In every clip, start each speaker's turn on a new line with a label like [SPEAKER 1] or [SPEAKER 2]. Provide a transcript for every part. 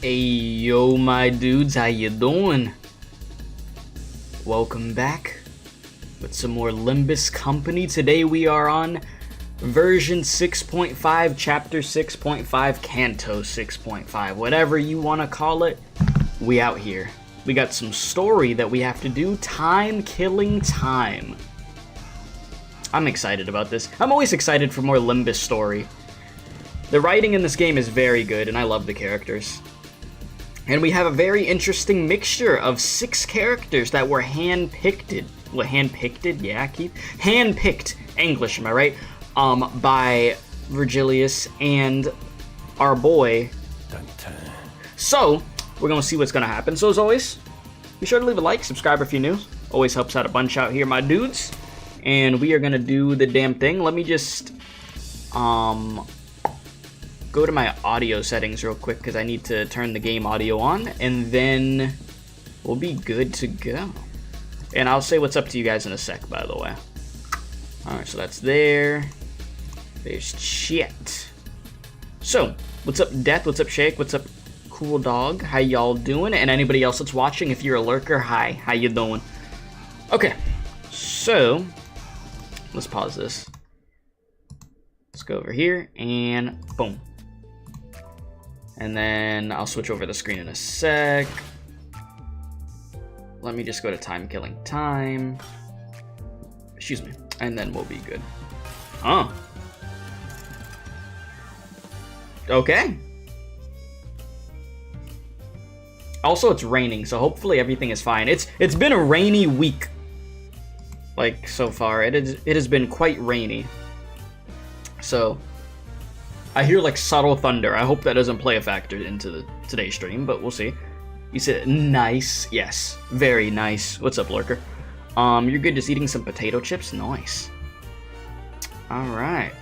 [SPEAKER 1] Hey yo my dudes, how you doing? Welcome back with some more Limbus Company. Today we are on version 6.5, chapter 6.5, canto 6.5, whatever you want to call it. We out here. We got some story that we have to do, time killing time. I'm excited about this. I'm always excited for more Limbus story. The writing in this game is very good and I love the characters. And we have a very interesting mixture of 6 characters that were hand-picked. What, hand-picked? Yeah, Keith? Hand-picked English, am I right? By Virgilius and our boy. So, we're gonna see what's gonna happen. So as always, be sure to leave a like, subscribe if you're new. Always helps out a bunch out here, my dudes. And we are gonna do the damn thing. Let me just, go to my audio settings real quick because I need to turn the game audio on, and then we'll be good to go. And I'll say what's up to you guys in a sec, by the way. Alright, so that's there. There's Chet. So, what's up, Death? What's up, Shake? What's up, Cool Dog? How y'all doing? And anybody else that's watching, if you're a lurker, hi. How you doing? Okay, so let's pause this. Let's go over here, and boom. And then I'll switch over the screen in a sec. Let me just go to time killing time. Excuse me. And then we'll be good. Huh. Okay. Also, it's raining, so hopefully everything is fine. It's been a rainy week. Like, so far. It has been quite rainy. So I hear like subtle thunder. I hope that doesn't play a factor into today's stream, but we'll see. You said nice. Yes, very nice. What's up, lurker? You're good, just eating some potato chips? Nice. Alright.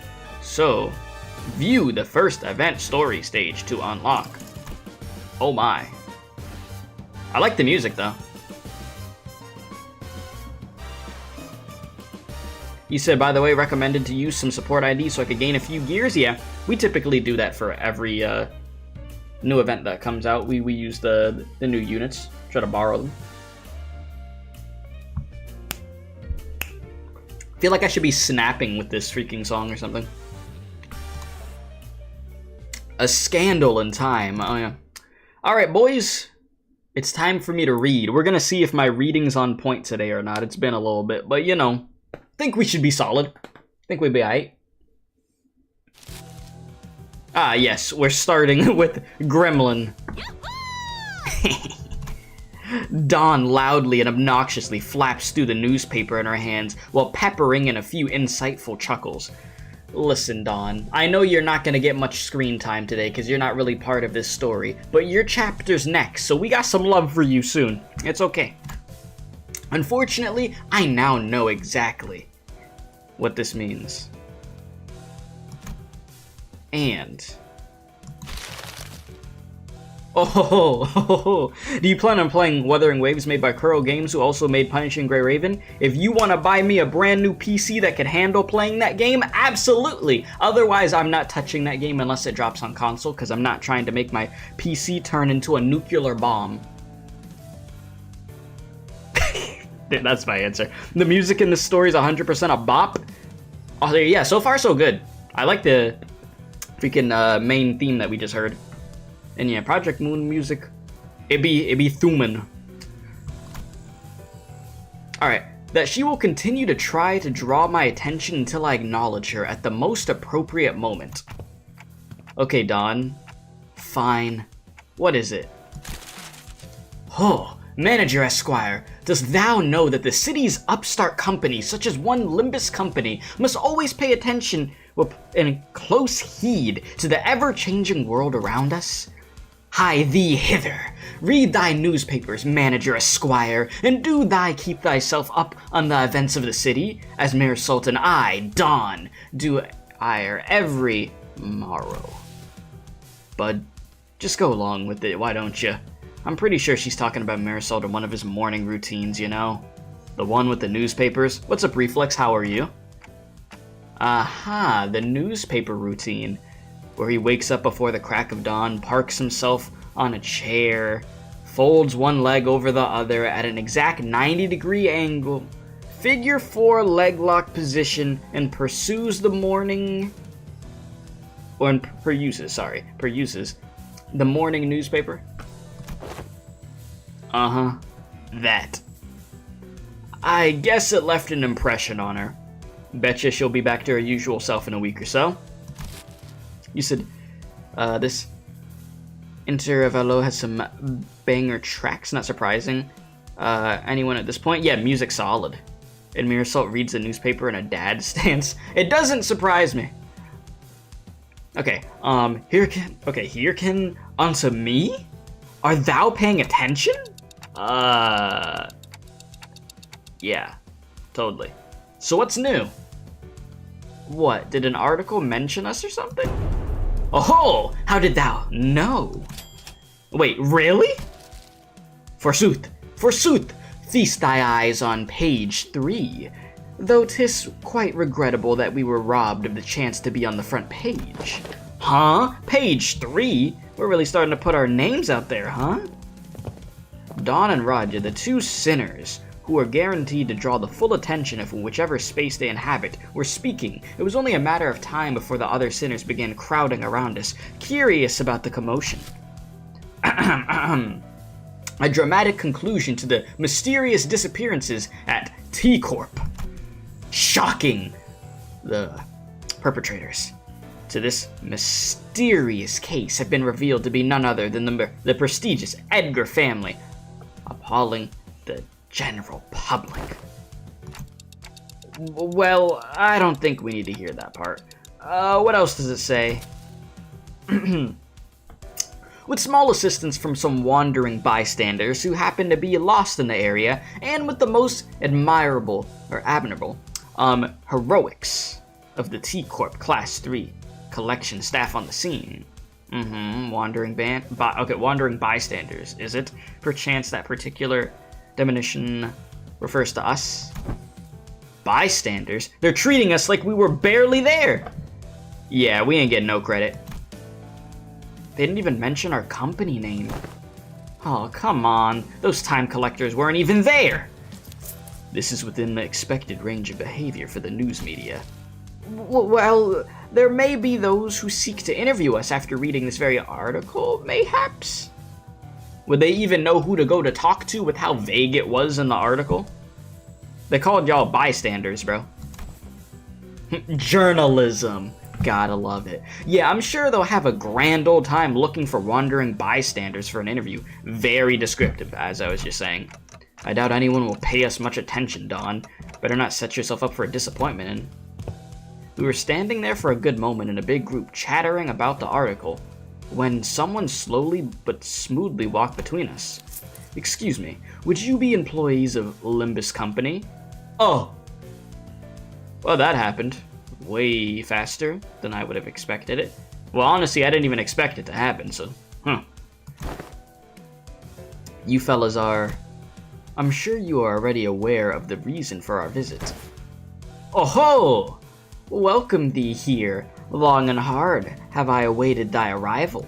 [SPEAKER 1] So, view the first event story stage to unlock. Oh my. I like the music though. You said, by the way, recommended to use some support ID so I could gain a few gears. Yeah, we typically do that for every new event that comes out. We use the new units, try to borrow them. I feel like I should be snapping with this freaking song or something. A scandal in time. Oh yeah. All right, boys. It's time for me to read. We're gonna see if my reading's on point today or not. It's been a little bit, but you know. Think we should be solid. Think we'd be alright. Ah, yes, we're starting with Gremlin. Dawn loudly and obnoxiously flaps through the newspaper in her hands while peppering in a few insightful chuckles. Listen, Dawn, I know you're not gonna get much screen time today because you're not really part of this story, but your chapter's next, so we got some love for you soon. It's okay. Unfortunately, I now know exactly what this means. And do you plan on playing Wuthering Waves made by Kuro Games, who also made Punishing Gray Raven? If you want to buy me a brand new PC that could handle playing that game, absolutely. Otherwise, I'm not touching that game unless it drops on console, because I'm not trying to make my PC turn into a nuclear bomb. That's my answer. The music in this story is 100% a bop. Oh, yeah, so far so good. I like the freaking main theme that we just heard. And yeah, Project Moon music, it be thuman. Alright, that she will continue to try to draw my attention until I acknowledge her at the most appropriate moment. Okay, Dawn. Fine. What is it? Oh. Manager Esquire, dost thou know that the city's upstart companies, such as one Limbus Company, must always pay attention and close heed to the ever-changing world around us? Hie thee hither, read thy newspapers, Manager Esquire, and do thy keep thyself up on the events of the city, as Mayor Sultan I, Dawn, do ire every morrow. Bud, just go along with it, why don't you? I'm pretty sure she's talking about Marisol in one of his morning routines, you know? The one with the newspapers. What's up, Reflex? How are you? Aha, the newspaper routine, where he wakes up before the crack of dawn, parks himself on a chair, folds one leg over the other at an exact 90-degree angle, figure 4 leg lock position, and pursues the morning... peruses the morning newspaper. That. I guess it left an impression on her. Betcha she'll be back to her usual self in a week or so. You said, this intervallo has some banger tracks, not surprising. Anyone at this point? Yeah, music solid. And Mirasalt reads the newspaper in a dad stance. It doesn't surprise me. Okay, here can unto me? Are thou paying attention? Yeah, totally. So what's new? What, did an article mention us or something? Oh, how did thou know? Wait, really? Forsooth, feast thy eyes on page 3, though 'tis quite regrettable that we were robbed of the chance to be on the front page. Huh? Page 3? We're really starting to put our names out there, huh? Dawn and Roger, the two sinners who are guaranteed to draw the full attention of whichever space they inhabit, were speaking. It was only a matter of time before the other sinners began crowding around us, curious about the commotion. A dramatic conclusion to the mysterious disappearances at Corp. Shocking! The perpetrators to this mysterious case have been revealed to be none other than the prestigious Edgar family, appalling the general public. Well, I don't think we need to hear that part. What else does it say? With small assistance from some wandering bystanders who happened to be lost in the area, and with the most admirable heroics of the T-Corp Class 3 collection staff on the scene. Wandering bystanders. Is it perchance that particular diminution refers to us? Bystanders? They're treating us like we were barely there! Yeah, we ain't getting no credit. They didn't even mention our company name. Oh, come on. Those time collectors weren't even there! This is within the expected range of behavior for the news media. Well, there may be those who seek to interview us after reading this very article, mayhaps? Would they even know who to go to talk to with how vague it was in the article? They called y'all bystanders, bro. Journalism. Gotta love it. Yeah, I'm sure they'll have a grand old time looking for wandering bystanders for an interview. Very descriptive, as I was just saying. I doubt anyone will pay us much attention, Dawn. Better not set yourself up for a disappointment. And we were standing there for a good moment in a big group chattering about the article when someone slowly but smoothly walked between us. Excuse me, would you be employees of Limbus Company? Oh. Well, that happened. Way faster than I would have expected it. Well, honestly, I didn't even expect it to happen, so, You fellas are... I'm sure you are already aware of the reason for our visit. Oh-ho! Welcome thee here. Long and hard have I awaited thy arrival.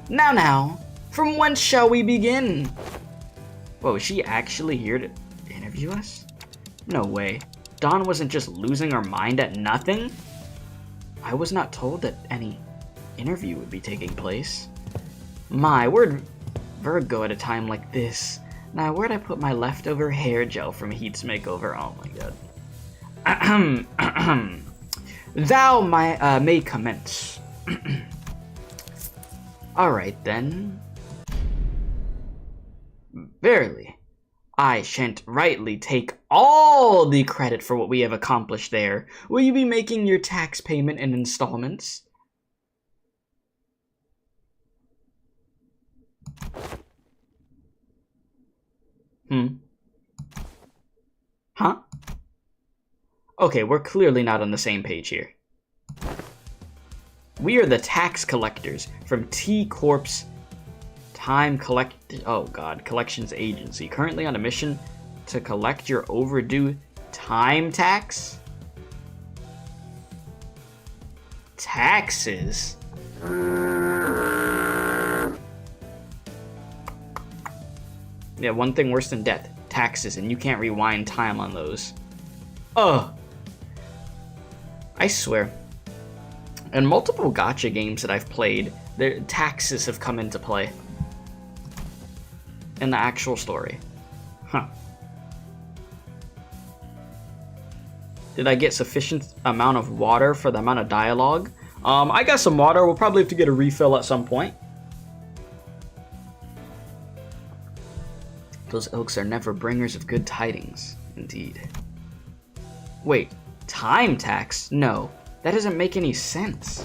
[SPEAKER 1] Now, from whence shall we begin? Whoa, is she actually here to interview us? No way. Dawn wasn't just losing her mind at nothing? I was not told that any interview would be taking place. My word, Virgo at a time like this. Now, where'd I put my leftover hair gel from Heat's makeover? Oh my god. Thou may commence. Alright then. Verily, I shan't rightly take all the credit for what we have accomplished there. Will you be making your tax payment in installments? Huh? Okay, we're clearly not on the same page here. We are the tax collectors from T-Corp's collections agency, currently on a mission to collect your overdue time tax? Taxes? Yeah, one thing worse than death. Taxes, and you can't rewind time on those. Ugh. I swear. In multiple gacha games that I've played, taxes have come into play. In the actual story. Huh. Did I get sufficient amount of water for the amount of dialogue? I got some water. We'll probably have to get a refill at some point. Those ilks are never bringers of good tidings. Indeed. Wait, time tax? No, that doesn't make any sense.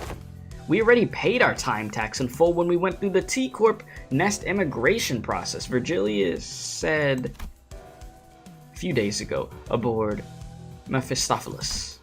[SPEAKER 1] We already paid our time tax in full when we went through the T-Corp Nest immigration process, Virgilius said a few days ago aboard Mephistopheles.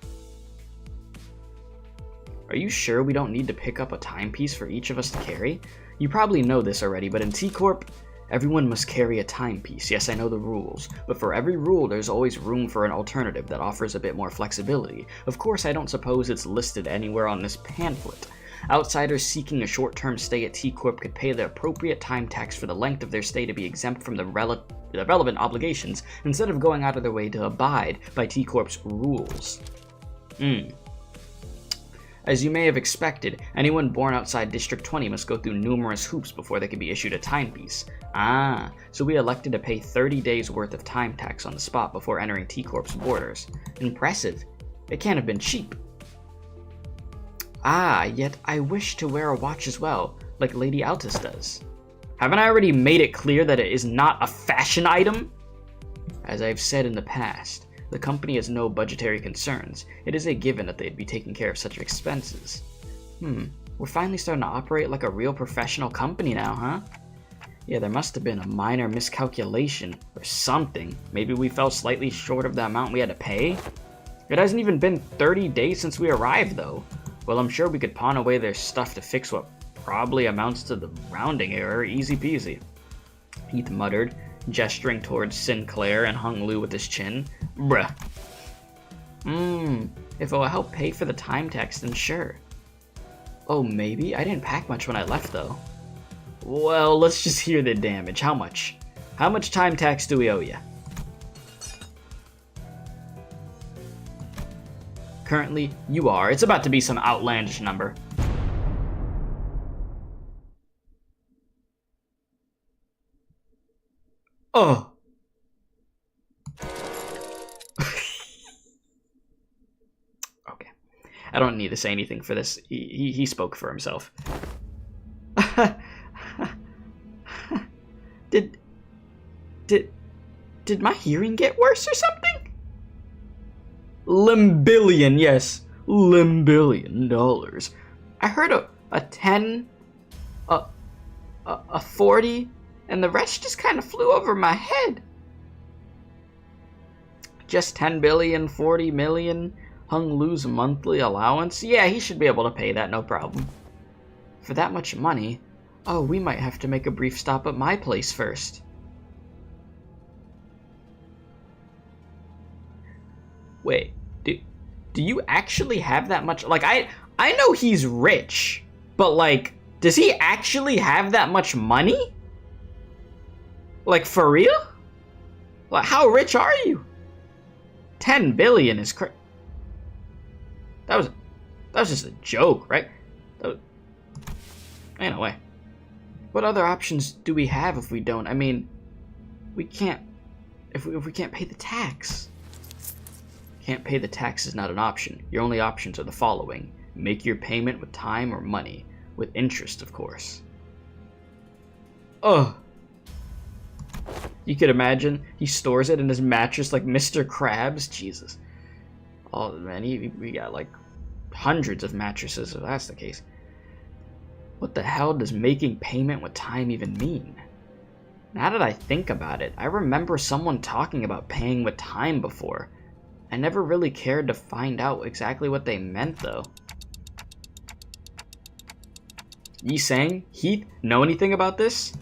[SPEAKER 1] Are you sure we don't need to pick up a timepiece for each of us to carry? You probably know this already, but in T-Corp, everyone must carry a timepiece. Yes, I know the rules, but for every rule, there's always room for an alternative that offers a bit more flexibility. Of course, I don't suppose it's listed anywhere on this pamphlet. Outsiders seeking a short-term stay at T-Corp could pay the appropriate time tax for the length of their stay to be exempt from the relevant obligations, instead of going out of their way to abide by T-Corp's rules. As you may have expected, anyone born outside District 20 must go through numerous hoops before they can be issued a timepiece. Ah, so we elected to pay 30 days worth of time tax on the spot before entering T-Corp's borders. Impressive. It can't have been cheap. Ah, yet I wish to wear a watch as well, like Lady Altus does. Haven't I already made it clear that it is not a fashion item? As I've said in the past, the company has no budgetary concerns. It is a given that they'd be taking care of such expenses. We're finally starting to operate like a real professional company now, huh? Yeah, there must have been a minor miscalculation or something. Maybe we fell slightly short of the amount we had to pay? It hasn't even been 30 days since we arrived, though. Well, I'm sure we could pawn away their stuff to fix what probably amounts to the rounding error. Easy peasy. Heath muttered, gesturing towards Sinclair and Hung Lu with his chin. Bruh. If it will help pay for the time tax, then sure. Oh, maybe? I didn't pack much when I left, though. Well, let's just hear the damage. How much? How much time tax do we owe you? Currently, you are. It's about to be some outlandish number. Oh. Okay. I don't need to say anything for this. He spoke for himself. Did my hearing get worse or something? Limbillion, yes. $Limbillion. I heard a 10, a 40, and the rest just kind of flew over my head. Just 10 billion, 40 million, Hung Lu's monthly allowance? Yeah, he should be able to pay that, no problem. For that much money? Oh, we might have to make a brief stop at my place first. Wait, do you actually have that much? Like, I know he's rich, but like, does he actually have that much money? Like, for real? Like, how rich are you? 10 billion is crazy. That was just a joke, right? Anyway, what other options do we have if we don't? I mean, we can't, if we can't pay the tax. Can't pay the tax is not an option. Your only options are the following. Make your payment with time or money. With interest, of course. Ugh. You could imagine he stores it in his mattress like Mr. Krabs. Jesus. Oh, man, we got like hundreds of mattresses if that's the case. What the hell does making payment with time even mean? Now that I think about it, I remember someone talking about paying with time before. I never really cared to find out exactly what they meant, though. Yi Sang? Heath? Know anything about this?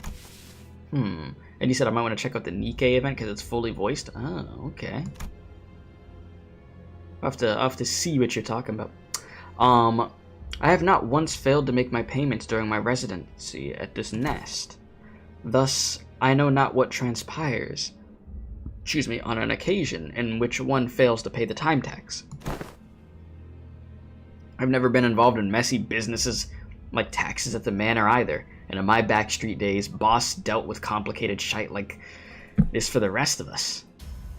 [SPEAKER 1] And he said I might want to check out the Nikkei event because it's fully voiced. Oh, okay. I'll have to see what you're talking about. I have not once failed to make my payments during my residency at this nest. Thus, I know not what transpires, on an occasion in which one fails to pay the time tax. I've never been involved in messy businesses like taxes at the manor either, and in my backstreet days, boss dealt with complicated shite like this for the rest of us.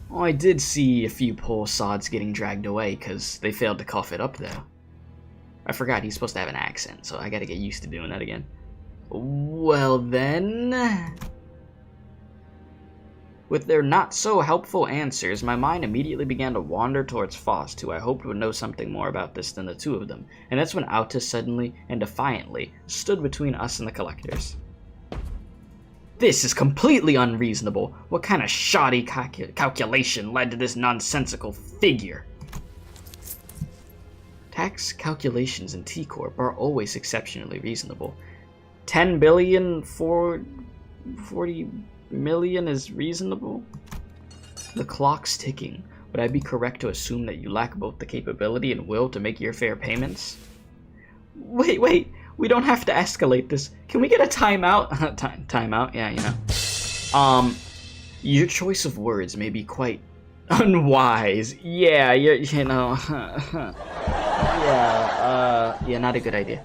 [SPEAKER 1] Oh, I did see a few poor sods getting dragged away because they failed to cough it up, though. I forgot he's supposed to have an accent, so I gotta get used to doing that again. Well then... With their not-so-helpful answers, my mind immediately began to wander towards Faust, who I hoped would know something more about this than the two of them, and that's when Autus suddenly and defiantly stood between us and the collectors. This is completely unreasonable. What kind of shoddy calculation led to this nonsensical figure? Tax calculations in T-Corp are always exceptionally reasonable. 10 billion for 40 million is reasonable? The clock's ticking. Would I be correct to assume that you lack both the capability and will to make your fair payments? Wait, we don't have to escalate this. Can we get a timeout? Timeout? Yeah, you know. Your choice of words may be quite unwise. Yeah, you know. Yeah, not a good idea.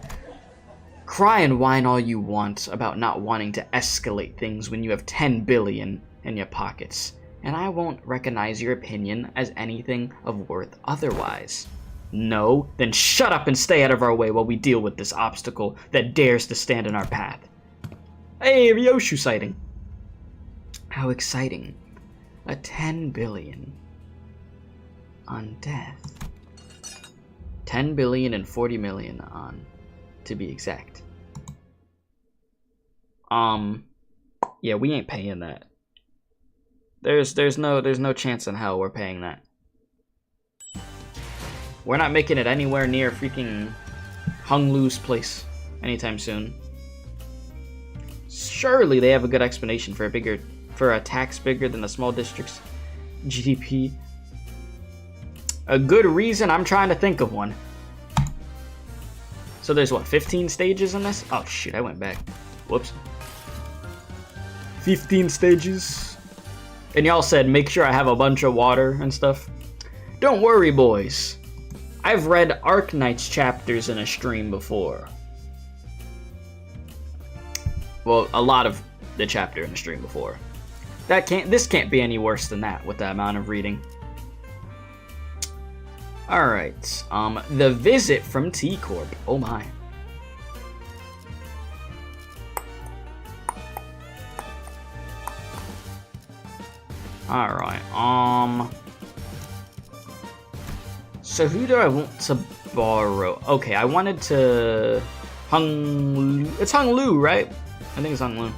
[SPEAKER 1] Cry and whine all you want about not wanting to escalate things when you have 10 billion in your pockets, and I won't recognize your opinion as anything of worth otherwise. No? Then shut up and stay out of our way while we deal with this obstacle that dares to stand in our path. Hey, Ryoshu sighting. How exciting. A 10 billion on death. 10 billion and 40 million on, to be exact. Yeah, we ain't paying that. There's no chance in hell we're paying that. We're not making it anywhere near freaking Hung Lu's place anytime soon. Surely they have a good explanation for a tax bigger than the small district's GDP. A good reason? I'm trying to think of one. So there's what, 15 stages in this? Oh shoot, I went back. Whoops. 15 stages. And y'all said make sure I have a bunch of water and stuff. Don't worry, boys. I've read Arknight's chapters in a stream before. Well, a lot of the chapter in a stream before. This can't be any worse than that with the amount of reading. Alright, the visit from T-Corp. Oh my. Alright, so who do I want to borrow? Okay, I wanted to... It's Hung Lu, right? I think it's Hung Lu.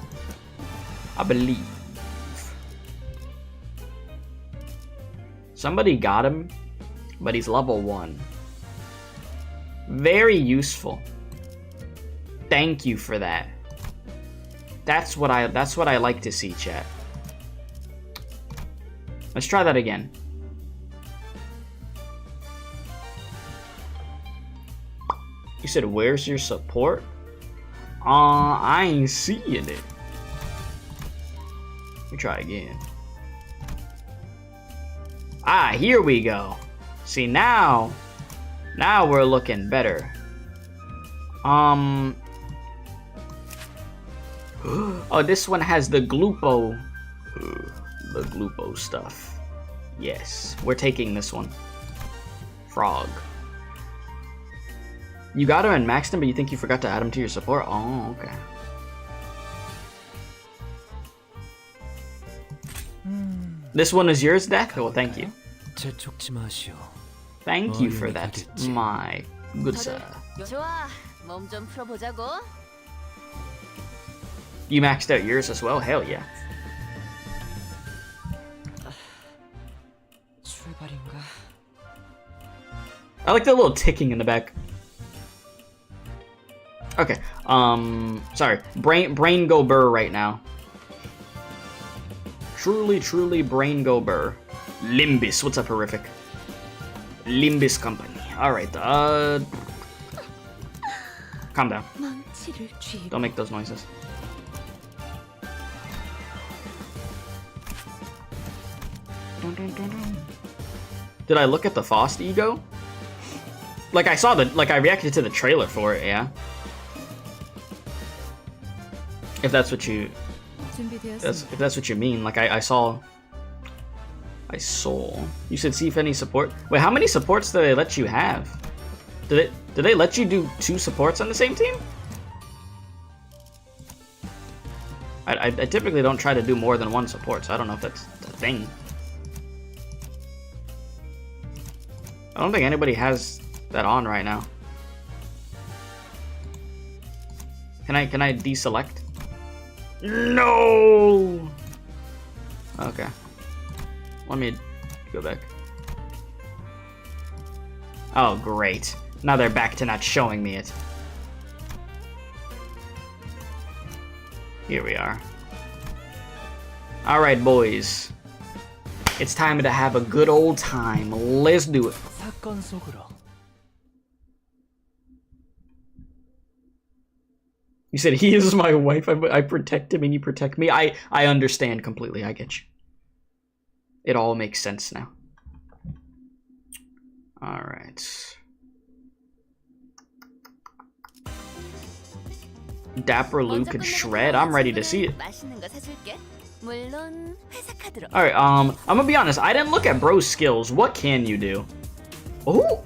[SPEAKER 1] I believe. Somebody got him, but he's level 1. Very useful. Thank you for that. That's what I like to see, chat. Let's try that again. You said, where's your support? I ain't seeing it. Let me try again. Ah, here we go. See, now we're looking better. Oh, this one has the Glupo. The Glupo stuff. Yes, we're taking this one. Frog. You got him and maxed him, but you think you forgot to add him to your support? Oh, okay. This one is yours, Death? Well, thank you. Thank you for that, my good sir. You maxed out yours as well? Hell yeah. I like the little ticking in the back. Okay, sorry. Brain go burr right now. Truly brain go burr. Limbus, what's up, horrific? Limbus Company. Alright, calm down. Don't make those noises. Did I look at the Faust ego? Like I saw I reacted to the trailer for it, yeah. If that's what you mean, like I saw. You said see if any support. Wait, how many supports do they let you have? Did they let you do 2 supports on the same team? I typically don't try to do more than 1 support, so I don't know if that's a thing. I don't think anybody has that on right now. Can I deselect? No. Okay. Let me go back. Oh, great. Now they're back to not showing me it. Here we are. Alright, boys. It's time to have a good old time. Let's do it. You said he is my wife. I protect him and you protect me. I understand completely. I get you. It all makes sense now. Alright. Dapper Luke and Shred. I'm ready to see it. Alright, I'm gonna be honest. I didn't look at bro's skills. What can you do? Oh!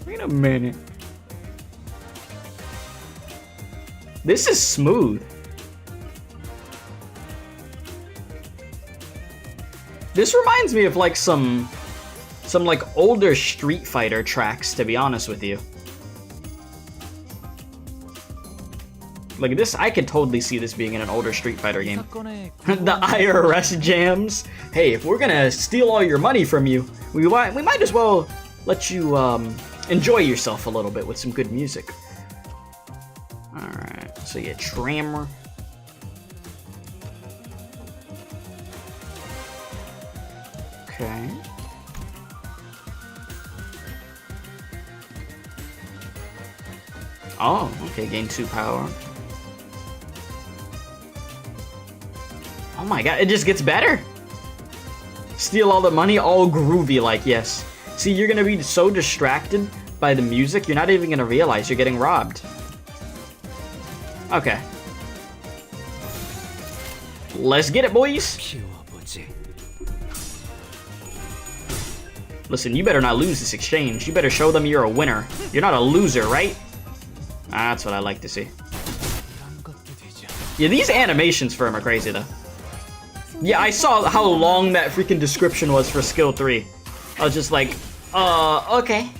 [SPEAKER 1] Wait a minute. This is smooth. This reminds me of like some like older Street Fighter tracks, to be honest with you. Like this, I could totally see this being in an older Street Fighter game. The IRS jams. Hey, if we're gonna steal all your money from you, we might as well let you enjoy yourself a little bit with some good music. Alright, so you Trammer. Okay. Oh, okay, gain 2 power. Oh my god, it just gets better. Steal all the money, all groovy, like, yes. See, you're gonna be so distracted by the music, you're not even gonna realize you're getting robbed. Okay. Let's get it, boys. Listen, you better not lose this exchange. You better show them you're a winner. You're not a loser, right? That's what I like to see. Yeah, these animations for him are crazy, though. Yeah, I saw how long that freaking description was for skill 3. I was just like, okay.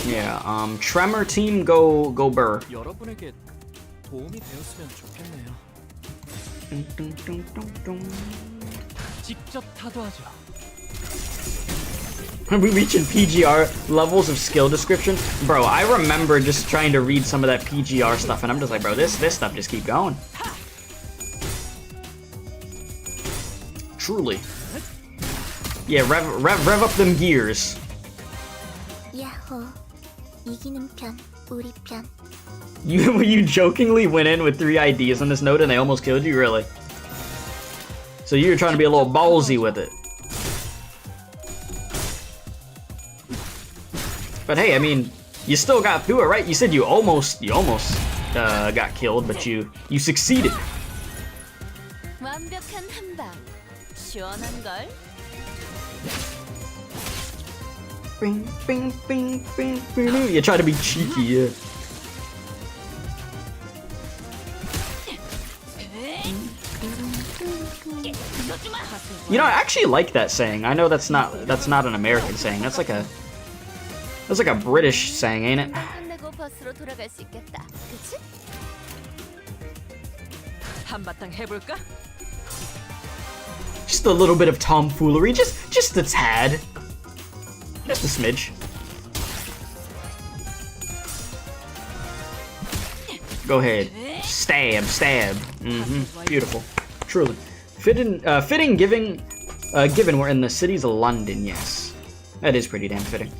[SPEAKER 1] Yeah, Tremor team, go Burr. Are we reaching PGR levels of skill description? Bro, I remember just trying to read some of that PGR stuff, and I'm just like, bro, this stuff just keep going. Truly. Yeah, rev up them gears. You jokingly went in with 3 IDs on this node and they almost killed you, really? So you were trying to be a little ballsy with it. But hey, I mean, you still got through it, right? You said you almost got killed, but you succeeded. Bing, bing, bing, bing, bing. You try to be cheeky, yeah. You know, I actually like that saying. I know that's not an American saying. That's like a British saying, ain't it? Just a little bit of tomfoolery, just a tad. Just a smidge. Go ahead. Stab, stab. Beautiful. Truly. Fitting given we're in the cities of London, yes. That is pretty damn fitting.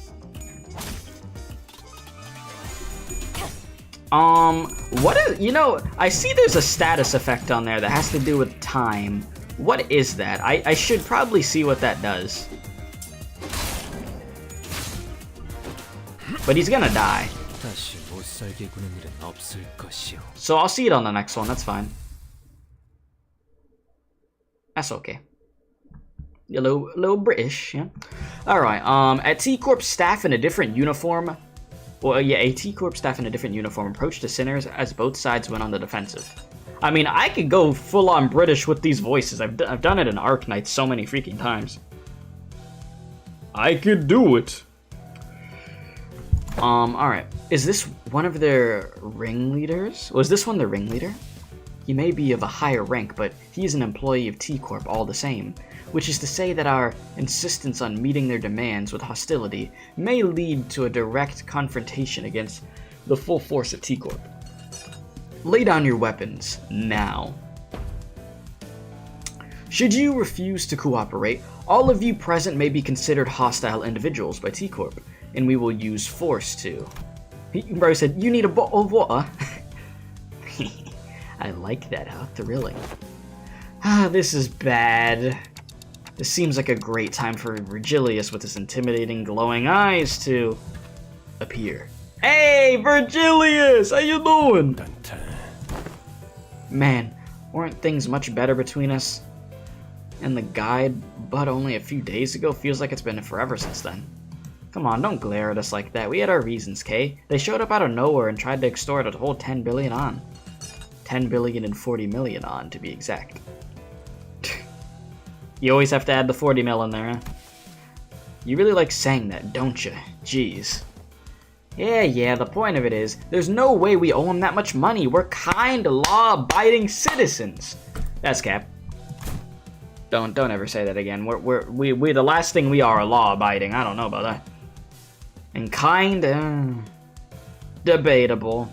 [SPEAKER 1] What is, I see there's a status effect on there that has to do with time. What is that? I should probably see what that does. But he's gonna die. So I'll see it on the next one, that's fine. That's okay. A little British, yeah? Alright, a T-Corp staff in a different uniform. Well, yeah, a T-Corp staff in a different uniform approached the sinners as both sides went on the defensive. I mean, I could go full-on British with these voices. I've done it in Arknight so many freaking times. I could do it. Alright. Is this one of their ringleaders? Was this one the ringleader? He may be of a higher rank, but he is an employee of T-Corp all the same. Which is to say that our insistence on meeting their demands with hostility may lead to a direct confrontation against the full force of T-Corp. Lay down your weapons, now. Should you refuse to cooperate, all of you present may be considered hostile individuals by T-Corp, and we will use force to... Bro said, you need a bottle of water? I like that, how thrilling. This is bad. This seems like a great time for Virgilius with his intimidating glowing eyes to appear. Hey, Virgilius! How you doing? Man, weren't things much better between us and the guide, but only a few days ago? Feels like it's been forever since then. Come on, don't glare at us like that. We had our reasons, Kay. They showed up out of nowhere and tried to extort a whole 10 billion on. 10 billion and 40 million on, to be exact. You always have to add the 40 mil in there, huh? You really like saying that, don't you? Jeez. Yeah, the point of it is, there's no way we owe him that much money. We're kind, law-abiding citizens. That's cap. Don't ever say that again. We the last thing we are law-abiding. I don't know about that. And kind, debatable.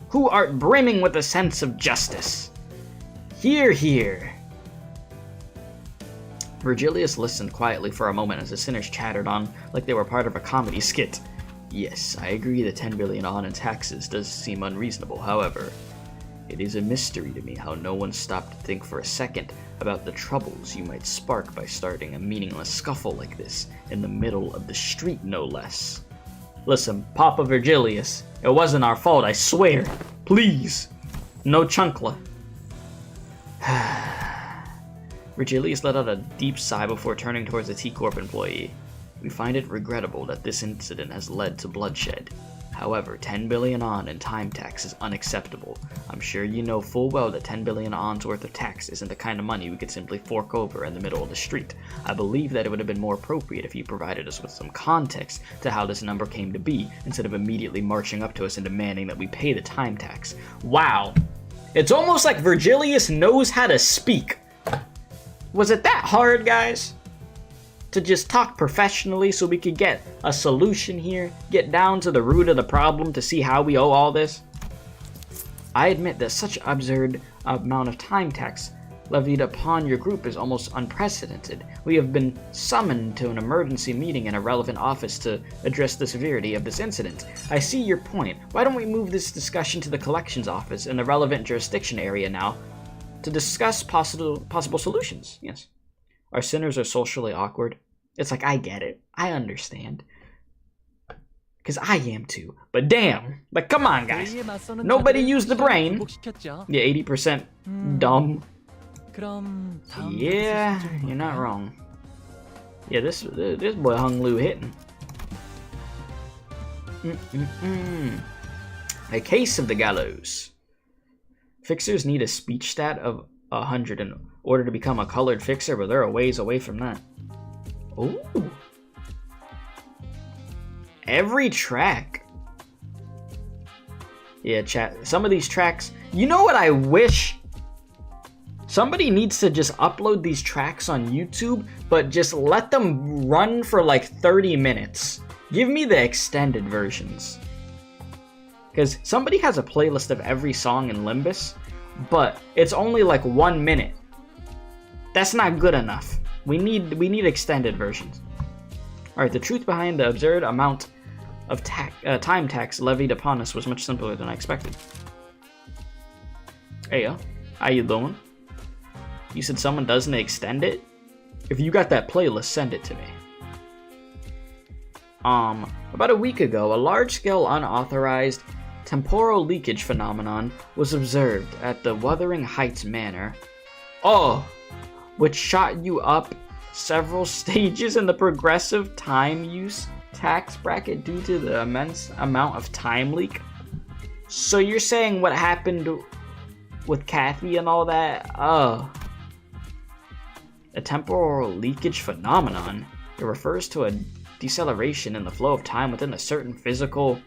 [SPEAKER 1] Who art brimming with a sense of justice. Hear, hear. Virgilius listened quietly for a moment as the sinners chattered on like they were part of a comedy skit. Yes, I agree that 10 billion on in taxes does seem unreasonable. However, it is a mystery to me how no one stopped to think for a second about the troubles you might spark by starting a meaningless scuffle like this in the middle of the street, no less. Listen, Papa Virgilius, it wasn't our fault, I swear. Please, no chunkla. Virgilius let out a deep sigh before turning towards the T-Corp employee. We find it regrettable that this incident has led to bloodshed. However, 10 billion on in time tax is unacceptable. I'm sure you know full well that 10 billion on's worth of tax isn't the kind of money we could simply fork over in the middle of the street. I believe that it would have been more appropriate if you provided us with some context to how this number came to be, instead of immediately marching up to us and demanding that we pay the time tax. Wow. It's almost like Virgilius knows how to speak. Was it that hard, guys? To just talk professionally so we could get a solution here? Get down to the root of the problem to see how we owe all this? I admit that such absurd amount of time tax levied upon your group is almost unprecedented. We have been summoned to an emergency meeting in a relevant office to address the severity of this incident. I see your point. Why don't we move this discussion to the collections office in the relevant jurisdiction area now to discuss possible solutions? Yes. Our sinners are socially awkward. It's like, I get it. I understand. Because I am too. But damn. Like, come on, guys. Nobody used the brain. Yeah, 80% dumb. Yeah, you're not wrong. Yeah, this boy Hung Lu hitting. A case of the gallows. Fixers need a speech stat of 100 in order to become a colored fixer, but they're a ways away from that. Ooh. Every track. Yeah, chat. Some of these tracks. You know what I wish? Somebody needs to just upload these tracks on YouTube, but just let them run for like 30 minutes. Give me the extended versions. Because somebody has a playlist of every song in Limbus, but it's only like 1 minute. That's not good enough. We need extended versions. Alright, the truth behind the absurd amount of time tax levied upon us was much simpler than I expected. Hey, how you doing? You said someone doesn't extend it? If you got that playlist, send it to me. About a week ago, a large-scale unauthorized temporal leakage phenomenon was observed at the Wuthering Heights Manor. Oh, which shot you up several stages in the progressive time use tax bracket due to the immense amount of time leak. So you're saying what happened with Kathy and all that? A temporal leakage phenomenon. It refers to a deceleration in the flow of time within a certain physical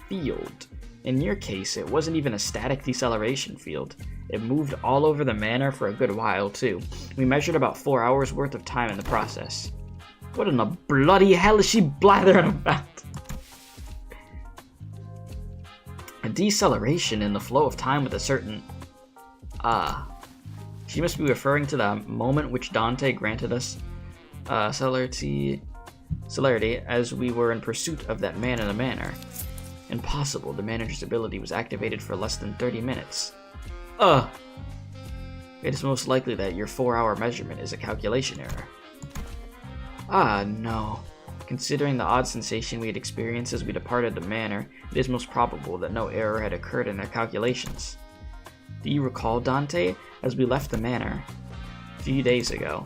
[SPEAKER 1] field. In your case, it wasn't even a static deceleration field. It moved all over the manor for a good while, too. We measured about 4 hours worth of time in the process. What in the bloody hell is she blathering about? A deceleration in the flow of time with a certain... She must be referring to the moment which Dante granted us celerity as we were in pursuit of that man in the manor. Impossible. The manager's ability was activated for less than 30 minutes. It is most likely that your 4-hour measurement is a calculation error. No. Considering the odd sensation we had experienced as we departed the manor, it is most probable that no error had occurred in their calculations. Do you recall, Dante, as we left the manor a few days ago?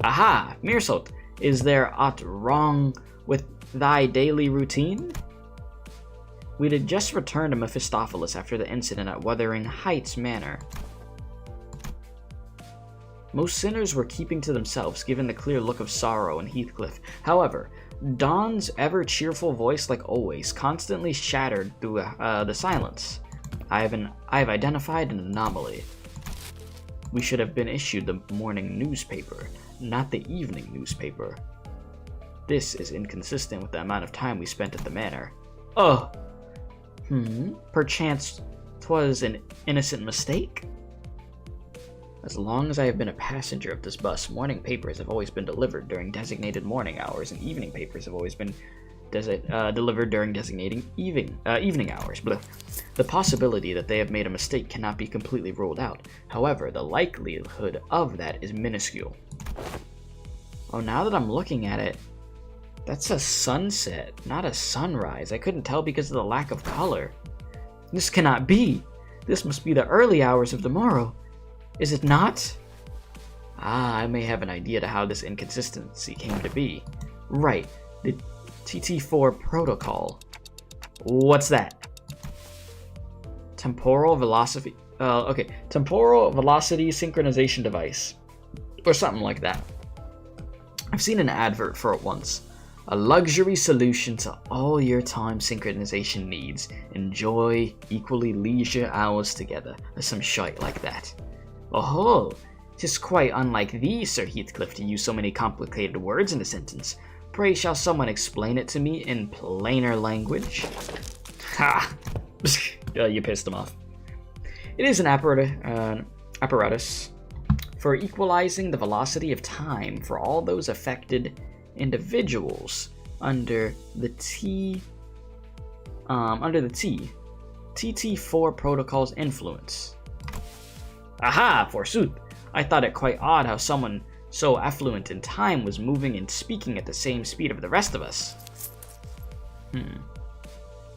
[SPEAKER 1] Aha! Mirsot, is there aught wrong with thy daily routine? We had just returned to Mephistopheles after the incident at Wuthering Heights Manor. Most sinners were keeping to themselves, given the clear look of sorrow in Heathcliff. However, Don's ever-cheerful voice, like always, constantly shattered through the silence. I have identified an anomaly. We should have been issued the morning newspaper, not the evening newspaper. This is inconsistent with the amount of time we spent at the manor. Perchance 'twas an innocent mistake? As long as I have been a passenger of this bus, morning papers have always been delivered during designated morning hours, and evening papers have always been delivered during designated evening hours. Blah. The possibility that they have made a mistake cannot be completely ruled out. However, the likelihood of that is minuscule. Oh, now that I'm looking at it, that's a sunset, not a sunrise. I couldn't tell because of the lack of color. This cannot be. This must be the early hours of the morrow. Is it not? I may have an idea to how this inconsistency came to be. Right, the TT4 protocol. What's that? Temporal velocity. Temporal velocity synchronization device, or something like that. I've seen an advert for it once. A luxury solution to all your time synchronization needs. Enjoy equally leisure hours together, or some shite like that. Oh, 'tis quite unlike thee, Sir Heathcliff, to use so many complicated words in a sentence. Pray, shall someone explain it to me in plainer language? Ha! You pissed him off. It is an apparatus for equalizing the velocity of time for all those affected individuals under the TT4 protocol's influence. Aha, forsooth! I thought it quite odd how someone so affluent in time was moving and speaking at the same speed of the rest of us.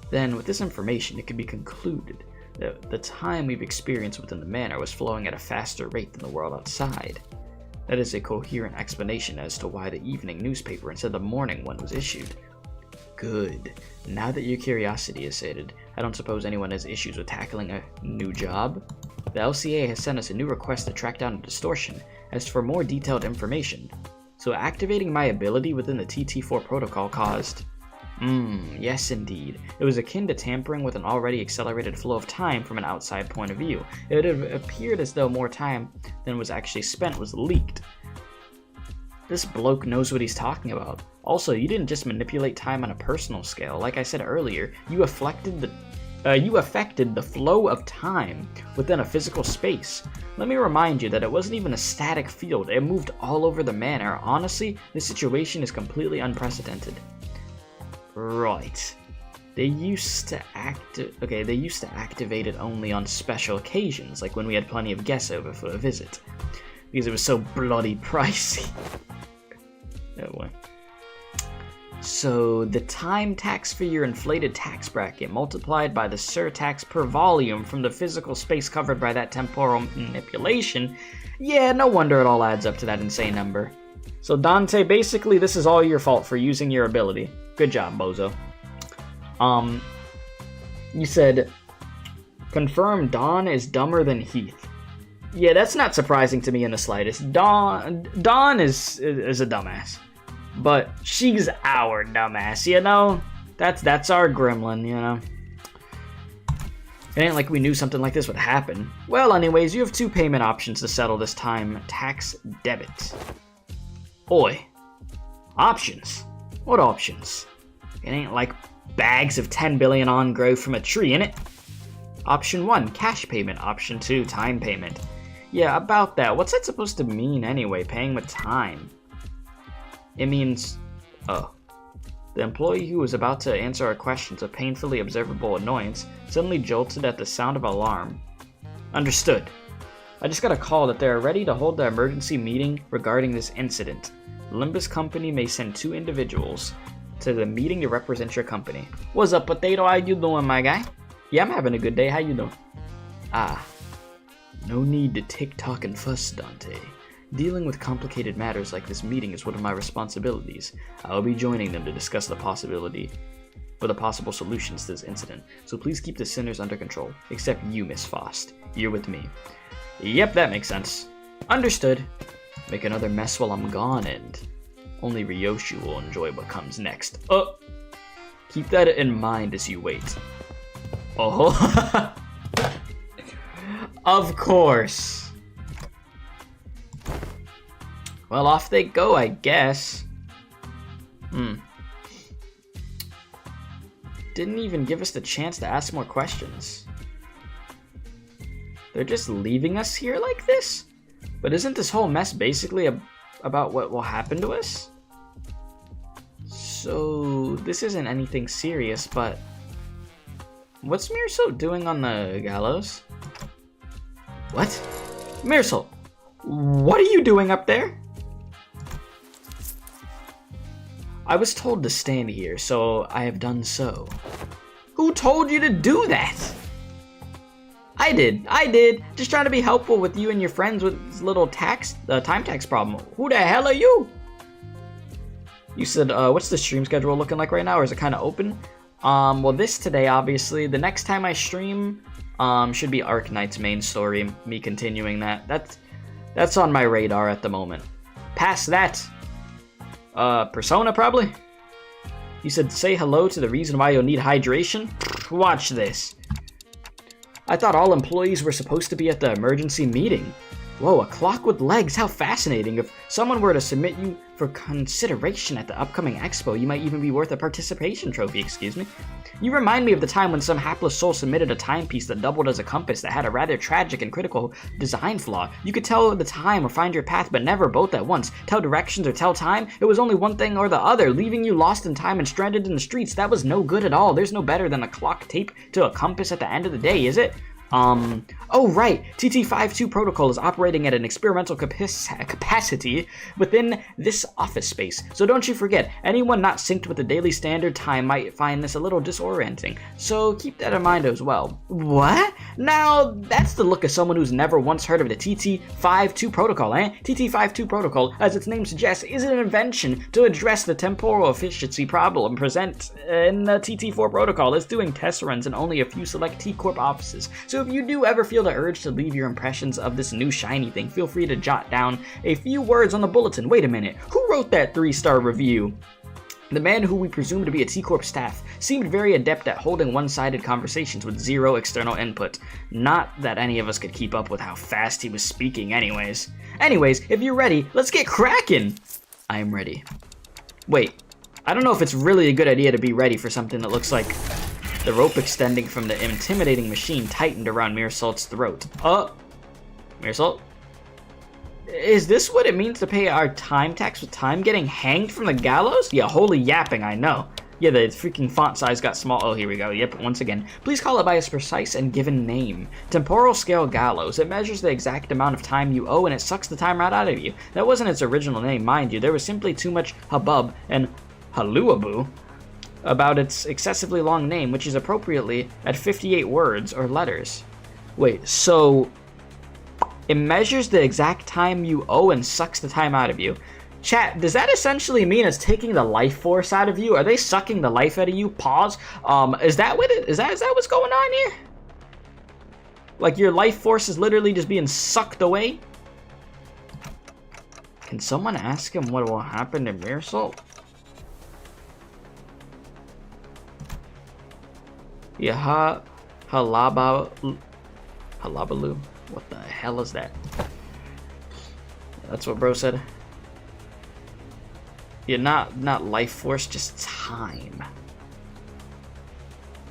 [SPEAKER 1] Then, with this information, it could be concluded that the time we've experienced within the manor was flowing at a faster rate than the world outside. That is a coherent explanation as to why the evening newspaper instead of the morning one was issued. Good. Now that your curiosity is sated, I don't suppose anyone has issues with tackling a new job? The LCA has sent us a new request to track down a distortion, as for more detailed information. So activating my ability within the TT4 protocol caused... yes indeed. It was akin to tampering with an already accelerated flow of time from an outside point of view. It appeared as though more time than was actually spent was leaked. This bloke knows what he's talking about. Also, you didn't just manipulate time on a personal scale. Like I said earlier, you affected the flow of time within a physical space. Let me remind you that it wasn't even a static field. It moved all over the manor. Honestly, this situation is completely unprecedented. Right. They used to activate it only on special occasions, like when we had plenty of guests over for a visit. Because it was so bloody pricey. Oh boy. So, the time tax for your inflated tax bracket multiplied by the surtax per volume from the physical space covered by that temporal manipulation, yeah, no wonder it all adds up to that insane number. So Dante, basically this is all your fault for using your ability. Good job, bozo. You said, confirm Dawn is dumber than Heath. Yeah, that's not surprising to me in the slightest. Dawn is a dumbass. But she's our dumbass, you know? That's our gremlin, you know? It ain't like we knew something like this would happen. Well, anyways, you have 2 payment options to settle this time. Tax debit. Oi. Options? What options? It ain't like bags of 10 billion on grow from a tree, innit? Option 1, cash payment. Option 2, time payment. Yeah, about that. What's that supposed to mean anyway, paying with time? It means, the employee who was about to answer our questions of painfully observable annoyance suddenly jolted at the sound of alarm. Understood. I just got a call that they are ready to hold the emergency meeting regarding this incident. Limbus Company may send 2 individuals to the meeting to represent your company. What's up, Potato? How you doing, my guy? Yeah, I'm having a good day. How you doing? No need to tick-tock and fuss, Dante. Dealing with complicated matters like this meeting is one of my responsibilities. I will be joining them to discuss the possible solutions to this incident, so please keep the sinners under control, except you, Miss Faust. You're with me. Yep, that makes sense. Understood. Make another mess while I'm gone, and only Ryoshi will enjoy what comes next. Keep that in mind as you wait. Oh, of course. Well, off they go, I guess. Didn't even give us the chance to ask more questions. They're just leaving us here like this? But isn't this whole mess basically about what will happen to us? So, this isn't anything serious, but what's Mirso doing on the gallows? What? Mirso, what are you doing up there? I was told to stand here, so I have done so. Who told you to do that? I did. Just trying to be helpful with you and your friends with this little time tax problem. Who the hell are you? You said, what's the stream schedule looking like right now, or is it kind of open? Well, this today, obviously. The next time I stream, should be Arknight's main story, me continuing that. That's on my radar at the moment. Past that, Persona, probably? You said, say hello to the reason why you'll need hydration? Watch this. I thought all employees were supposed to be at the emergency meeting. Whoa, a clock with legs, how fascinating. If someone were to submit you for consideration at the upcoming expo, you might even be worth a participation trophy, excuse me. You remind me of the time when some hapless soul submitted a timepiece that doubled as a compass that had a rather tragic and critical design flaw. You could tell the time or find your path, but never both at once. Tell directions or tell time? It was only one thing or the other, leaving you lost in time and stranded in the streets. That was no good at all. There's no better than a clock taped to a compass at the end of the day, is it? Oh right, TT52 protocol is operating at an experimental capacity within this office space. So don't you forget, anyone not synced with the daily standard time might find this a little disorienting. So keep that in mind as well. What? Now, that's the look of someone who's never once heard of the TT52 protocol, eh? TT52 protocol, as its name suggests, is an invention to address the temporal efficiency problem present in the TT4 protocol. It's doing test runs in only a few select T-Corp offices. So if you do ever feel the urge to leave your impressions of this new shiny thing, feel free to jot down a few words on the bulletin. Wait a minute, who wrote that 3-star review? The man, who we presume to be a T-Corp staff, seemed very adept at holding one-sided conversations with zero external input. Not that any of us could keep up with how fast he was speaking anyways. Anyways, if you're ready, let's get cracking! I am ready. Wait, I don't know if it's really a good idea to be ready for something that looks like the rope extending from the intimidating machine tightened around Mirsalt's throat. Mirsalt? Is this what it means to pay our time tax with time getting hanged from the gallows? Yeah, holy yapping, I know. Yeah, the freaking font size got small. Oh, here we go. Yep, once again. Please call it by its precise and given name. Temporal scale gallows. It measures the exact amount of time you owe, and it sucks the time right out of you. That wasn't its original name, mind you. There was simply too much hubbub and halluaboo about its excessively long name, which is appropriately at 58 words or letters. Wait, so it measures the exact time you owe and sucks the time out of you. Chat, does that essentially mean it's taking the life force out of you? Are they sucking the life out of you? Pause. Is that what's going on here? Like your life force is literally just being sucked away? Can someone ask him what will happen to Meersalt? Yeah, halabaloo. What the hell is that? That's what bro said. Yeah, not life force, just time.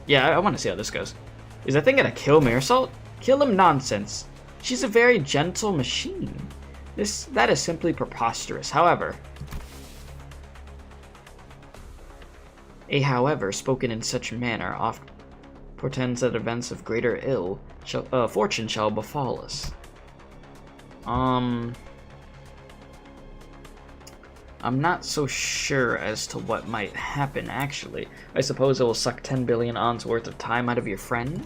[SPEAKER 1] Yeah, I want to see how this goes. Is that thing gonna kill Meersalt? Kill him? Nonsense. She's a very gentle machine. That is simply preposterous. However, a however spoken in such manner oft portends that events of greater fortune shall befall us. I'm not so sure as to what might happen, actually. I suppose it will suck 10 billion ons worth of time out of your friend?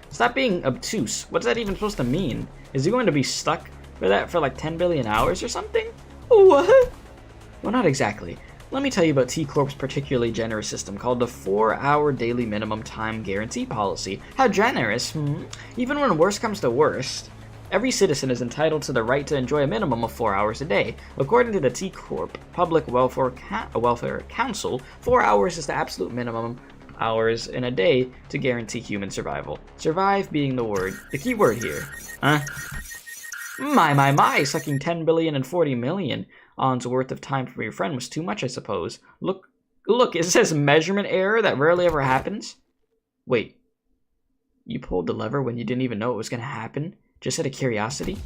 [SPEAKER 1] Stop being obtuse. What's that even supposed to mean? Is he going to be stuck for that for like 10 billion hours or something? What? Well, not exactly. Let me tell you about T-Corp's particularly generous system called the 4-hour daily minimum time guarantee policy. How generous, Even when worst comes to worst, every citizen is entitled to the right to enjoy a minimum of 4 hours a day. According to the T-Corp Public Welfare Council, 4 hours is the absolute minimum hours in a day to guarantee human survival. Survive being the key word here. My, sucking 10 billion and 40 million ons worth of time from your friend was too much, I suppose. Look, it says measurement error that rarely ever happens. Wait, you pulled the lever when you didn't even know it was going to happen? Just out of curiosity?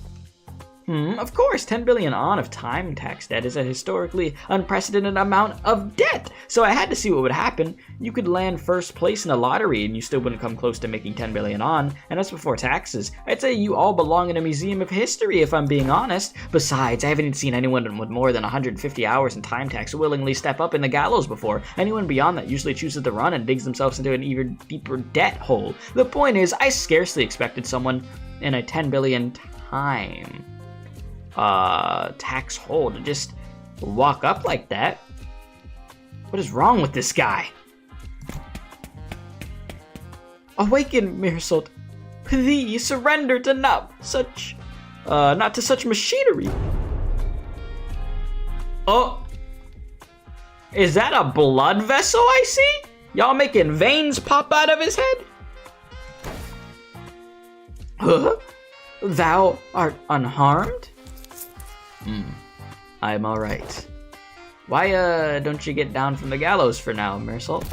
[SPEAKER 1] Of course, 10 billion on of time tax debt is a historically unprecedented amount of debt. So I had to see what would happen. You could land first place in a lottery and you still wouldn't come close to making 10 billion on, and that's before taxes. I'd say you all belong in a museum of history if I'm being honest. Besides, I haven't even seen anyone with more than 150 hours in time tax willingly step up in the gallows before. Anyone beyond that usually chooses to run and digs themselves into an even deeper debt hole. The point is, I scarcely expected someone in a 10 billion time tax hole to just walk up like that. What is wrong with this guy? Awaken, Meersalt. Please surrender to not to such machinery. Oh, is that a blood vessel I see? Y'all making veins pop out of his head? Huh? Thou art unharmed? I'm alright. Why, don't you get down from the gallows for now, Meersalt?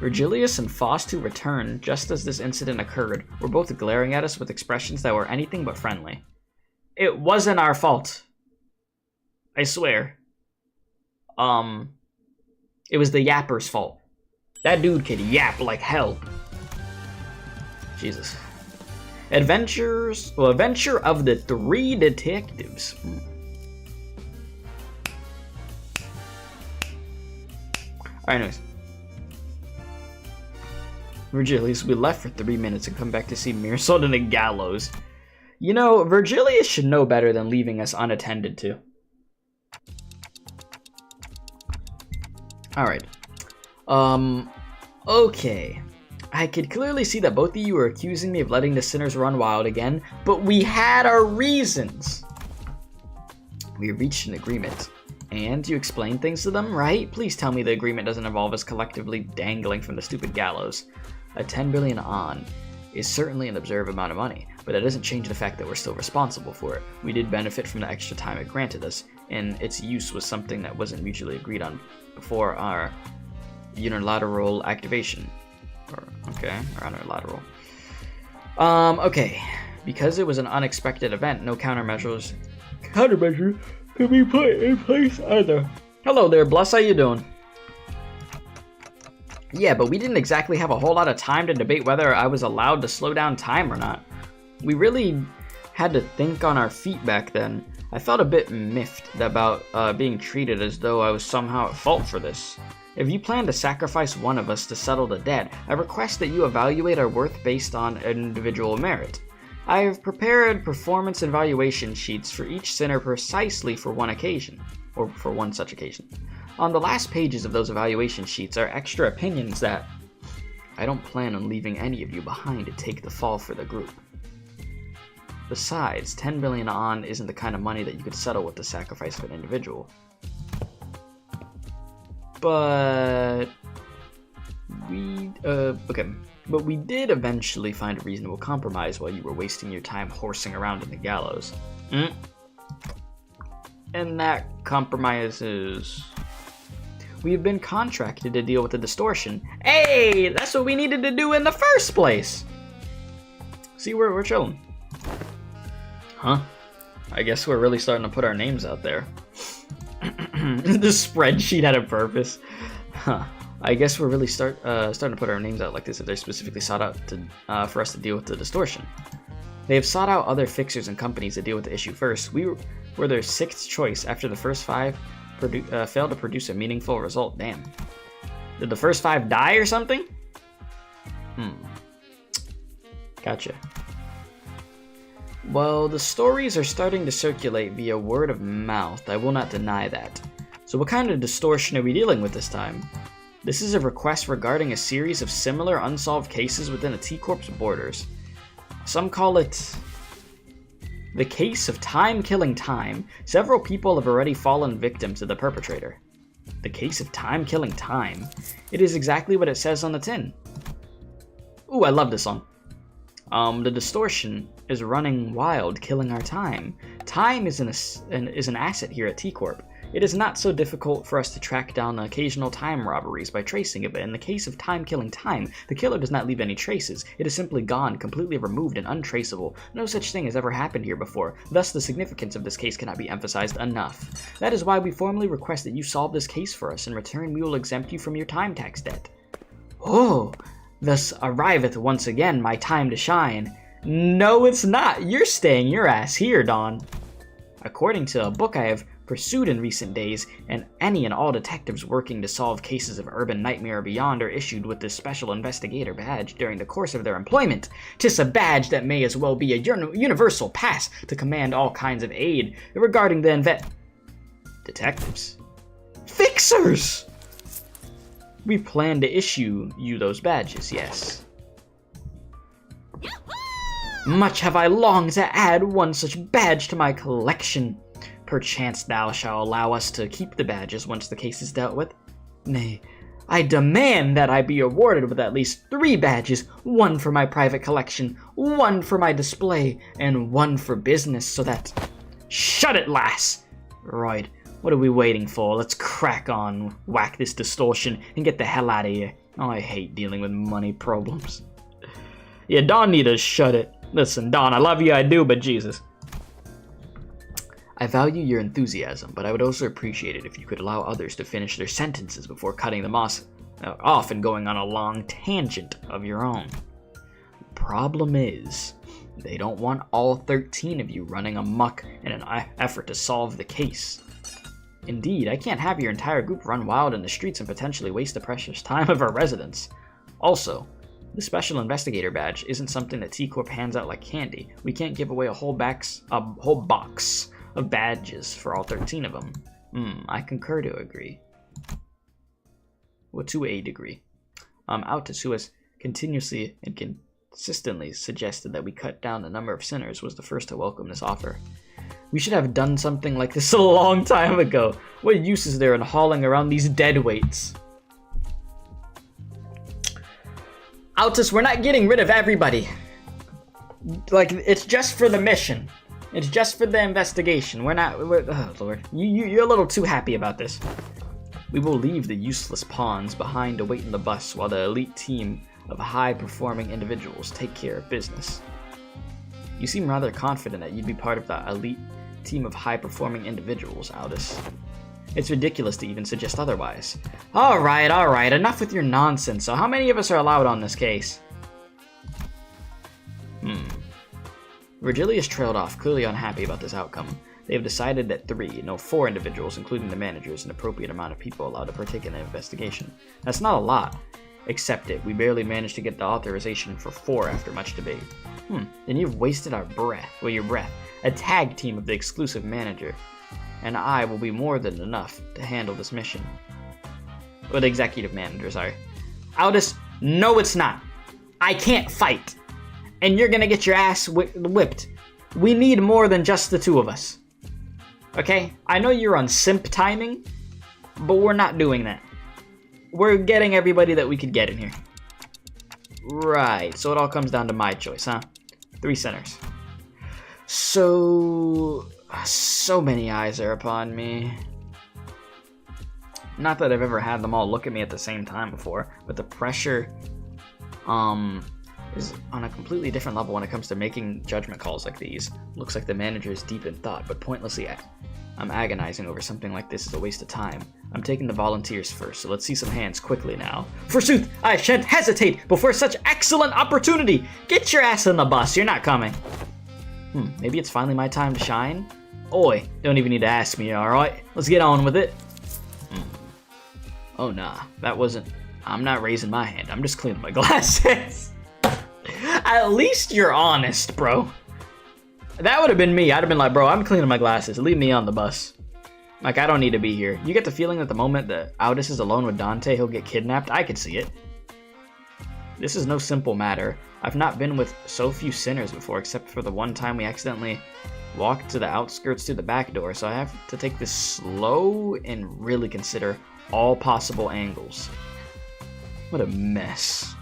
[SPEAKER 1] Virgilius and Faust, who returned just as this incident occurred, were both glaring at us with expressions that were anything but friendly. It wasn't our fault. I swear. It was the yapper's fault. That dude could yap like hell. Jesus. Adventure of the 3 detectives. Alright, anyways. Virgilius, we left for 3 minutes and come back to see Meersalt in a gallows. You know, Virgilius should know better than leaving us unattended to. Alright. Okay. I could clearly see that both of you were accusing me of letting the sinners run wild again, but we had our reasons. We reached an agreement. And you explained things to them, right? Please tell me the agreement doesn't involve us collectively dangling from the stupid gallows. A 10 billion on is certainly an absurd amount of money, but that doesn't change the fact that we're still responsible for it. We did benefit from the extra time it granted us, and its use was something that wasn't mutually agreed on before our unilateral activation. Or unilateral. Okay. Because it was an unexpected event, no countermeasure could be put in place either. Hello there, Bless. How you doing? Yeah, but we didn't exactly have a whole lot of time to debate whether I was allowed to slow down time or not. We really had to think on our feet back then. I felt a bit miffed about being treated as though I was somehow at fault for this. If you plan to sacrifice one of us to settle the debt, I request that you evaluate our worth based on individual merit. I have prepared performance evaluation sheets for each sinner precisely for one occasion, or for one such occasion. On the last pages of those evaluation sheets are extra opinions that I don't plan on leaving any of you behind to take the fall for the group. Besides, 10 billion on isn't the kind of money that you could settle with the sacrifice of an individual. But we did eventually find a reasonable compromise while you were wasting your time horsing around in the gallows. And that compromise is... we have been contracted to deal with the distortion. Hey, that's what we needed to do in the first place! See, we're chilling. Huh? I guess we're really starting to put our names out there. The spreadsheet had a purpose. Huh. I guess we're really starting to put our names out like this if they're specifically sought out to, for us to deal with the distortion. They have sought out other fixers and companies to deal with the issue first. We were their 6th choice after the first 5 failed to produce a meaningful result. Damn. Did the first 5 die or something? Gotcha. Well, the stories are starting to circulate via word of mouth. I will not deny that. So what kind of distortion are we dealing with this time? This is a request regarding a series of similar unsolved cases within a T-Corp's borders. Some call it the case of time-killing time. Several people have already fallen victim to the perpetrator. The case of time-killing time? It is exactly what it says on the tin. Ooh, I love this song. The distortion is running wild, killing our time. Time is an asset here at T-Corp. It is not so difficult for us to track down the occasional time robberies by tracing it, but in the case of time-killing time, the killer does not leave any traces. It is simply gone, completely removed and untraceable. No such thing has ever happened here before, thus the significance of this case cannot be emphasized enough. That is why we formally request that you solve this case for us. In return, we will exempt you from your time tax debt. Oh, thus arriveth once again my time to shine. No, it's not. You're staying your ass here, Don. According to a book I have pursued in recent days, and any and all detectives working to solve cases of urban nightmare or beyond are issued with this special investigator badge during the course of their employment. 'Tis a badge that may as well be a universal pass to command all kinds of aid regarding the detectives. Fixers! We plan to issue you those badges, yes. Much have I longed to add one such badge to my collection. Perchance thou shalt allow us to keep the badges once the case is dealt with. Nay, I demand that I be awarded with at least 3 badges, 1 for my private collection, 1 for my display, and 1 for business, so that... Shut it, lass! Right, what are we waiting for? Let's crack on, whack this distortion, and get the hell out of here. Oh, I hate dealing with money problems. Yeah, Don need to shut it. Listen, Don, I love you, I do, but Jesus. I value your enthusiasm, but I would also appreciate it if you could allow others to finish their sentences before cutting them off and going on a long tangent of your own. The problem is, they don't want all 13 of you running amok in an effort to solve the case. Indeed, I can't have your entire group run wild in the streets and potentially waste the precious time of our residents. Also, the Special Investigator Badge isn't something that T-Corp hands out like candy. We can't give away a whole box of badges for all 13 of them. I concur to agree. Well, to a degree. Altus, who has continuously and consistently suggested that we cut down the number of sinners, was the first to welcome this offer. We should have done something like this a long time ago. What use is there in hauling around these dead weights? Altus, we're not getting rid of everybody. Like, it's just for the mission. It's just for the investigation. Oh Lord. You're a little too happy about this. We will leave the useless pawns behind to wait in the bus while the elite team of high-performing individuals take care of business. You seem rather confident that you'd be part of the elite team of high-performing individuals, Aldous. It's ridiculous to even suggest otherwise. Alright, enough with your nonsense. So how many of us are allowed on this case? Virgilius trailed off, clearly unhappy about this outcome. They have decided that 4 individuals, including the manager, is an appropriate amount of people allowed to partake in the investigation. That's not a lot. Accept it. We barely managed to get the authorization for 4 after much debate. Then you've wasted your breath. A tag team of the exclusive manager and I will be more than enough to handle this mission. Or the executive manager, sorry. Aldous, no it's not. I can't fight. And you're gonna get your ass whipped. We need more than just the 2 of us. Okay? I know you're on simp timing, but we're not doing that. We're getting everybody that we could get in here. Right, so it all comes down to my choice, huh? 3 centers. So many eyes are upon me. Not that I've ever had them all look at me at the same time before, but the pressure is on a completely different level when it comes to making judgment calls like these. Looks like the manager is deep in thought, but pointlessly I'm agonizing over something like this is a waste of time. I'm taking the volunteers first, so let's see some hands quickly now. Forsooth, I shan't hesitate before such excellent opportunity! Get your ass in the bus, you're not coming. Maybe it's finally my time to shine? Oi, don't even need to ask me, alright? Let's get on with it. Oh nah, that wasn't... I'm not raising my hand, I'm just cleaning my glasses. At least you're honest, bro. That would have been me. I'd have been like, bro, I'm cleaning my glasses. Leave me on the bus. Like, I don't need to be here. You get the feeling that the moment that Aldous is alone with Dante, he'll get kidnapped? I could see it. This is no simple matter. I've not been with so few sinners before, except for the one time we accidentally walked to the outskirts through the back door, so I have to take this slow and really consider all possible angles. What a mess.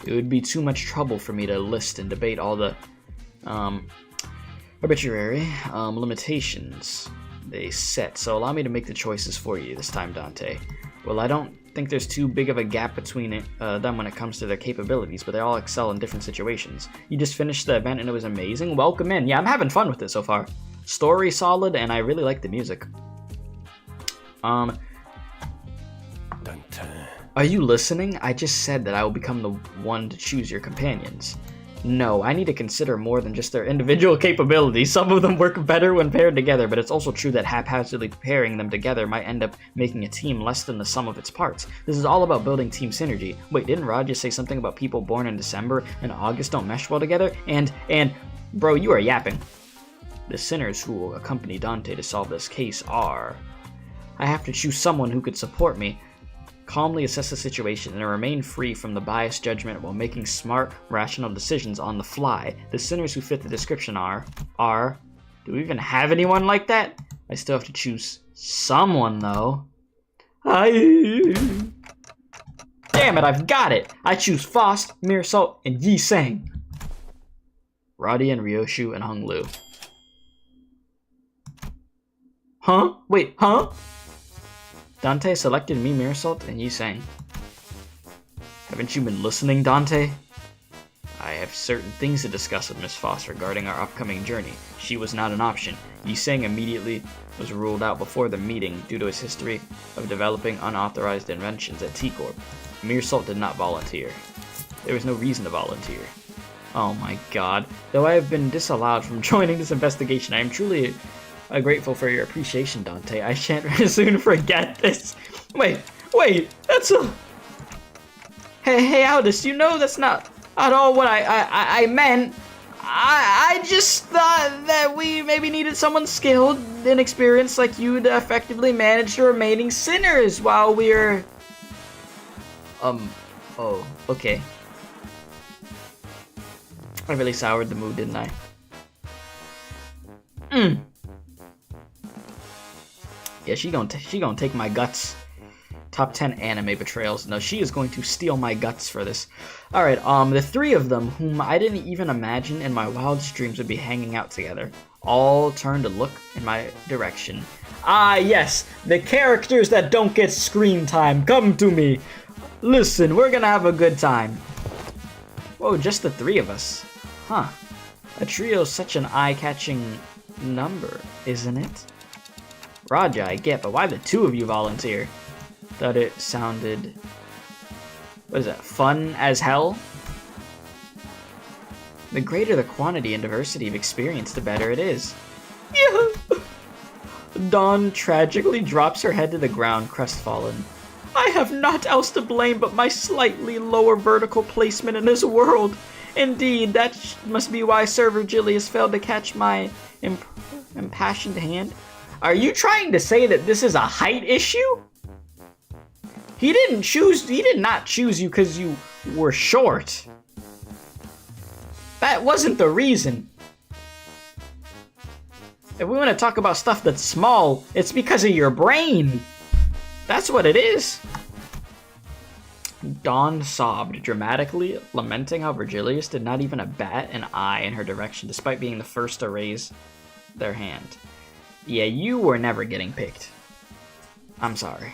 [SPEAKER 1] It would be too much trouble for me to list and debate all the arbitrary limitations they set, so allow me to make the choices for you this time, Dante. Well, I don't think there's too big of a gap between them when it comes to their capabilities, but they all excel in different situations. You just finished the event and it was amazing. Welcome in. Yeah, I'm having fun with it so far. Story solid, and I really like the music. Are you listening? I just said that I will become the one to choose your companions. No, I need to consider more than just their individual capabilities. Some of them work better when paired together, but it's also true that haphazardly pairing them together might end up making a team less than the sum of its parts. This is all about building team synergy. Wait, didn't Rod just say something about people born in December and August don't mesh well together? And, bro, you are yapping. The sinners who will accompany Dante to solve this case are... I have to choose someone who could support me, calmly assess the situation, and remain free from the biased judgment while making smart, rational decisions on the fly. The sinners who fit the description are... Do we even have anyone like that? I still have to choose someone, though. Damn it, I've got it! I choose Faust, Mirsalt, and Yi Sang. Roddy and Ryoshu and Hung Lu. Huh? Wait, huh? Dante selected me, Mirsalt, and Yi Sang. Haven't you been listening, Dante? I have certain things to discuss with Miss Foss regarding our upcoming journey. She was not an option. Yi Sang immediately was ruled out before the meeting due to his history of developing unauthorized inventions at T-Corp. Mirsalt did not volunteer. There was no reason to volunteer. Oh my god. Though I have been disallowed from joining this investigation, I am truly... grateful for your appreciation, Dante. I shan't soon forget this. Wait, that's a... Hey, Aldous, you know that's not at all what I meant. I just thought that we maybe needed someone skilled and experienced like you to effectively manage the remaining sinners while we're... Oh, okay. I really soured the mood, didn't I? Yeah, she gonna take my guts. Top 10 anime betrayals. No, she is going to steal my guts for this. Alright, the 3 of them, whom I didn't even imagine in my wildest dreams would be hanging out together, all turned to look in my direction. Ah, yes, the characters that don't get screen time, come to me. Listen, we're gonna have a good time. Whoa, just the 3 of us. Huh. A trio's such an eye-catching number, isn't it? Raja, I get, but why the two of you volunteer? Thought it sounded... What is that? Fun as hell? The greater the quantity and diversity of experience, the better it is. Yeah. Dawn tragically drops her head to the ground, crestfallen. I have naught else to blame but my slightly lower vertical placement in this world. Indeed, that must be why Sir Virgilius failed to catch my impassioned hand. Are you trying to say that this is a height issue? He did not choose you because you were short. That wasn't the reason. If we want to talk about stuff that's small, it's because of your brain. That's what it is. Dawn sobbed dramatically, lamenting how Virgilius did not even bat an eye in her direction, despite being the first to raise their hand. Yeah, you were never getting picked. I'm sorry.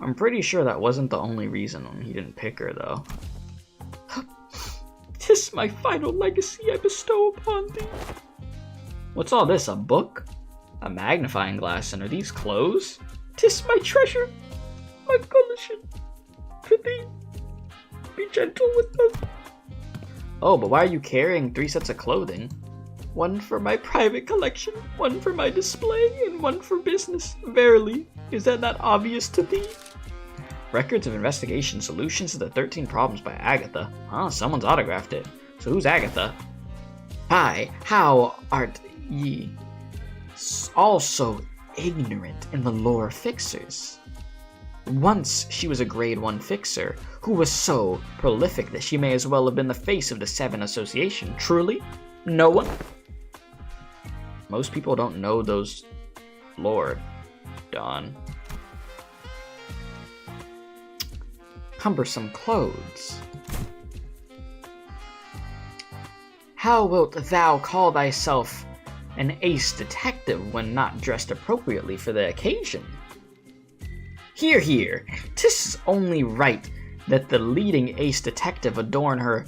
[SPEAKER 1] I'm pretty sure that wasn't the only reason he didn't pick her, though. 'Tis my final legacy I bestow upon thee. What's all this, a book? A magnifying glass, and are these clothes? 'Tis my treasure, my fellowship. Prithee, be gentle with them. Oh, but why are you carrying 3 sets of clothing? One for my private collection, one for my display, and one for business. Verily, is that not obvious to thee? Records of Investigation, Solutions to the 13 Problems by Agatha. Huh, someone's autographed it. So who's Agatha? Hi, how art ye all so ignorant in the lore of fixers? Once she was a grade 1 fixer, who was so prolific that she may as well have been the face of the 7 Association. Truly? No one? Most people don't know those lore, Dawn. Cumbersome clothes. How wilt thou call thyself an ace detective when not dressed appropriately for the occasion? Hear, hear, 'tis only right that the leading ace detective adorn her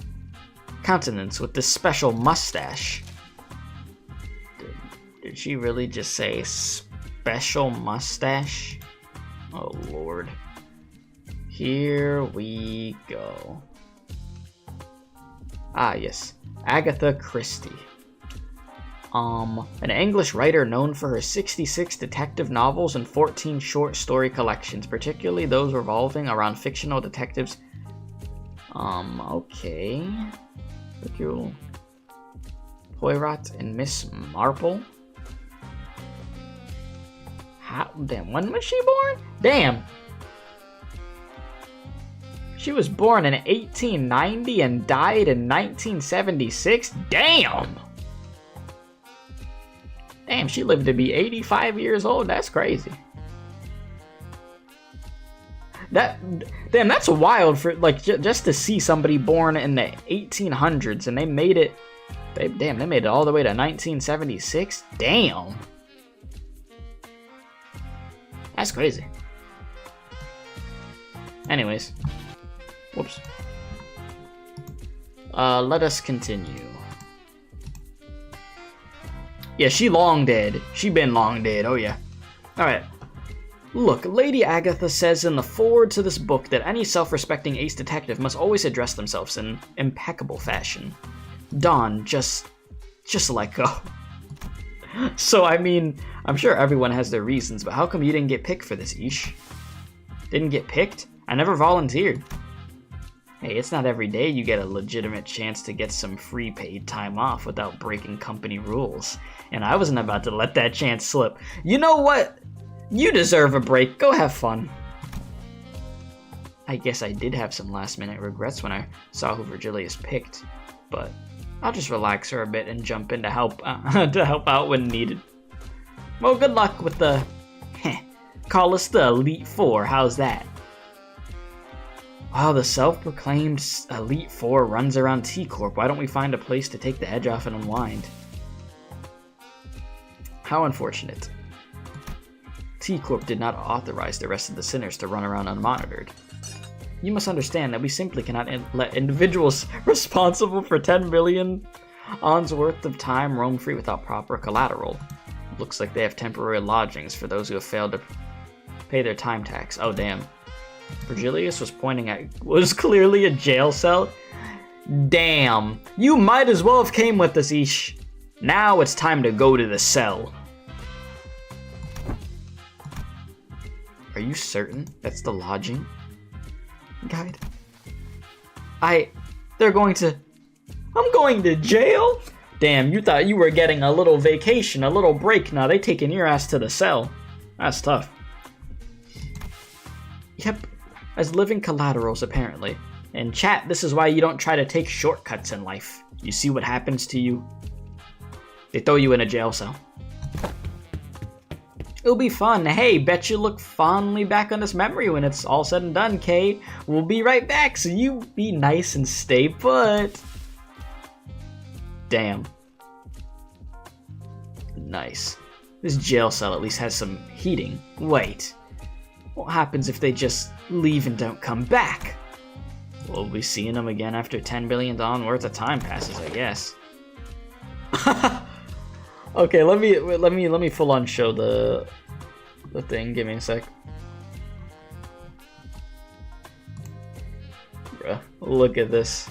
[SPEAKER 1] countenance with this special mustache. Did she really just say special mustache? Oh lord. Here we go. Ah yes, Agatha Christie. An English writer known for her 66 detective novels and 14 short story collections, particularly those revolving around fictional detectives. Okay. Hercule Poirot and Miss Marple. How, damn, when was she born? Damn! She was born in 1890 and died in 1976? Damn! Damn, she lived to be 85 years old. That's crazy. Damn, that's wild for, like, just to see somebody born in the 1800s and they made it, they made it all the way to 1976? Damn. That's crazy. Anyways. Whoops. Let us continue. Yeah, she long dead. She been long dead, oh yeah. Alright. Look, Lady Agatha says in the foreword to this book that any self-respecting ace detective must always address themselves in impeccable fashion. Dawn, just let go. So, I mean, I'm sure everyone has their reasons, but how come you didn't get picked for this, Ish? Didn't get picked? I never volunteered. Hey, it's not every day you get a legitimate chance to get some free paid time off without breaking company rules. And I wasn't about to let that chance slip. You know what? You deserve a break. Go have fun. I guess I did have some last minute regrets when I saw who Virgilius picked, but I'll just relax her a bit and jump in to help out when needed. Well, good luck with the... Call us the Elite Four. How's that? Wow, the self-proclaimed Elite Four runs around T-Corp. Why don't we find a place to take the edge off and unwind? How unfortunate. T-Corp did not authorize the rest of the sinners to run around unmonitored. You must understand that we simply cannot let individuals responsible for 10 million ons worth of time roam free without proper collateral. Looks like they have temporary lodgings for those who have failed to pay their time tax. Oh, damn. Virgilius was clearly a jail cell. Damn. You might as well have came with us, Ish. Now it's time to go to the cell. Are you certain that's the lodging guide? I'm going to jail? Damn, you thought you were getting a little vacation, a little break. Now they taking your ass to the cell. That's tough. Yep, as living collaterals apparently. And chat, this is why you don't try to take shortcuts in life. You see what happens to you? They throw you in a jail cell. It'll be fun. Hey, bet you look fondly back on this memory when it's all said and done, Kay. We'll be right back, so you be nice and stay put. Damn. Nice. This jail cell at least has some heating. Wait. What happens if they just leave and don't come back? We'll be seeing them again after $10 billion worth of time passes, I guess. Okay, let me full on show the thing. Give me a sec. Bruh, look at this.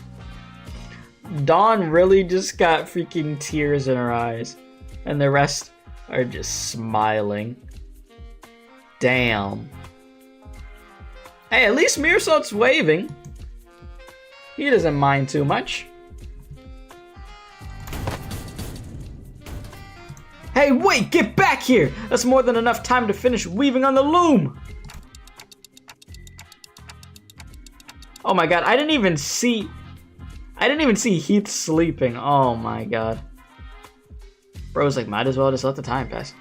[SPEAKER 1] Dawn really just got freaking tears in her eyes, and the rest are just smiling. Damn. Hey, at least Mirsot's waving. He doesn't mind too much. Hey, wait! Get back here! That's more than enough time to finish weaving on the loom! Oh my god, I didn't even see Heath sleeping. Oh my god. Bro's like, might as well just let the time pass.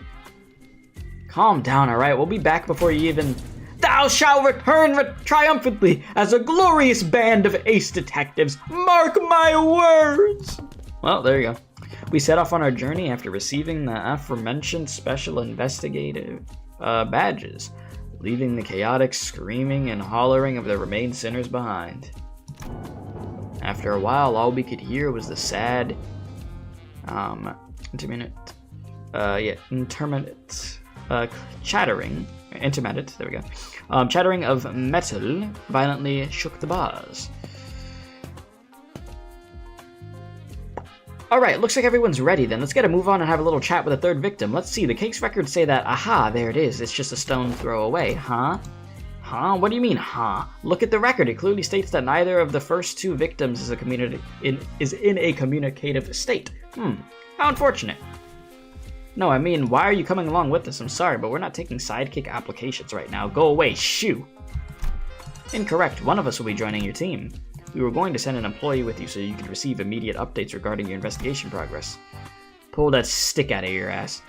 [SPEAKER 1] Calm down, alright? We'll be back before you even... Thou shalt return triumphantly as a glorious band of ace detectives. Mark my words! Well, there you go. We set off on our journey after receiving the aforementioned special investigative badges, leaving the chaotic screaming and hollering of the remained sinners behind. After a while, all we could hear was the sad, intermittent chattering, there we go, chattering of metal violently shook the bars. Alright, looks like everyone's ready then. Let's get a move on and have a little chat with the third victim. Let's see, the case records say that, aha, there it is. It's just a stone throw away, huh? Huh? What do you mean, huh? Look at the record. It clearly states that neither of the first two victims is in a communicative state. How unfortunate. No, I mean, why are you coming along with us? I'm sorry, but we're not taking sidekick applications right now. Go away, shoo! Incorrect. One of us will be joining your team. We were going to send an employee with you so you could receive immediate updates regarding your investigation progress. Pull that stick out of your ass.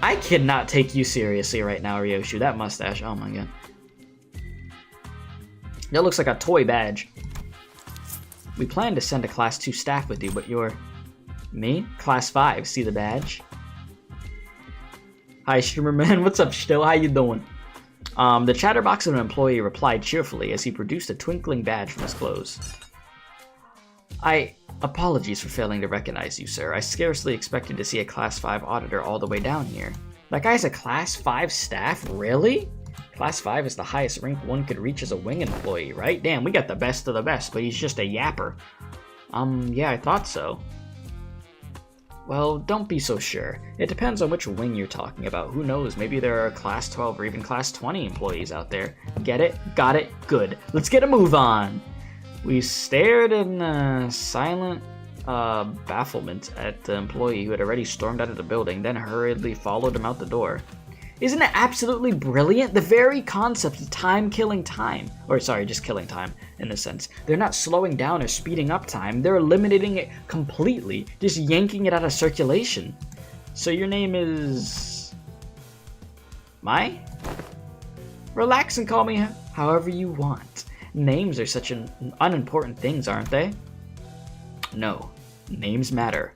[SPEAKER 1] I cannot take you seriously right now, Ryoshu. That mustache, oh my god. That looks like a toy badge. We plan to send a Class 2 staff with you, but you're... Me? Class 5, see the badge? Hi, Streamerman. What's up, Still? How you doing? The chatterbox of an employee replied cheerfully as he produced a twinkling badge from his clothes. Apologies for failing to recognize you, sir. I scarcely expected to see a Class 5 auditor all the way down here. That guy's a Class 5 staff? Really? Class 5 is the highest rank one could reach as a wing employee, right? Damn, we got the best of the best, but he's just a yapper. Yeah, I thought so. Well, don't be so sure. It depends on which wing you're talking about. Who knows, maybe there are Class 12 or even Class 20 employees out there. Get it? Got it? Good. Let's get a move on! We stared in silent bafflement at the employee who had already stormed out of the building, then hurriedly followed him out the door. Isn't it absolutely brilliant? The very concept of time killing time. Or sorry, just killing time in this sense. They're not slowing down or speeding up time. They're eliminating it completely. Just yanking it out of circulation. So your name is... Mai? Relax and call me however you want. Names are such unimportant things, aren't they? No. Names matter.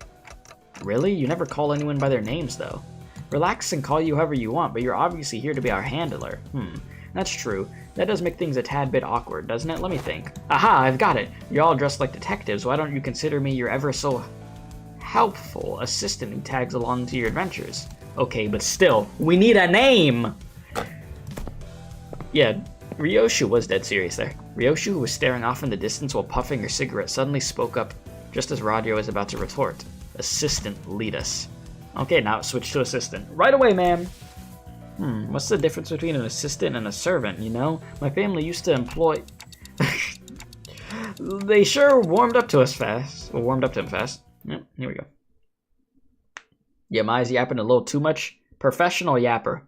[SPEAKER 1] Really? You never call anyone by their names, though. Relax and call you however you want, but you're obviously here to be our handler. That's true. That does make things a tad bit awkward, doesn't it? Let me think. Aha, I've got it. You're all dressed like detectives. Why don't you consider me your ever so helpful assistant who tags along to your adventures. Okay, but still, we need a name! Yeah, Ryoshu was dead serious there. Ryoshu, who was staring off in the distance while puffing her cigarette, suddenly spoke up just as Radio was about to retort. Assistant, lead us. Okay, now switch to assistant. Right away, ma'am! What's the difference between an assistant and a servant, you know? My family used to employ... They sure warmed up to us fast. Well, warmed up to him fast. Yep, here we go. Yeah, Mai's yapping a little too much. Professional yapper.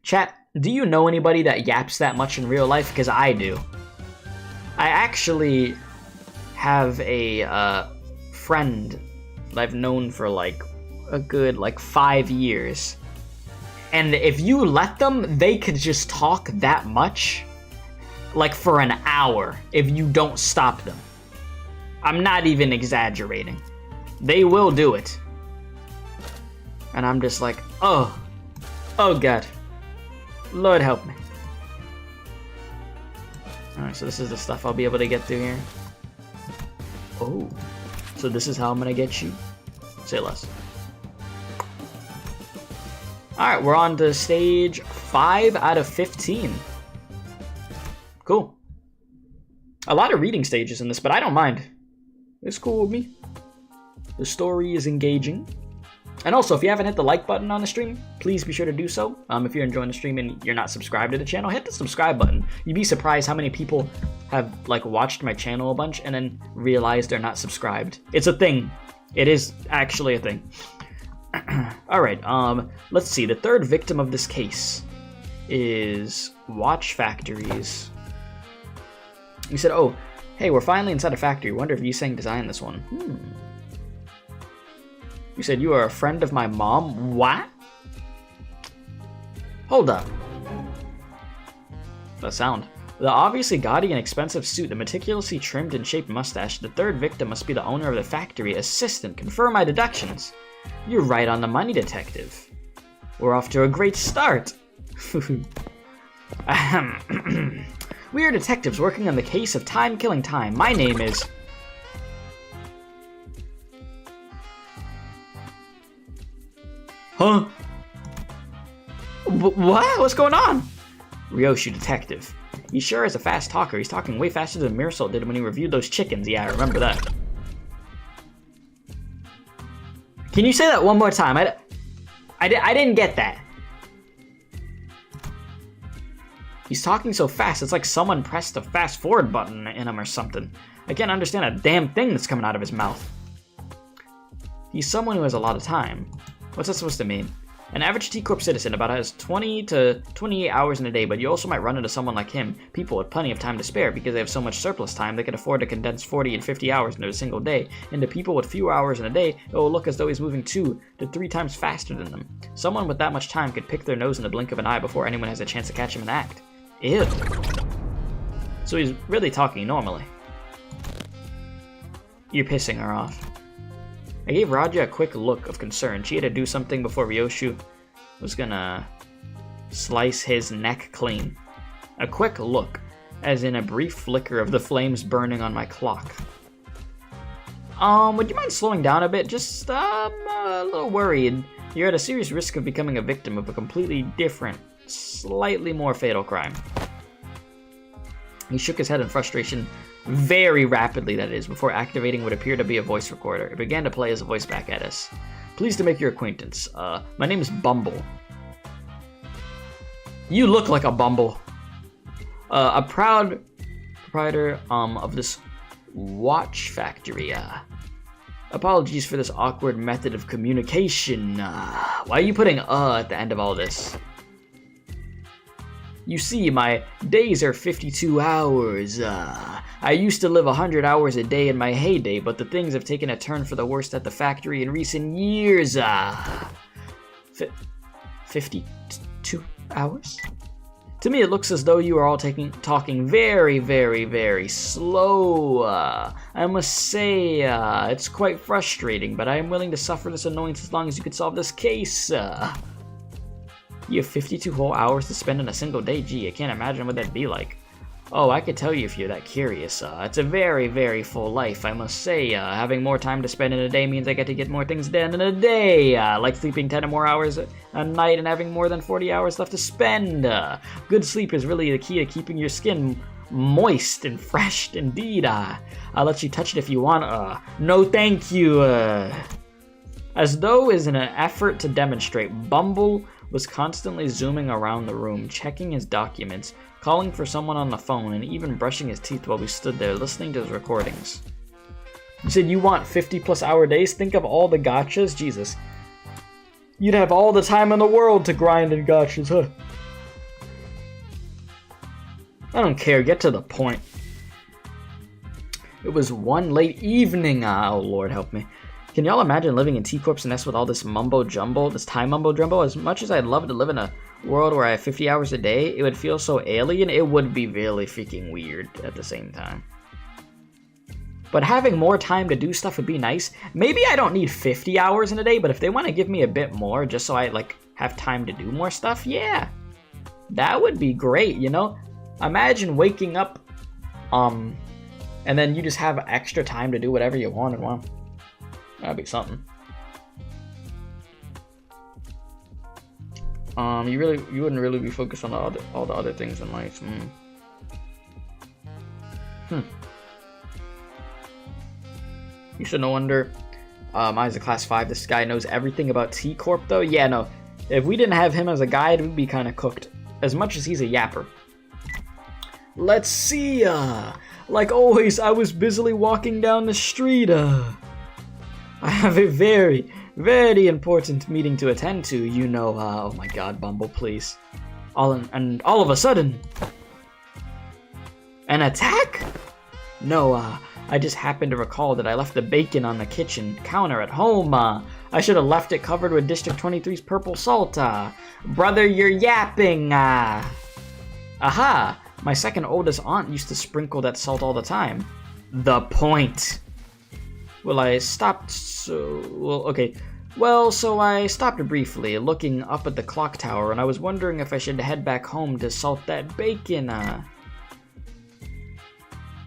[SPEAKER 1] Chat, do you know anybody that yaps that much in real life? Because I do. I actually have a friend that I've known for like a good 5 years. And if you let them, they could just talk that much, like for an hour, if you don't stop them. I'm not even exaggerating. They will do it. And I'm just like, oh God. Lord help me. Alright, so this is the stuff I'll be able to get through here. Oh, so this is how I'm gonna get you? Say less. Alright, we're on to stage 5 out of 15. Cool. A lot of reading stages in this, but I don't mind. It's cool with me. The story is engaging. And also, if you haven't hit the like button on the stream, please be sure to do so. If you're enjoying the stream and you're not subscribed to the channel, hit the subscribe button. You'd be surprised how many people have watched my channel a bunch and then realized they're not subscribed. It's a thing. It is actually a thing. Alright, let's see. The third victim of this case is watch factories. You said, oh, hey, we're finally inside a factory. Wonder if Yuseng designed this one. You said you are a friend of my mom? What? Hold up. That sound. The obviously gaudy and expensive suit, the meticulously trimmed and shaped mustache, the third victim must be the owner of the factory assistant. Confirm my deductions. You're right on the money, detective. We're off to a great start. We are detectives working on the case of time-killing time. My name is... Huh? What? What's going on? Ryoshu, detective. He sure is a fast talker. He's talking way faster than Mirasol did when he reviewed those chickens. Yeah, I remember that. Can you say that one more time? I didn't get that. He's talking so fast, it's like someone pressed the fast forward button in him or something. I can't understand a damn thing that's coming out of his mouth. He's someone who has a lot of time. What's that supposed to mean? An average T-Corp citizen about has 20 to 28 hours in a day, but you also might run into someone like him, people with plenty of time to spare because they have so much surplus time they can afford to condense 40 and 50 hours into a single day. Into people with fewer hours in a day, it will look as though he's moving 2 to 3 times faster than them. Someone with that much time could pick their nose in the blink of an eye before anyone has a chance to catch him in the act. Ew. So he's really talking normally. You're pissing her off. I gave Raja a quick look of concern. She had to do something before Ryoshu was gonna slice his neck clean. A quick look, as in a brief flicker of the flames burning on my clock. Would you mind slowing down a bit? Just, I'm a little worried. You're at a serious risk of becoming a victim of a completely different, slightly more fatal crime. He shook his head in frustration, very rapidly that is, before activating what appeared to be a voice recorder. It began to play his voice back at us. Pleased to make your acquaintance. My name is Bumble. You look like a Bumble. A proud proprietor of this watch factory. Apologies for this awkward method of communication. Why are you putting at the end of all this? You see, my days are 52 hours. I used to live 100 hours a day in my heyday, but the things have taken a turn for the worst at the factory in recent years. 52 hours? To me, it looks as though you are all talking very, very, very slow. I must say, it's quite frustrating, but I am willing to suffer this annoyance as long as you can solve this case. You have 52 whole hours to spend in a single day? Gee, I can't imagine what that'd be like. Oh, I could tell you if you're that curious. It's a very, very full life, I must say. Having more time to spend in a day means I get to get more things done in a day. Like sleeping 10 or more hours a night and having more than 40 hours left to spend. Good sleep is really the key to keeping your skin moist and fresh indeed. I'll let you touch it if you want. No thank you. As though as in an effort to demonstrate, Bumble was constantly zooming around the room, checking his documents, calling for someone on the phone, and even brushing his teeth while we stood there listening to his recordings. You said you want 50+ hour days? Think of all the gotchas? Jesus. You'd have all the time in the world to grind in gotchas, huh? I don't care, get to the point. It was one late evening. Oh, Lord help me. Can y'all imagine living in T-Corp's nest with all this mumbo-jumbo, this time mumbo-jumbo? As much as I'd love to live in a world where I have 50 hours a day, it would feel so alien, it would be really freaking weird at the same time. But having more time to do stuff would be nice. Maybe I don't need 50 hours in a day, but if they want to give me a bit more just so I, like, have time to do more stuff, yeah. That would be great, you know? Imagine waking up, and then you just have extra time to do whatever you want and want. That'd be something. You wouldn't really be focused on all the other things in life. You should no wonder. Isaac class 5. This guy knows everything about T-Corp though. Yeah, no. If we didn't have him as a guide, we'd be kind of cooked. As much as he's a yapper. Let's see. Like always, I was busily walking down the street. I have a very, very important meeting to attend to, you know. Oh my god, Bumble, please. All of a sudden... An attack? No, I just happened to recall that I left the bacon on the kitchen counter at home. I should have left it covered with District 23's purple salt. Brother, you're yapping. Aha! My second oldest aunt used to sprinkle that salt all the time. The point. Well, I stopped, so... Well, okay. Well, so I stopped briefly, looking up at the clock tower, and I was wondering if I should head back home to salt that bacon,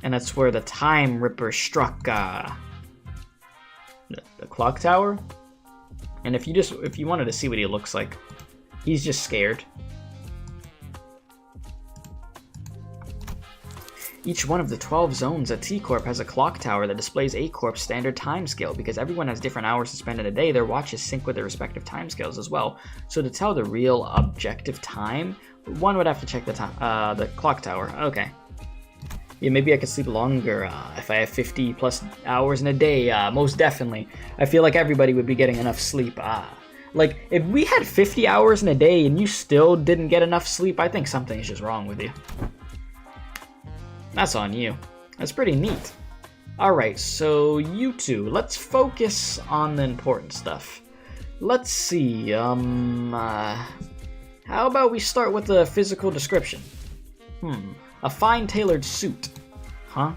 [SPEAKER 1] And that's where the time ripper struck, the clock tower? And if you wanted to see what he looks like, he's just scared. Each one of the 12 zones at T-Corp has a clock tower that displays A-Corp's standard time scale. Because everyone has different hours to spend in a day, their watches sync with their respective time scales as well. So to tell the real objective time, one would have to check the clock tower. Okay. Yeah, maybe I could sleep longer if I have 50+ hours in a day. Most definitely. I feel like everybody would be getting enough sleep. Like, if we had 50 hours in a day and you still didn't get enough sleep, I think something is just wrong with you. That's on you. That's pretty neat. Alright, so you two, let's focus on the important stuff. Let's see, how about we start with the physical description? A fine tailored suit. Huh?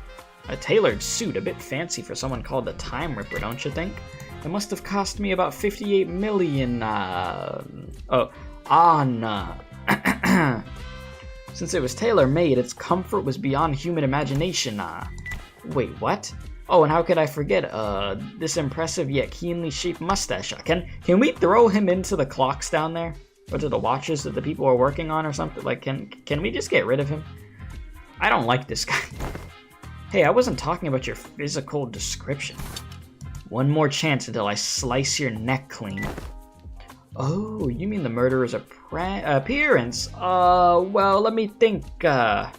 [SPEAKER 1] A tailored suit, a bit fancy for someone called the Time Ripper, don't you think? It must have cost me about 58 million, Since it was tailor-made, its comfort was beyond human imagination. Wait, what? Oh, and how could I forget, this impressive yet keenly shaped mustache? Can we throw him into the clocks down there? Or to the watches that the people are working on or something? Like, can we just get rid of him? I don't like this guy. Hey, I wasn't talking about your physical description. One more chance until I slice your neck clean. Oh, you mean the murderer's appearance? Well, let me think. I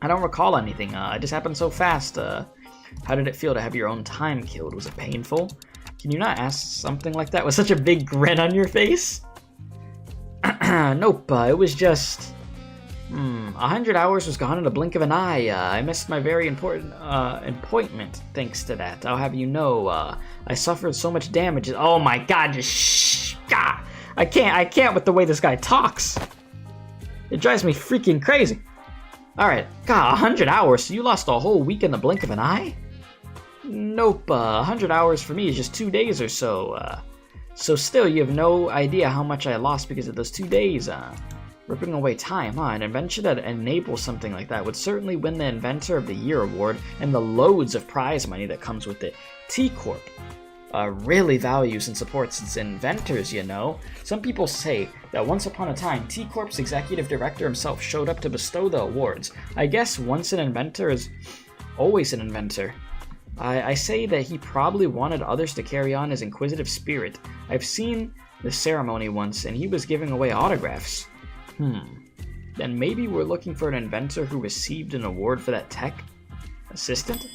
[SPEAKER 1] don't recall anything. It just happened so fast. How did it feel to have your own time killed? Was it painful? Can you not ask something like that with such a big grin on your face? Nope, it was just... 100 hours was gone in a blink of an eye. I missed my very important appointment thanks to that. I'll have you know, I suffered so much damage. Oh my god, just shh! God, I can't with the way this guy talks. It drives me freaking crazy. Alright, god, 100 hours, so you lost a whole week in the blink of an eye? Nope, 100 hours for me is just 2 days or so. So still, you have no idea how much I lost because of those 2 days. Ripping away time, huh? An invention that enables something like that would certainly win the Inventor of the Year award and the loads of prize money that comes with it. T-Corp really values and supports its inventors, you know. Some people say that once upon a time, T-Corp's executive director himself showed up to bestow the awards. I guess once an inventor is always an inventor. I say that he probably wanted others to carry on his inquisitive spirit. I've seen the ceremony once, and he was giving away autographs. Then maybe we're looking for an inventor who received an award for that tech assistant?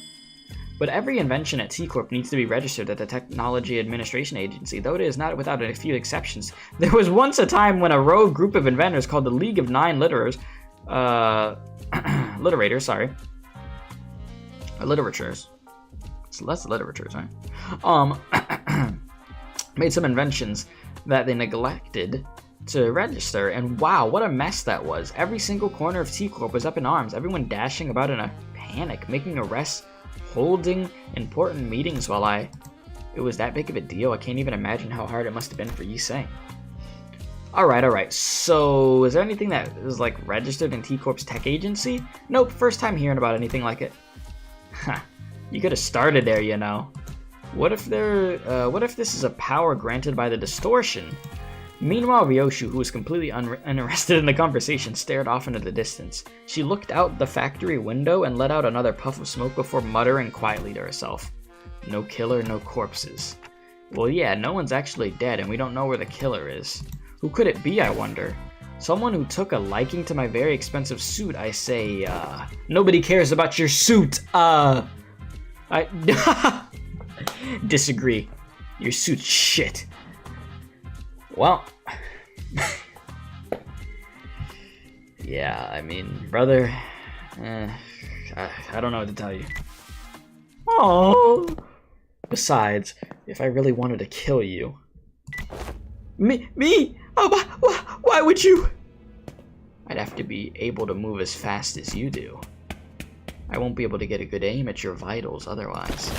[SPEAKER 1] But every invention at T-Corp needs to be registered at the Technology Administration Agency, though it is not without a few exceptions. There was once a time when a rogue group of inventors called the League of Nine Literators, it's less literatures, right? Made some inventions that they neglected to register, and wow, what a mess that was. Every single corner of T-Corp was up in arms, everyone dashing about in a panic, making arrests, holding important meetings while it was that big of a deal. I can't even imagine how hard it must have been for Yiseng. Alright, so is there anything that is like registered in T-Corp's tech agency? Nope, first time hearing about anything like it. You could have started there, you know. What if this is a power granted by the distortion? Meanwhile, Ryoshu, who was completely uninterested in the conversation, stared off into the distance. She looked out the factory window and let out another puff of smoke before muttering quietly to herself. No killer, no corpses. Well, yeah, no one's actually dead, and we don't know where the killer is. Who could it be, I wonder? Someone who took a liking to my very expensive suit, I say, nobody cares about your suit, I disagree. Your suit's shit. Well, yeah, I mean, brother, I don't know what to tell you. Oh. Besides, if I really wanted to kill you. Me? Oh, why would you? I'd have to be able to move as fast as you do. I won't be able to get a good aim at your vitals otherwise.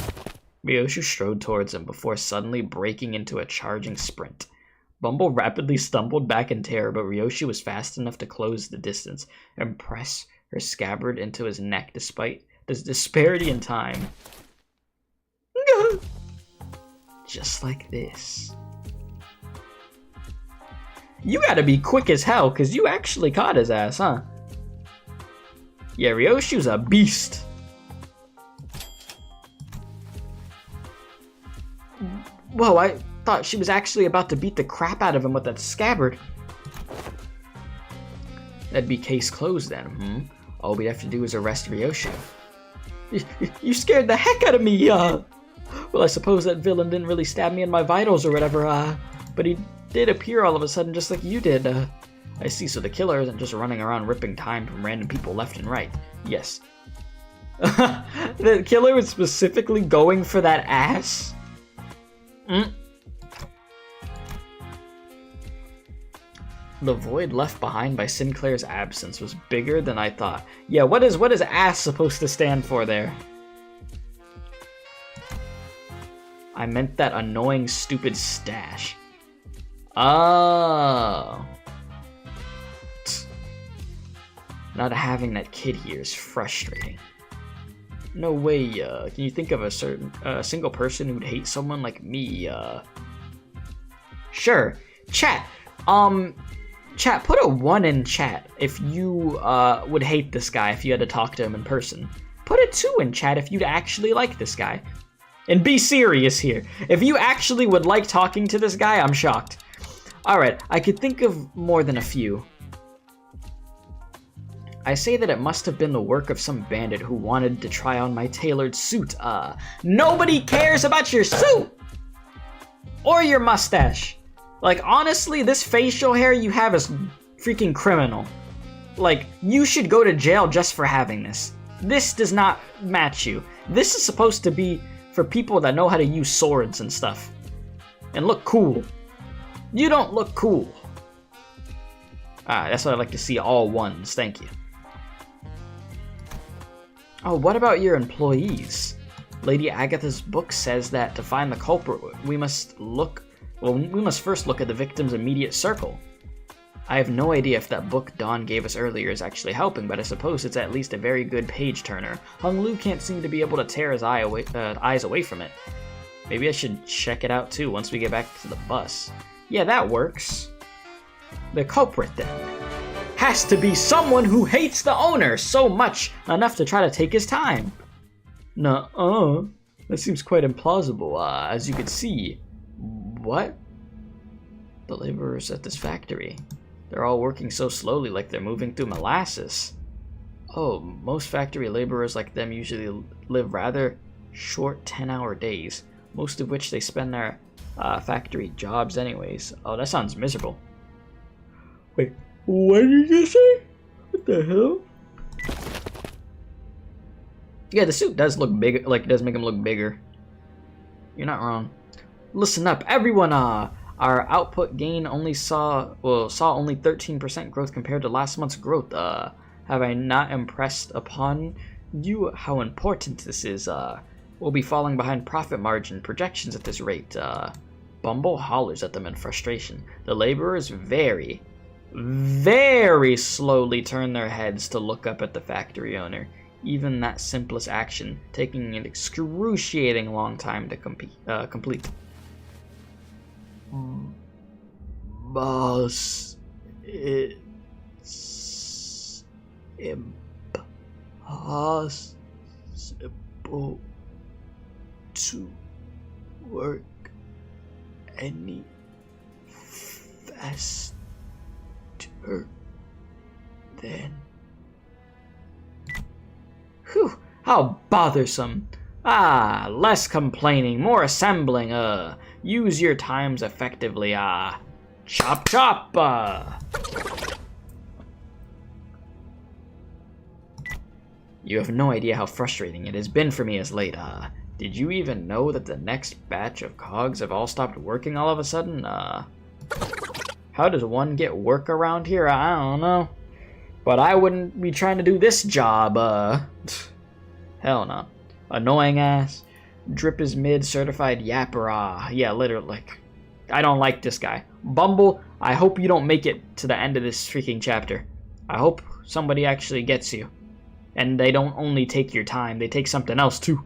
[SPEAKER 1] Ryoshu strode towards him before suddenly breaking into a charging sprint. Bumble rapidly stumbled back in terror, but Ryoshu was fast enough to close the distance and press her scabbard into his neck despite the disparity in time. Just like this. You gotta be quick as hell, cause you actually caught his ass, huh? Yeah, Ryoshu's a beast. Whoa, I thought she was actually about to beat the crap out of him with that scabbard. That'd be case closed then, All we'd have to do is arrest Ryoshu. You scared the heck out of me, Well, I suppose that villain didn't really stab me in my vitals or whatever, but he did appear all of a sudden just like you did. I see, so the killer isn't just running around ripping time from random people left and right. Yes. The killer was specifically going for that ass? The void left behind by Sinclair's absence was bigger than I thought. Yeah, what is ass supposed to stand for there? I meant that annoying, stupid stash. Oh. Not having that kid here is frustrating. No way, can you think of a single person who'd hate someone like me, Sure. Chat, chat, put a 1 in chat if you, would hate this guy if you had to talk to him in person. Put a 2 in chat if you'd actually like this guy. And be serious here. If you actually would like talking to this guy, I'm shocked. Alright, I could think of more than a few. I say that it must have been the work of some bandit who wanted to try on my tailored suit. Nobody cares about your suit! Or your mustache. Like, honestly, this facial hair you have is freaking criminal. Like, you should go to jail just for having this. This does not match you. This is supposed to be for people that know how to use swords and stuff. And look cool. You don't look cool. That's what I like to see, all 1s, thank you. Oh, what about your employees? Lady Agatha's book says that to find the culprit, we must first look at the victim's immediate circle. I have no idea if that book Dawn gave us earlier is actually helping, but I suppose it's at least a very good page-turner. Hung Lu can't seem to be able to tear his eyes away from it. Maybe I should check it out too once we get back to the bus. Yeah, that works. The culprit, then, has to be someone who hates the owner so much enough to try to take his time. Nuh-uh. That seems quite implausible, as you can see. What? The laborers at this factory. They're all working so slowly like they're moving through molasses. Oh, most factory laborers like them usually live rather short 10-hour days, most of which they spend their factory jobs anyways. Oh, that sounds miserable. Wait, what did you say? What the hell? Yeah, the suit does look big, like it does make him look bigger. You're not wrong. Listen up, everyone. Our output gain saw only 13% growth compared to last month's growth. Have I not impressed upon you how important this is? We'll be falling behind profit margin projections at this rate. Bumble hollers at them in frustration. The laborers very slowly turn their heads to look up at the factory owner. Even that simplest action taking an excruciating long time to complete. Boss, it's impossible to work any faster than... Whew, how bothersome. Less complaining, more assembling, use your times effectively, chop chop, You have no idea how frustrating it has been for me as late, Did you even know that the next batch of cogs have all stopped working all of a sudden, How does one get work around here? I don't know. But I wouldn't be trying to do this job, Hell no. Annoying ass. Drip is mid, certified yapper, Yeah, literally, like, I don't like this guy. Bumble, I hope you don't make it to the end of this freaking chapter. I hope somebody actually gets you. And they don't only take your time, they take something else too.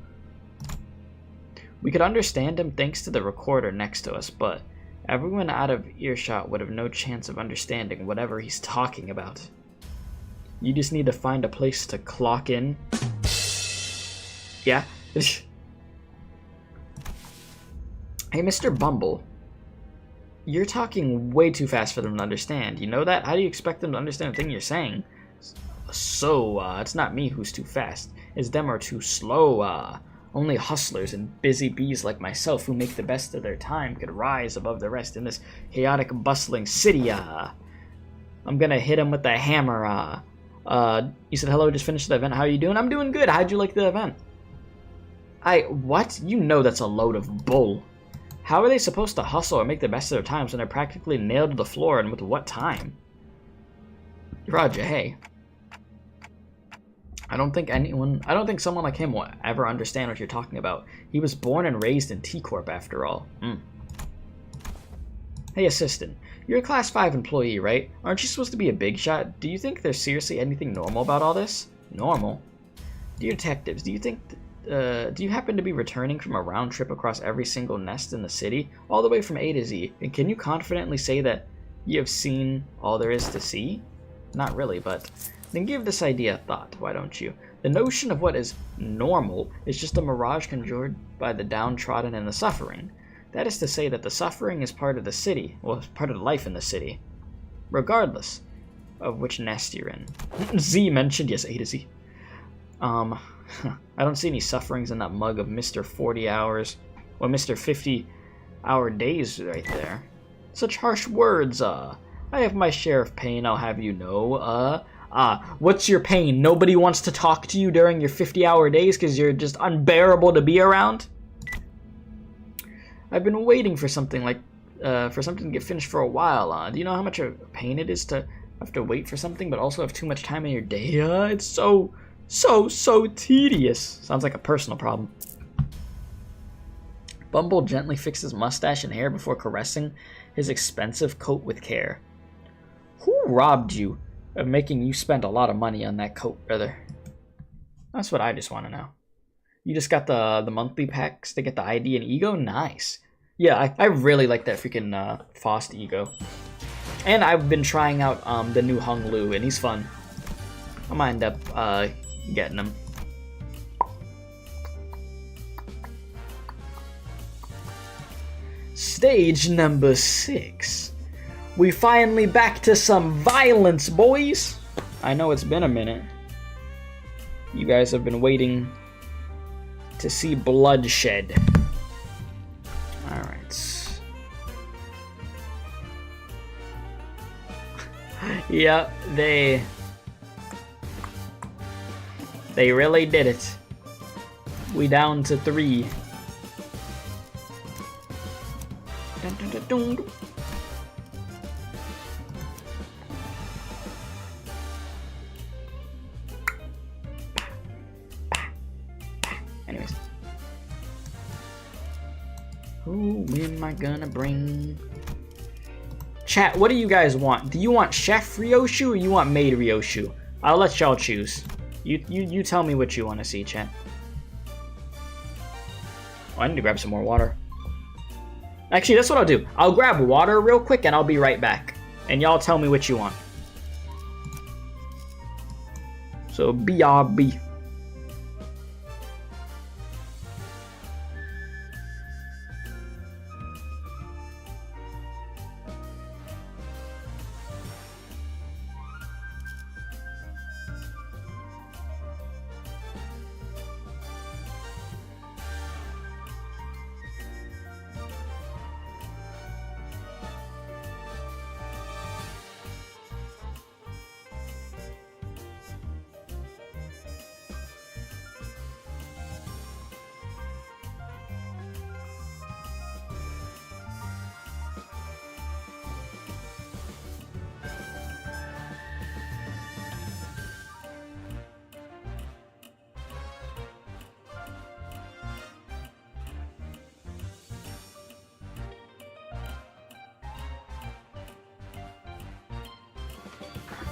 [SPEAKER 1] We could understand him thanks to the recorder next to us, but everyone out of earshot would have no chance of understanding whatever he's talking about. You just need to find a place to clock in. Yeah? Hey, Mr. Bumble. You're talking way too fast for them to understand. You know that? How do you expect them to understand the thing you're saying? So, it's not me who's too fast. It's them are too slow. Only hustlers and busy bees like myself who make the best of their time could rise above the rest in this chaotic, bustling city. I'm gonna hit him with the hammer. You said hello, just finished the event. How are you doing? I'm doing good. How'd you like the event? What? You know that's a load of bull. How are they supposed to hustle or make the best of their times when they're practically nailed to the floor, and with what time? Roger, hey. I don't think someone like him will ever understand what you're talking about. He was born and raised in T-Corp after all. Hey, assistant. You're a Class 5 employee, right? Aren't you supposed to be a big shot? Do you think there's seriously anything normal about all this? Normal? Dear detectives, do you happen to be returning from a round trip across every single nest in the city, all the way from A to Z, and can you confidently say that you have seen all there is to see? Not really, but then give this idea a thought, why don't you? The notion of what is normal is just a mirage conjured by the downtrodden and the suffering. That is to say that the suffering is part of the city, well, part of life in the city, regardless of which nest you're in. Z mentioned, yes, A to Z. I don't see any sufferings in that mug of Mr. 40 hours, or Mr. 50-hour days right there. Such harsh words, I have my share of pain, I'll have you know, what's your pain? Nobody wants to talk to you during your 50-hour days because you're just unbearable to be around? I've been waiting for something to get finished for a while, Do you know how much of a pain it is to have to wait for something but also have too much time in your day? It's so tedious. Sounds like a personal problem. Bumble gently fixed his mustache and hair before caressing his expensive coat with care. Who robbed you of making you spend a lot of money on that coat, brother? That's what I just want to know. You just got the monthly packs to get the ID and ego? Nice. Yeah, I really like that freaking Faust ego. And I've been trying out the new Hung Lu, and he's fun. I might end up getting him. Stage number 6. We finally back to some violence, boys. I know it's been a minute. You guys have been waiting to see bloodshed. Alright. Yeah, they really did it. We down to 3. Dun, dun, dun, dun, dun. Anyways. Who am I gonna bring? Chat, what do you guys want? Do you want Chef Ryoshu or you want Maid Ryoshu? I'll let y'all choose. You tell me what you want to see, chat. Oh, I need to grab some more water. Actually, that's what I'll do. I'll grab water real quick and I'll be right back. And y'all tell me what you want. So, BRB.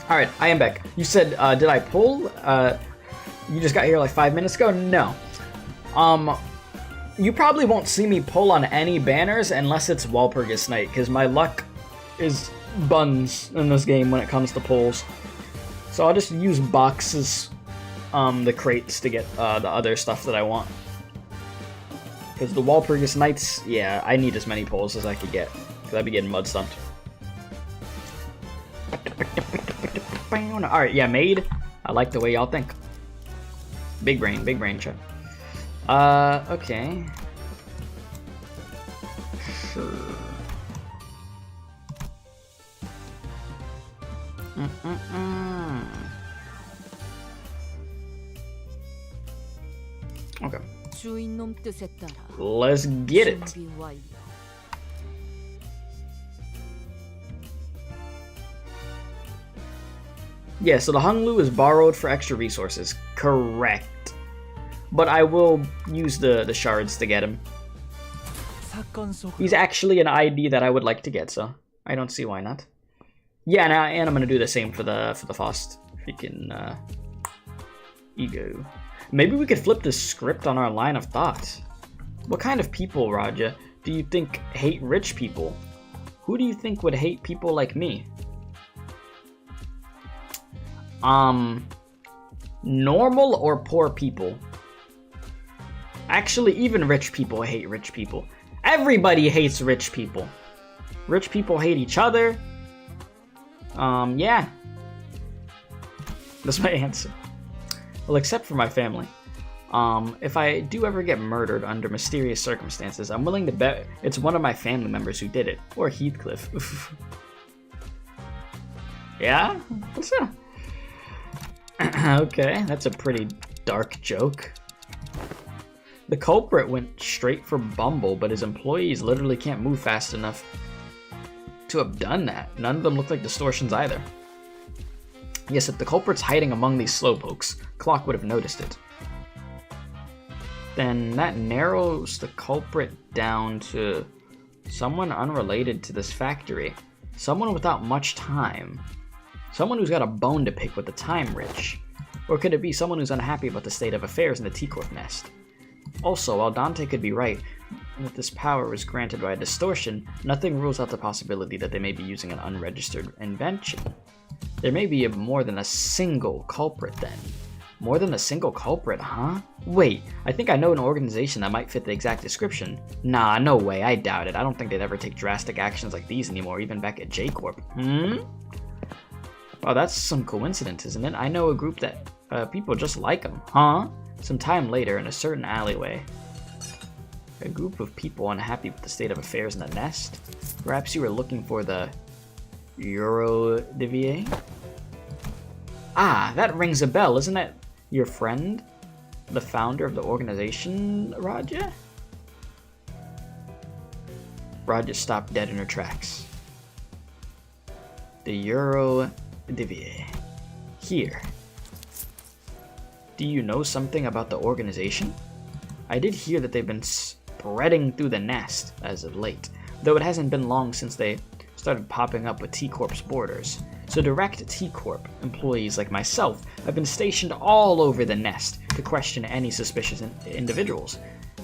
[SPEAKER 1] Alright, I am back. You said, did I pull? You just got here like 5 minutes ago? No. You probably won't see me pull on any banners unless it's Walpurgis Night, because my luck is buns in this game when it comes to pulls. So I'll just use boxes, the crates to get the other stuff that I want. Because the Walpurgis Nights, yeah, I need as many pulls as I could get, because I'd be getting mud stumped. Alright, yeah, Maid. I like the way y'all think. Big brain, chat. Okay. Sure. Okay. Let's get it. Yeah, so the Hung Lu is borrowed for extra resources. Correct. But I will use the shards to get him. He's actually an ID that I would like to get, so I don't see why not. Yeah, and I'm gonna do the same for the Faust freaking ego. Maybe we could flip the script on our line of thought. What kind of people, Raja, do you think hate rich people? Who do you think would hate people like me? Normal or poor people? Actually, even rich people hate rich people. Everybody hates rich people. Rich people hate each other. Yeah. That's my answer. Well, except for my family. If I do ever get murdered under mysterious circumstances, I'm willing to bet it's one of my family members who did it. Or Heathcliff. Yeah? What's up? Okay, that's a pretty dark joke. The culprit went straight for Bumble, but his employees literally can't move fast enough to have done that. None of them look like distortions either. Yes, if the culprit's hiding among these slowpokes, Clock would have noticed it. Then that narrows the culprit down to someone unrelated to this factory. Someone without much time. Someone who's got a bone to pick with the time rich. Or could it be someone who's unhappy about the state of affairs in the T-Corp nest? Also, while Dante could be right that this power was granted by a distortion, nothing rules out the possibility that they may be using an unregistered invention. There may be more than a single culprit then. More than a single culprit, huh? Wait, I think I know an organization that might fit the exact description. Nah, no way, I doubt it. I don't think they'd ever take drastic actions like these anymore, even back at J-Corp. Oh, that's some coincidence, isn't it? I know a group that people just like them, huh? Some time later, in a certain alleyway, a group of people unhappy with the state of affairs in the nest. Perhaps you were looking for the Eurodivier? Ah, that rings a bell. Isn't that your friend? The founder of the organization, Raja? Raja stopped dead in her tracks. The Eurodivier. Here. Do you know something about the organization? I did hear that they've been spreading through the nest as of late, though it hasn't been long since they started popping up with T-Corp's borders. So direct T-Corp employees like myself have been stationed all over the nest to question any suspicious individuals.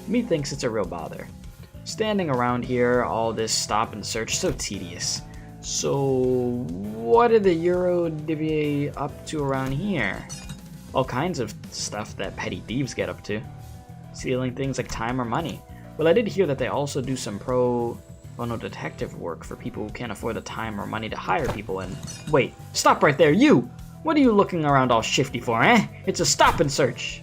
[SPEAKER 1] Methinks it's a real bother. Standing around here, all this stop and search, so tedious. So what are the Eurodivier up to around here? All kinds of stuff that petty thieves get up to. Stealing things like time or money. Well, I did hear that they also do some pro bono detective work for people who can't afford the time or money to hire people and... Wait, stop right there, you! What are you looking around all shifty for, eh? It's a stop and search.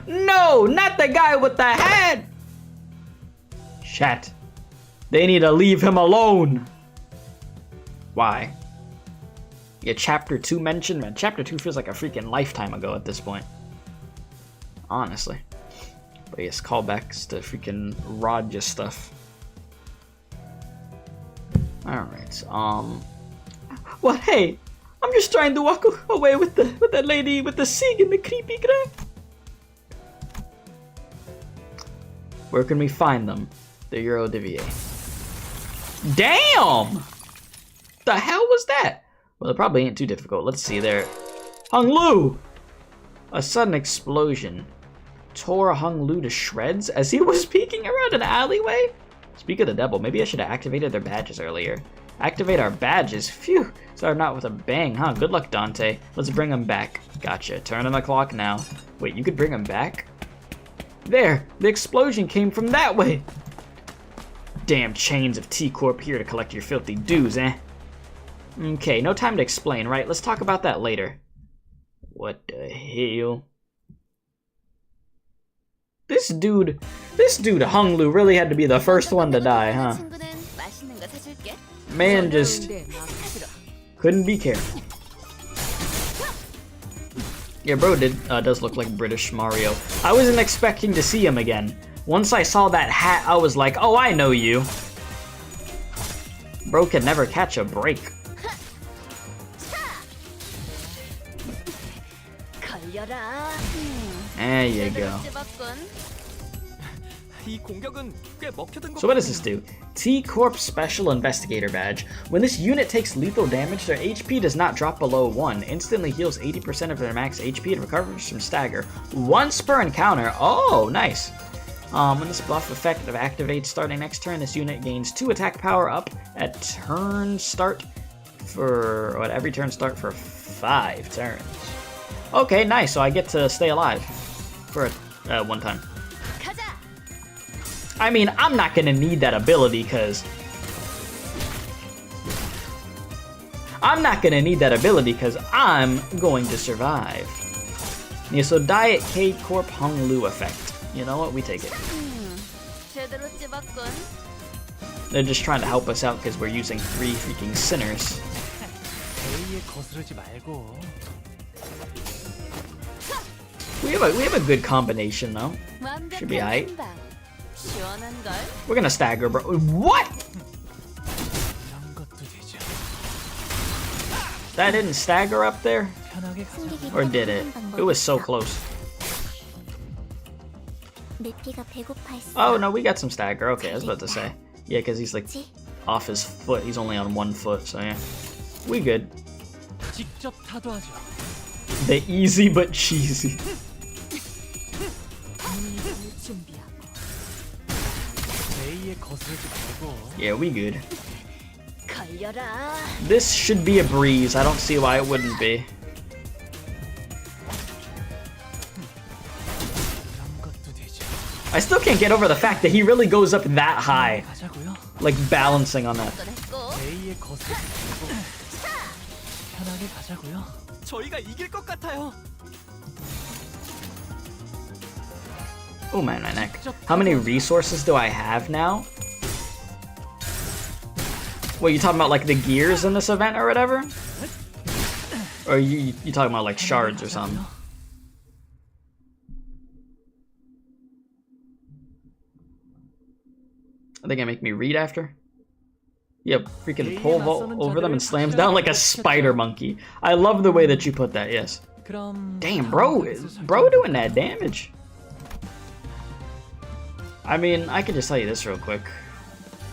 [SPEAKER 1] No, not the guy with the hat! Chat. They need to leave him alone. Why? Yeah, Chapter 2 mentioned? Man, Chapter 2 feels like a freaking lifetime ago at this point. Honestly. But yes, callbacks to freaking Raja stuff. Alright, well, hey, I'm just trying to walk away with that lady with the sig and the creepy guy. Where can we find them? The Eurodivier. Damn! The hell was that? Well, it probably ain't too difficult. Let's see there. Hung Lu! A sudden explosion tore Hung Lu to shreds as he was peeking around an alleyway? Speak of the devil, maybe I should have activated their badges earlier. Activate our badges? Phew! Started not with a bang, huh? Good luck, Dante. Let's bring them back. Gotcha. Turn on the clock now. Wait, you could bring them back? There! The explosion came from that way! Damn chains of T-Corp here to collect your filthy dues, eh? Okay, no time to explain, right? Let's talk about that later. What the hell? This dude Hung Lu really had to be the first one to die, huh? Man just couldn't be careful. Yeah, bro does look like British Mario. I wasn't expecting to see him again. Once I saw that hat, I was like, oh, I know you. Bro could never catch a break. There you go. So what does this do? T-Corp Special Investigator Badge. When this unit takes lethal damage, their HP does not drop below 1. Instantly heals 80% of their max HP and recovers from stagger. Once per encounter. Oh, nice. When this buff effective activates starting next turn, this unit gains 2 attack power up at turn start for... at every turn start for 5 turns. Okay, nice. So I get to stay alive for one time. I mean, I'm not gonna need that ability because I'm going to survive. Yeah, so Diet K Corp Hung Lu effect. You know what? We take it. They're just trying to help us out because we're using 3 freaking sinners. We have a good combination though. Should be alright. We're gonna stagger, bro. What? That didn't stagger up there? Or did it? It was so close. Oh no, we got some stagger. Okay, I was about to say. Yeah, because he's like off his foot. He's only on 1 foot, so yeah. We good. The easy but cheesy. Yeah, we good. This should be a breeze. I don't see why it wouldn't be. I still can't get over the fact that he really goes up that high. Like balancing on that. Oh man, my neck. How many resources do I have now? What, you talking about like the gears in this event or whatever? Or you talking about like shards or something? Are they gonna make me read after? Yep, freaking pole vault over them and slams down like a spider monkey. I love the way that you put that, yes. Damn, bro doing that damage. I mean, I can just tell you this real quick.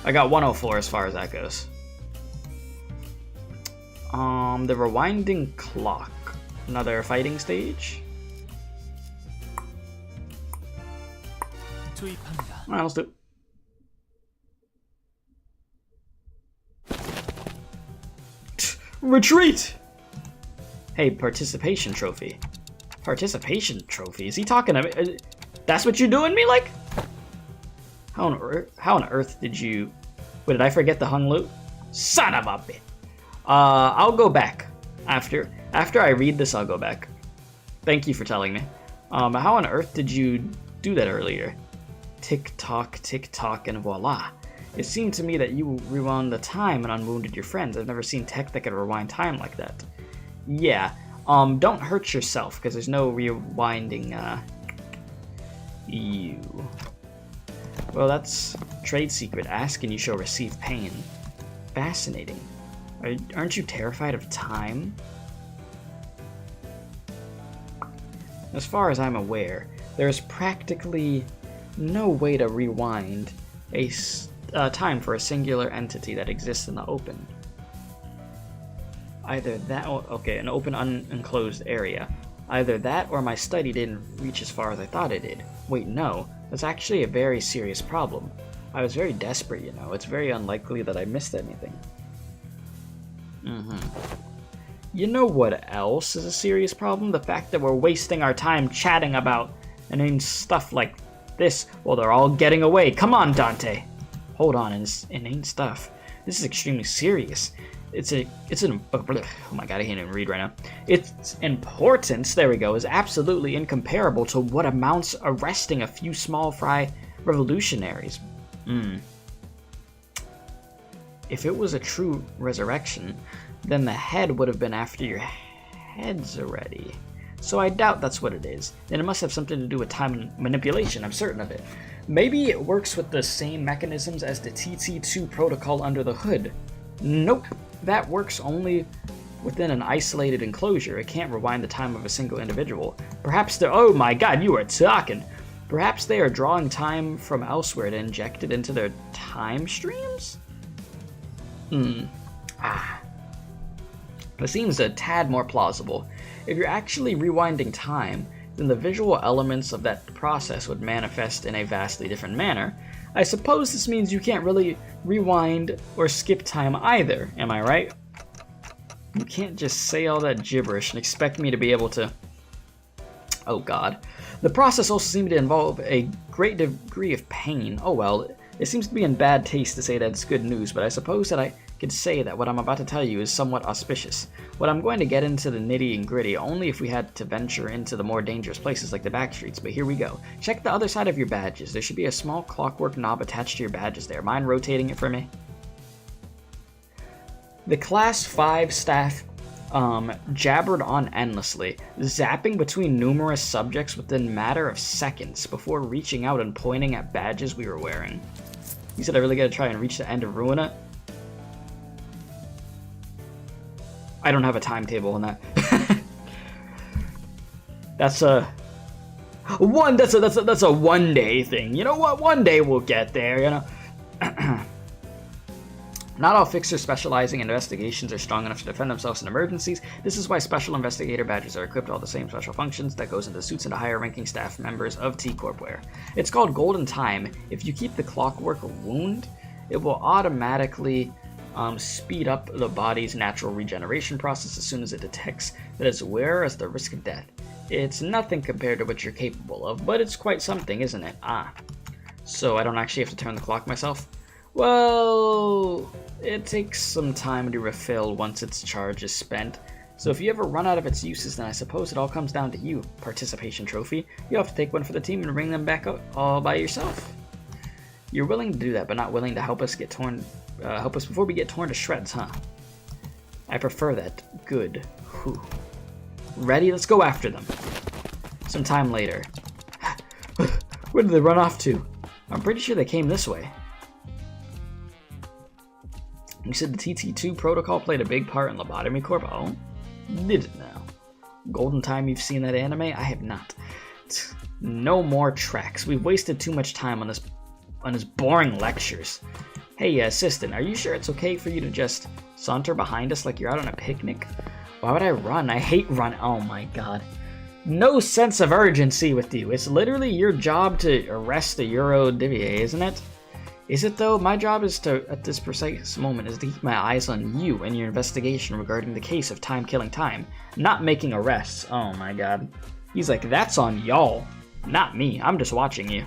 [SPEAKER 1] I got 104 as far as that goes. The rewinding clock. Another fighting stage. Alright, let's do it. Retreat! Hey, participation trophy. Participation trophy? Is he talking to me? That's what you're doing me like? How on earth did you... Wait, did I forget the hung loot? Son of a bitch! I'll go back. After I read this, I'll go back. Thank you for telling me. How on earth did you do that earlier? Tick-tock, and voila. It seemed to me that you rewound the time and unwounded your friends. I've never seen tech that could rewind time like that. Yeah, don't hurt yourself, because there's no rewinding, you. Well, that's trade secret. Ask and you shall receive pain. Fascinating. Aren't you terrified of time? As far as I'm aware, there is practically no way to rewind a time for a singular entity that exists in the open. Either that or, okay, an open unenclosed area. Either that or my study didn't reach as far as I thought it did. Wait, no. That's actually a very serious problem. I was very desperate, you know. It's very unlikely that I missed anything. You know what else is a serious problem? The fact that we're wasting our time chatting about inane stuff like this while they're all getting away. Come on, Dante. Hold on, it's inane stuff. This is extremely serious. Oh my god, I can't even read right now. Its importance, there we go, is absolutely incomparable to what amounts arresting a few small fry revolutionaries. If it was a true resurrection, then the head would have been after your heads already. So I doubt that's what it is. Then it must have something to do with time manipulation, I'm certain of it. Maybe it works with the same mechanisms as the TT2 protocol under the hood. Nope, that works only within an isolated enclosure. It can't rewind the time of a single individual. Perhaps they're... Oh my god, you are talking! Perhaps they are drawing time from elsewhere to inject it into their time streams? It seems a tad more plausible. If you're actually rewinding time, then the visual elements of that process would manifest in a vastly different manner. I suppose this means you can't really rewind or skip time either, am I right? You can't just say all that gibberish and expect me to be able to... Oh god. The process also seemed to involve a great degree of pain. Oh well, it seems to be in bad taste to say that it's good news, but I suppose that I could say that what I'm about to tell you is somewhat auspicious. What I'm going to get into the nitty and gritty only if we had to venture into the more dangerous places like the back streets, but here we go. Check the other side of your badges. There should be a small clockwork knob attached to your badges there. Mind rotating it for me? The Class 5 staff jabbered on endlessly, zapping between numerous subjects within a matter of seconds before reaching out and pointing at badges we were wearing. You said I really gotta try and reach the end of Ruina? I don't have a timetable on that. That's a one day thing. You know what? One day we'll get there, you know. Not all fixers specializing in investigations are strong enough to defend themselves in emergencies. This is why special investigator badges are equipped with all the same special functions that goes into suits into higher ranking staff members of T-Corp wear. It's called Golden Time. If you keep the clockwork wound, it will automatically speed up the body's natural regeneration process as soon as it detects that its wearer has the risk of death. It's nothing compared to what you're capable of, but it's quite something, isn't it? So I don't actually have to turn the clock myself? Well, it takes some time to refill once its charge is spent. So if you ever run out of its uses, then I suppose it all comes down to you. Participation trophy. You have to take one for the team and bring them back out all by yourself. You're willing to do that, but not willing to help us before we get torn to shreds, huh? I prefer that. Good. Whew. Ready? Let's go after them. Some time later. Where did they run off to? I'm pretty sure they came this way. You said the TT2 protocol played a big part in Lobotomy Corp? Oh, did it now? Golden Time, you've seen that anime? I have not. No more tracks. We've wasted too much time on this boring lectures. Hey, assistant, are you sure it's okay for you to just saunter behind us like you're out on a picnic? Why would I run? I hate run. Oh my god. No sense of urgency with you. It's literally your job to arrest the Euro Divier, isn't it? Is it though? My job is at this precise moment, is to keep my eyes on you and your investigation regarding the case of time-killing time, not making arrests. Oh my god. He's like, that's on y'all, not me. I'm just watching you.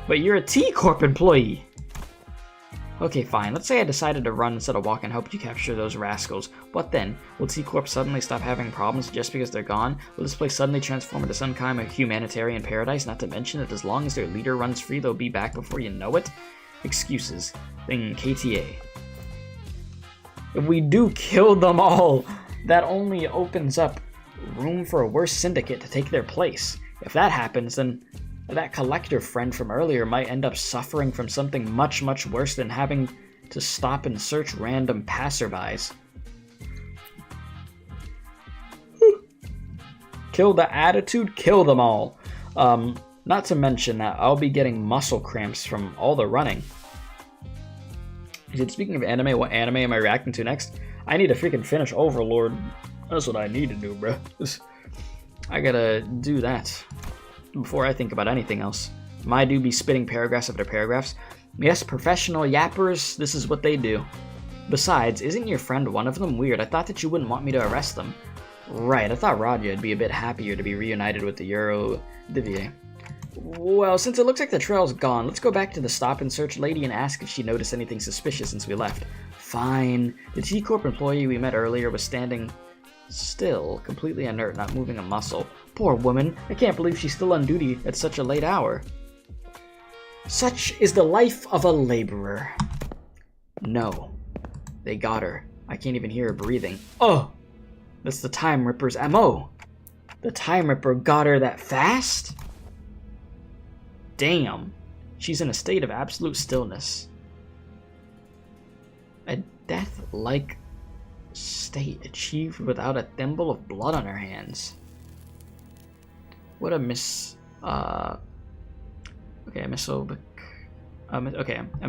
[SPEAKER 1] But you're a T-Corp employee. Okay, fine. Let's say I decided to run instead of walk and help you capture those rascals. What then? Will T-Corp suddenly stop having problems just because they're gone? Will this place suddenly transform into some kind of humanitarian paradise? Not to mention that as long as their leader runs free, they'll be back before you know it? Excuses. Then KTA. If we do kill them all, that only opens up room for a worse syndicate to take their place. If that happens, then that collector friend from earlier might end up suffering from something much, much worse than having to stop and search random passerbys. Kill the attitude, kill them all. Not to mention that I'll be getting muscle cramps from all the running. Dude, speaking of anime, what anime am I reacting to next? I need to freaking finish Overlord. That's what I need to do, bro. I gotta do that before I think about anything else. My dude be spitting paragraphs after paragraphs. Yes, professional yappers, this is what they do. Besides, isn't your friend one of them? Weird, I thought that you wouldn't want me to arrest them. Right, I thought Rodya would be a bit happier to be reunited with the Euro Divier. Well, since it looks like the trail's gone, let's go back to the stop and search lady and ask if she noticed anything suspicious since we left. Fine. The T-Corp employee we met earlier was standing still, completely inert, not moving a muscle. Poor woman. I can't believe she's still on duty at such a late hour. Such is the life of a laborer. No. They got her. I can't even hear her breathing. Oh! That's the Time Ripper's MO. The Time Ripper got her that fast? Damn. She's in a state of absolute stillness. A death-like state achieved without a thimble of blood on her hands. What a a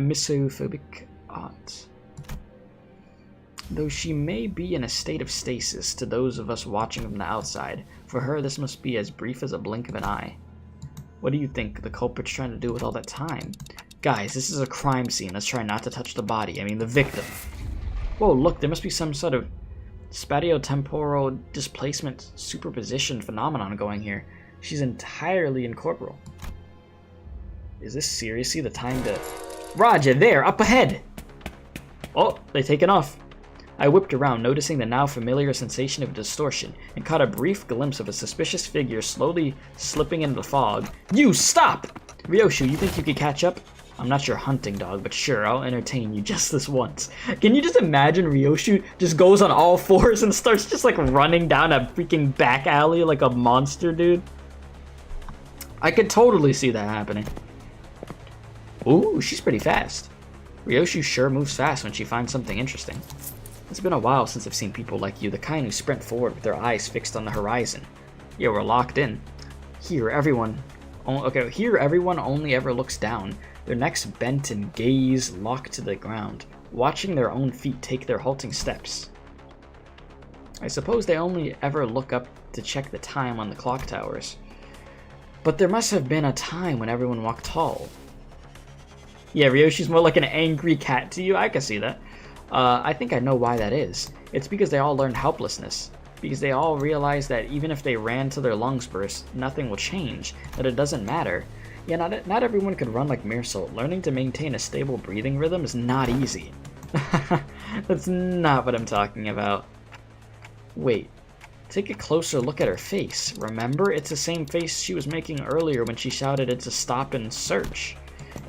[SPEAKER 1] misophobic aunt. Though she may be in a state of stasis to those of us watching from the outside, for her this must be as brief as a blink of an eye. What do you think the culprit's trying to do with all that time? Guys, this is a crime scene. Let's try not to touch the body. I mean, the victim. Whoa, look, there must be some sort of spatio-temporal displacement superposition phenomenon going here. She's entirely incorporeal. Is this seriously the time to... Roger, there, up ahead! Oh, they've taken off. I whipped around, noticing the now familiar sensation of distortion, and caught a brief glimpse of a suspicious figure slowly slipping into the fog. You, stop! Ryoshu, you think you could catch up? I'm not your hunting dog, but sure, I'll entertain you just this once. Can you just imagine Ryoshu just goes on all fours and starts just like running down a freaking back alley like a monster, dude? I could totally see that happening. Ooh, she's pretty fast. Ryoshu sure moves fast when she finds something interesting. It's been a while since I've seen people like you, the kind who sprint forward with their eyes fixed on the horizon. Yeah, we're locked in. Here, everyone only ever looks down, their necks bent and gaze locked to the ground. watching their own feet take their halting steps. I suppose they only ever look up to check the time on the clock towers. But there must have been a time when everyone walked tall. Yeah, Ryoshi's more like an angry cat to you. I can see that. I think I know why that is. It's because they all learned helplessness. Because they all realized that even if they ran till their lungs burst, nothing will change. That it doesn't matter. Yeah, not everyone could run like Mirasol. Learning to maintain a stable breathing rhythm is not easy. That's not what I'm talking about. Wait. Take a closer look at her face. Remember? It's the same face she was making earlier when she shouted it to stop and search.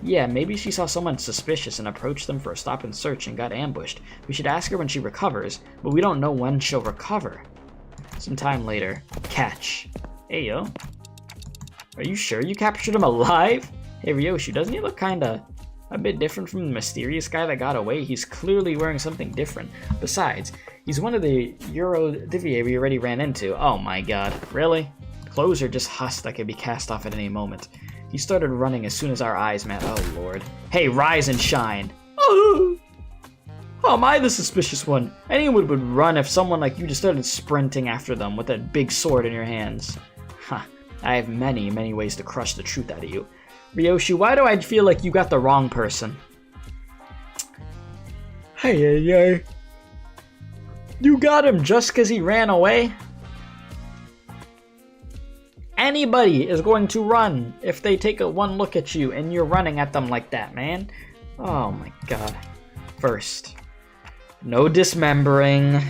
[SPEAKER 1] Yeah, maybe she saw someone suspicious and approached them for a stop and search and got ambushed. We should ask her when she recovers, but we don't know when she'll recover. Some time later. Catch. Hey, yo. Are you sure you captured him alive? Hey, Ryoshi, doesn't he look kinda a bit different from the mysterious guy that got away? He's clearly wearing something different. Besides, he's one of the Eurodivier we already ran into. Oh my god. Really? Clothes are just husk that could be cast off at any moment. He started running as soon as our eyes met. Oh lord. Hey, rise and shine. Oh, how am I the suspicious one? Anyone would run if someone like you just started sprinting after them with that big sword in your hands. Huh. I have many, many ways to crush the truth out of you. Ryoshi, why do I feel like you got the wrong person? Hey. You got him just because he ran away? Anybody is going to run if they take one look at you and you're running at them like that, man. Oh my god. First, no dismembering.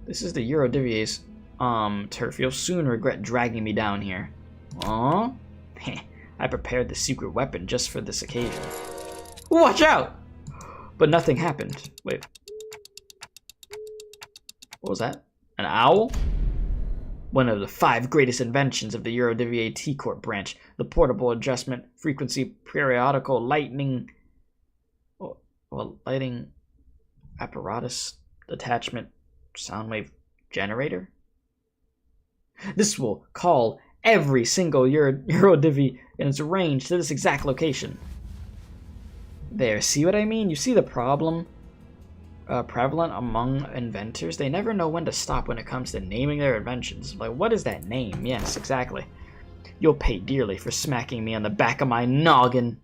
[SPEAKER 1] This is the Eurodivier's turf. You'll soon regret dragging me down here. Aw? I prepared the secret weapon just for this occasion. Watch out! But nothing happened. Wait. What was that? An owl? One of the 5 greatest inventions of the Eurodivier T-Corp branch. The portable adjustment frequency periodical lightning... Well, lighting apparatus attachment sound wave generator? This will call every single Eurodivi in its range to this exact location. There, see what I mean? You see the problem? Prevalent among inventors? They never know when to stop when it comes to naming their inventions. Like, what is that name? Yes, exactly. You'll pay dearly for smacking me on the back of my noggin.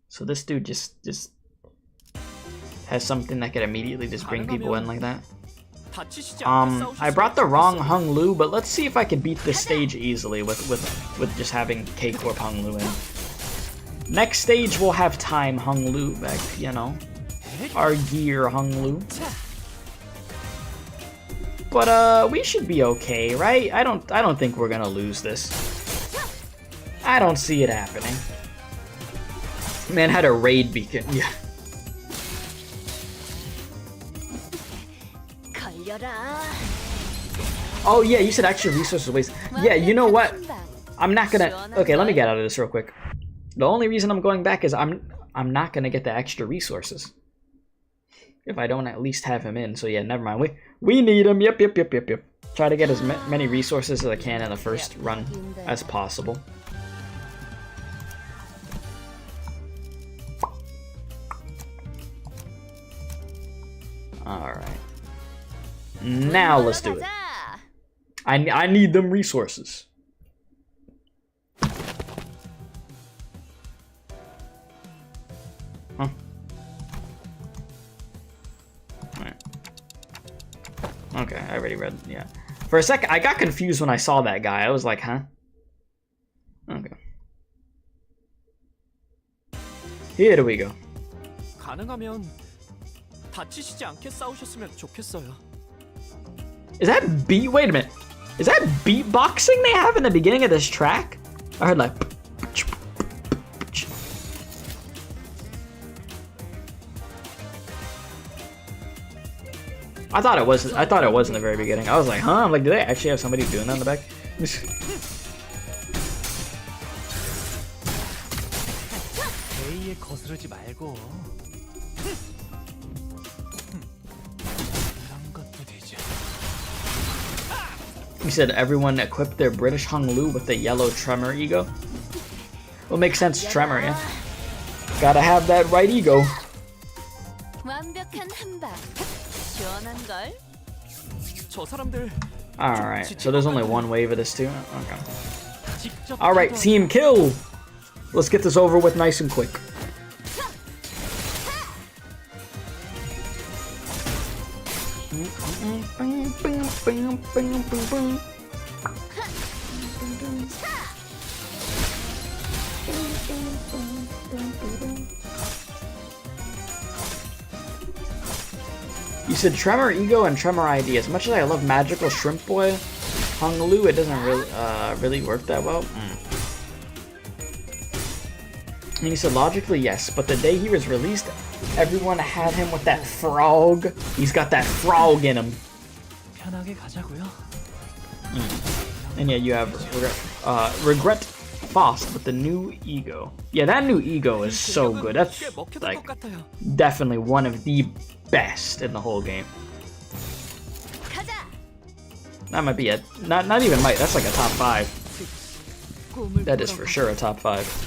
[SPEAKER 1] So this dude just has something that could immediately just bring people in like that. I brought the wrong Hung Lu, but let's see if I can beat this stage easily with just having K-Corp Hung Lu in. Next stage we'll have time Hung Lu back, you know. Our gear Hung Lu. But we should be okay, right? I don't think we're gonna lose this. I don't see it happening. Man had a raid beacon, yeah. Oh yeah, you said extra resources waste. Yeah, you know what? I'm not gonna... Okay, let me get out of this real quick. The only reason I'm going back is I'm not gonna get the extra resources if I don't at least have him in. So yeah, never mind. We need him. Yep. Try to get as many resources as I can in the first run as possible. All right. Now let's do it. I need them resources. Huh? Alright. Okay, I already read, yeah. For a second, I got confused when I saw that guy. I was like, huh? Okay. Here we go. Is that beat? Wait a minute. Is that beatboxing they have in the beginning of this track? I heard like. I thought it was. I thought it was in the very beginning. I was like, huh? I'm like, do they actually have somebody doing that in the back? You said everyone equipped their British Hung Lu with the yellow tremor ego? Will make sense, Tremor, yeah. Gotta have that right ego. Alright, so there's only one wave of this too? Okay. Alright, team kill! Let's get this over with nice and quick. You said Tremor Ego and Tremor ID. As much as I love Magical Shrimp Boy, Hung Lu, it doesn't really work that well. And you said logically yes, but the day he was released, everyone had him with that frog. He's got that frog in him. And yeah, you have Regret Faust with the new Ego. Yeah, that new Ego is so good. That's like definitely one of the best in the whole game. That might be not even might. That's like a top 5. That is for sure a top 5.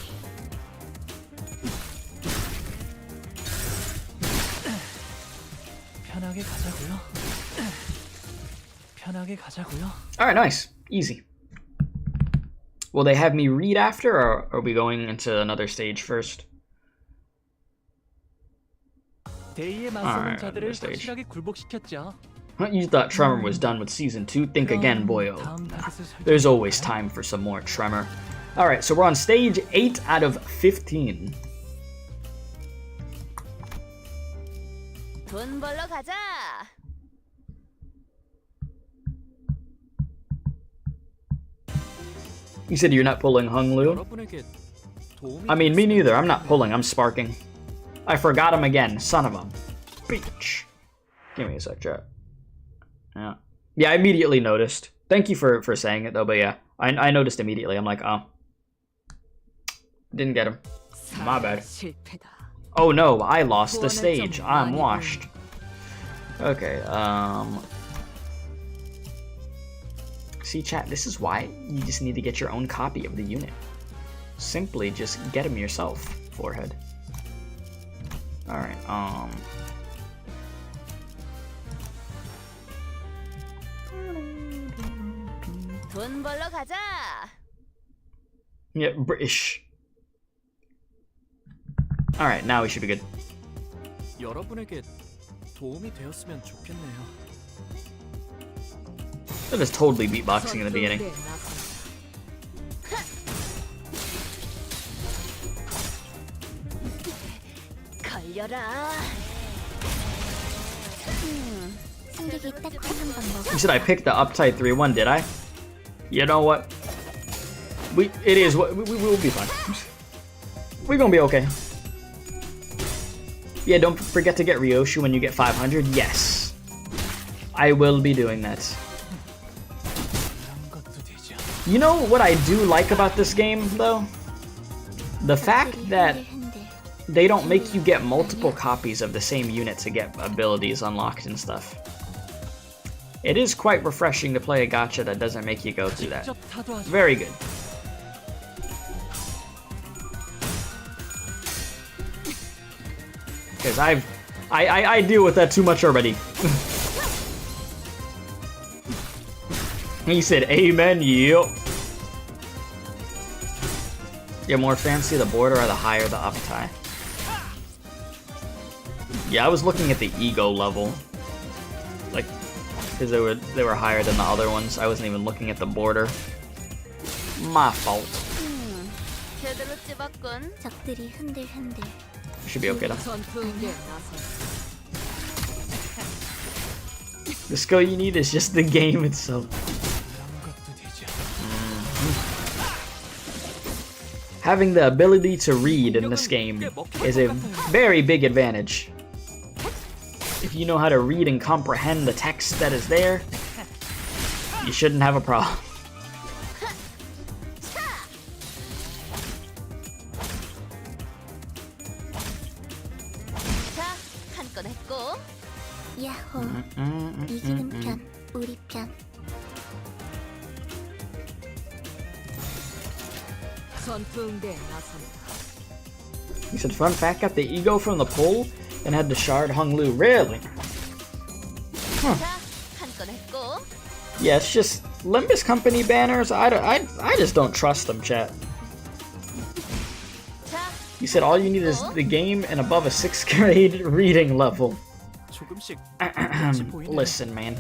[SPEAKER 1] Alright, nice. Easy. Will they have me read after, or are we going into another stage first? Alright, another stage. You thought Tremor was done with Season 2? Think again, boyo. There's always time for some more Tremor. Alright, so we're on stage 8 out of 15. You said you're not pulling Hung Lu? I mean, me neither. I'm not pulling, I'm sparking. I forgot him again, son of a bitch. Give me a sec, chat. Yeah. Yeah, I immediately noticed. Thank you for saying it though, but yeah. I noticed immediately. I'm like, oh. Didn't get him. My bad. Oh no, I lost the stage. I'm washed. Okay, see, chat, this is why you just need to get your own copy of the unit. Simply just get them yourself, forehead. Alright, yeah, British. Alright, now we should be good. That is totally beatboxing in the beginning. You said I picked the uptight 3-1, did I? You know what? We will be fine. We're gonna be okay. Yeah, don't forget to get Ryoshu when you get 500. Yes. I will be doing that. You know what I do like about this game, though? The fact that they don't make you get multiple copies of the same unit to get abilities unlocked and stuff. It is quite refreshing to play a gacha that doesn't make you go through that. Very good. Because I deal with that too much already. He said, amen, yep. The more fancy the border or the higher the uptie. Yeah, I was looking at the ego level. Like, because they were higher than the other ones. I wasn't even looking at the border. My fault. Should be okay though. The skill you need is just the game itself. Having the ability to read in this game is a very big advantage. If you know how to read and comprehend the text that is there, you shouldn't have a problem. He said fun fact, got the ego from the pull and had the shard Hung Lu. Really? Huh. Yeah, it's just Limbus Company banners. I just don't trust them, chat. He said all you need is the game and above a 6th grade reading level. Listen, man.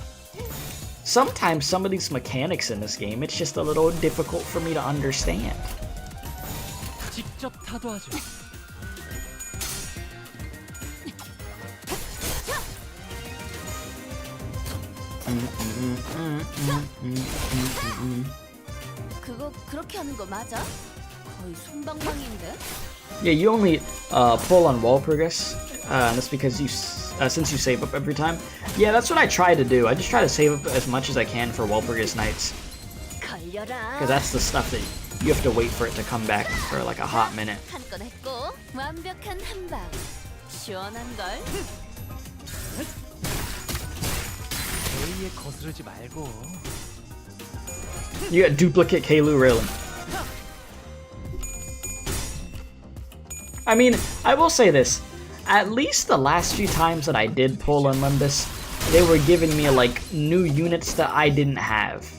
[SPEAKER 1] Sometimes some of these mechanics in this game, it's just a little difficult for me to understand. Yeah, you only pull on wall progress, and that's because you since you save up every time. Yeah, that's what I try to do. I just try to save up as much as I can for wall progress nights, because that's the stuff that you have to wait for it to come back for like a hot minute. You got duplicate Keilu, really? I mean, I will say this. At least the last few times that I did pull in Limbus, they were giving me like new units that I didn't have.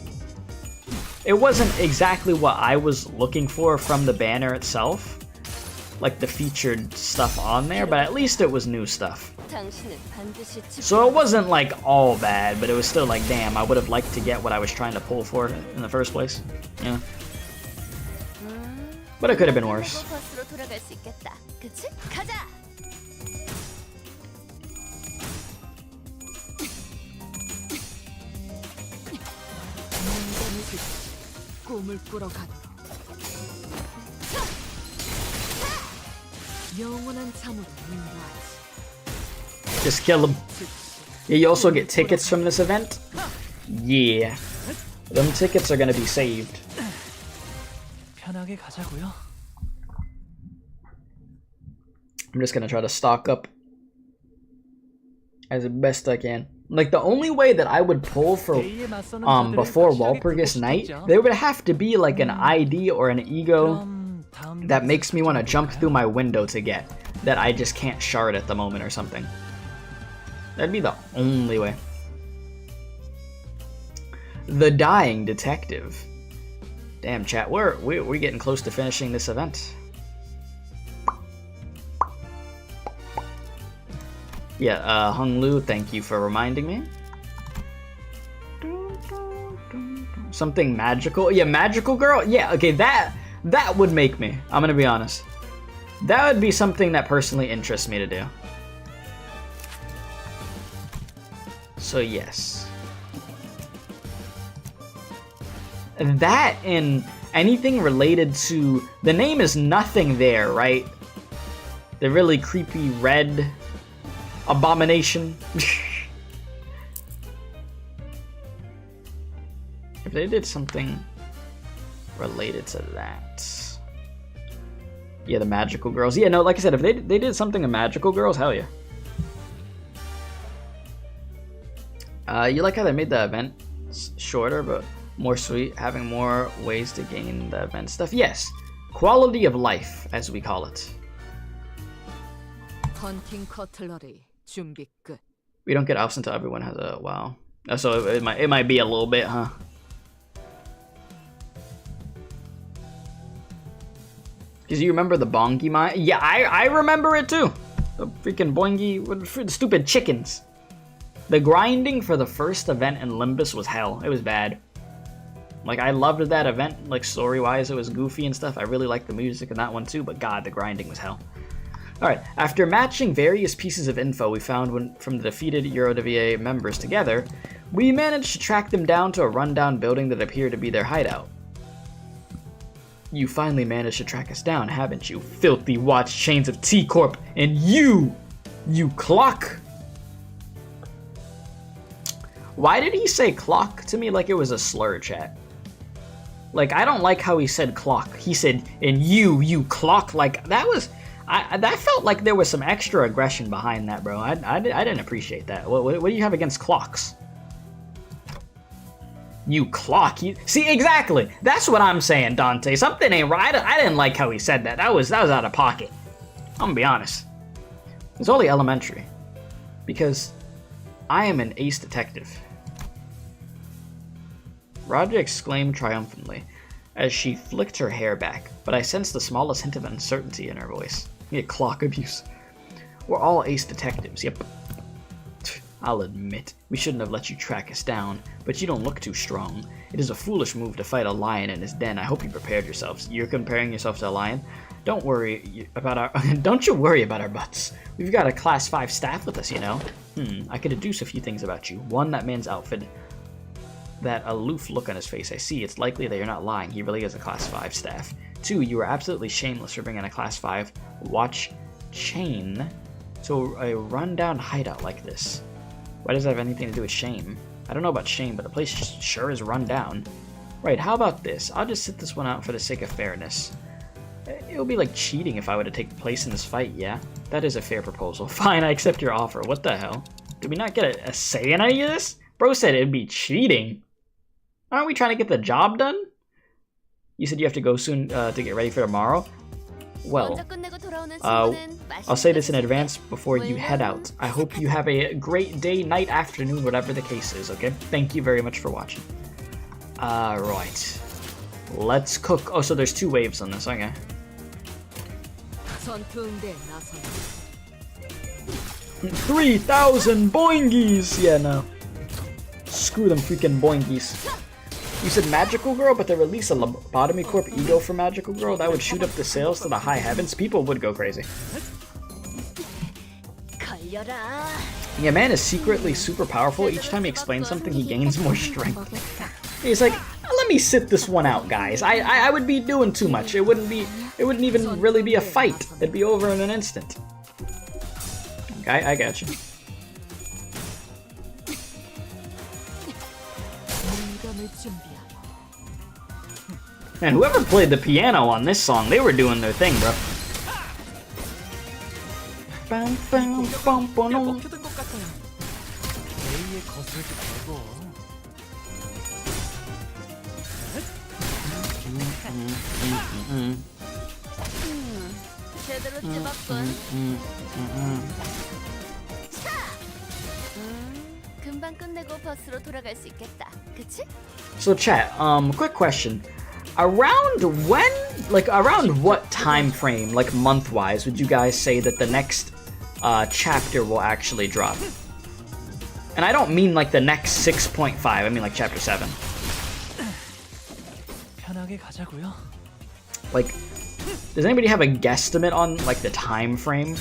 [SPEAKER 1] It wasn't exactly what I was looking for from the banner itself, like the featured stuff on there, but at least it was new stuff. So it wasn't like all bad, but it was still like, damn, I would have liked to get what I was trying to pull for in the first place. Yeah. But it could have been worse. Just kill him. Yeah, you also get tickets from this event. Yeah. Them tickets are gonna be saved. I'm just gonna try to stock up as best I can. Like, the only way that I would pull for before Walpurgis Night, there would have to be like an ID or an ego that makes me want to jump through my window to get, that I just can't shard at the moment or something. That'd be the only way. The Dying Detective. Damn, chat, we're getting close to finishing this event. Yeah, Hung Lu, thank you for reminding me. Something magical? Yeah, magical girl? Yeah, okay, that would make me. I'm gonna be honest. That would be something that personally interests me to do. So yes. That and anything related to... The name is nothing there, right? The really creepy red abomination. If they did something related to that. Yeah, the magical girls. Yeah, no, like I said, if they did something to magical girls, hell yeah. You like how they made the event shorter, but more sweet, having more ways to gain the event stuff? Yes. Quality of life, as we call it.
[SPEAKER 2] Hunting cutlery.
[SPEAKER 1] We don't get ops until everyone has a wow. So it might be a little bit, huh? Cause you remember the bongi mine? Yeah, I remember it too. The freaking boingy with the stupid chickens. The grinding for the first event in Limbus was hell. It was bad. Like, I loved that event, like story-wise, it was goofy and stuff. I really liked the music in that one too, but god, the grinding was hell. Alright, after matching various pieces of info we found from the defeated EuroDVA members together, we managed to track them down to a rundown building that appeared to be their hideout. You finally managed to track us down, haven't you? Filthy watch chains of T-Corp, and you clock! Why did he say clock to me like it was a slur, chat? Like, I don't like how he said clock. He said, and you clock, like, that was... that felt like there was some extra aggression behind that, bro. I didn't appreciate that. What do you have against clocks? You clock. You see, exactly. That's what I'm saying, Dante. Something ain't right. I didn't like how he said that. That was out of pocket. I'm gonna be honest. It's only elementary. Because I am an ace detective. Roger exclaimed triumphantly as she flicked her hair back, but I sensed the smallest hint of uncertainty in her voice. Yeah, clock abuse. We're all ace detectives, yep. I'll admit, we shouldn't have let you track us down, but you don't look too strong. It is a foolish move to fight a lion in his den. I hope you prepared yourselves. You're comparing yourself to a lion? Don't worry about our don't you worry about our butts. We've got a class 5 staff with us, you know. I could deduce a few things about you. One, that man's outfit. That aloof look on his face. I see. It's likely that you're not lying. He really is a class 5 staff. 2, you are absolutely shameless for bringing a class 5 watch chain to a rundown hideout like this. Why does that have anything to do with shame? I don't know about shame, but the place sure is run down. Right, how about this? I'll just sit this one out for the sake of fairness. It would be like cheating if I were to take place in this fight, yeah? That is a fair proposal. Fine, I accept your offer. What the hell? Did we not get a say in any of this? Bro said it'd be cheating. Aren't we trying to get the job done? You said you have to go soon to get ready for tomorrow? Well, I'll say this in advance before you head out. I hope you have a great day, night, afternoon, whatever the case is, okay? Thank you very much for watching. Right. Let's cook. Oh, so there's 2 waves on this, okay. 3,000 boingies! Yeah, no. Screw them freaking boingies. You said Magical Girl, but they release a Lobotomy Corp ego for Magical Girl? That would shoot up the sales to the high heavens? People would go crazy. Yeah, man is secretly super powerful. Each time he explains something, he gains more strength. He's like, let me sit this one out, guys. I would be doing too much. It wouldn't even really be a fight. It'd be over in an instant. Okay, I got you. Man, whoever played the piano on this song, they were doing their thing, bro. So chat, quick question. Around when, like around what time frame, like month-wise, would you guys say that the next chapter will actually drop? And I don't mean like the next 6.5, I mean like chapter 7. Like, does anybody have a guesstimate on like the time frame?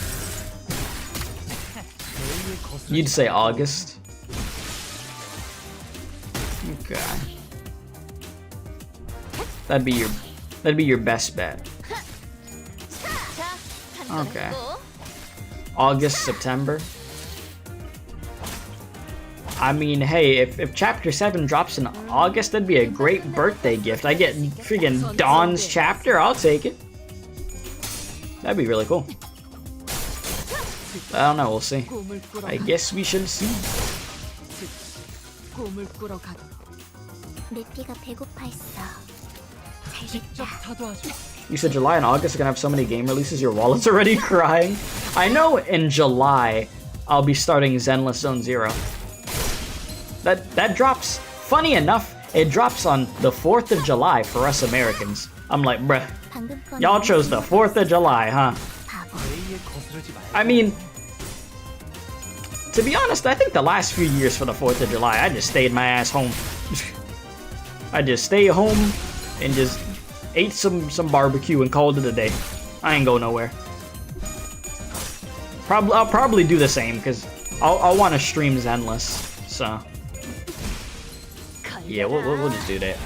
[SPEAKER 1] You'd say August. Okay. That'd be your best bet. Okay. August, September. I mean, hey, if chapter 7 drops in August, that'd be a great birthday gift. I get freaking Dawn's chapter, I'll take it. That'd be really cool. I don't know, we'll see. I guess we should see. You said July and August are gonna have so many game releases, your wallet's already crying. I know in July, I'll be starting Zenless Zone Zero. That drops, funny enough, it drops on the 4th of July for us Americans. I'm like, bruh, y'all chose the 4th of July, huh? I mean, to be honest, I think the last few years for the 4th of July, I just stayed my ass home. I just stayed home and just ate some barbecue and called it a day. I ain't go nowhere. I'll probably do the same because I'll want to stream Zenless. So yeah, we'll just do that.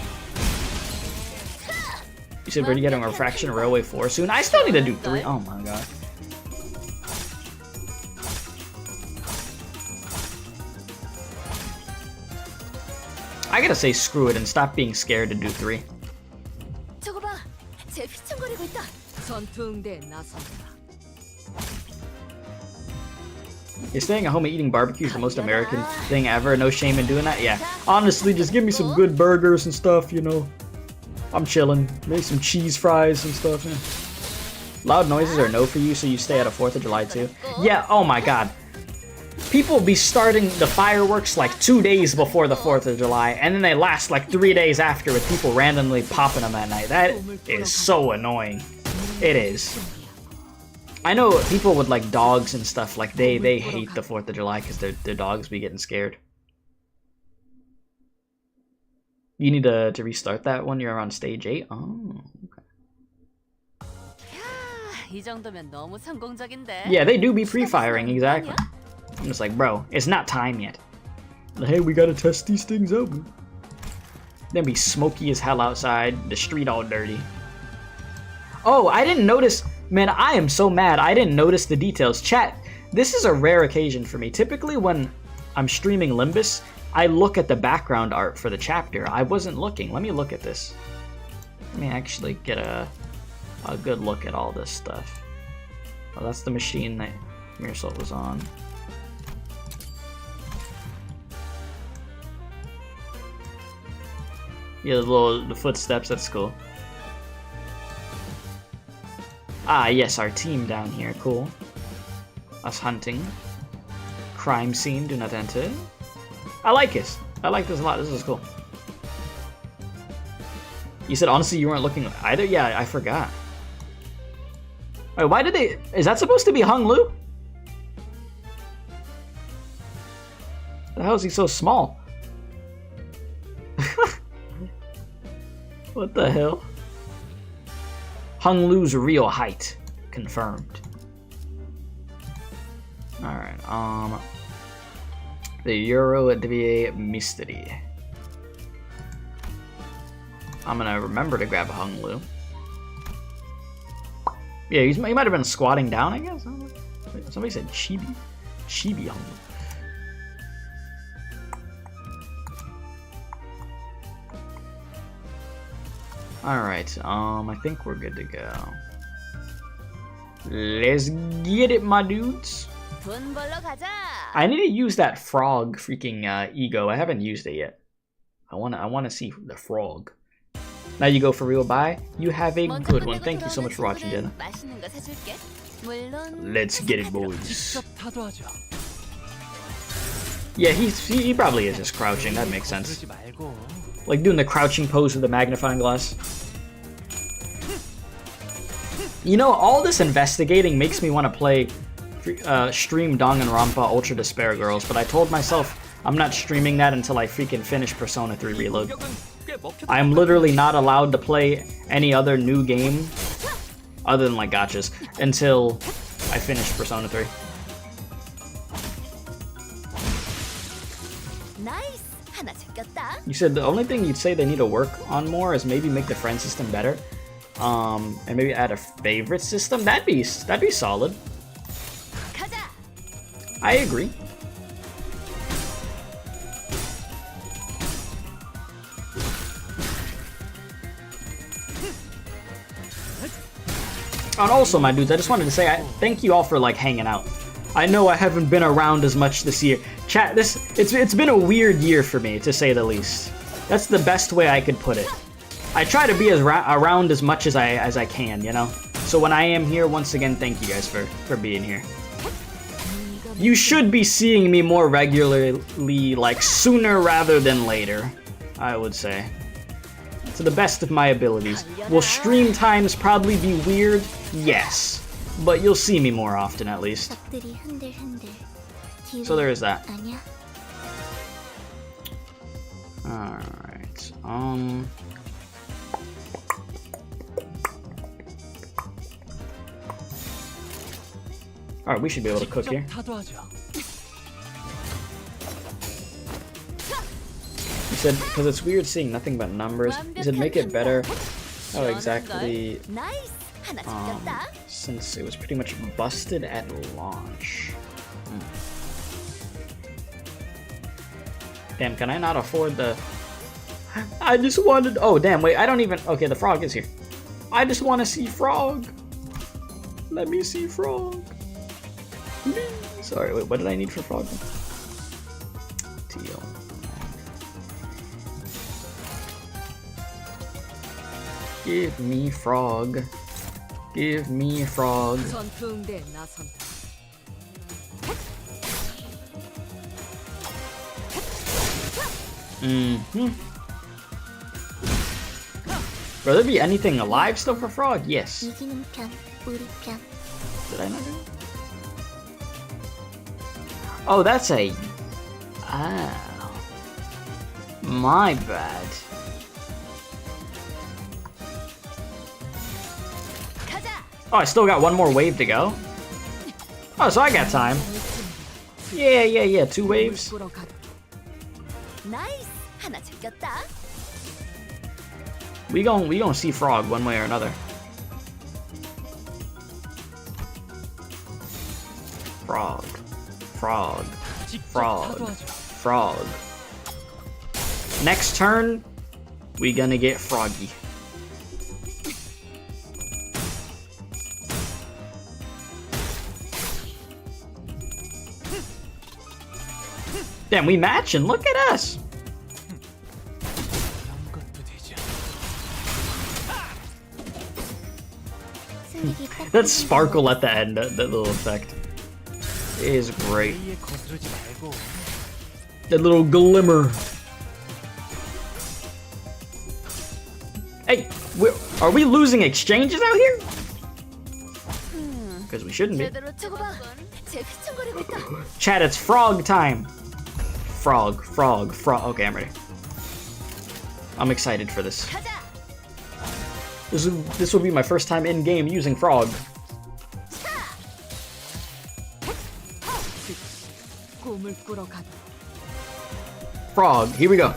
[SPEAKER 1] You said we're getting a Refraction Railway 4 soon. I still need to do 3. Oh my god. I gotta say screw it and stop being scared to do 3. You're staying at home and eating barbecue is the most American thing ever. No shame in doing that. Yeah. Honestly, just give me some good burgers and stuff, you know. I'm chilling. Maybe some cheese fries and stuff. Yeah. Loud noises are no for you, so you stay at a 4th of July too. Yeah, oh my god. People be starting the fireworks like 2 days before the 4th of July, and then they last like 3 days after with people randomly popping them at night. That is so annoying. It is. I know people with like dogs and stuff, like they hate the 4th of July because their dogs be getting scared. You need to restart that when you're on stage 8? Oh, okay. Yeah, they do be pre-firing, exactly. I'm just like, bro, it's not time yet. Hey, we gotta test these things out. Then be smoky as hell outside, the street all dirty. Oh, I didn't notice. Man, I am so mad. I didn't notice the details. Chat, this is a rare occasion for me. Typically when I'm streaming Limbus, I look at the background art for the chapter. I wasn't looking. Let me look at this. Let me actually get a good look at all this stuff. Oh, that's the machine that Mirasol was on. Yeah, the footsteps, that's cool. Ah, yes, our team down here, cool. Us hunting. Crime scene, do not enter. I like this. I like this a lot, this is cool. You said, honestly, you weren't looking either? Yeah, I forgot. Wait, why did they... Is that supposed to be Hung Lu? How is he so small? What the hell? Hung Lu's real height confirmed. Alright, the Euro Divier Mystery. I'm gonna remember to grab Hung Lu. Yeah, he might have been squatting down, I guess. Somebody said Chibi. Chibi Hung Lu. Alright, I think we're good to go. Let's get it, my dudes. I need to use that frog freaking ego. I haven't used it yet. I wanna see the frog. Now you go for real, bye. You have a good one. Thank you so much for watching, Jenna. Let's get it, boys. Yeah, he probably is just crouching. That makes sense. Like doing the crouching pose with the magnifying glass. You know, all this investigating makes me want to play stream Danganronpa Ultra Despair Girls, but I told myself I'm not streaming that until I freaking finish Persona 3 Reload. I'm literally not allowed to play any other new game, other than like gachas, until I finish Persona 3. You said the only thing you'd say they need to work on more is maybe make the friend system better, and maybe add a favorite system. That'd be solid. I agree. And also, my dudes, I just wanted to say thank you all for like hanging out. I know I haven't been around as much this year. Chat, it's been a weird year for me, to say the least. That's the best way I could put it. I try to be around as much as I can, you know? So when I am here, once again, thank you guys for being here. You should be seeing me more regularly, like sooner rather than later, I would say. To the best of my abilities. Will stream times probably be weird? Yes. But you'll see me more often, at least. So there is that. Alright, Alright, we should be able to cook here. He said, because it's weird seeing nothing but numbers. He said, make it better. Oh, exactly. Since it was pretty much busted at launch. Damn, can I not afford the... I just wanted... Oh, damn, wait, I don't even... Okay, the frog is here. I just want to see frog. Let me see frog. Please. Sorry, wait, what did I need for frog? Teal. Give me frog. Give me frog. Mm-hmm. Will there be anything alive still for frog? Yes. Did I not do it? Oh, that's a... Ah. My bad. Oh, I still got one more wave to go? Oh, so I got time. Yeah, 2 waves. We gon' see frog one way or another. Frog. Frog. Frog. Frog. Next turn, we gonna get froggy. Damn, we match and look at us. That sparkle at the end, that little effect is great. That little glimmer. Hey, are we losing exchanges out here? Because we shouldn't be. Chat, it's frog time. Frog. Okay, I'm ready. I'm excited for this. This will be my first time in game using frog. Frog, here we go.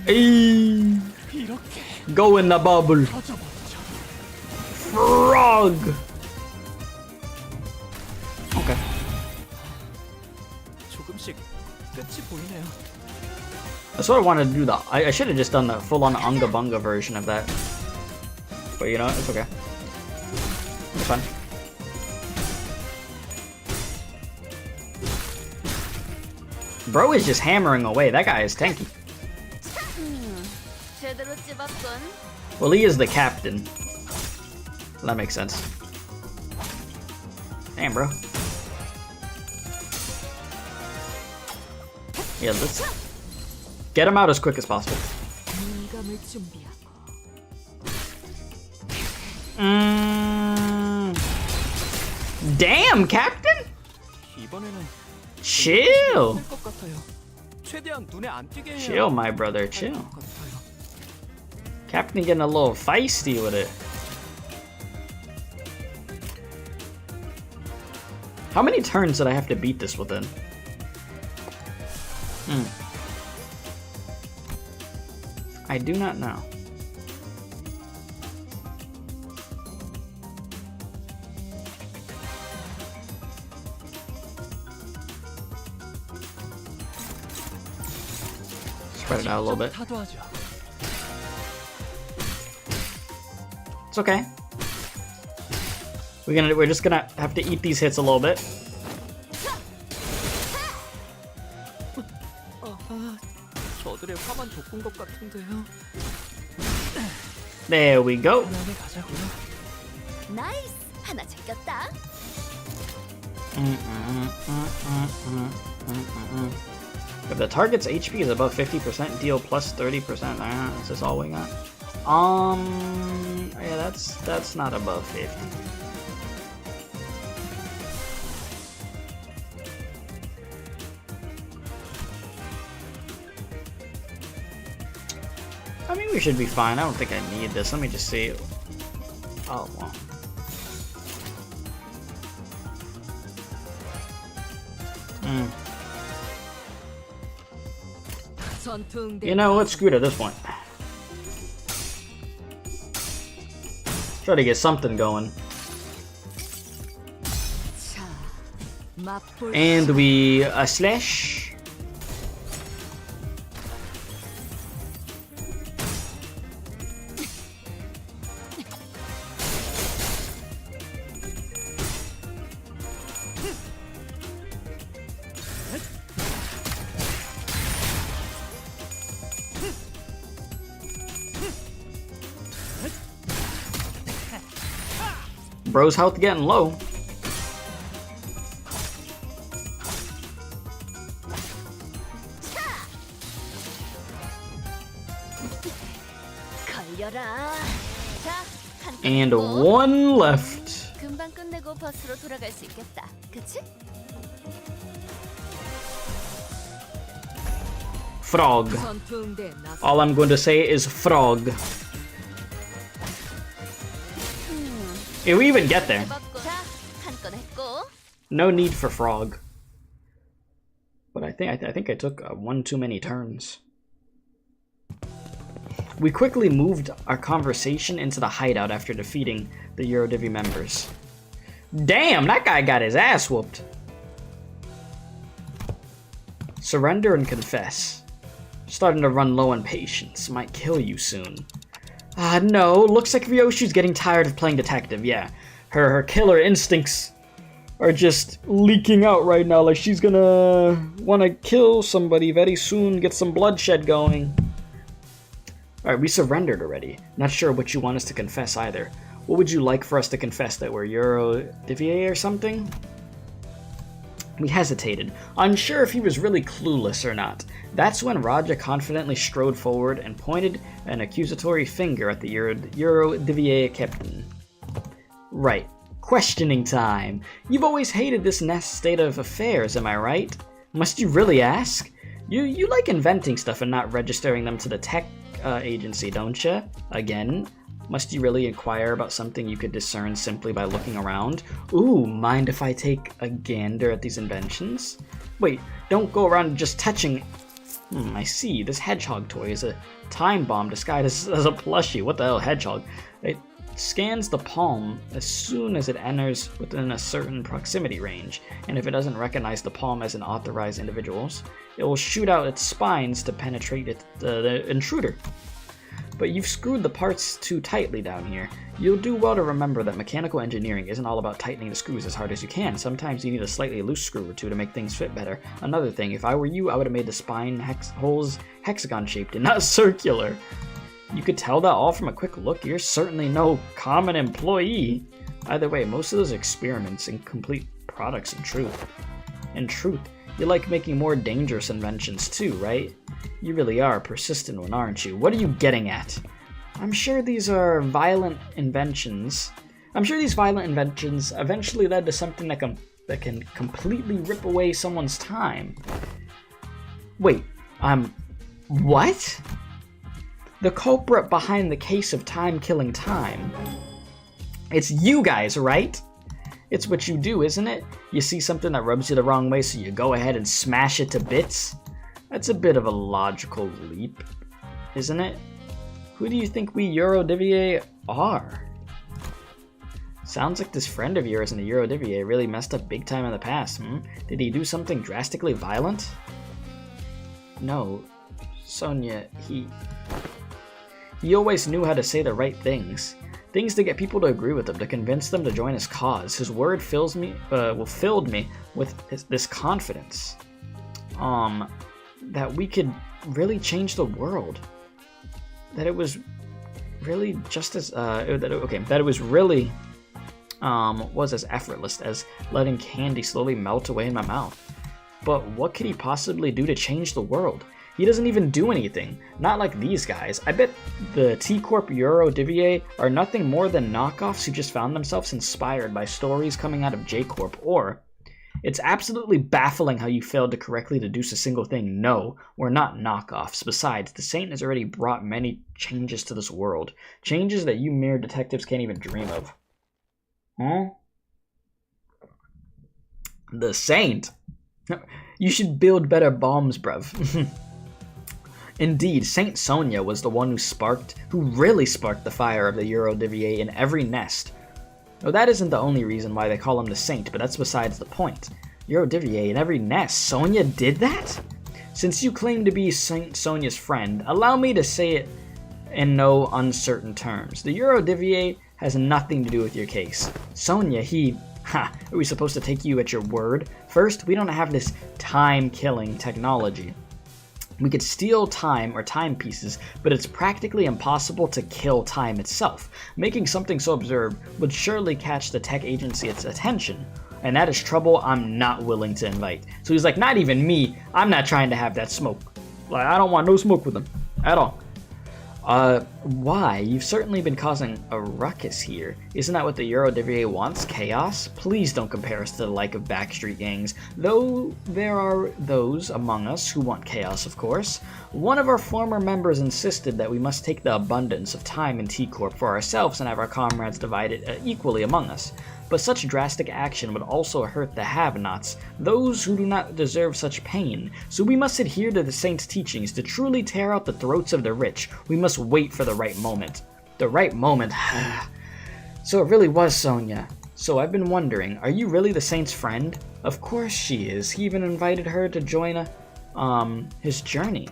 [SPEAKER 1] Hey, go in the bubble. Frog. Okay. I sort of wanted to do the. I should have just done the full-on Unga Bunga version of that. But you know, it's okay. It's fine. Bro is just hammering away. That guy is tanky. Well, he is the captain. That makes sense. Damn, bro. Yeah, let's get him out as quick as possible. Damn, Captain! Chill! Chill, my brother, chill. Captain getting a little feisty with it. How many turns did I have to beat this within? I do not know. Spread it out a little bit. It's okay. We're just gonna have to eat these hits a little bit. There we go. If the target's HP is above 50%, deal plus 30%. Is this all we got? Yeah, that's not above 50. I mean, we should be fine. I don't think I need this. Let me just see. Oh, well. You know what? Screw it at this point. Try to get something going. And we slash. bro's health getting low. And one left. Frog. All I'm going to say is frog. If we even get there. No need for frog. But I think I took one too many turns. We quickly moved our conversation into the hideout after defeating the Eurodivi members. Damn, that guy got his ass whooped. Surrender and confess. Starting to run low on patience. Might kill you soon. Ah, no. Looks like Ryoshi's getting tired of playing detective. Yeah, her killer instincts are just leaking out right now. Like she's gonna want to kill somebody very soon. Get some bloodshed going. Alright, we surrendered already. Not sure what you want us to confess either. What would you like for us to confess, that we're Eurodivier or something? We hesitated, unsure if he was really clueless or not. That's when Raja confidently strode forward and pointed an accusatory finger at the Eurodivier captain. Right. Questioning time. You've always hated this nest state of affairs, am I right? Must you really ask? You like inventing stuff and not registering them to the tech agency, don't you? Again, must you really inquire about something you could discern simply by looking around? Ooh, mind if I take a gander at these inventions? Wait, don't go around just touching... I see. This hedgehog toy is a time bomb disguised as a plushie. What the hell, hedgehog? It scans the palm as soon as it enters within a certain proximity range, and if it doesn't recognize the palm as an authorized individual's, it will shoot out its spines to penetrate the intruder. But you've screwed the parts too tightly down here. You'll do well to remember that mechanical engineering isn't all about tightening the screws as hard as you can. Sometimes you need a slightly loose screw or two to make things fit better. Another thing, if I were you, I would have made the spine holes hexagon-shaped and not circular. You could tell that all from a quick look. You're certainly no common employee. Either way, most of those experiments incomplete products in truth. In truth, you like making more dangerous inventions too, right? You really are a persistent one, aren't you? What are you getting at? I'm sure these are violent inventions. I'm sure these violent inventions eventually led to something that can completely rip away someone's time. Wait, what? The culprit behind the case of time-killing time. It's you guys, right? It's what you do, isn't it? You see something that rubs you the wrong way, so you go ahead and smash it to bits? That's a bit of a logical leap, isn't it? Who do you think we Eurodivier are? Sounds like this friend of yours in the Eurodivier really messed up big time in the past, Did he do something drastically violent? No, Sonia, he always knew how to say the right things. Things to get people to agree with him, to convince them to join his cause. His word filled me with this confidence. That we could really change the world. That it was really just as that it was really was as effortless as letting candy slowly melt away in my mouth. But what could he possibly do to change the world? He doesn't even do anything. Not like these guys. I bet the T-Corp Eurodivier are nothing more than knockoffs who just found themselves inspired by stories coming out of J-Corp. Or, it's absolutely baffling how you failed to correctly deduce a single thing. No, we're not knockoffs. Besides, the Saint has already brought many changes to this world. Changes that you mere detectives can't even dream of. Huh? The Saint? You should build better bombs, bruv. Indeed, Saint Sonia was the one who really sparked the fire of the Eurodivier in every nest. Though that isn't the only reason why they call him the Saint, but that's besides the point. Eurodivier in every nest. Sonia did that? Since you claim to be Saint Sonia's friend, allow me to say it in no uncertain terms. The Eurodivier has nothing to do with your case. Sonia, are we supposed to take you at your word? First, we don't have this time-killing technology. We could steal time or timepieces, but it's practically impossible to kill time itself. Making something so absurd would surely catch the tech agency's attention, and that is trouble I'm not willing to invite. So he's like, not even me, I'm not trying to have that smoke. Like, I don't want no smoke with him at all. Why? You've certainly been causing a ruckus here. Isn't that what the Eurodivier wants? Chaos? Please don't compare us to the like of backstreet gangs, though there are those among us who want chaos, of course. One of our former members insisted that we must take the abundance of time in T-Corp for ourselves and have our comrades divided equally among us. But such drastic action would also hurt the have-nots, those who do not deserve such pain. So we must adhere to the Saints' teachings. To truly tear out the throats of the rich, we must wait for the right moment. The right moment? So it really was Sonia. So I've been wondering, are you really the Saint's friend? Of course she is. He even invited her to join his journey.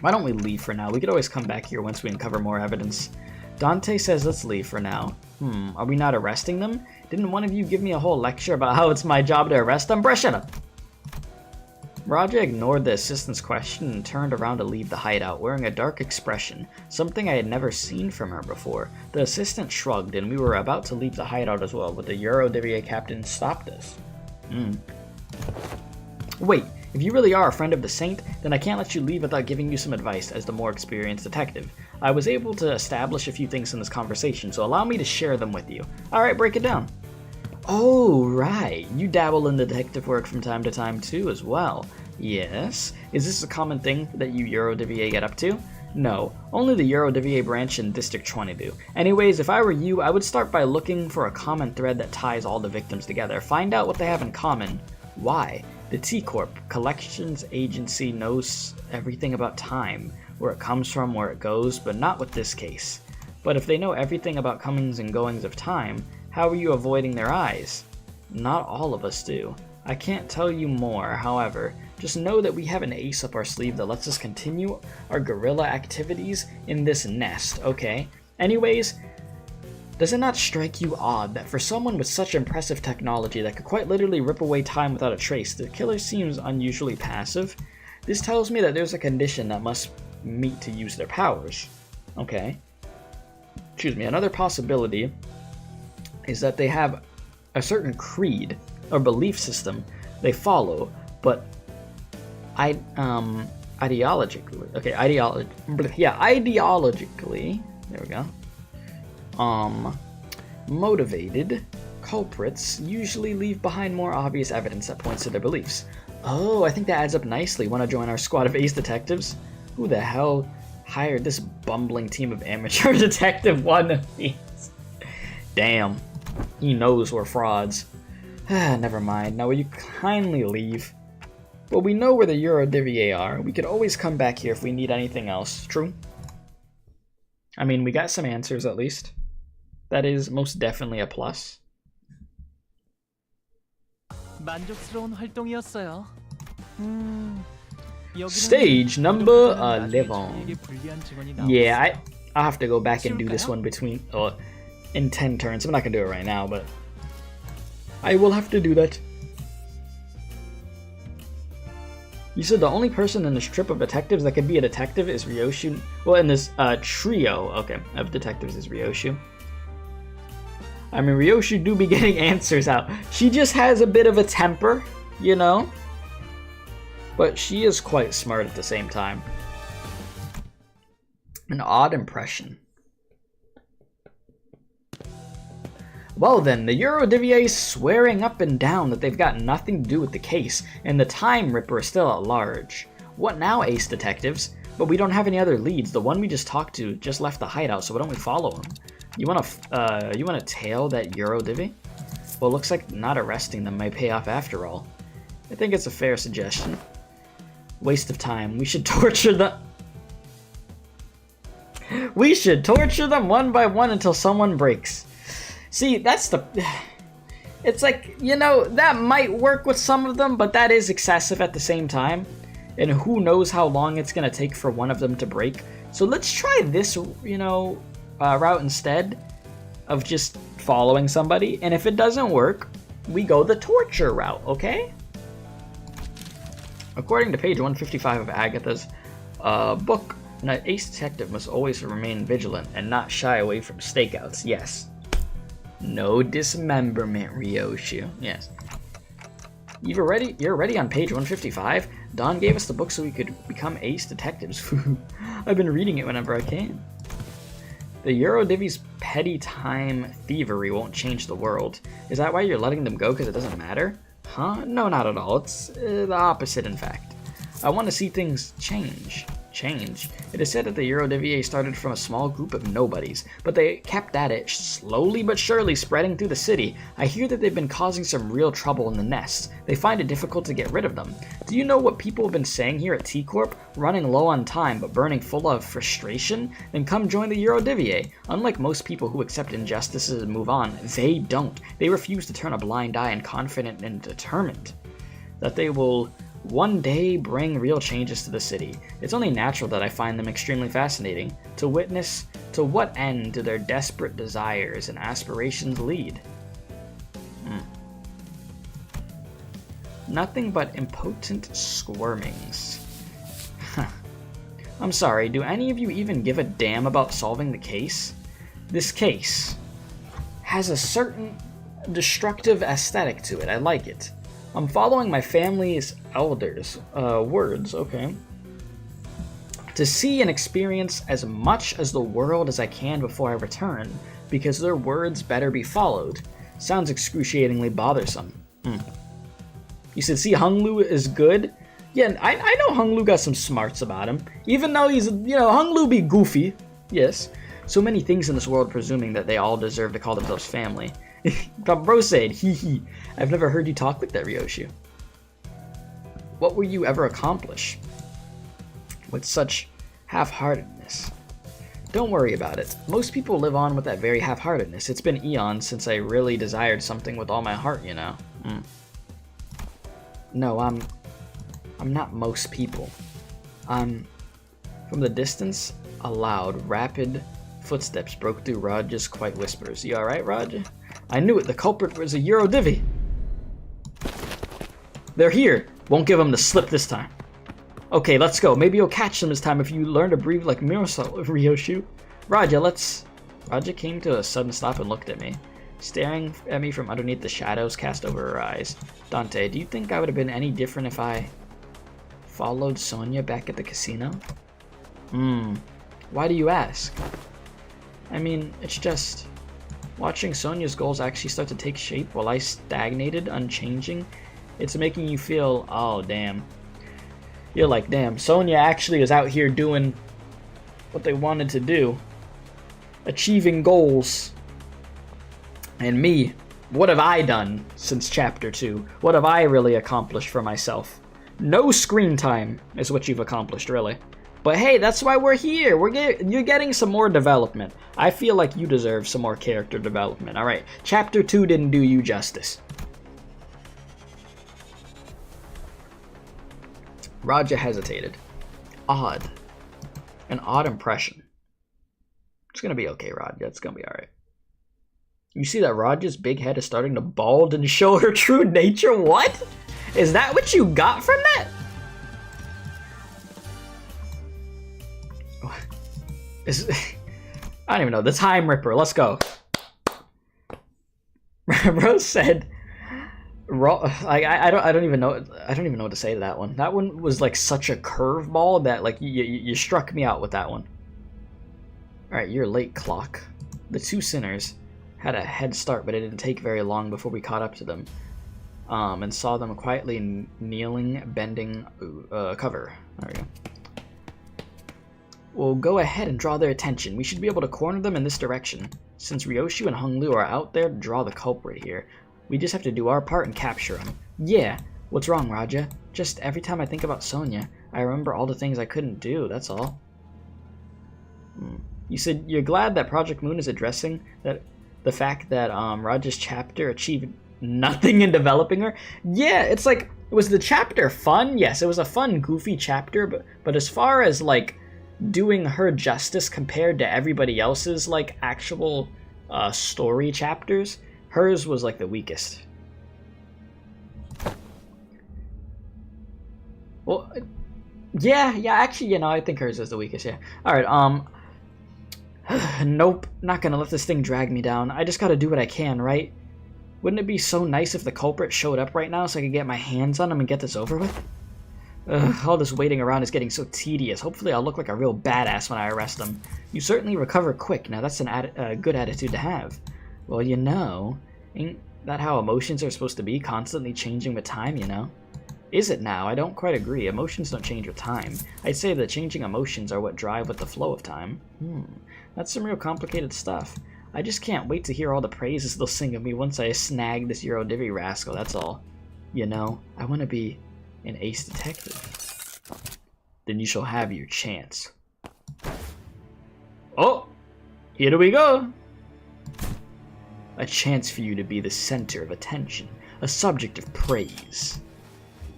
[SPEAKER 1] Why don't we leave for now? We could always come back here once we uncover more evidence. Dante says let's leave for now. Are we not arresting them? Didn't one of you give me a whole lecture about how it's my job to arrest them? Bruh, shut up! Raja ignored the assistant's question and turned around to leave the hideout, wearing a dark expression, something I had never seen from her before. The assistant shrugged, and we were about to leave the hideout as well, but the Eurodivier captain stopped us. Wait, if you really are a friend of the Saint, then I can't let you leave without giving you some advice as the more experienced detective. I was able to establish a few things in this conversation, so allow me to share them with you. Alright, break it down. Oh, right. You dabble in detective work from time to time too as well. Yes? Is this a common thing that you Eurodivier get up to? No, only the Eurodivier branch in District 20 do. Anyways, if I were you, I would start by looking for a common thread that ties all the victims together. Find out what they have in common. Why? The T-Corp, collections agency, knows everything about time, where it comes from, where it goes, but not with this case. But if they know everything about comings and goings of time, how are you avoiding their eyes? Not all of us do. I can't tell you more, however. Just know that we have an ace up our sleeve that lets us continue our guerrilla activities in this nest, okay? Anyways, does it not strike you odd that for someone with such impressive technology that could quite literally rip away time without a trace, the killer seems unusually passive? This tells me that there's a condition that must meet to use their powers. Okay. Excuse me. Another possibility is that they have a certain creed or belief system they follow, but ideologically, there we go. Motivated culprits usually leave behind more obvious evidence that points to their beliefs. Oh, I think that adds up nicely. Want to join our squad of ace detectives? Who the hell hired this bumbling team of amateur detective wannabes? Damn, he knows we're frauds. Never mind. Now will you kindly leave? Well, we know where the Eurodivier are. We could always come back here if we need anything else. True? I mean, we got some answers at least. That is most definitely a plus.
[SPEAKER 2] 만족스러운 활동이었어요.
[SPEAKER 1] Stage number 11. Yeah, I'll have to go back and do this one in 10 turns. I'm not gonna do it right now, but I will have to do that. You said the only person in this trip of detectives that could be a detective is Ryoshu. Well, in this trio, okay, of detectives is Ryoshu. I mean, Ryoshu do be getting answers out. She just has a bit of a temper, you know? But she is quite smart at the same time. An odd impression. Well then, the Eurodivier is swearing up and down that they've got nothing to do with the case, and the Time Ripper is still at large. What now, ace detectives? But we don't have any other leads. The one we just talked to just left the hideout, so why don't we follow him? You wanna tail that Eurodivier? Well, looks like not arresting them might pay off after all. I think it's a fair suggestion. Waste of time. We should torture them. We should torture them one by one until someone breaks. See, that's the... It's like, you know, that might work with some of them, but that is excessive at the same time. And who knows how long it's going to take for one of them to break. So let's try this, you know, route instead of just following somebody. And if it doesn't work, we go the torture route, okay? According to page 155 of Agatha's book, an ace detective must always remain vigilant and not shy away from stakeouts. Yes. No dismemberment, Ryoshu. Yes. You're already on page 155? Don gave us the book so we could become ace detectives. I've been reading it whenever I can. The Eurodivi's petty time thievery won't change the world. Is that why you're letting them go because it doesn't matter? Huh? No, not at all. It's the opposite, in fact. I want to see things change. It is said that the Eurodivier started from a small group of nobodies, but they kept at it, slowly but surely spreading through the city. I hear that they've been causing some real trouble in the nests. They find it difficult to get rid of them. Do you know what people have been saying here at T-Corp? Running low on time but burning full of frustration? Then come join the Eurodivier. Unlike most people who accept injustices and move on, they don't. They refuse to turn a blind eye and confident and determined that they will one day bring real changes to the city. It's only natural that I find them extremely fascinating, to witness to what end do their desperate desires and aspirations lead. Nothing but impotent squirmings. I'm sorry, do any of you even give a damn about solving the case? This case has a certain destructive aesthetic to it. I like it. I'm following my family's elders' words, okay? To see and experience as much as the world as I can before I return, because their words better be followed. Sounds excruciatingly bothersome. You said, see, Hung Lu is good? Yeah, I know Hung Lu got some smarts about him. Even though he's, Hung Lu be goofy. Yes. So many things in this world presuming that they all deserve to call themselves family. But bro said, hee. I've never heard you talk like that, Ryoshu. What will you ever accomplish with such half-heartedness? Don't worry about it. Most people live on with that very half-heartedness. It's been eons since I really desired something with all my heart, No, I'm not most people. From the distance, a loud, rapid footsteps broke through Raj's quiet whispers. You alright, Raj? I knew it. The culprit was a Eurodivi. They're here. Won't give them the slip this time. Okay, let's go. Maybe you'll catch them this time if you learn to breathe like Mirasol, Ryoshu. Raja, let's... Raja came to a sudden stop and looked at me, staring at me from underneath the shadows cast over her eyes. Dante, do you think I would have been any different if I followed Sonia back at the casino? Why do you ask? I mean, it's just... Watching Sonia's goals actually start to take shape while I stagnated, unchanging, it's making you feel, oh, damn. You're like, damn, Sonia actually is out here doing what they wanted to do. Achieving goals. And me, what have I done since Chapter 2? What have I really accomplished for myself? No screen time is what you've accomplished, really. But hey, that's why we're here. You're getting some more development. I feel like you deserve some more character development. All right, Chapter 2 didn't do you justice. Raja hesitated. Odd. An odd impression. It's gonna be okay, Raja. It's gonna be all right. You see that Raja's big head is starting to bald and show her true nature? What? Is that what you got from that? I don't even know. The Time Ripper. Let's go. Rose said, I don't even know. I don't even know what to say to that one. That one was like such a curveball that like you struck me out with that one. All right, you're late, Clock. The two sinners had a head start, but it didn't take very long before we caught up to them, and saw them quietly kneeling, bending cover. There we go. Well, go ahead and draw their attention. We should be able to corner them in this direction. Since Ryoshu and Hung Lu are out there to draw the culprit here, we just have to do our part and capture him. Yeah. What's wrong, Raja? Just every time I think about Sonia, I remember all the things I couldn't do, that's all. You said you're glad that Project Moon is addressing the fact that Raja's chapter achieved nothing in developing her? Yeah, it's like, was the chapter fun? Yes, it was a fun, goofy chapter, but as far as like doing her justice compared to everybody else's like actual story chapters, hers was like the weakest. Well, yeah, actually, I think hers is the weakest, yeah. Alright, nope, not gonna let this thing drag me down. I just gotta do what I can, right? Wouldn't it be so nice if the culprit showed up right now so I could get my hands on him and get this over with? All this waiting around is getting so tedious. Hopefully I'll look like a real badass when I arrest him. You certainly recover quick. Now that's a good attitude to have. Well, ain't that how emotions are supposed to be? Constantly changing with time, Is it now? I don't quite agree. Emotions don't change with time. I'd say that changing emotions are what drive with the flow of time. That's some real complicated stuff. I just can't wait to hear all the praises they'll sing of me once I snag this Eurodivvy rascal, that's all. I want to be an ace detective. Then you shall have your chance. Oh! Here we go! A chance for you to be the center of attention, a subject of praise.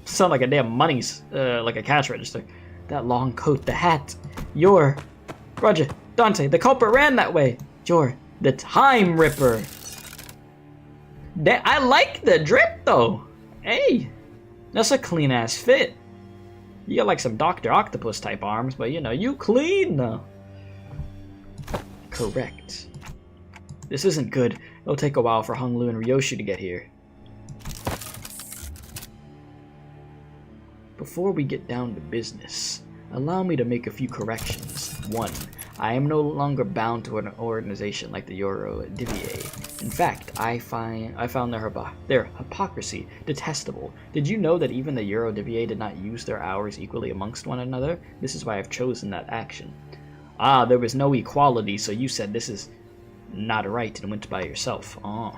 [SPEAKER 1] Sound like a damn money's, like a cash register. That long coat, the hat. You're... Roger, Dante, the culprit ran that way. You're the Time Ripper. I like the drip, though. Hey, that's a clean-ass fit. You got like some Dr. Octopus type arms, but you clean, though. Correct. This isn't good. It'll take a while for Hung Lu and Ryoshi to get here. Before we get down to business, allow me to make a few corrections. 1. I am no longer bound to an organization like the Eurodivvy. In fact, I found their hypocrisy detestable. Did you know that even the Eurodivvy did not use their hours equally amongst one another? This is why I've chosen that action. Ah, there was no equality, so you said this is not right and went by yourself. Oh.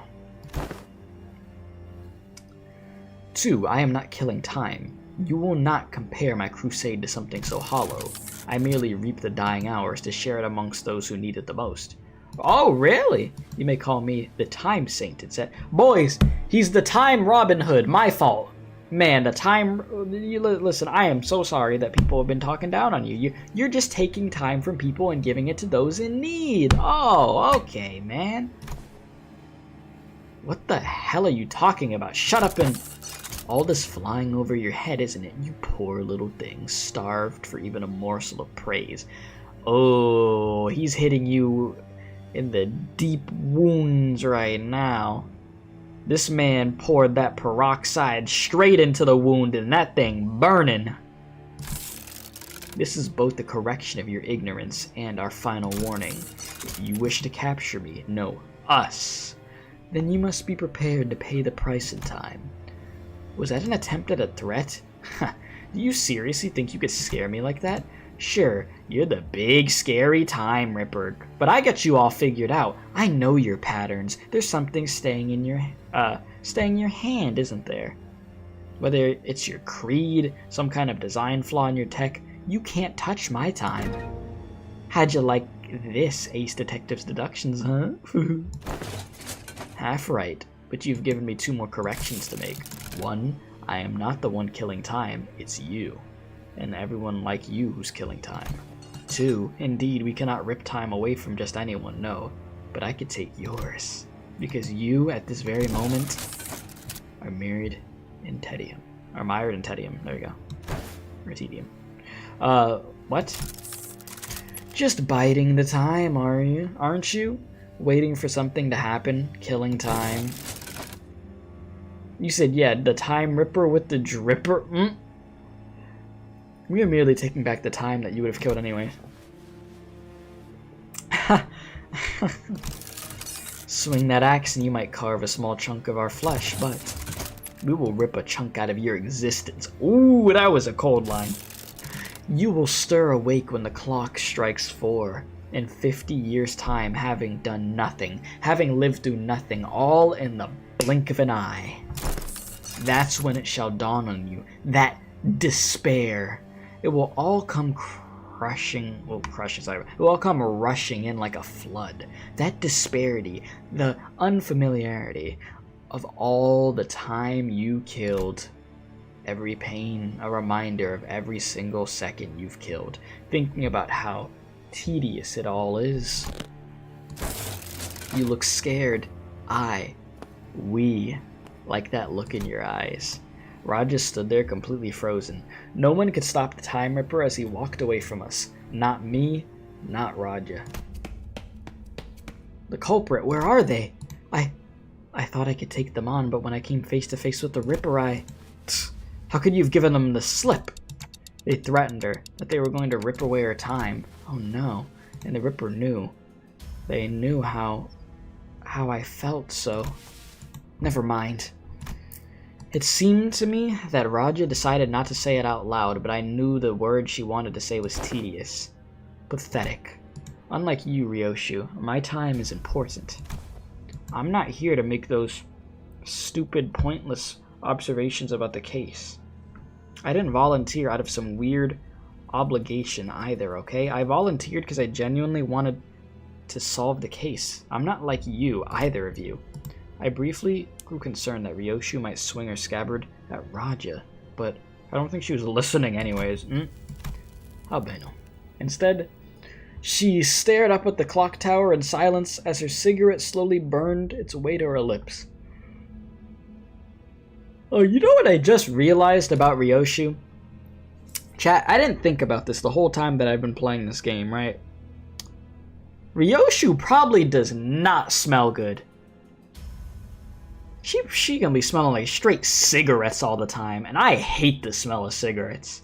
[SPEAKER 1] 2. I am not killing time. You will not compare my crusade to something so hollow. I merely reap the dying hours to share it amongst those who need it the most. Oh, really? You may call me the Time Saint, it said. Boys, he's the Time Robin Hood. My fault. Man, the time... Listen, I am so sorry that people have been talking down on you. You're just taking time from people and giving it to those in need. Oh, okay, man. What the hell are you talking about? Shut up and... All this flying over your head, isn't it? You poor little thing, starved for even a morsel of praise. Oh, he's hitting you in the deep wounds right now. This man poured that peroxide straight into the wound and that thing burning. This is both the correction of your ignorance and our final warning. If you wish to capture me, no, us, then you must be prepared to pay the price in time. Was that an attempt at a threat? Do you seriously think you could scare me like that? Sure, you're the big scary Time Ripper, but I got you all figured out. I know your patterns. There's something staying in your hand, isn't there? Whether it's your creed, some kind of design flaw in your tech, you can't touch my time. How'd you like this, Ace Detective's deductions, huh? Half right, but you've given me 2 more corrections to make. 1, I am not the one killing time, it's you. And everyone like you who's killing time. 2, indeed, we cannot rip time away from just anyone, no. But I could take yours. Because you, at this very moment, are mired in tedium. Or mired in tedium, there we go. Or tedium. What? Just biding the time, aren't you? Waiting for something to happen, killing time. You said, yeah, the Time Ripper with the dripper? We are merely taking back the time that you would have killed anyway. Swing that axe and you might carve a small chunk of our flesh, but we will rip a chunk out of your existence. Ooh, that was a cold line. You will stir awake when the clock strikes 4. In 50 years' time, having done nothing, having lived through nothing, all in the blink of an eye. That's when it shall dawn on you, that despair. It will all come rushing in like a flood. That disparity, the unfamiliarity of all the time you killed. Every pain, a reminder of every single second you've killed. Thinking about how tedious it all is. You look scared. We like that look in your eyes. Raja stood there completely frozen. No one could stop the Time Ripper as he walked away from us. Not me, not Raja. The culprit, where are they? I thought I could take them on, but when I came face to face with the Ripper, how could you have given them the slip? They threatened her, that they were going to rip away her time. Oh no, and the Ripper knew. They knew how I felt, so... Never mind. It seemed to me that Raja decided not to say it out loud, but I knew the word she wanted to say was tedious. Pathetic. Unlike you, Ryoshu, my time is important. I'm not here to make those stupid, pointless observations about the case. I didn't volunteer out of some weird obligation either, okay? I volunteered because I genuinely wanted to solve the case. I'm not like you, either of you. I briefly grew concerned that Ryoshu might swing her scabbard at Raja, but I don't think she was listening anyways. How beno. Instead, she stared up at the clock tower in silence as her cigarette slowly burned its way to her lips. Oh, you know what I just realized about Ryoshu? Chat, I didn't think about this the whole time that I've been playing this game, right? Ryoshu probably does not smell good. She gonna be smelling like straight cigarettes all the time, and I hate the smell of cigarettes.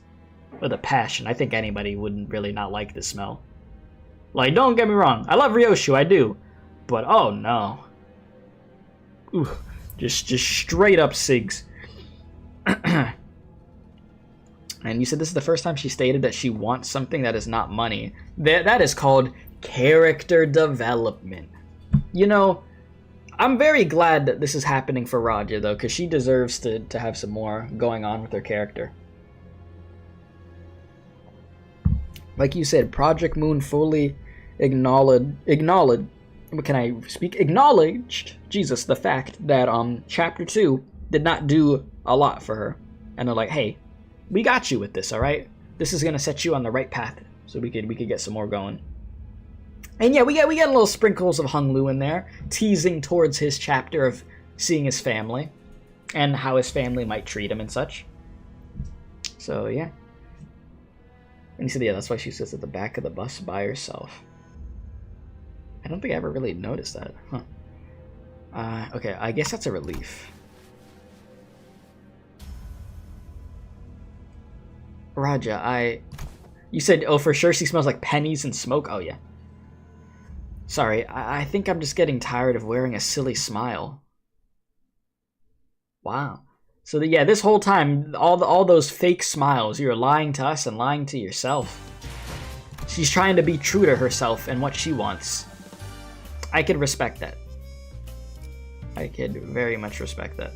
[SPEAKER 1] With a passion. I think anybody wouldn't really not like the smell. Like, don't get me wrong, I love Ryoshu, I do. But, oh no. Ooh, just straight up cigs. And you said this is the first time she stated that she wants something that is not money. That is called character development. You know, I'm very glad that this is happening for Raja, though, because she deserves to have some more going on with her character. Like you said, Project Moon fully acknowledged, Jesus, the fact that Chapter 2 did not do a lot for her. And they're like, hey, we got you with this, alright? This is going to set you on the right path, so we could get some more going. And yeah, we get little sprinkles of Hung Lu in there, teasing towards his chapter of seeing his family, and how his family might treat him and such. So, yeah. And he said, yeah, that's why she sits at the back of the bus by herself. I don't think I ever really noticed that. Huh. Okay, I guess that's a relief. Raja, you said, oh, for sure she smells like pennies and smoke? Oh, yeah. Sorry, I think I'm just getting tired of wearing a silly smile. Wow. So yeah, this whole time, all those fake smiles, you're lying to us and lying to yourself. She's trying to be true to herself and what she wants. I could respect that. I could very much respect that.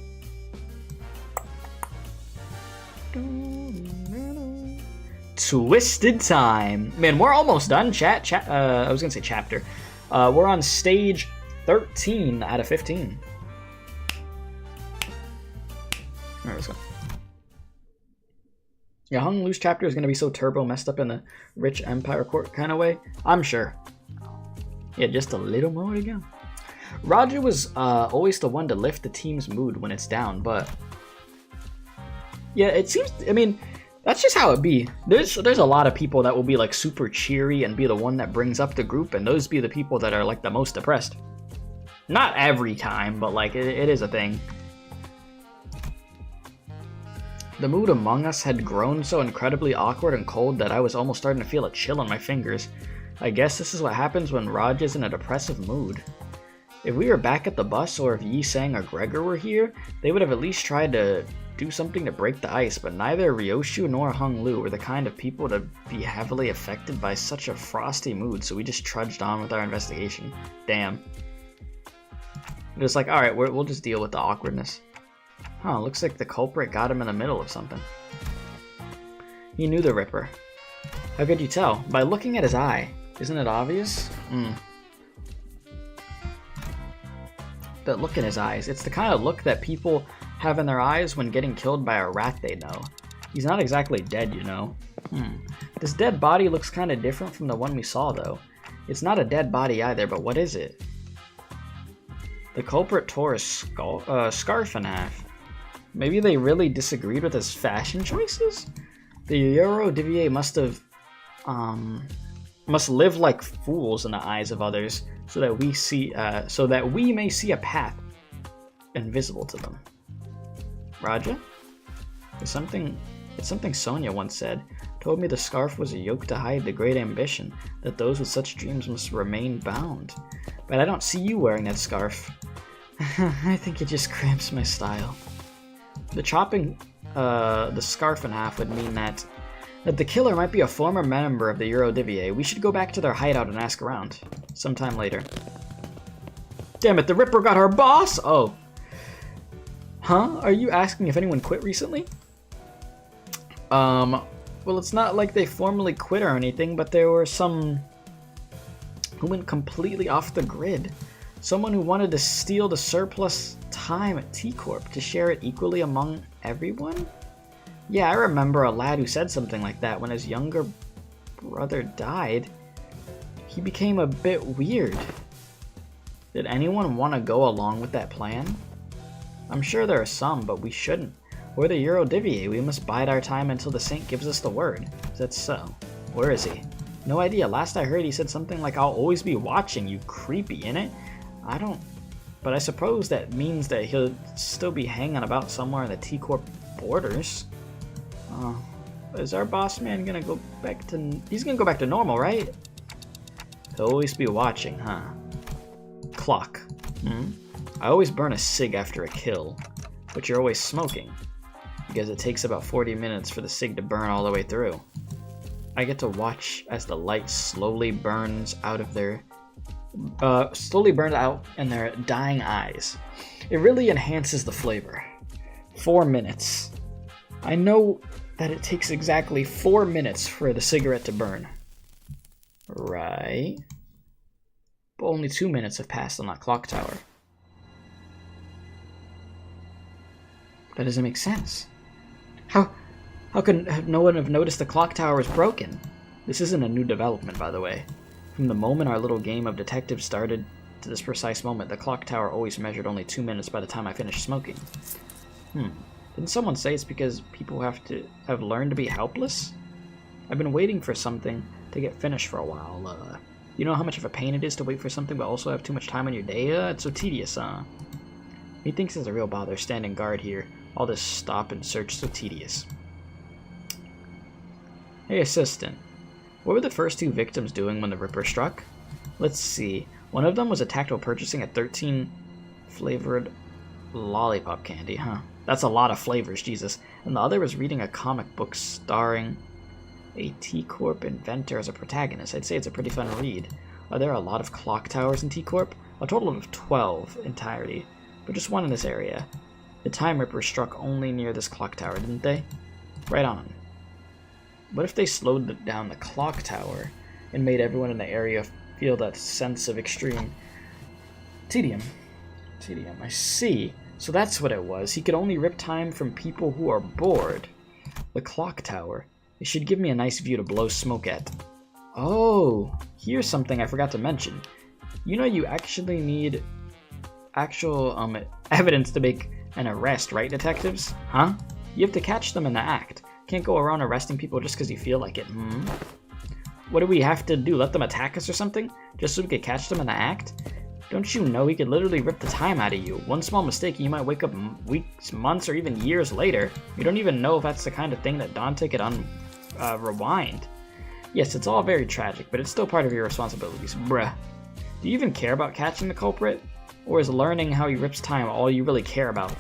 [SPEAKER 1] Twisted time. Man, we're almost done, chat. I was gonna say chapter. We're on stage 13 out of 15. Alright, let's go. Yeah, Hung Lu's chapter is going to be so turbo messed up in the rich Empire Court kind of way. I'm sure. Yeah, just a little more to go. Raja was always the one to lift the team's mood when it's down, but... Yeah, it seems... I mean, that's just how it be. There's a lot of people that will be like super cheery and be the one that brings up the group, and those be the people that are like the most depressed. Not every time, but like it is a thing. The mood among us had grown so incredibly awkward and cold that I was almost starting to feel a chill on my fingers. I guess this is what happens when Raj is in a depressive mood. If we were back at the bus, or if Yi Sang or Gregor were here, they would have at least tried to do something to break the ice, but neither Ryoshu nor Hung Lu were the kind of people to be heavily affected by such a frosty mood, so we just trudged on with our investigation. Damn. Just like, alright, we'll just deal with the awkwardness. Huh, looks like the culprit got him in the middle of something. He knew the Ripper. How could you tell? By looking at his eye. Isn't it obvious? That look in his eyes. It's the kind of look that people have in their eyes when getting killed by a rat they know. He's not exactly dead, you know. This dead body looks kind of different from the one we saw, though. It's not a dead body either, but what is it? The culprit tore his scarf in half. Maybe they really disagreed with his fashion choices? The Eurodivier must live like fools in the eyes of others, so that we may see a path invisible to them. Raja? It's something Sonia once said. Told me the scarf was a yoke to hide the great ambition, that those with such dreams must remain bound. But I don't see you wearing that scarf. I think it just cramps my style. The chopping the scarf in half would mean that the killer might be a former member of the Eurodivier. We should go back to their hideout and ask around. Sometime later. Damn it, the Ripper got our boss! Oh. Huh? Are you asking if anyone quit recently? Well, it's not like they formally quit or anything, but there were some who went completely off the grid. Someone who wanted to steal the surplus time at T-Corp to share it equally among everyone? Yeah, I remember a lad who said something like that when his younger brother died. He became a bit weird. Did anyone want to go along with that plan? I'm sure there are some, but we shouldn't. We're the Eurodivier. We must bide our time until the saint gives us the word. Is that so? Where is he? No idea. Last I heard he said something like, I'll always be watching, you creepy, innit? I don't... But I suppose that means that he'll still be hanging about somewhere in the T-Corp borders. Is our boss man gonna go back to... He's gonna go back to normal, right? He'll always be watching, huh? Clock. I always burn a cig after a kill, but you're always smoking, because it takes about 40 minutes for the cig to burn all the way through. I get to watch as the light slowly burns out in their dying eyes. It really enhances the flavor. 4 minutes. I know that it takes exactly 4 minutes for the cigarette to burn. Right. But only 2 minutes have passed on that clock tower. That doesn't make sense. How could no one have noticed the clock tower was broken? This isn't a new development, by the way. From the moment our little game of detective started to this precise moment, the clock tower always measured only 2 minutes by the time I finished smoking. Didn't someone say it's because people have learned to be helpless? I've been waiting for something to get finished for a while. You know how much of a pain it is to wait for something but also have too much time on your day? It's so tedious, huh? He thinks it's a real bother standing guard here. All this stop and search so tedious. Hey, assistant. What were the first 2 victims doing when the Ripper struck? Let's see. One of them was attacked while purchasing a 13-flavored lollipop candy, huh? That's a lot of flavors, Jesus. And the other was reading a comic book starring a T-Corp inventor as a protagonist. I'd say it's a pretty fun read. Are there a lot of clock towers in T-Corp? A total of 12 entirety, but just one in this area. The Time Ripper struck only near this clock tower, didn't they? Right on. What if they slowed down the clock tower and made everyone in the area feel that sense of extreme tedium? I see. So that's what it was. He could only rip time from people who are bored. The clock tower. It should give me a nice view to blow smoke at. Oh, here's something I forgot to mention. You know you actually need actual evidence to make an arrest, right, detectives? Huh? You have to catch them in the act. Can't go around arresting people just because you feel like it. What do we have to do? Let them attack us or something? Just so we could catch them in the act? Don't you know he could literally rip the time out of you? One small mistake, you might wake up weeks, months, or even years later. You don't even know if that's the kind of thing that Dante could rewind. Yes, it's all very tragic, but it's still part of your responsibilities. Bruh. Do you even care about catching the culprit? Or is learning how he rips time all you really care about?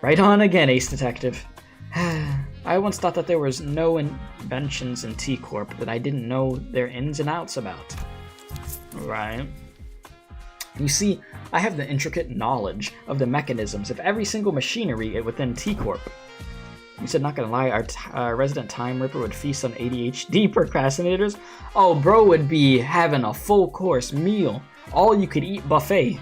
[SPEAKER 1] Right on again, Ace Detective. I once thought that there was no inventions in T-Corp that I didn't know their ins and outs about. Right. You see, I have the intricate knowledge of the mechanisms of every single machinery within T-Corp. You said, not gonna lie, our resident Time Ripper would feast on ADHD procrastinators? Oh, bro would be having a full course meal. All-you-could-eat buffet.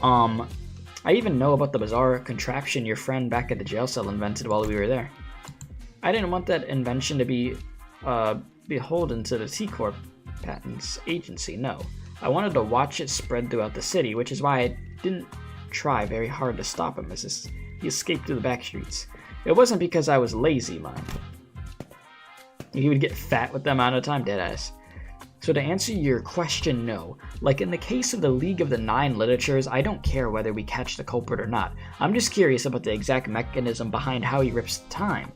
[SPEAKER 1] I even know about the bizarre contraption your friend back at the jail cell invented while we were there. I didn't want that invention to be beholden to the T-Corp Patents Agency, no. I wanted to watch it spread throughout the city, which is why I didn't try very hard to stop him, as He escaped through the back streets. It wasn't because I was lazy, man. He would get fat with the amount of time, deadass. So to answer your question, no. Like in the case of the League of the Nine literatures, I don't care whether we catch the culprit or not. I'm just curious about the exact mechanism behind how he rips time.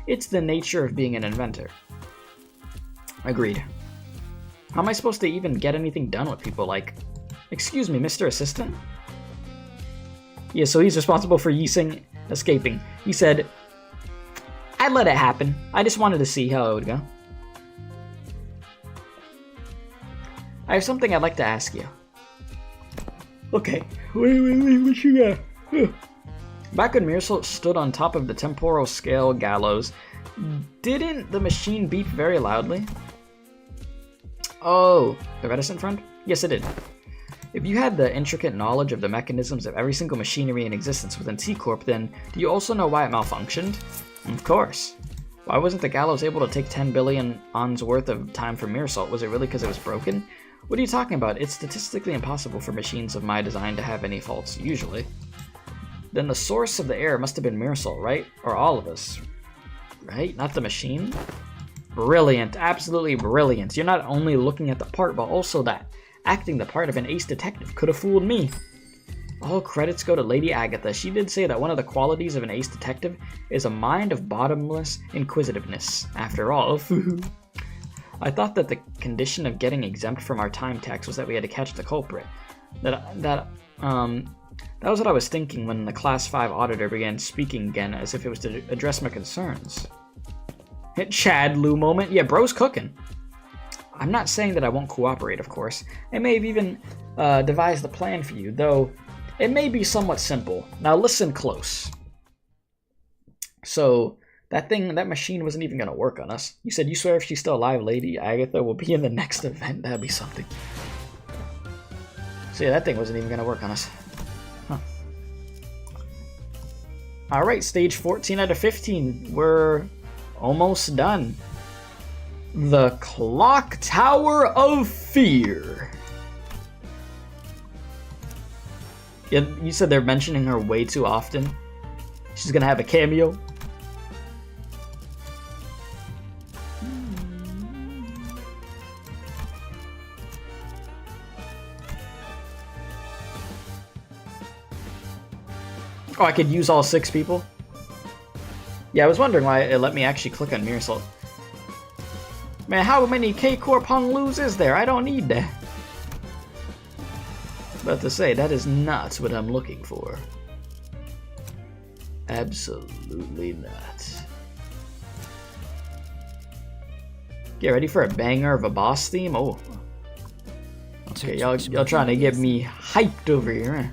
[SPEAKER 1] It's the nature of being an inventor. Agreed. How am I supposed to even get anything done with people like, excuse me, Mr. Assistant? Yeah, so he's responsible for Yiseng escaping. He said, I'd let it happen. I just wanted to see how it would go. I have something I'd like to ask you. Okay, wait, what you got? Back when Meerschault stood on top of the temporal scale gallows, didn't the machine beep very loudly? Oh, the reticent friend? Yes, it did. If you had the intricate knowledge of the mechanisms of every single machinery in existence within T-Corp, then do you also know why it malfunctioned? Of course. Why wasn't the gallows able to take 10 billion ons worth of time from Meerschault? Was it really because it was broken? What are you talking about? It's statistically impossible for machines of my design to have any faults, usually. Then the source of the error must have been Meerschault, right? Or all of us. Right? Not the machine? Brilliant. Absolutely brilliant. You're not only looking at the part, but also that acting the part of an ace detective could have fooled me. All credits go to Lady Agatha. She did say that one of the qualities of an ace detective is a mind of bottomless inquisitiveness. After all, I thought that the condition of getting exempt from our time tax was that we had to catch the culprit. That was what I was thinking when the Class 5 auditor began speaking again, as if it was to address my concerns. Hit Chad Lou moment. Yeah, bro's cooking. I'm not saying that I won't cooperate, of course. I may have even devised a plan for you, though it may be somewhat simple. Now listen close. So, that machine wasn't even going to work on us. You said you swear if she's still alive, Lady Agatha will be in the next event. That'd be something. So yeah, that thing wasn't even going to work on us. Huh. Alright, stage 14 out of 15. We're almost done. The Clock Tower of Fear. Yeah, you said they're mentioning her way too often. She's gonna have a cameo. Oh, I could use all 6 people? Yeah, I was wondering why it let me actually click on Meerschault. Man, how many K-Corp Hung Loos is there? I don't need that. But to say, that is not what I'm looking for. Absolutely not. Get ready for a banger of a boss theme? Oh. Okay, y'all trying to get me hyped over here, huh?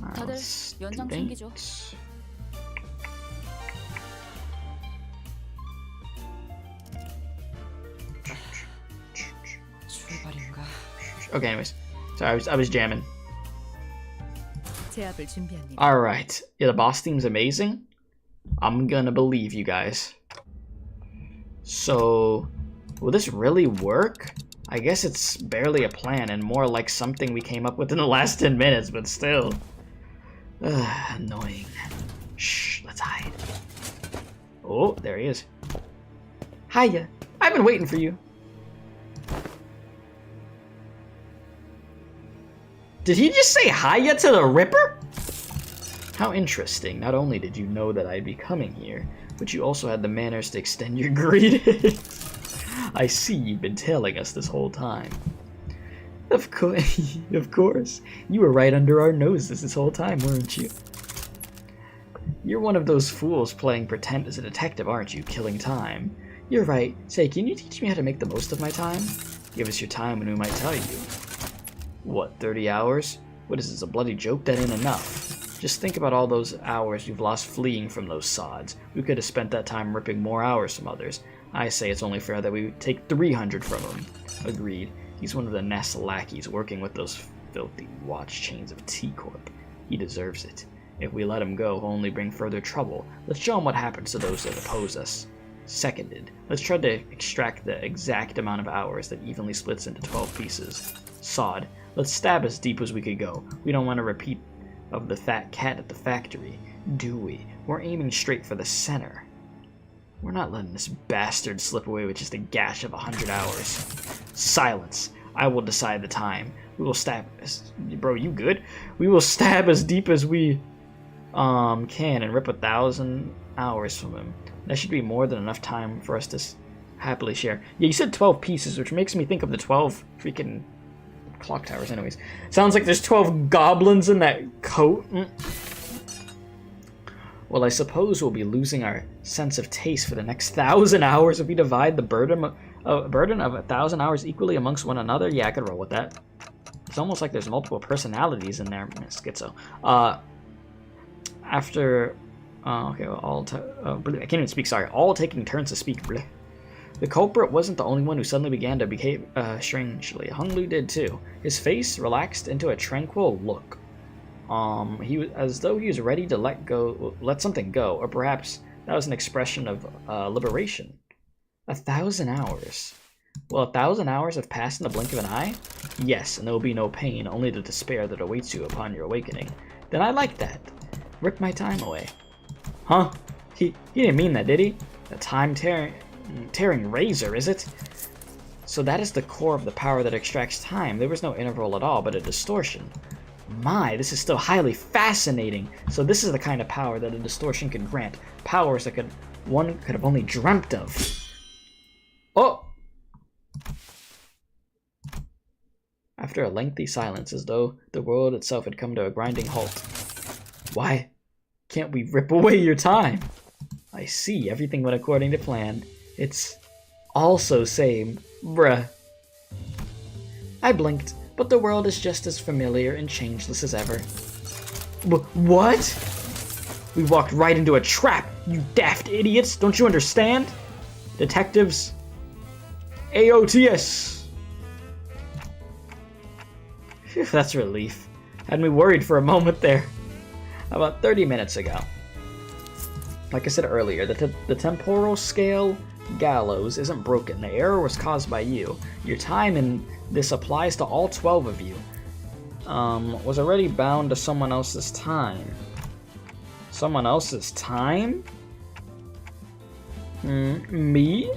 [SPEAKER 1] Alright, let's do that. Okay, anyways. Sorry, I was jamming. Alright. Yeah, the boss theme's amazing. I'm gonna believe you guys. So, will this really work? I guess it's barely a plan and more like something we came up with in the last 10 minutes, but still. Annoying. Shh, let's hide. Oh, there he is. Hiya. I've been waiting for you. Did he just say hiya to the Ripper? How interesting. Not only did you know that I'd be coming here, but you also had the manners to extend your greetings. I see you've been tailing us this whole time. Of course. You were right under our noses this whole time, weren't you? You're one of those fools playing pretend as a detective, aren't you? Killing time. You're right. Say, can you teach me how to make the most of my time? Give us your time and we might tell you. What, 30 hours? What is this, a bloody joke? That ain't enough. Just think about all those hours you've lost fleeing from those sods. We could have spent that time ripping more hours from others. I say it's only fair that we take 300 from him. Agreed. He's one of the Nest lackeys working with those filthy watch chains of T-Corp. He deserves it. If we let him go, he'll only bring further trouble. Let's show him what happens to those that oppose us. Seconded. Let's try to extract the exact amount of hours that evenly splits into 12 pieces. Sod. Let's stab as deep as we could go. We don't want to repeat of the fat cat at the factory, do we? We're aiming straight for the center. We're not letting this bastard slip away with just a gash of 100 hours. Silence. I will decide the time. We will stab... Bro, you good? We will stab as deep as we can and rip 1,000 hours from him. That should be more than enough time for us to happily share. Yeah, you said 12 pieces, which makes me think of the 12 freaking clock towers anyways. Sounds like there's 12 goblins in that coat. Well, I suppose we'll be losing our sense of taste for the next 1,000 hours if we divide the burden of 1,000 hours equally amongst one another. Yeah, I could roll with that. It's almost like there's multiple personalities in there. Schizo. After... okay, well, I can't even speak, sorry. All taking turns to speak. Bleh. The culprit wasn't the only one who suddenly began to behave strangely. Hung Lu did too. His face relaxed into a tranquil look. He was as though he was ready to let something go, or perhaps that was an expression of liberation. 1,000 hours. Will 1,000 hours have passed in the blink of an eye? Yes, and there will be no pain, only the despair that awaits you upon your awakening. Then I like that. Rip my time away. Huh? He didn't mean that, did he? A time-tearing razor, is it? So that is the core of the power that extracts time. There was no interval at all, but a distortion. My, this is still highly fascinating. So this is the kind of power that a distortion could grant. Powers that one could have only dreamt of. Oh! After a lengthy silence, as though the world itself had come to a grinding halt. Why can't we rip away your time? I see, everything went according to plan. It's also same, bruh. I blinked, but the world is just as familiar and changeless as ever. What? We walked right into a trap, you daft idiots! Don't you understand? Detectives, AOTS! Phew, that's relief. Had me worried for a moment there. About 30 minutes ago. Like I said earlier, the temporal scale gallows isn't broken. The error was caused by you. Your time in this applies to all 12 of you. Was already bound to someone else's time. Someone else's time? Me?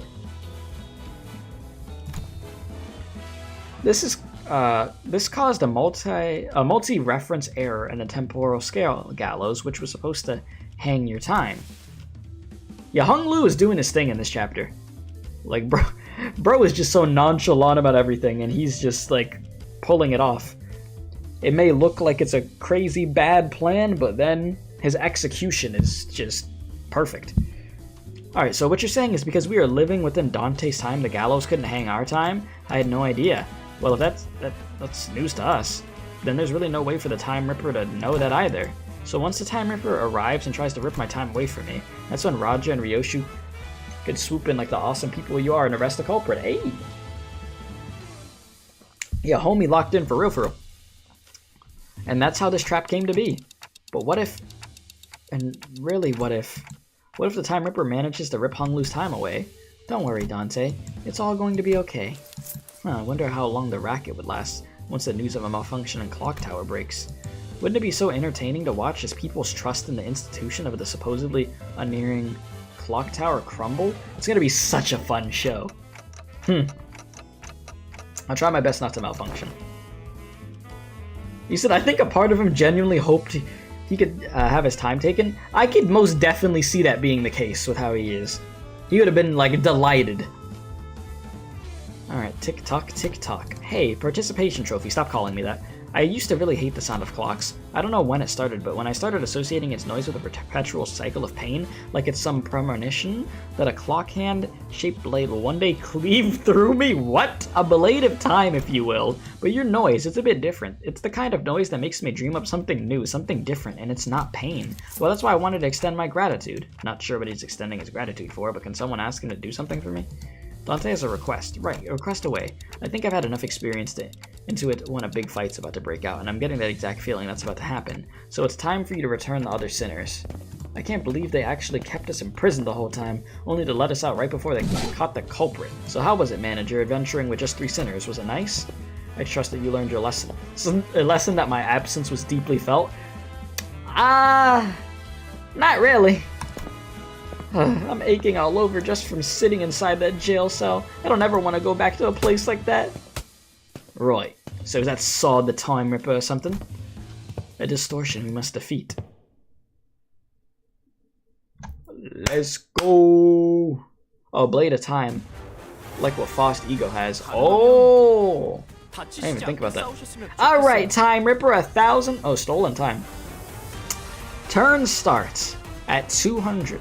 [SPEAKER 1] This caused a multi-reference error in the temporal scale gallows, which was supposed to hang your time. Yeah, Hung Lu is doing his thing in this chapter. Like, bro is just so nonchalant about everything, and he's just, like, pulling it off. It may look like it's a crazy bad plan, but then his execution is just perfect. Alright, so what you're saying is because we are living within Dante's time, the gallows couldn't hang our time? I had no idea. Well, if that's news to us, then there's really no way for the Time Ripper to know that either. So once the Time Ripper arrives and tries to rip my time away from me, that's when Raja and Ryoshu could swoop in like the awesome people you are and arrest the culprit. Hey! Yeah, homie locked in for real. And that's how this trap came to be. But what if, and really what if the Time Ripper manages to rip Hung Lu's time away? Don't worry, Dante. It's all going to be okay. I wonder how long the racket would last once the news of a malfunctioning clock tower breaks. Wouldn't it be so entertaining to watch as people's trust in the institution of the supposedly unerring clock tower crumble? It's gonna be such a fun show. I'll try my best not to malfunction. He said, I think a part of him genuinely hoped he could have his time taken. I could most definitely see that being the case with how he is. He would have been, like, delighted. Alright, tick-tock, tick-tock. Hey, participation trophy, stop calling me that. I used to really hate the sound of clocks. I don't know when it started, but when I started associating its noise with a perpetual cycle of pain, like it's some premonition that a clock hand-shaped blade will one day cleave through me. What? A blade of time, if you will. But your noise, it's a bit different. It's the kind of noise that makes me dream up something new, something different, and it's not pain. Well, that's why I wanted to extend my gratitude. Not sure what he's extending his gratitude for, but can someone ask him to do something for me? Dante has a request. Right, a request away. I think I've had enough experience into it when a big fight's about to break out, and I'm getting that exact feeling that's about to happen. So it's time for you to return the other sinners. I can't believe they actually kept us imprisoned the whole time, only to let us out right before they caught the culprit. So how was it, manager, adventuring with just 3 sinners? Was it nice? I trust that you learned your lesson. A lesson that my absence was deeply felt. Not really. I'm aching all over just from sitting inside that jail cell. I don't ever want to go back to a place like that. Right, so is that Saw the Time Ripper or something? A distortion we must defeat. Let's go! Oh, Blade of Time. Like what Fast Ego has. Oh! I didn't even think about that. Alright, Time Ripper, 1,000. Oh, stolen time. Turn starts at 200.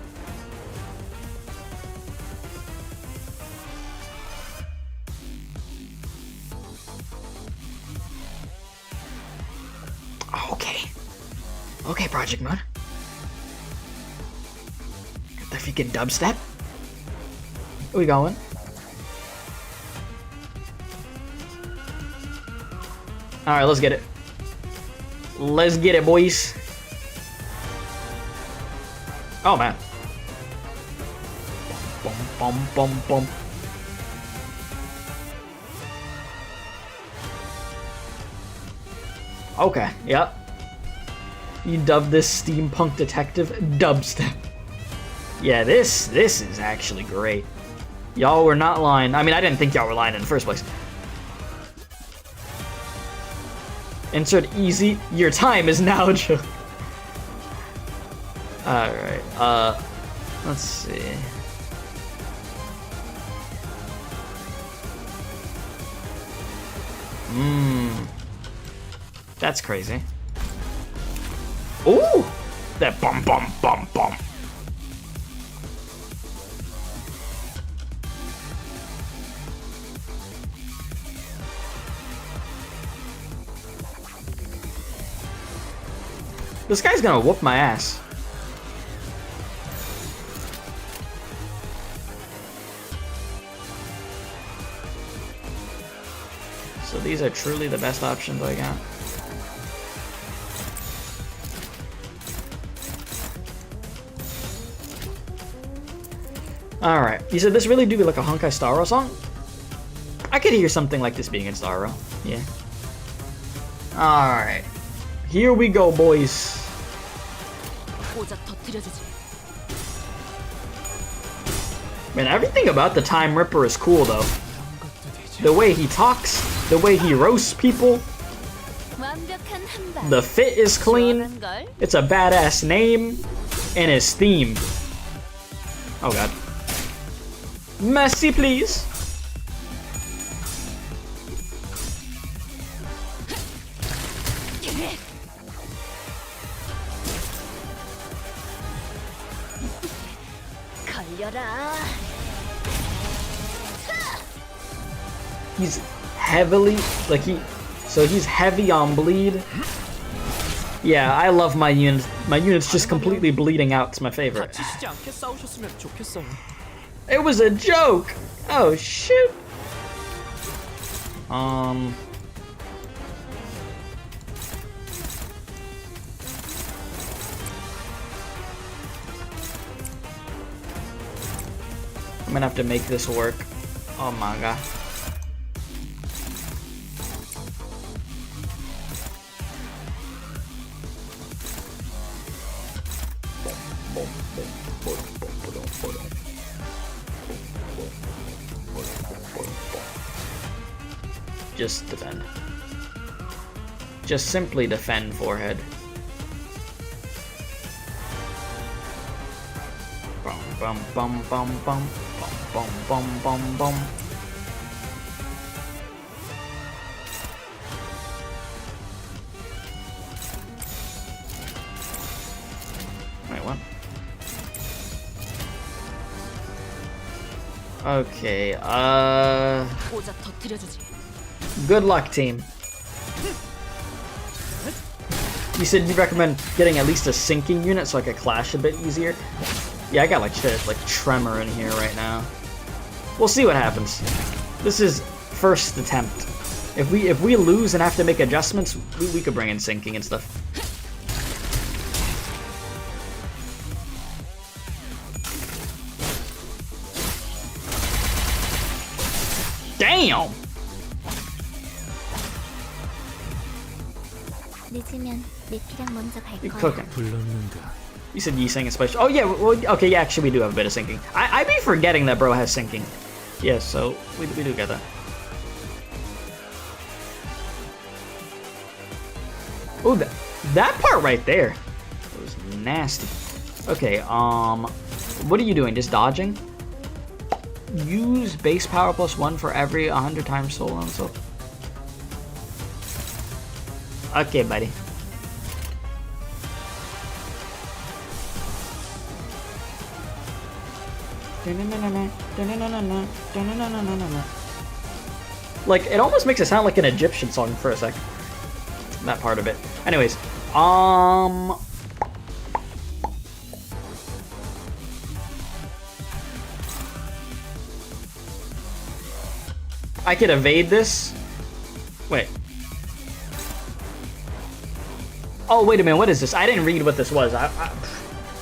[SPEAKER 1] Okay, Project Mode. Got the freaking dubstep. Where we going? Alright, let's get it. Let's get it, boys. Oh, man. Bum, bum, bum, bum. Okay, yep. You dubbed this steampunk detective dubstep. Yeah, this is actually great. Y'all were not lying. I mean, I didn't think y'all were lying in the first place. Insert easy. Your time is now. Alright, let's see. That's crazy. Ooh! That bum bum bum bum. This guy's gonna whoop my ass. So these are truly the best options I got. Alright, you said this really do be like a Honkai Starro song? I could hear something like this being in Starro, yeah. Alright, here we go, boys. Man, everything about the Time Ripper is cool, though. The way he talks, the way he roasts people. The fit is clean. It's a badass name. And his theme. Oh, God. Mercy, please. He's heavily, like he's heavy on bleed. Yeah, I love my units. My unit's just completely bleeding out. It's my favorite. It was a joke! Oh, shoot! I'm gonna have to make this work. Oh my god. Just defend. Just simply defend, forehead. Bum bum bum bum bum bum bum bum bum. Wait, what? Okay, good luck, team. You said you recommend getting at least a sinking unit so I could clash a bit easier. Yeah, I got like shit, like tremor in here right now. We'll see what happens. This is first attempt. If we lose and have to make adjustments, we could bring in sinking and stuff. Damn!
[SPEAKER 3] 늦으면 내 피랑 먼저 갈
[SPEAKER 1] You're
[SPEAKER 3] 거야.
[SPEAKER 1] cooking.
[SPEAKER 2] 불렀는가.
[SPEAKER 1] You said you sang in special. Oh yeah, well, okay, yeah. Actually, we do have a bit of syncing. I be forgetting that bro has syncing. Yeah, so we do get that. Oh, that part right there was nasty. Okay, what are you doing? Just dodging? Use base power +1 for every 100 times stolen. So, okay, buddy. Like, it almost makes it sound like an Egyptian song for a sec. That part of it. Anyways, I could evade this. Wait. Oh, wait a minute. What is this? I didn't read what this was.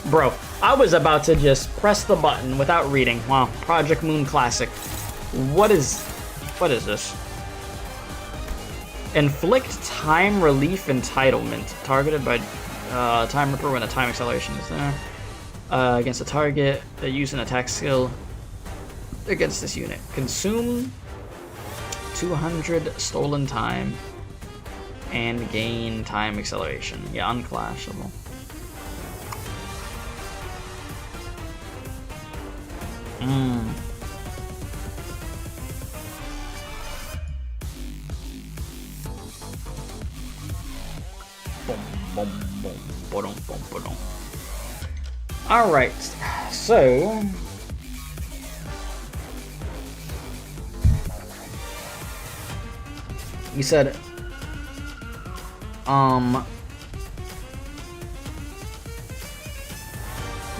[SPEAKER 1] Bro, I was about to just press the button without reading. Wow. Project Moon Classic. What is this? Inflict time relief entitlement. Targeted by time ripper when the time acceleration is there. Against a target. Use an attack skill against this unit. Consume 200 stolen time and gain time acceleration. Yeah, unclashable. All right, so you said,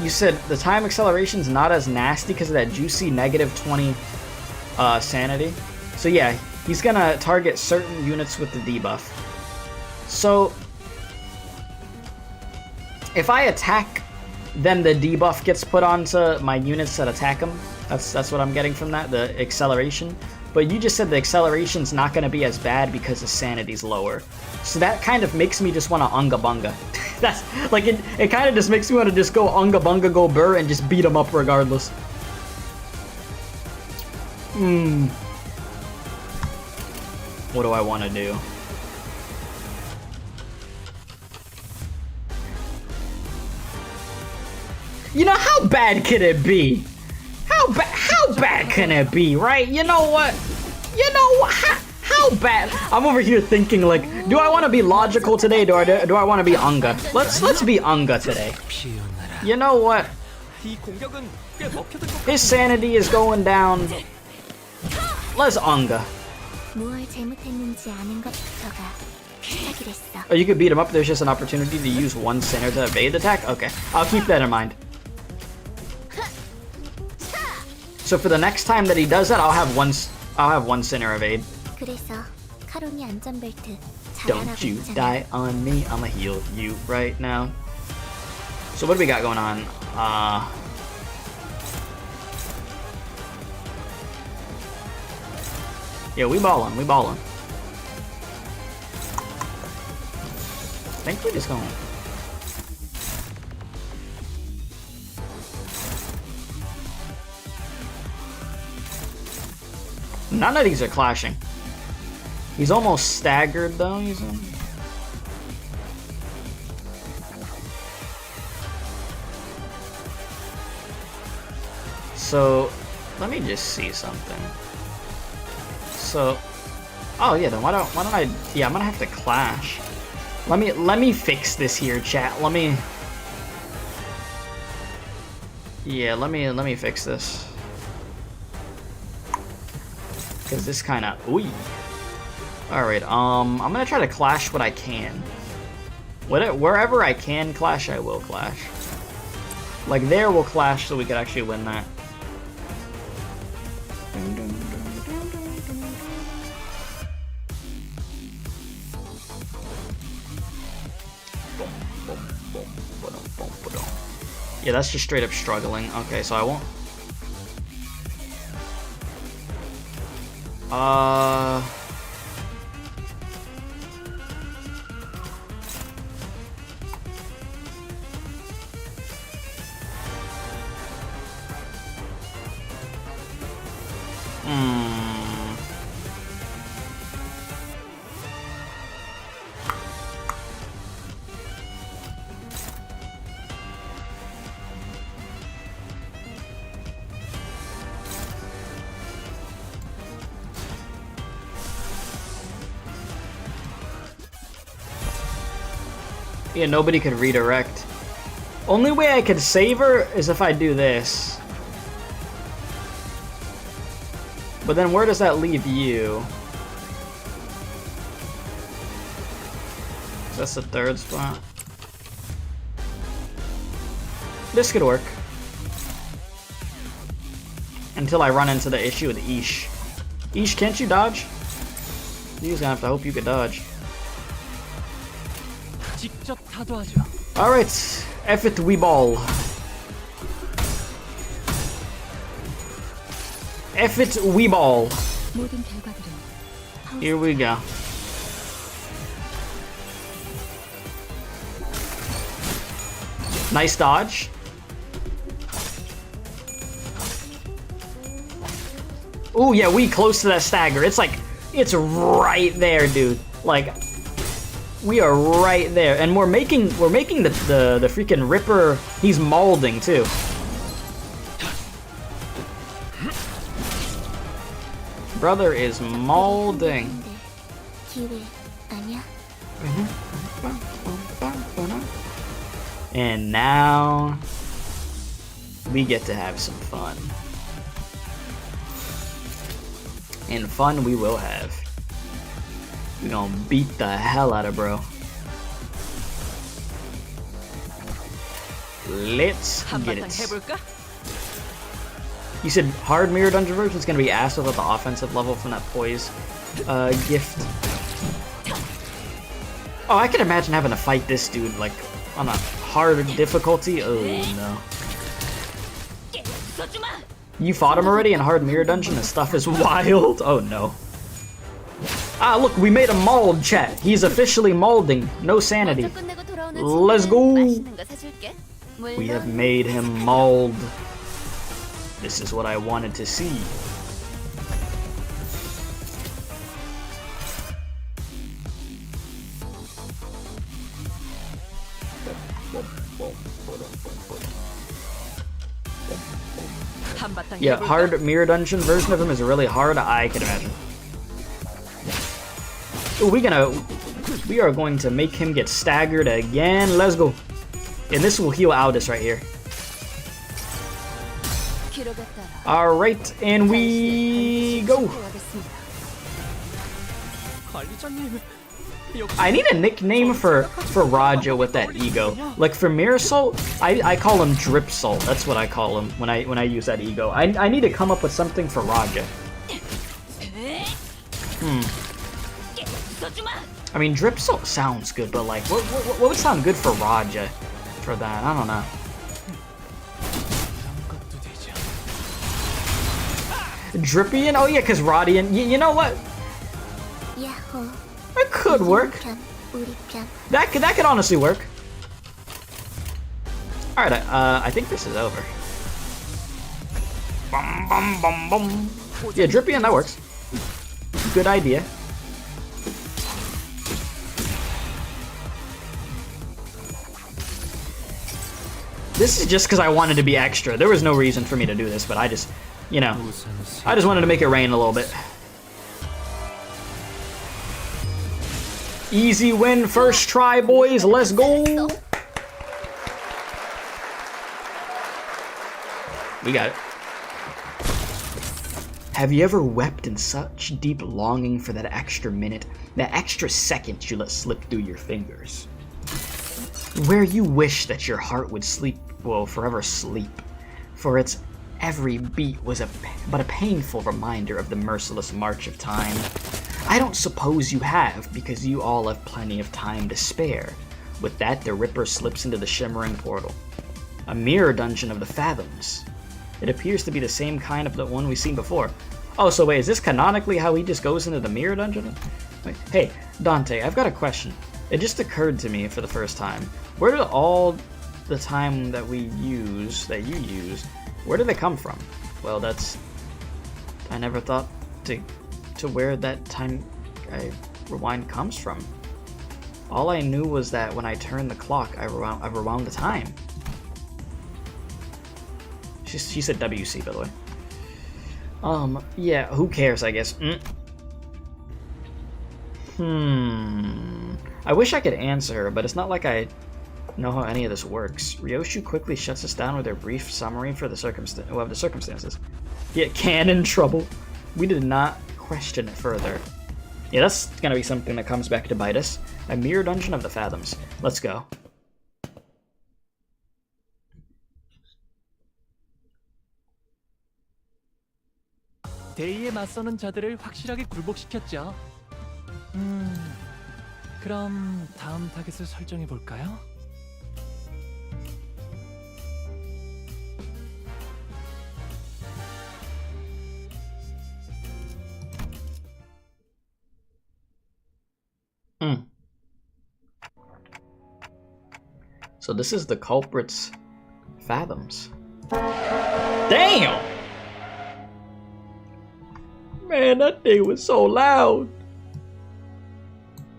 [SPEAKER 1] you said the time acceleration's not as nasty because of that juicy -20 sanity. So yeah, he's gonna target certain units with the debuff. So if I attack, then the debuff gets put onto my units that attack him. That's what I'm getting from that, the acceleration. But you just said the acceleration's not going to be as bad because the sanity's lower. So that kind of makes me just want to unga bunga. That's like it kind of just makes me want to just go unga bunga go burr and just beat him up regardless. What do I want to do? You know, how bad could it be? How bad can it be, right? You know what? How bad? I'm over here thinking like, do I want to be logical today? Do I want to be unga? Let's be unga today. You know what? His sanity is going down. Let's unga. Oh, you could beat him up. There's just an opportunity to use one sinner to evade the attack. Okay, I'll keep that in mind. So for the next time that he does that, I'll have one sinner evade. Don't you die on me, I'ma heal you right now. So what do we got going on? Yeah, we ballin'. I think we're just going. None of these are clashing. He's almost staggered though, he's in. So, let me just see something. So, oh yeah, then why don't I, yeah, I'm gonna have to clash. Let me fix this here, chat. Let me fix this. Cause this kinda, ooh. Alright, I'm gonna try to clash what I can. Wherever I can clash, I will clash. Like there we'll clash so we could actually win that. Yeah, that's just straight up struggling. Okay, so I won't. Yeah, nobody could redirect. Only way I could save her is if I do this. But then where does that leave you? That's the third spot. This could work. Until I run into the issue with Ish. Ish, can't you dodge? You're gonna have to hope you could dodge.
[SPEAKER 2] 직접 타도하죠.
[SPEAKER 1] Alright, F it, we ball. F it, we ball.
[SPEAKER 3] 모든 결과들은
[SPEAKER 1] Here we go. Nice dodge. Ooh, yeah, we close to that stagger. It's like, it's right there, dude. Like, we are right there, and we're making the freaking Ripper. He's molding too. Brother is molding.
[SPEAKER 3] 기회 아니야?
[SPEAKER 1] And now we get to have some fun. And fun we will have. We're gonna beat the hell out of bro. Let's get it.
[SPEAKER 2] 해볼까?
[SPEAKER 1] You said hard mirror dungeon version is gonna be ass without the offensive level from that poise gift. Oh, I can imagine having to fight this dude like on a hard difficulty. Oh no. You fought him already in hard mirror dungeon? The stuff is wild. Oh no. Ah, look, we made a mold, chat. He's officially molding. No sanity. Let's go. We have made him mold. This is what I wanted to see. Yeah, hard mirror dungeon version of him is really hard, I can imagine. Ooh, we are going to make him get staggered again. Let's go. And this will heal Aldous right here. Alright, and we go. I need a nickname for Raja with that ego. Like for Mirror Salt, I call him Drip Salt. That's what I call him when I use that ego. I need to come up with something for Raja. I mean, Drip Salt sounds good, but like, what would sound good for Raja for that? I don't know. Drippian? Oh yeah, cause Rodian. You know what? That could work. That could honestly work. All right, I think this is over. Bum, bum, bum, bum. Yeah, Drippian, that works. Good idea. This is just because I wanted to be extra. There was no reason for me to do this, but I just, you know, I just wanted to make it rain a little bit. Easy win, first try, boys. Let's go. We got it. Have you ever wept in such deep longing for that extra minute, that extra second you let slip through your fingers? Where you wish that your heart would forever sleep, for its every beat was but a painful reminder of the merciless march of time. I don't suppose you have, because you all have plenty of time to spare. With that, the Ripper slips into the shimmering portal. A mirror dungeon of the Fathoms. It appears to be the same kind of the one we've seen before. Oh, so wait, is this canonically how he just goes into the mirror dungeon? Wait, hey, Dante, I've got a question. It just occurred to me for the first time. Where did all the time that you use, where do they come from? Well, I never thought to where that time I rewind comes from. All I knew was that when I turned the clock, I rewound the time. She said WC, by the way. Yeah, who cares, I guess. I wish I could answer her, but it's not like I know how any of this works. Ryoshu quickly shuts us down with her brief summary for the circumstances. Get Canon trouble. We did not question it further. Yeah, that's gonna be something that comes back to bite us. A mere dungeon of the fathoms. Let's go.
[SPEAKER 2] 대의에 맞서는 자들을 확실하게 굴복시켰죠. 그럼 다음 타겟을 설정해 볼까요?
[SPEAKER 1] So this is the culprit's fathoms. Damn! Man, that thing was so loud.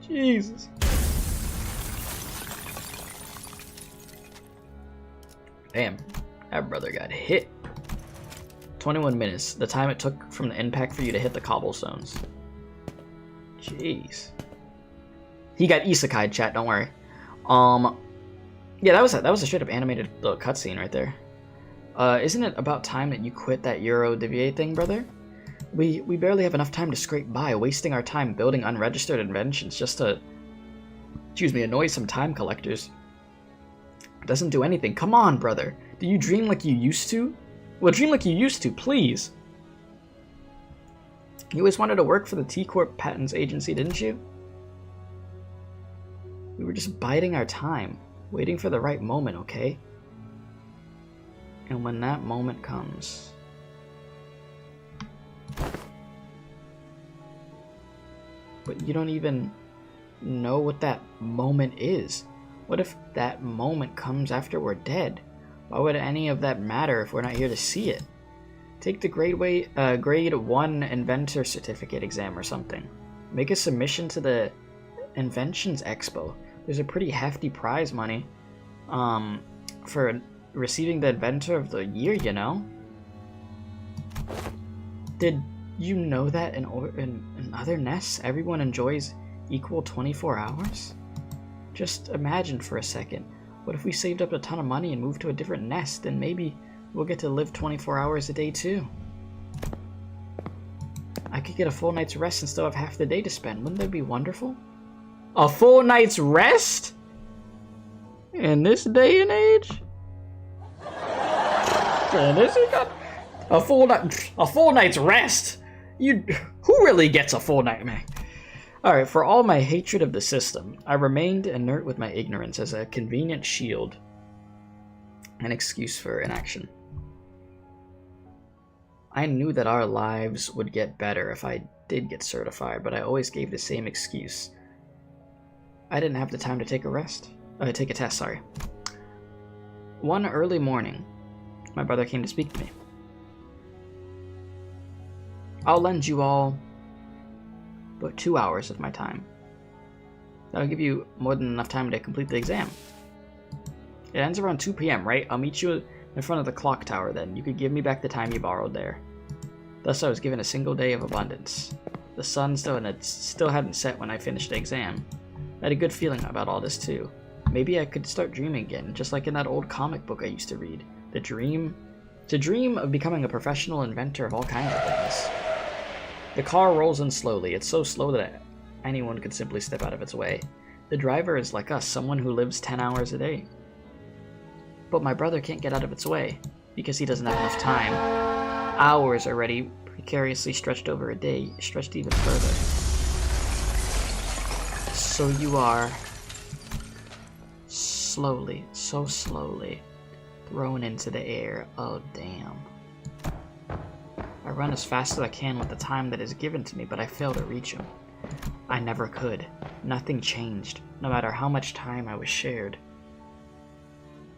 [SPEAKER 1] Jesus. Damn, that brother got hit. 21 minutes, the time it took from the impact for you to hit the cobblestones. Jeez. He got isekai, chat, don't worry. Yeah, that was a straight up animated little cutscene right there. Isn't it about time that you quit that Euro Divier thing, brother? We barely have enough time to scrape by, wasting our time building unregistered inventions just to, annoy some time collectors. It doesn't do anything. Come on, brother. Do you dream like you used to? Well, dream like you used to, please. You always wanted to work for the T-Corp Patents Agency, didn't you? We were just biding our time, waiting for the right moment, okay? And when that moment comes... But you don't even know what that moment is. What if that moment comes after we're dead? Why would any of that matter if we're not here to see it? Take the grade 1 inventor certificate exam or something. Make a submission to the Inventions Expo. There's a pretty hefty prize money for receiving the inventor of the year, you know? Did you know that in other nests, everyone enjoys equal 24 hours? Just imagine for a second. What if we saved up a ton of money and moved to a different nest, and maybe we'll get to live 24 hours a day too? I could get a full night's rest and still have half the day to spend. Wouldn't that be wonderful? A full night's rest? In this day and age? Man, this is got a full night's rest. Who really gets a full night, man? Alright, for all my hatred of the system, I remained inert with my ignorance as a convenient shield. An excuse for inaction. I knew that our lives would get better if I did get certified, but I always gave the same excuse. I didn't have the time to take a test, sorry. One early morning, my brother came to speak to me. I'll lend you all but 2 hours of my time. That'll give you more than enough time to complete the exam. It ends around 2 p.m., right? I'll meet you in front of the clock tower then. You could give me back the time you borrowed there. Thus I was given a single day of abundance. The sun still hadn't set when I finished the exam. I had a good feeling about all this too. Maybe I could start dreaming again, just like in that old comic book I used to read. To dream of becoming a professional inventor of all kinds of things. The car rolls in slowly. It's so slow that anyone could simply step out of its way. The driver is like us, someone who lives 10 hours a day. But my brother can't get out of its way, because he doesn't have enough time. Hours already precariously stretched over a day, stretched even further. So you are slowly, so slowly, thrown into the air. Oh, damn. I run as fast as I can with the time that is given to me, but I fail to reach him. I never could. Nothing changed, no matter how much time I was shared.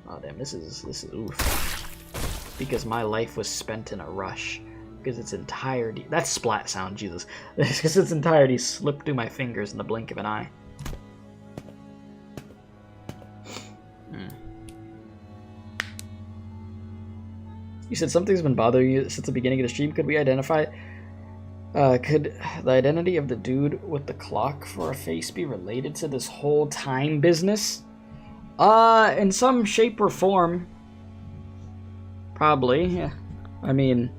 [SPEAKER 1] Oh damn, this is oof. Because my life was spent in a rush. Because its entirety, that splat sound, Jesus. Because its entirety slipped through my fingers in the blink of an eye. You said something's been bothering you since the beginning of the stream. Could we identify it? Could the identity of the dude with the clock for a face be related to this whole time business? In some shape or form. Probably, yeah. I mean,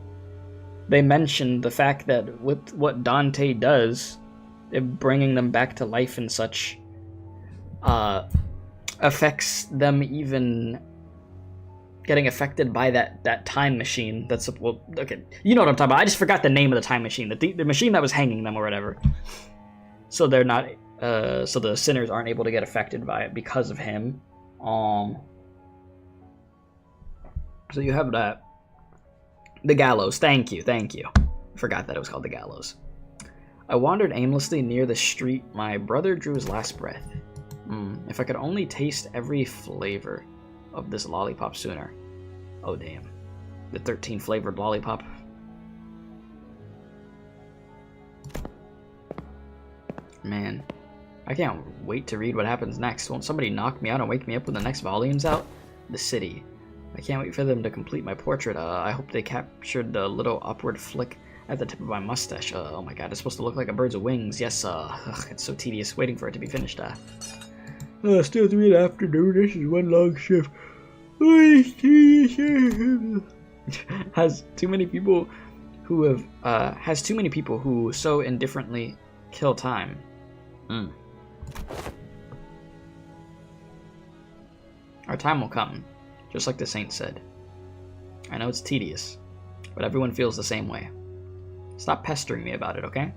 [SPEAKER 1] they mentioned the fact that with what Dante does, bringing them back to life and such, affects them even getting affected by that time machine. That's well, okay. You know what I'm talking about. I just forgot the name of the time machine. The machine that was hanging them or whatever. So they're not. So the sinners aren't able to get affected by it because of him. So you have that. The gallows. Thank you. Forgot that it was called the gallows. I wandered aimlessly near the street. My brother drew his last breath. If I could only taste every flavor of this lollipop sooner. Oh damn. The 13 flavored lollipop. Man, I can't wait to read what happens next. Won't somebody knock me out and wake me up when the next volume's out? The city. I can't wait for them to complete my portrait. I hope they captured the little upward flick at the tip of my mustache. Oh my god, it's supposed to look like a bird's wings. Yes, it's so tedious waiting for it to be finished. Still 3 in the afternoon. This is one long shift. Has too many people who so indifferently kill time. Our time will come, just like the saint said. I know it's tedious, but everyone feels the same way. Stop pestering me about it, okay?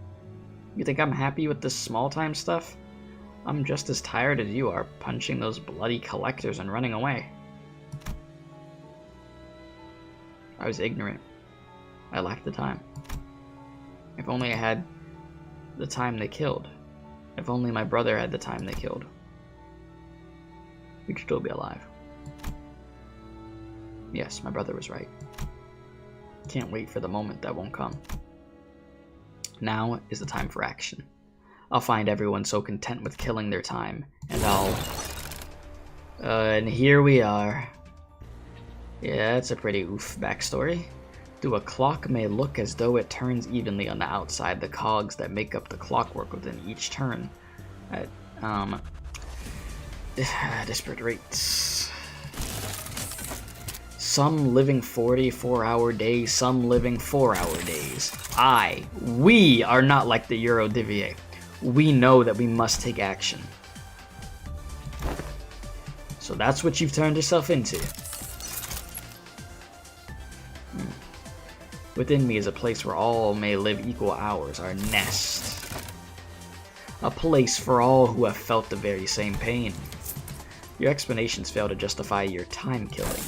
[SPEAKER 1] You think I'm happy with this small time stuff? I'm just as tired as you are, punching those bloody collectors and running away. I was ignorant. I lacked the time. If only I had the time they killed. If only my brother had the time they killed. We'd still be alive. Yes, my brother was right. Can't wait for the moment that won't come. Now is the time for action. I'll find everyone so content with killing their time, and and here we are. Yeah, that's a pretty oof backstory. Though a clock may look as though it turns evenly on the outside, the cogs that make up the clockwork within each turn at disparate rates. Some living 44-hour days, some living 4-hour days. We are not like the Eurodivier. We know that we must take action. So that's what you've turned yourself into. Within me is a place where all may live equal hours, our nest. A place for all who have felt the very same pain. Your explanations fail to justify your time killing.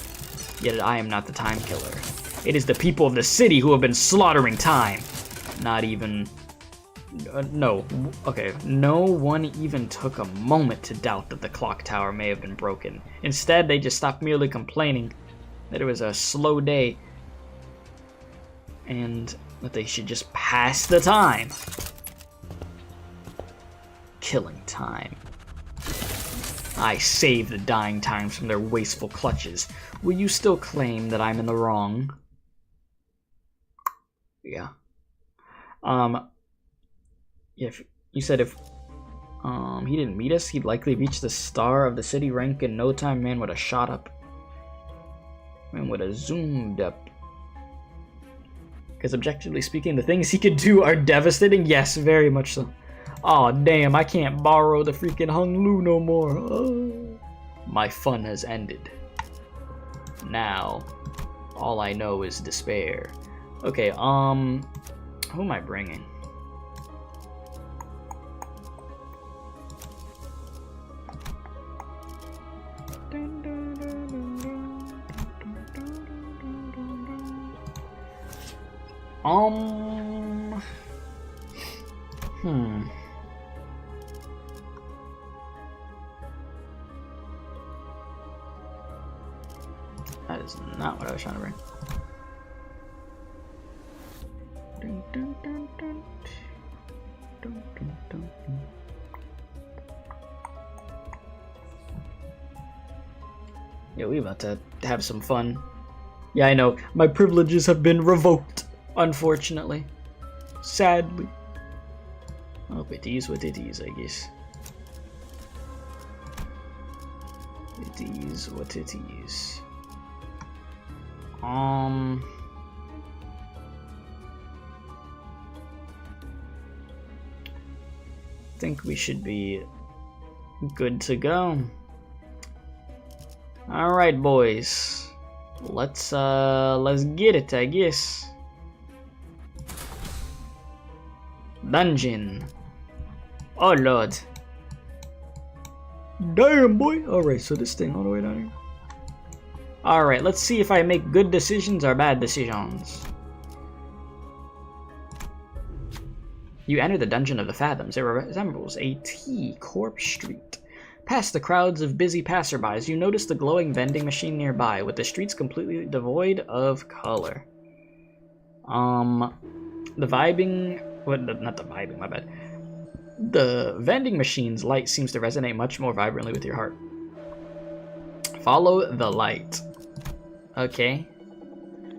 [SPEAKER 1] Yet I am not the time killer. It is the people of the city who have been slaughtering time. Not even... no one even took a moment to doubt that the clock tower may have been broken. Instead, they just stopped merely complaining that it was a slow day and that they should just pass the time. Killing time. I saved the dying times from their wasteful clutches. Will you still claim that I'm in the wrong? Yeah. If you said if he didn't meet us, he'd likely reach the star of the city rank in no time. Man would have shot up. Man would have zoomed up. Because objectively speaking, the things he could do are devastating. Yes, very much so. Aw, damn, I can't borrow the freaking Hung Lu no more. Oh. My fun has ended. Now, all I know is despair. Okay, who am I bringing? That is not what I was trying to bring. Yeah, we about to have some fun. Yeah, I know. My privileges have been revoked, unfortunately. Sadly. Oh, it is what it is, I guess. It is what it is. Think we should be good to go. All right, boys. Let's get it, I guess. Dungeon. Oh lord. Damn, boy. All right, so this thing all the way down here. All right, let's see if I make good decisions or bad decisions. You enter the Dungeon of the Fathoms. It resembles a Corp Street. Past the crowds of busy passerbys, you notice the glowing vending machine nearby, with the streets completely devoid of color. The vibing... What, not the vibing, my bad. The vending machine's light seems to resonate much more vibrantly with your heart. Follow the light. Okay.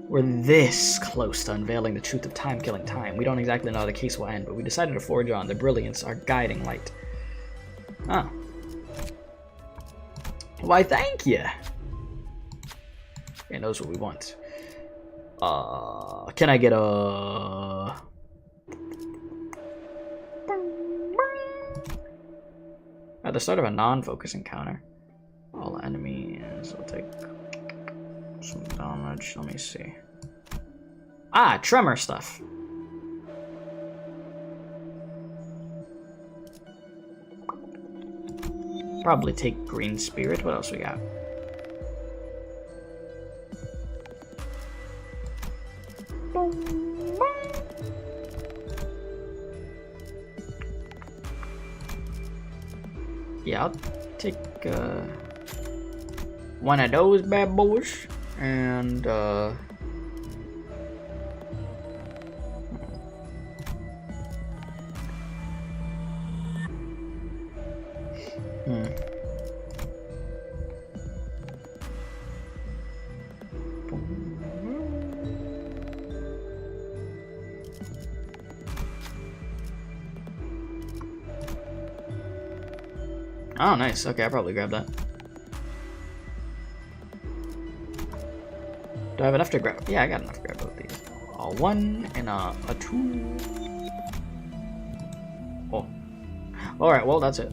[SPEAKER 1] We're this close to unveiling the truth of time-killing time. We don't exactly know how the case will end, but we decided to forge on. The brilliance, our guiding light. Oh. Why, thank you. It knows what we want. Can I get a... At the start of a non-focus encounter, all enemies will take some damage. Let me see. Ah, tremor stuff. Probably take green spirit. What else we got? Yeah, I'll take one of those bad boys, and oh, nice. Okay, I'll probably grab that. Do I have enough to grab? Yeah, I got enough to grab both these. A 1 and a 2. Oh. Alright, well, that's it.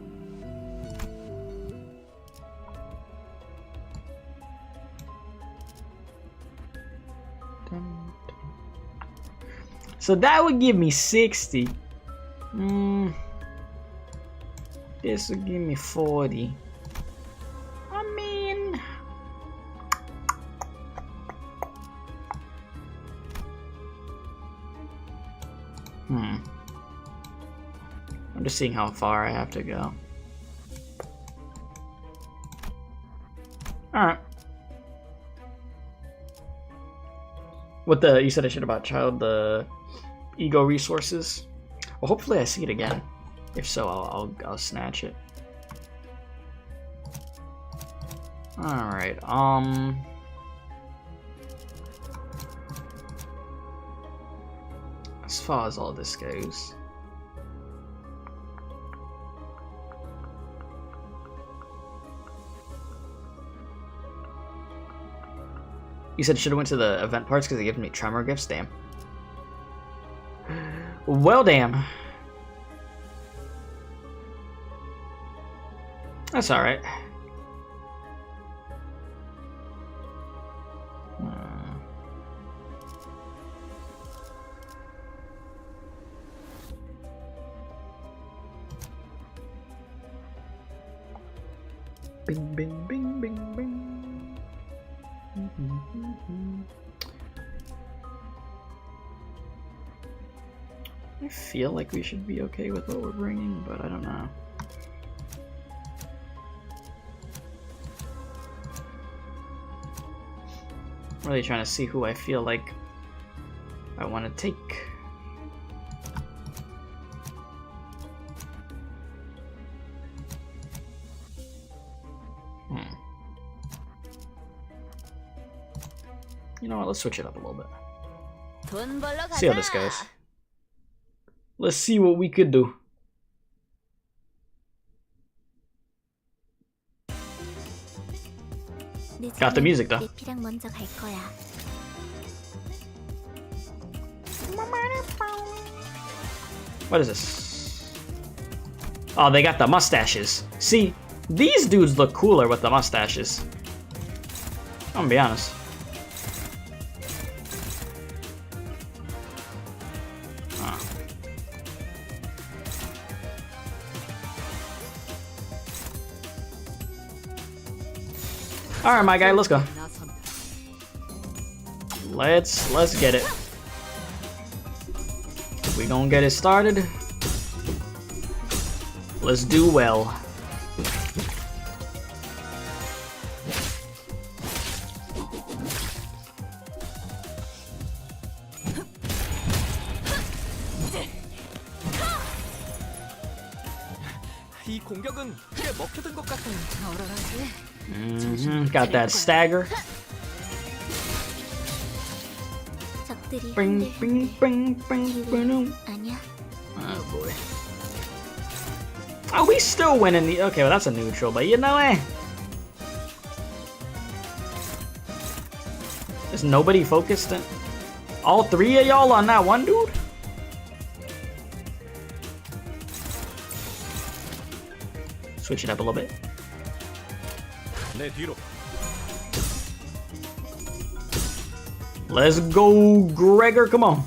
[SPEAKER 1] So that would give me 60. This will give me 40. I mean... I'm just seeing how far I have to go. Alright. What the... You said I should about child the ego resources? Well, hopefully I see it again. If so, I'll snatch it. Alright, as far as all this goes, you said should have went to the event parts because they gave me tremor gifts. Damn. Well, damn. That's alright. Bing, bing, bing, bing, bing. I feel like we should be okay with what we're bringing, but I don't know. I'm really trying to see who I feel like I want to take. You know what, let's switch it up a little bit. See how this goes. Let's see what we could do. Got the music though.
[SPEAKER 3] 에피랑 먼저 갈 거야.
[SPEAKER 1] What is this? Oh, they got the mustaches. See, these dudes look cooler with the mustaches. I'm gonna be honest. Alright, my guy, let's go. Let's get it. We gonna get it started. Let's do well.
[SPEAKER 2] 이 공격은 꽤 먹혀든 것 같아요.
[SPEAKER 1] Got that stagger.
[SPEAKER 3] 적들이
[SPEAKER 1] Bring, bring, bring, bring, bring.
[SPEAKER 3] 아니야.
[SPEAKER 1] Oh boy. Oh, we still winning the. Okay, well that's a neutral, but you know, Is nobody focused? All three of y'all on that one dude? Switch it up a little bit. Let's go, Gregor. Come on.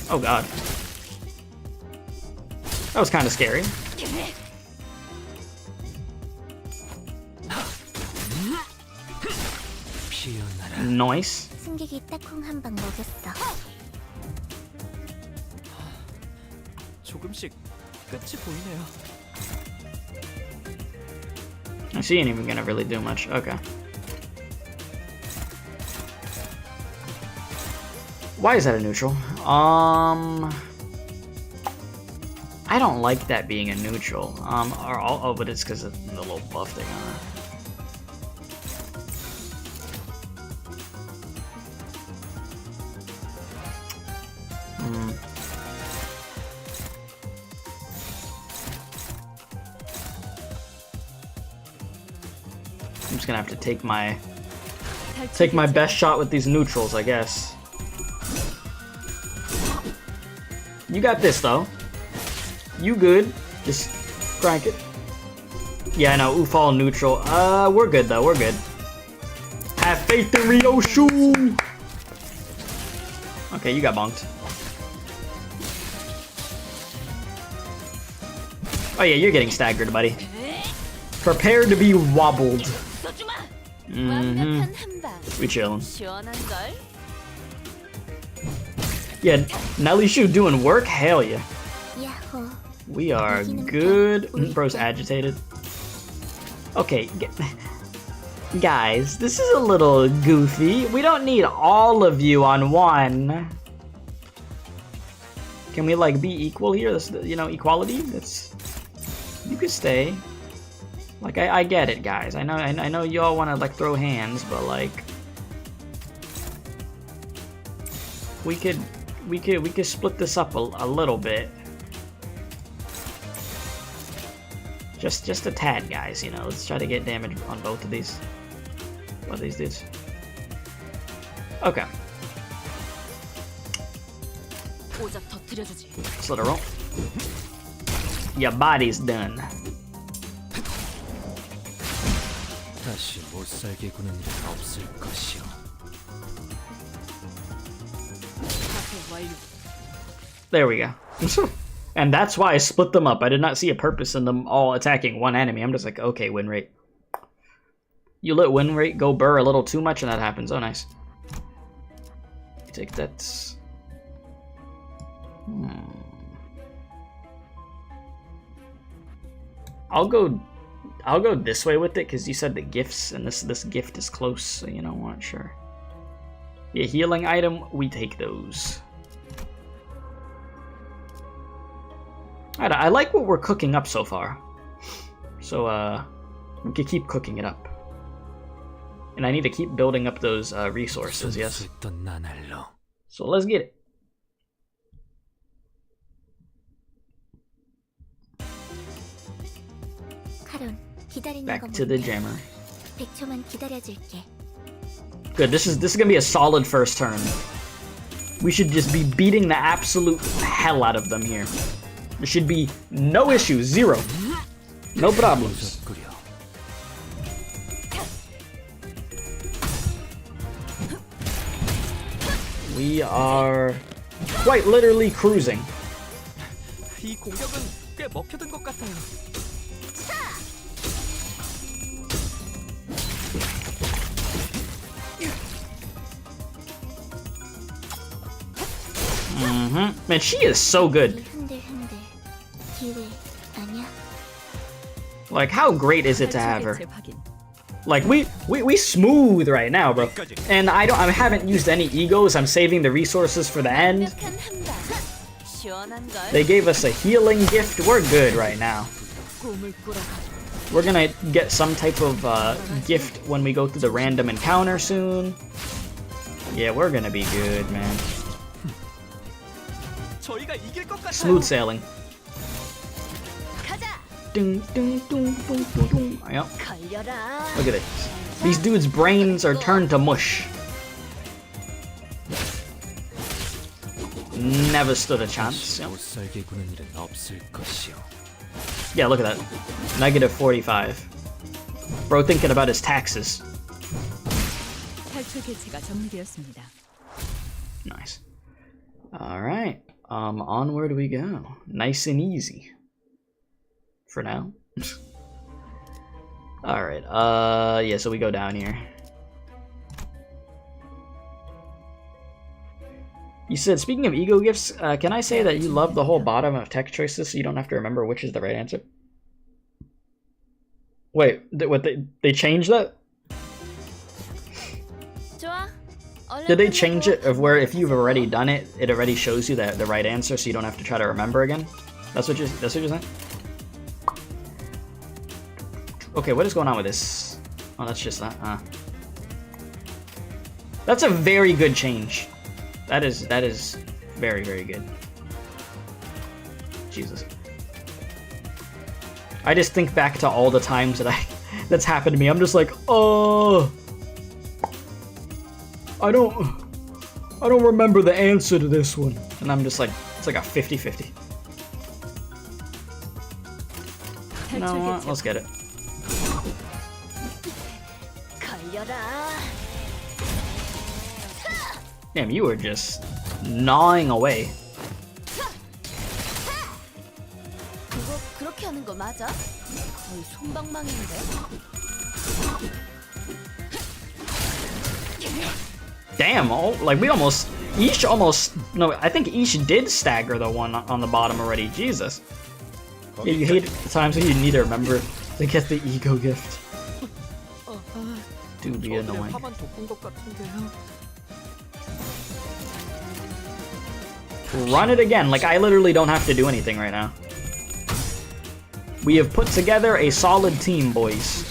[SPEAKER 1] Oh god. That was kind of scary. Nice.
[SPEAKER 3] 승객이 딱콩 한 방 먹였어.
[SPEAKER 2] 조금씩 끝이 보이네요.
[SPEAKER 1] She ain't even gonna really do much. Okay. Why is that a neutral? I don't like that being a neutral. But it's because of the little buff thing on it. I'm just gonna have to take my best shot with these neutrals, I guess. You got this though. You good? Just crank it. Yeah, I know. Oof, all neutral. We're good though. We're good. Have faith in Ryoshu. Okay, you got bonked. Oh yeah, you're getting staggered, buddy. Prepare to be wobbled. We chillin'. Yeah, Nelly Shoe doing work? Hell yeah. We are good. Bro's agitated. Okay, guys, this is a little goofy. We don't need all of you on one. Can we like be equal here? That's, you know, equality. That's, you could stay. Like I get it, guys. I know y'all want to like throw hands, but like we could split this up a little bit. Just a tad, guys. You know, let's try to get damage on both of these. What these dudes? Okay. Let's let her roll. Your body's done. There we go. And that's why I split them up. I did not see a purpose in them all attacking one enemy. I'm just like, okay, win rate. You let win rate go burr a little too much and that happens. Oh, nice. Take that. I'll go this way with it because you said the gifts and this gift is close, so you know what, sure. Yeah, healing item, we take those. Alright, I like what we're cooking up so far. So we could keep cooking it up. And I need to keep building up those resources, yes? So let's get it. Back to the jammer. Good, this is gonna be a solid first turn. We should just be beating the absolute hell out of them here. There should be no issues, zero. No problems. We are quite literally cruising.
[SPEAKER 2] 이 공격은 꽤 먹혀든 것 같아요.
[SPEAKER 1] Man, she is so good. Like, how great is it to have her? Like, we smooth right now, bro. And I haven't used any egos. I'm saving the resources for the end. They gave us a healing gift. We're good right now. We're gonna get some type of gift when we go through the random encounter soon. Yeah, we're gonna be good, man. Smooth sailing. Ding, ding, ding, ding, ding, ding. Yep. Look at it. These dudes' brains are turned to mush. Never stood a chance. Yep. Yeah, look at that. Negative 45. Bro thinking about his taxes. Nice. Alright. Onward we go. Nice and easy. For now. Alright, yeah, so we go down here. You said, speaking of ego gifts, can I say that you love the whole bottom of text choices so you don't have to remember which is the right answer? Wait, what, they changed that? Did they change it of where if you've already done it, it already shows you the right answer so you don't have to try to remember again? That's what you're saying? Okay, what is going on with this? Oh, that's just that. That's a very good change. That is very, very good. Jesus. I just think back to all the times that's happened to me. I'm just like, oh, I don't remember the answer to this one. And I'm just like, it's like a 50-50. You know what? Let's get it. Damn, you were just gnawing away. Damn, like we almost, no, I think Ish did stagger the one on the bottom already. Jesus. Yeah, you hate the times when you need to remember to get the ego gift. Do be annoying. Run it again, like I literally don't have to do anything right now. We have put together a solid team, boys.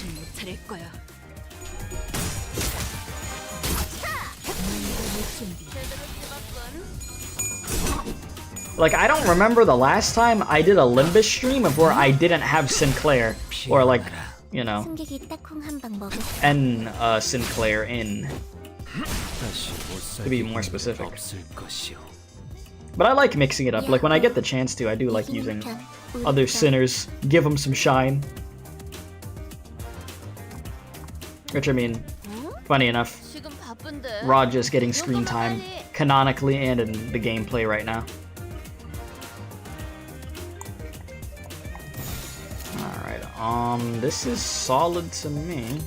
[SPEAKER 1] Like, I don't remember the last time I did a Limbus stream of where I didn't have Sinclair, or like, you know, Sinclair in, to be more specific. But I like mixing it up. Like, when I get the chance to, I do like using other sinners. Give them some shine. Which, I mean, funny enough, Rod is getting screen time canonically and in the gameplay right now. Alright, this is solid to me.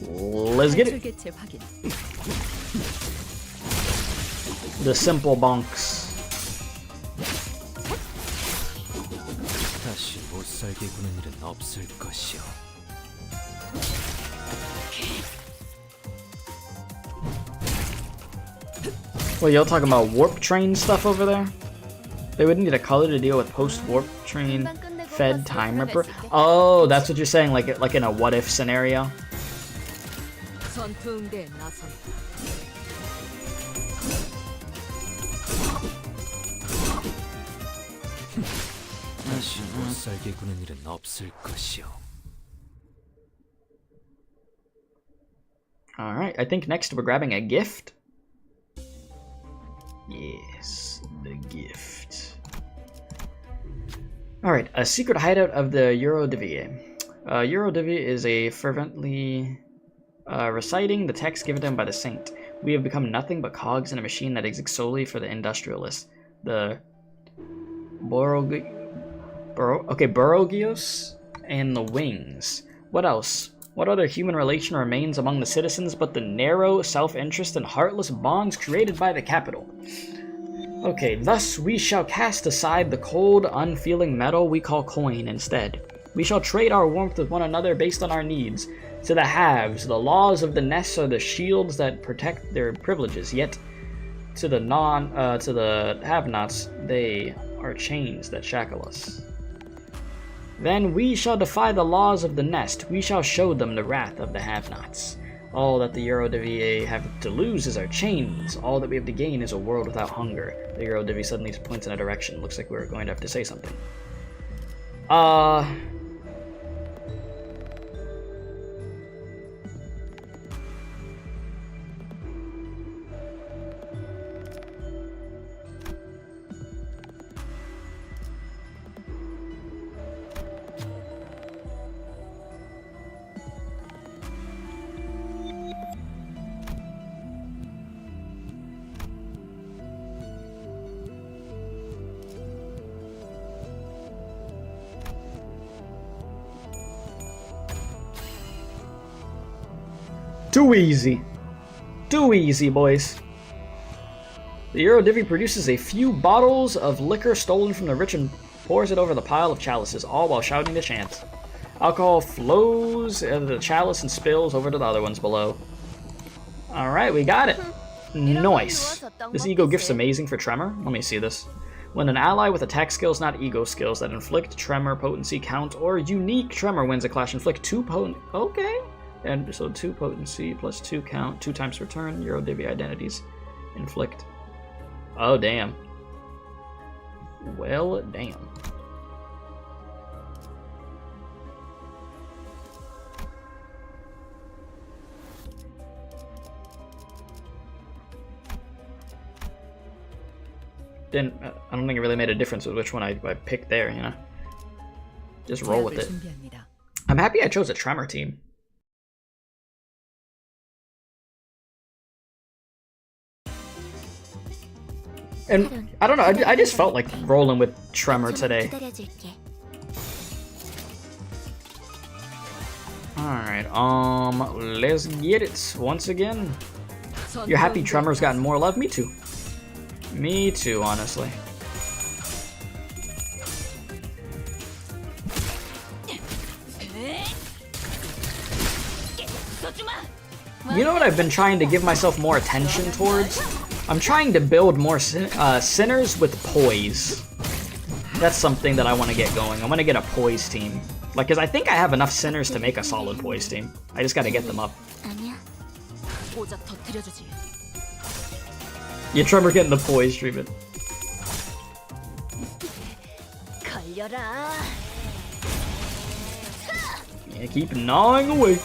[SPEAKER 1] Let's get it. The simple bonks. Well, y'all talking about warp train stuff over there? They would need a color to deal with post-warp train fed time ripper. Oh, that's what you're saying, like in a what-if scenario?
[SPEAKER 4] 전투응대에 나선다.
[SPEAKER 2] 다시 못살게 구는 일은 없을 것이오.
[SPEAKER 1] Alright, I think next we're grabbing a gift. Yes, the gift. Alright, a secret hideout of the Eurodivie. Eurodivie is a fervently reciting the text given to him by the saint. We have become nothing but cogs in a machine that exists solely for the industrialist. The Borrogios and the wings. What else? What other human relation remains among the citizens but the narrow self-interest and heartless bonds created by the capital? Okay, thus we shall cast aside the cold, unfeeling metal we call coin instead. We shall trade our warmth with one another based on our needs. To the haves, the laws of the nests are the shields that protect their privileges, yet to the have-nots, they are chains that shackle us. Then we shall defy the laws of the nest. We shall show them the wrath of the have-nots. All that the Eurodivie have to lose is our chains. All that we have to gain is a world without hunger. The Eurodivie suddenly points in a direction. Looks like we're going to have to say something. Too easy. Too easy, boys. The Eurodivie produces a few bottles of liquor stolen from the rich and pours it over the pile of chalices, all while shouting the chant. Alcohol flows out of the chalice and spills over to the other ones below. Alright, we got it. Nice. This ego gift's amazing for tremor. Let me see this. When an ally with attack skills, not ego skills, that inflict tremor, potency, count, or unique tremor wins a clash, inflict 2 potent... Okay. And so 2 potency plus 2 count, 2 times per turn, Eurodivie identities. Inflict. Oh, damn. Well, damn. I don't think it really made a difference with which one I picked there, you know? Just roll with it. I'm happy I chose a Tremor team. And I don't know, I just felt like rolling with Tremor today. Alright, let's get it once again. You're happy Tremor's gotten more love? Me too. Me too, honestly. You know what I've been trying to give myself more attention towards? I'm trying to build more sinners with poise. That's something that I want to get going. I want to get a poise team. Like, because I think I have enough sinners to make a solid poise team. I just got to get them up. Yeah, Trevor getting the poise treatment. Yeah, keep gnawing away.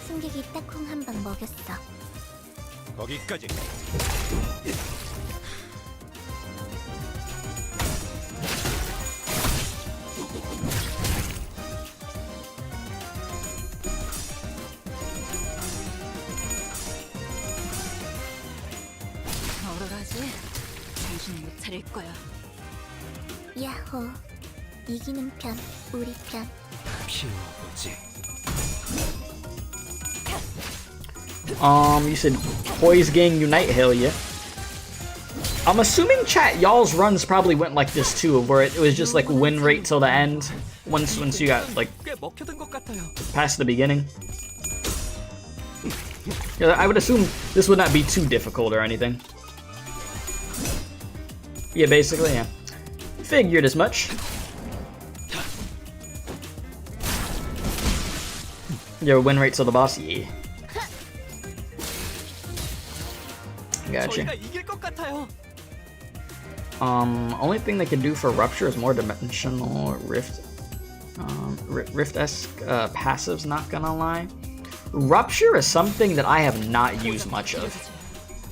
[SPEAKER 3] 승객이 딱콩 한 방 먹였어.
[SPEAKER 2] 거기까지.
[SPEAKER 4] 얼어라지. 정신 못 차릴 거야.
[SPEAKER 3] 야호. 이기는 편, 우리 편.
[SPEAKER 2] 피워보지.
[SPEAKER 1] You said Poise Gang Unite, hell yeah. I'm assuming chat, y'all's runs probably went like this too, where it was just like win rate till the end, once you got like past the beginning. Yeah, I would assume this would not be too difficult or anything. Yeah, basically, yeah. Figured as much. Your win rates of the boss? Yeah. Gotcha.
[SPEAKER 2] 저희가 이길 것 같아요.
[SPEAKER 1] Only thing they can do for Rupture is more dimensional rift. Rift-esque passives, not gonna lie. Rupture is something that I have not used much of.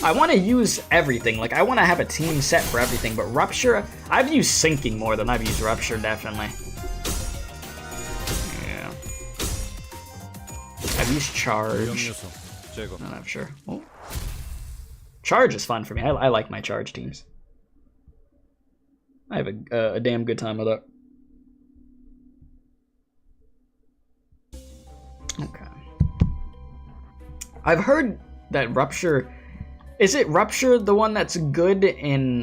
[SPEAKER 1] I want to use everything, like I want to have a team set for everything, but Rupture, I've used Sinking more than I've used Rupture, definitely. Yeah. I've used Charge. Not sure. Oh. Charge is fun for me. I like my Charge teams. I have a damn good time with it. Okay. I've heard that Rupture... Is it Rupture the one that's good in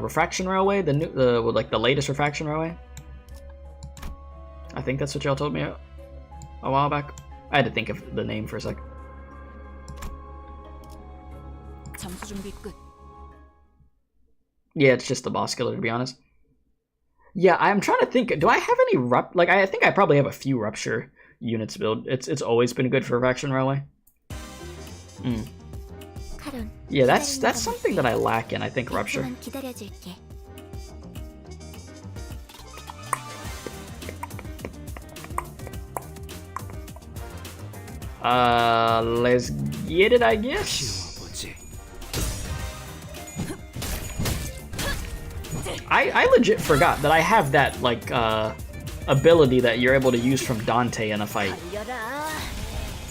[SPEAKER 1] Refraction Railway? The new, like the latest Refraction Railway? I think that's what y'all told me a while back. I had to think of the name for a sec. Yeah, it's just the boss killer, to be honest. Yeah, I'm trying to think. Do I have any I think I probably have a few Rupture units build. It's always been good for Refraction Railway. Yeah, that's something that I lack in. I think Rupture. Let's get it, I guess. I legit forgot that I have that, like, ability that you're able to use from Dante in a fight.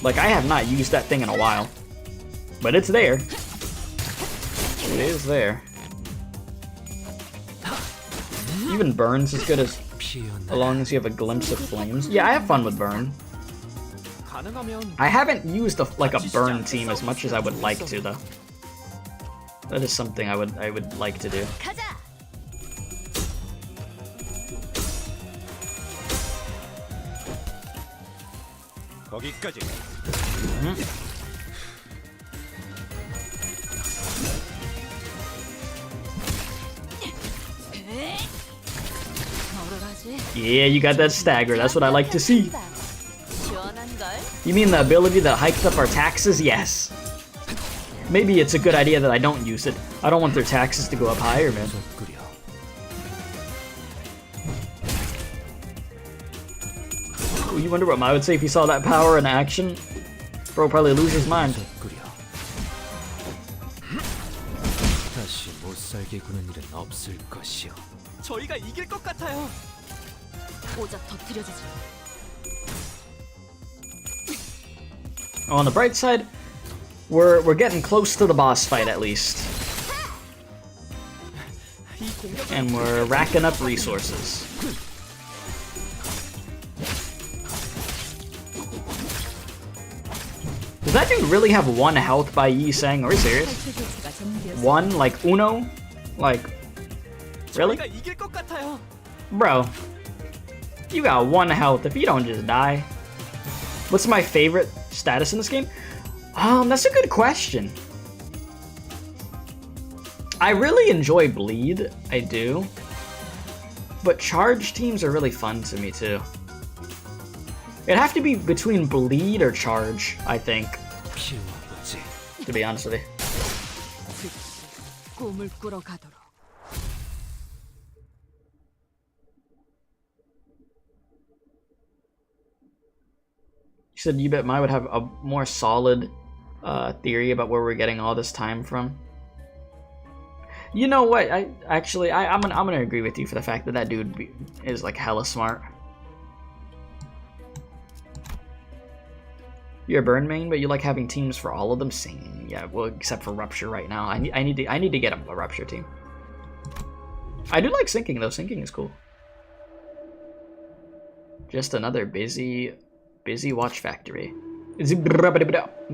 [SPEAKER 1] Like, I have not used that thing in a while. But it's there. It is there. Even Burn's as good as long as you have a glimpse of flames. Yeah, I have fun with Burn. I haven't used like a Burn team as much as I would like to, though. That is something I would like to do. Yeah, you got that stagger. That's what I like to see. You mean the ability that hiked up our taxes? Yes. Maybe it's a good idea that I don't use it. I don't want their taxes to go up higher, man. Ooh, you wonder what Mai would say if he saw that power in action? Bro would probably lose his mind.
[SPEAKER 2] 저희가 이길 것 같아요.
[SPEAKER 1] On the bright side, we're getting close to the boss fight at least. And we're racking up resources. Does that dude really have 1 health by Yi Sang? Are you serious? 1? Like uno? Like, really? Bro, you got 1 health if you don't just die. What's my favorite status in this game? That's a good question. I really enjoy Bleed, I do. But charge teams are really fun to me too. It'd have to be between Bleed or Charge, I think. To be honest with you. You said you bet Mai would have a more solid theory about where we're getting all this time from. You know what? I'm gonna agree with you for the fact that that dude is like hella smart. You're a Burn main, but you like having teams for all of them. Same, yeah. Well, except for Rupture right now. I need to get a Rupture team. I do like Sinking though. Sinking is cool. Just another busy watch factory. There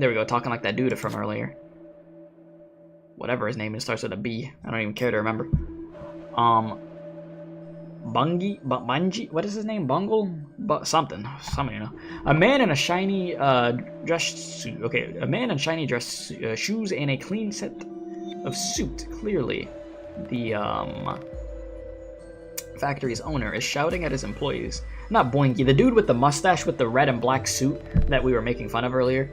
[SPEAKER 1] we go, talking like that dude from earlier. Whatever his name is, starts with a B. I don't even care to remember. Bungie? What is his name? Bungle? Something, you know. A man in a shiny dress suit. Okay, a man in shiny dress shoes and a clean set of suit. Clearly, the factory's owner is shouting at his employees. Not Boinky, the dude with the mustache with the red and black suit that we were making fun of earlier.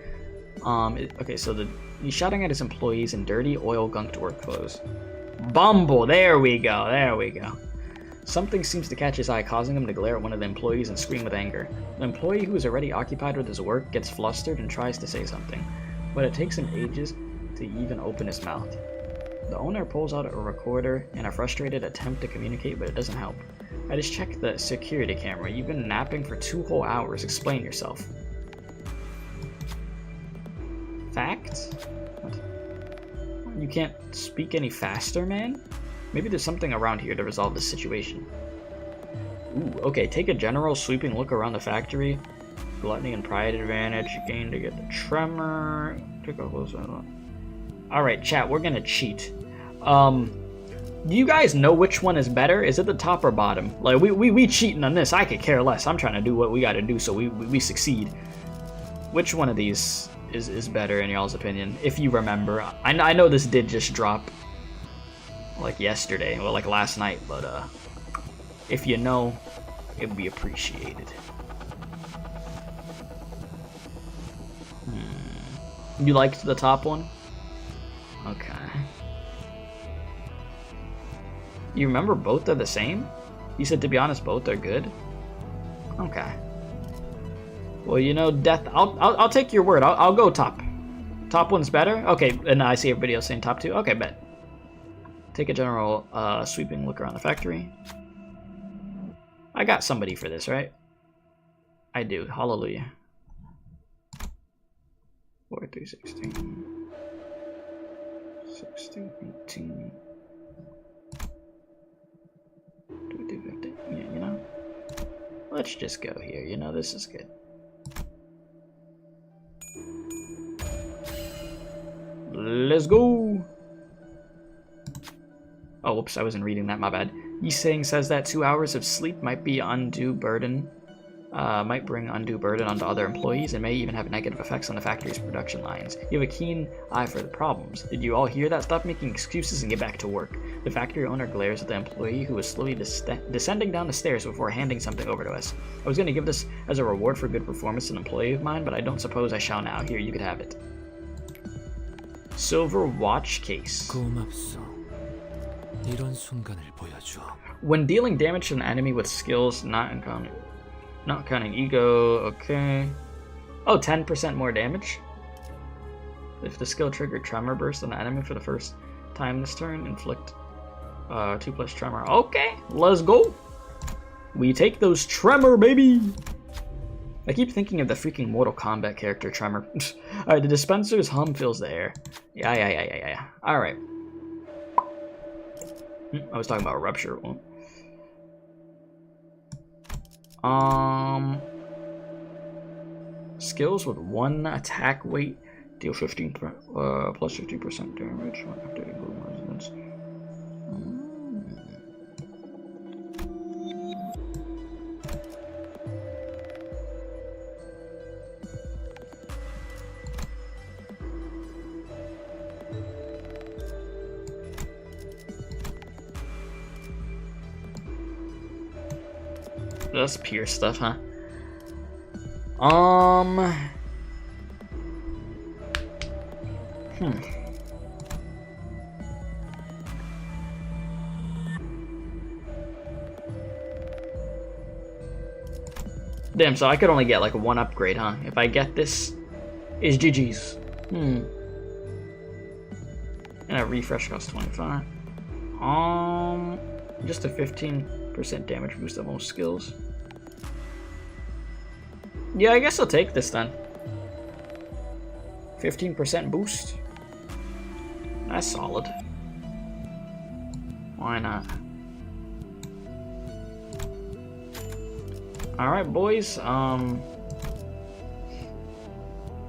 [SPEAKER 1] Okay, so he's shouting at his employees in dirty, oil-gunked work clothes. Bumble, there we go, there we go. Something seems to catch his eye, causing him to glare at one of the employees and scream with anger. The employee, who is already occupied with his work, gets flustered and tries to say something, but it takes him ages to even open his mouth. The owner pulls out a recorder in a frustrated attempt to communicate, but it doesn't help. I just checked the security camera. You've been napping for 2 whole hours. Explain yourself. Facts? What? You can't speak any faster, man? Maybe there's something around here to resolve this situation. Ooh, okay, take a general sweeping look around the factory. Gluttony and pride advantage. Gain to get the tremor. Take a close look. Alright, chat, we're gonna cheat. Do you guys know which one is better? Is it the top or bottom? Like, we cheating on this. I could care less. I'm trying to do what we gotta do so we succeed. Which one of these is better in y'all's opinion? If you remember. I know this did just drop like yesterday, well, like last night, but if you know, it would be appreciated. You liked the top one? Okay. You remember both are the same? You said, to be honest, both are good? Okay. Well, you know, Death, I'll take your word. I'll go top. Top one's better? Okay, and I see everybody else saying top 2. Okay, bet. Take a general sweeping look around the factory. I got somebody for this, right? I do. Hallelujah. 4, 3, 16. 16, 18. 22, 15. Yeah, you know? Let's just go here. You know, this is good. Let's go! Oh, whoops, I wasn't reading that, my bad. Yisang says that 2 hours of sleep might be undue burden. Might bring undue burden onto other employees and may even have negative effects on the factory's production lines. You have a keen eye for the problems. Did you all hear that? Stop making excuses and get back to work. The factory owner glares at the employee who is slowly descending down the stairs before handing something over to us. I was going to give this as a reward for good performance to an employee of mine, but I don't suppose I shall now. Here, you could have it. Silver watch case. When dealing damage to an enemy with skills not counting ego, okay. Oh, 10% more damage? If the skill triggered tremor burst on the enemy for the first time this turn, inflict 2+ tremor. Okay, let's go. We take those tremor, baby. I keep thinking of the freaking Mortal Kombat character Tremor. Alright, the dispenser's hum fills the air. Yeah. Alright. I was talking about rupture. Skills with 1 attack weight deal 15 plus 50% damage when activating global resonance. That's pure stuff, huh? Damn, so I could only get like 1 upgrade, huh? If I get this, is GG's. And a refresh costs 25. Just a 15% damage boost on most skills. Yeah, I guess I'll take this then. 15% boost. That's solid. Why not? Alright, boys.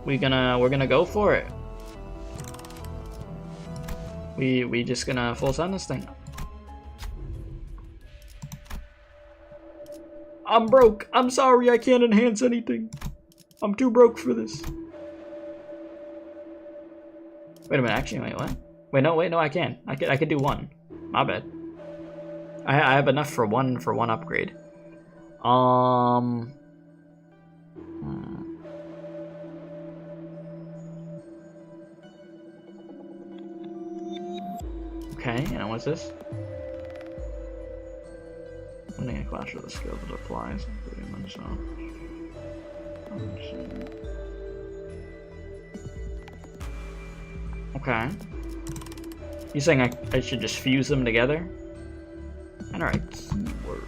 [SPEAKER 1] We're gonna go for it. We just gonna full send this thing. I'm broke. I'm sorry, I can't enhance anything. I'm too broke for this. Wait a minute, actually, wait, what? Wait, no, I can. I could do one. My bad. I have enough for one upgrade. Okay, and what's this? Winning a clash with the skill that applies, including so. Okay. You saying I should just fuse them together? Alright, keyword.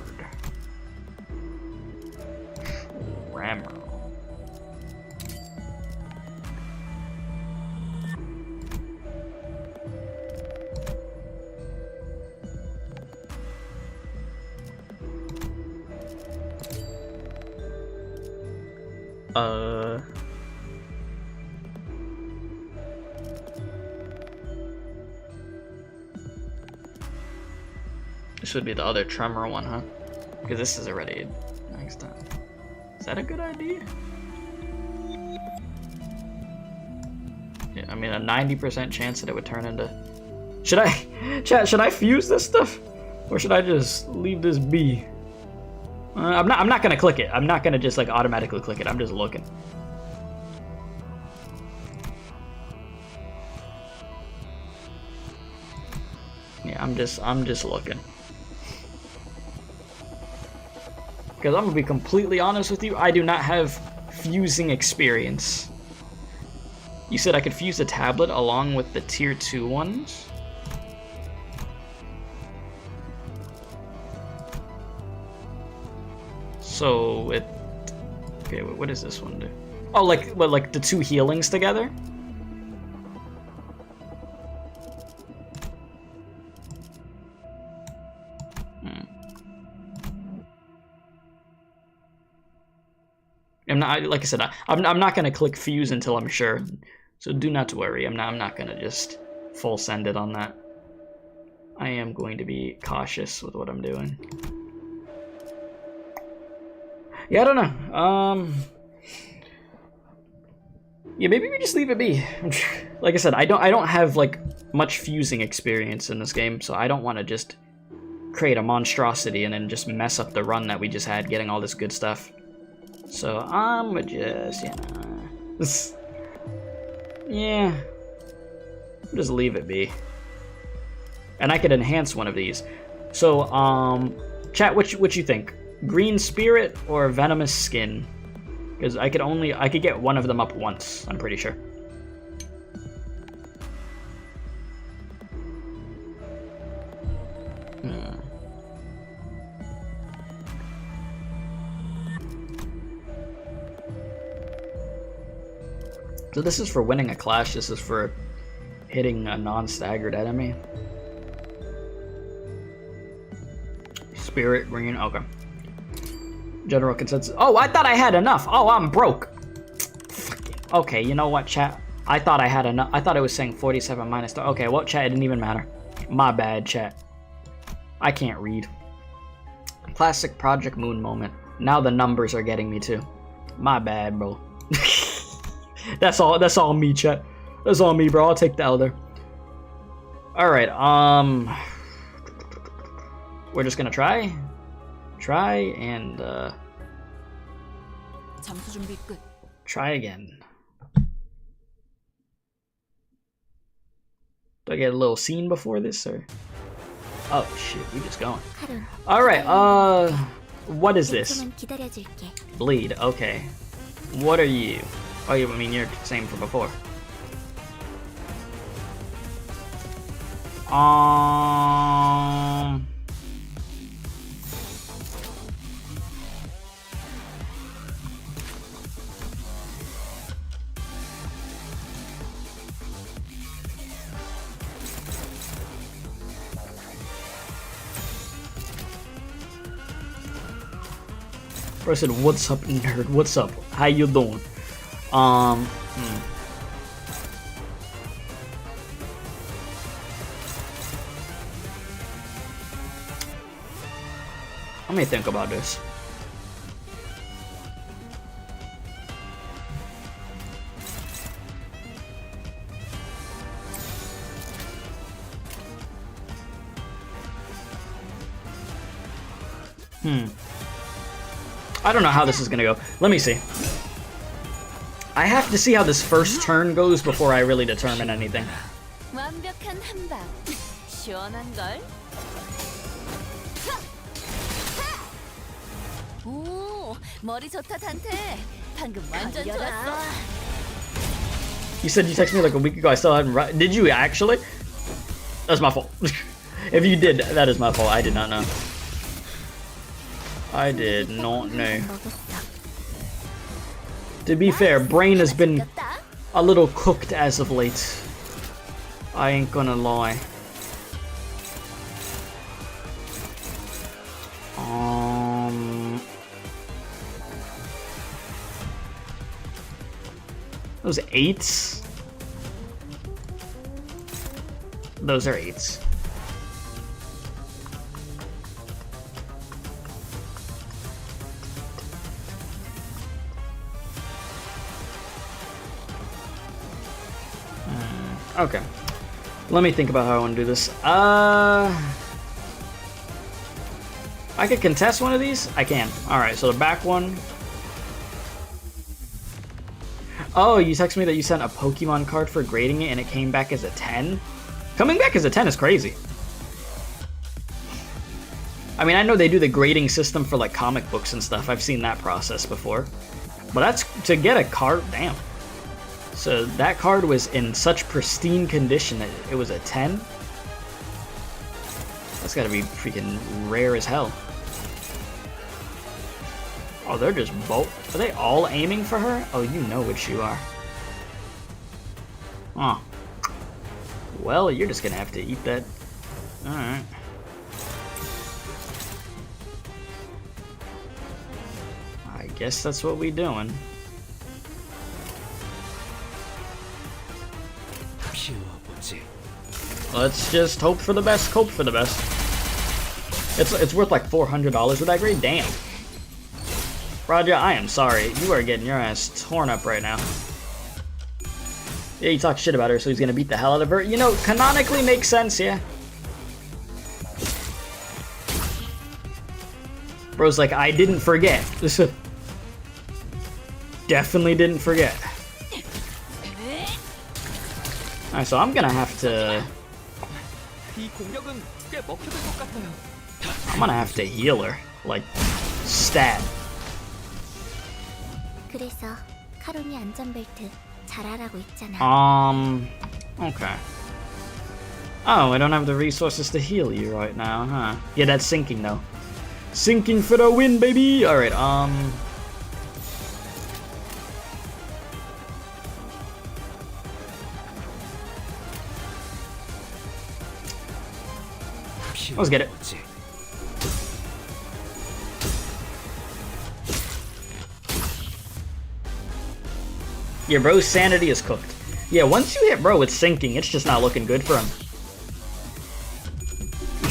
[SPEAKER 1] Grammar. This would be the other tremor one, huh? Because this is already next time. Is that a good idea? Yeah, I mean a 90% chance that it would turn into. Should I fuse this stuff, or should I just leave this be? I'm not gonna click it. I'm not gonna just like automatically click it. I'm just looking. Yeah, I'm just looking. Because I'm gonna be completely honest with you, I do not have fusing experience. You said I could fuse the tablet along with the tier 2 ones? So it. Okay, what does this one do? Oh, like the 2 healings together? I'm not, like I said, I'm not gonna click fuse until I'm sure. So do not worry. I'm not gonna just full send it on that. I am going to be cautious with what I'm doing. Yeah, I don't know. Yeah, maybe we just leave it be. Like I said, I don't have like much fusing experience in this game, so I don't want to just create a monstrosity and then just mess up the run that we just had getting all this good stuff. So I'm just, you know, yeah, just leave it be. And I could enhance one of these. So, chat, what you think? Green Spirit or Venomous Skin? Because I could get one of them up once, I'm pretty sure. So this is for winning a clash, this is for hitting a non-staggered enemy. Spirit, green, okay. General consensus. Oh, I thought I had enough. Oh, I'm broke. Okay, you know what, chat? I thought I had enough. I thought it was saying 47 minus 2. Okay, well, chat, it didn't even matter. My bad, chat. I can't read. Classic Project Moon moment. Now the numbers are getting me too. My bad, bro. That's all me, chat. That's all me, bro. I'll take the elder. Alright, we're just gonna try and try again. Do I get a little scene before this, or? Oh shit, we just going. Alright, what is this? Bleed, okay. What are you? Oh, I mean, you're the same from before. Bro said, "What's up, nerd? What's up? How you doing?" Let me think about this. I don't know how this is gonna go. Let me see. I have to see how this first turn goes before I really determine anything.
[SPEAKER 3] 완벽한 한방. 시원한 걸. 오, 머리 좋다 단테. 방금 완전 좋았어.
[SPEAKER 1] You said you texted me like a week ago. I still hadn't. Did you actually? That's my fault. If you did, that is my fault. I did not know. I did not know. To be fair, brain has been a little cooked as of late. I ain't gonna lie. Those 8s? Those are 8s. Okay. Let me think about how I want to do this. I could contest one of these? I can. Alright, so the back one. Oh, you texted me that you sent a Pokemon card for grading it and it came back as a 10? Coming back as a 10 is crazy. I mean, I know they do the grading system for like comic books and stuff. I've seen that process before. But that's to get a card, damn. So that card was in such pristine condition that it was a 10? That's gotta be freaking rare as hell. Oh, they're just both. Are they all aiming for her? Oh, you know which you are. Huh. Well, you're just gonna have to eat that. Alright. I guess that's what we doing. Let's just hope for the best, cope for the best. It's worth like $400 with that grade? Damn. Roger, I am sorry. You are getting your ass torn up right now. Yeah, he talks shit about her, so he's gonna beat the hell out of her. You know, canonically makes sense, yeah. Bro's like, I didn't forget. Definitely didn't forget. Alright, so I'm gonna have to... I'm gonna have to heal her. Like, stat.
[SPEAKER 3] 그래서 카론이 안전벨트 잘하라고 있잖아.
[SPEAKER 1] Okay. Oh, I don't have the resources to heal you right now, huh? Yeah, that's sinking though. Sinking for the win, baby! Alright, let's get it. Yeah, bro's sanity is cooked. Yeah, once you hit bro with sinking, it's just not looking good for him. We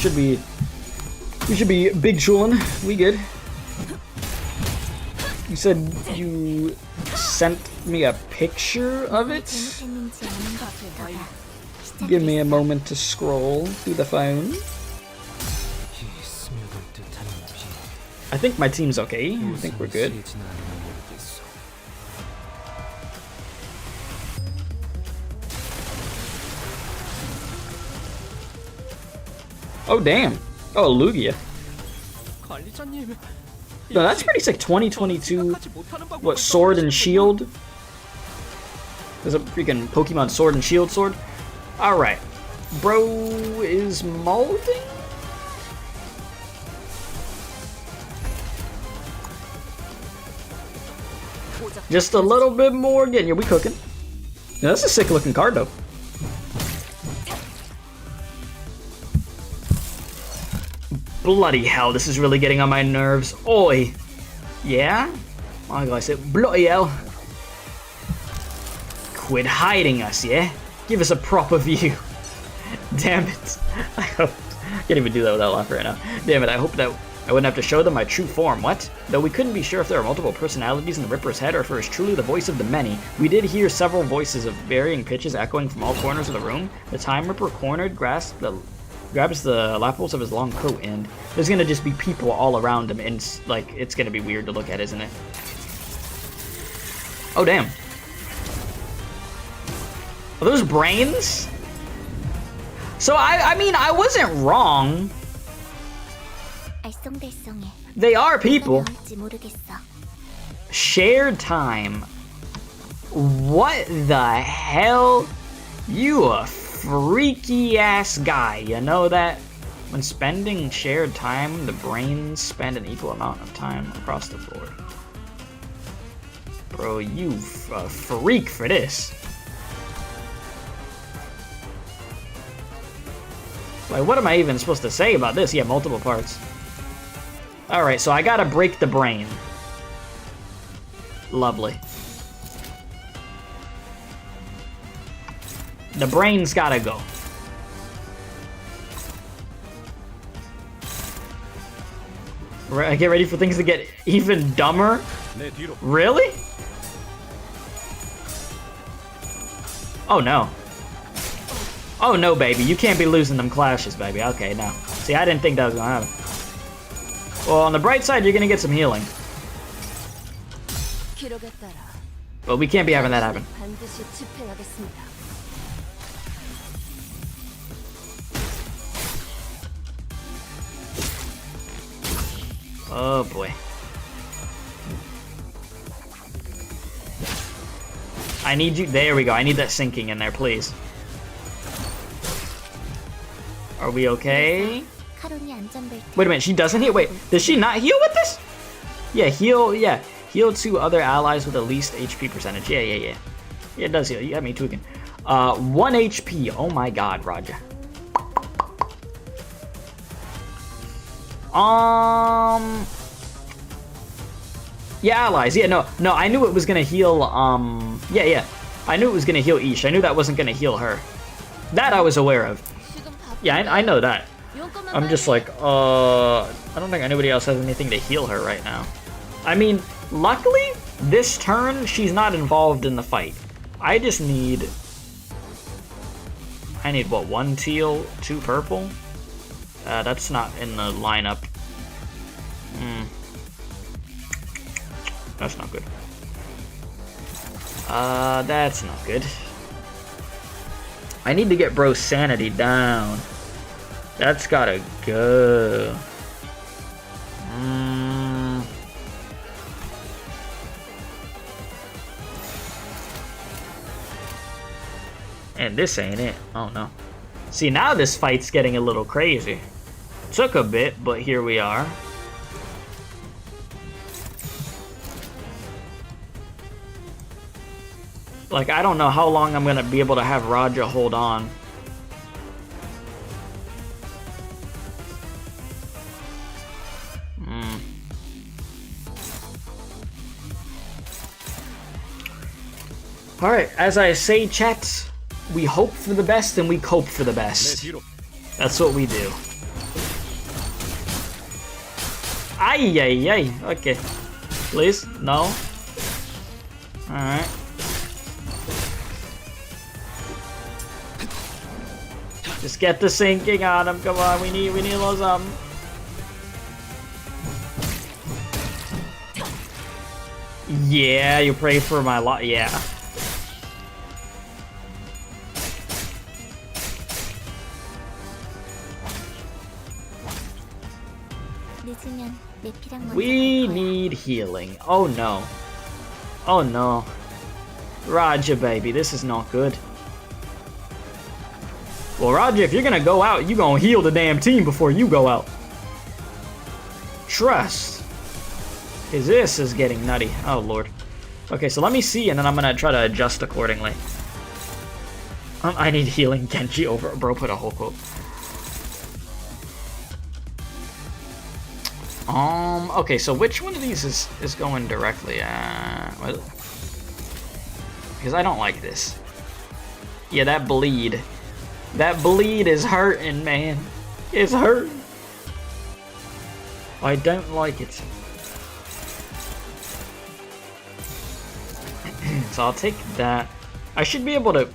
[SPEAKER 1] should be big chillin'. We good. You said you sent me a picture of it? Give me a moment to scroll through the phone. I think my team's okay. I think we're good. Oh, damn. Oh, Lugia. No, that's pretty sick. 2022. What, Sword and Shield? There's a freaking Pokemon Sword and Shield sword. Alright. Bro is molding? Just a little bit more. Yeah, we cooking. Yeah, that's a sick looking card though. Bloody hell, this is really getting on my nerves. Oi. Yeah? I gotta say, bloody hell. Quit hiding us, yeah? Give us a proper view. Damn it. I can't even do that without laughing right now. Damn it, I hope that I wouldn't have to show them my true form. What? Though we couldn't be sure if there are multiple personalities in the Ripper's head or if it was truly the voice of the many, we did hear several voices of varying pitches echoing from all corners of the room. The Time Ripper cornered, grasped the Grabs the lapels of his long coat, and there's gonna just be people all around him, and like it's gonna be weird to look at, isn't it? Oh damn! Are those brains? So I mean I wasn't wrong. They are people. Shared time. What the hell? You a freaky ass guy, you know that? When spending shared time, the brains spend an equal amount of time across the board. Bro, you a freak for this. Like, what am I even supposed to say about this? Yeah, multiple parts. Alright, so I gotta break the brain. Lovely. The brain's gotta go. Get ready for things to get even dumber? Really? Oh no. Oh no, baby. You can't be losing them clashes, baby. Okay, no. See, I didn't think that was gonna happen. Well, on the bright side, you're gonna get some healing. But we can't be having that happen. Oh boy. I need you. There we go. I need that sinking in there, please. Are we okay? Wait a minute. She doesn't heal. Wait, does she not heal with this? Yeah, heal. Yeah, heal to other allies with the least HP percentage. Yeah. Yeah, it does heal. You got me tweaking. 1 HP. Oh my God, Roger. Yeah, allies. Yeah, no, I knew it was gonna heal, yeah. I knew it was gonna heal Ish. I knew that wasn't gonna heal her. That I was aware of. Yeah, I know that. I'm just like, I don't think anybody else has anything to heal her right now. I mean, luckily, this turn, she's not involved in the fight. I just need... what, 1 teal, 2 purple? That's not in the lineup. That's not good. That's not good. I need to get bro's sanity down. That's gotta go. And this ain't it. Oh no. See, now this fight's getting a little crazy. Took a bit, but here we are. Like, I don't know how long I'm gonna be able to have Raja hold on. Alright, as I say, chat, we hope for the best and we cope for the best. That's what we do. Ay. Okay. Please? No? Alright. Just get the sinking on him. Come on, we need a little something. Yeah, you pray for my lot. Yeah. We need healing. Oh no. Oh no. Raja, baby, this is not good. Well, Raja, if you're gonna go out, you gonna heal the damn team before you go out. Trust. Cause this is getting nutty. Oh lord. Okay, so let me see, and then I'm gonna try to adjust accordingly. I need healing Genji over. Bro, put a whole quote. Okay, so which one of these is going directly? Because I don't like this. Yeah, that bleed. That bleed is hurting, man. It's hurting. I don't like it. So I'll take that. I should be able to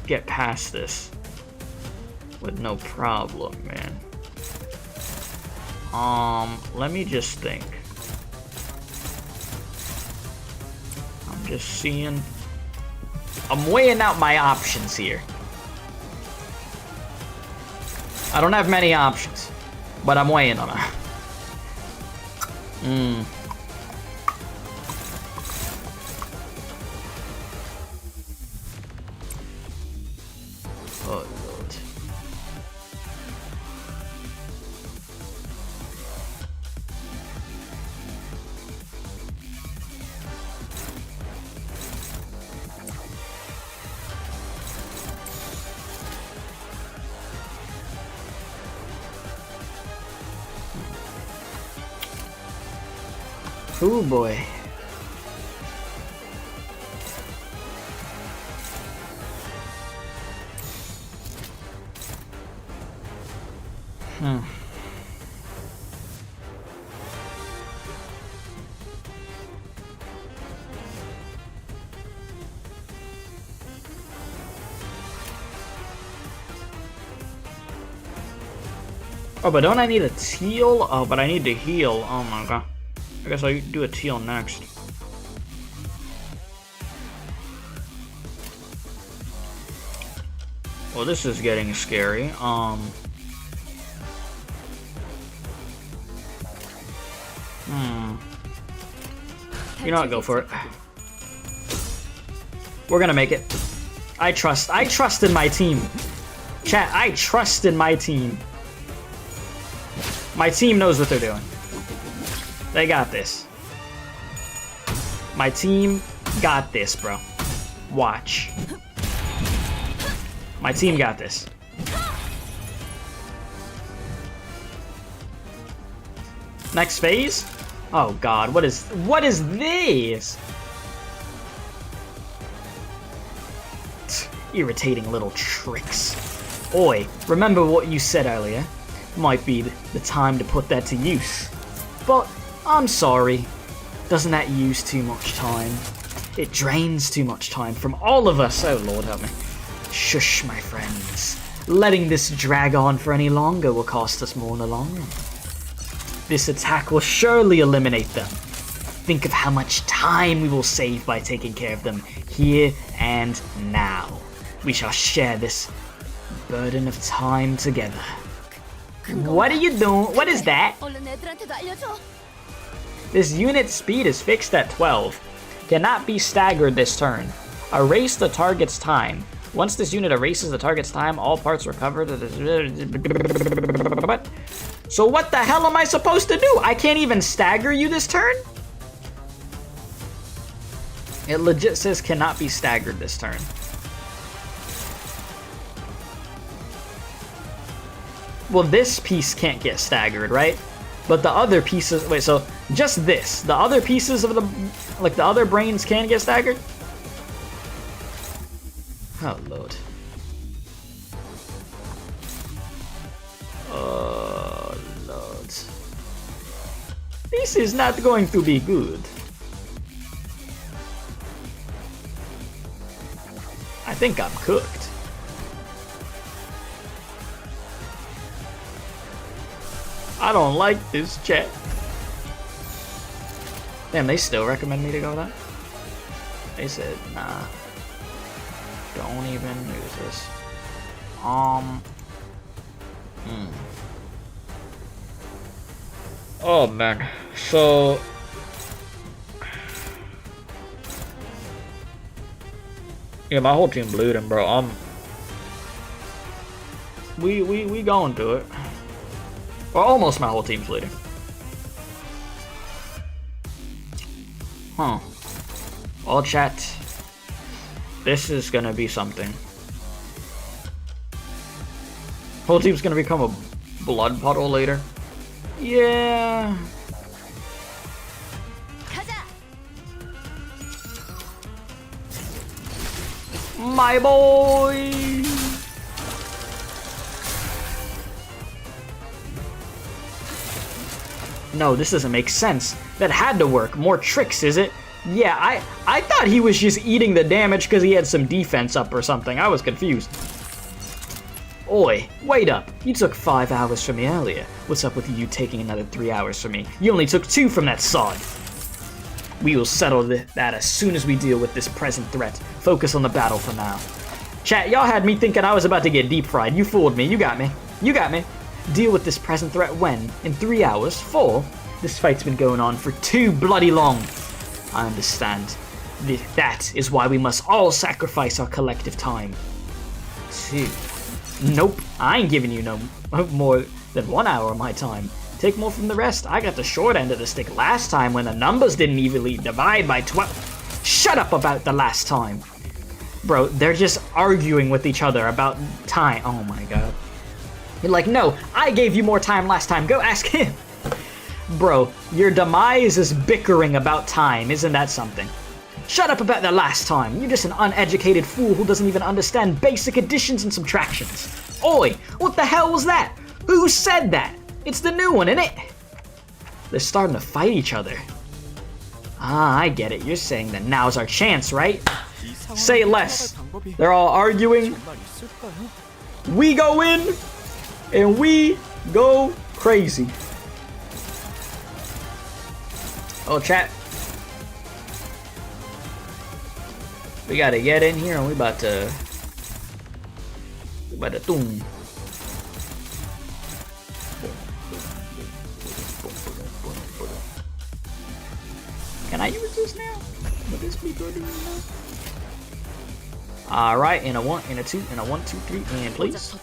[SPEAKER 1] get past this. with no problem, man. Let me just think. I'm just seeing. I'm weighing out my options here. I don't have many options, but I'm weighing on them. Oh, Lord. Oh boy. Oh, but don't I need a teal? Oh, but I need to heal. Oh my god. I guess I'll do a teal next. Well, this is getting scary. You know what? Go for it. We're gonna make it. I trust in my team. Chat, I trust in my team. My team knows what they're doing. They got this. My team got this, bro. Watch. My team got this. Next phase? Oh god, what is this? Irritating little tricks. Oi, remember what you said earlier? Might be the time to put that to use. But I'm sorry. Doesn't that use too much time? It drains too much time from all of us. Oh Lord help me. Shush, my friends. Letting this drag on for any longer will cost us more in the long run. This attack will surely eliminate them. Think of how much time we will save by taking care of them here and now. We shall share this burden of time together. What are you doing? What is that?
[SPEAKER 3] 얼른 애들한테도 알려줘.
[SPEAKER 1] This unit speed is fixed at 12. Cannot be staggered this turn. Erase the target's time. Once this unit erases the target's time, all parts recover. So what the hell am I supposed to do? I can't even stagger you this turn? It legit says cannot be staggered this turn. Well, this piece can't get staggered, right? But the other pieces, wait, so just this, the other pieces of the, like the other brains can get staggered? Oh, Lord. Oh, Lord. This is not going to be good. I think I'm cooked. I don't like this, chat. Damn, they still recommend me to go that? They said, nah. Don't even use this. Oh, man. So... yeah, my whole team bleeding, bro. We going to it. Well, almost my whole team's bleeding. Huh. Well, chat. This is gonna be something. Whole team's gonna become a blood puddle later. Yeah. My boy. No, this doesn't make sense. That had to work. More tricks, is it? Yeah, I thought he was just eating the damage because he had some defense up or something. I was confused. Oi, wait up. You took 5 hours from me earlier. What's up with you taking another 3 hours from me? You only took 2 from that sod. We will settle that as soon as we deal with this present threat. Focus on the battle for now. Chat, y'all had me thinking I was about to get deep fried. You fooled me. You got me. You got me. Deal with this present threat when? In 3 hours? 4? This fight's been going on for too bloody long. I understand. That is why we must all sacrifice our collective time. 2. Nope, I ain't giving you no more than 1 hour of my time. Take more from the rest. I got the short end of the stick last time when the numbers didn't evenly divide by 12. Shut up about the last time. Bro, they're just arguing with each other about time. Oh my god. You're like, no, I gave you more time last time. Go ask him. Bro, your demise is bickering about time. Isn't that something? Shut up about the last time. You're just an uneducated fool who doesn't even understand basic additions and subtractions. Oi, what the hell was that? Who said that? It's the new one, innit? They're starting to fight each other. Ah, I get it. You're saying that now's our chance, right? Say less. They're all arguing. We go in, and we go crazy. Oh, chat. We gotta get in here, and we about to boom. Can I use this now? Would this be good now? Alright, in a 1, in a 2, in a 1, 2, 3, and please.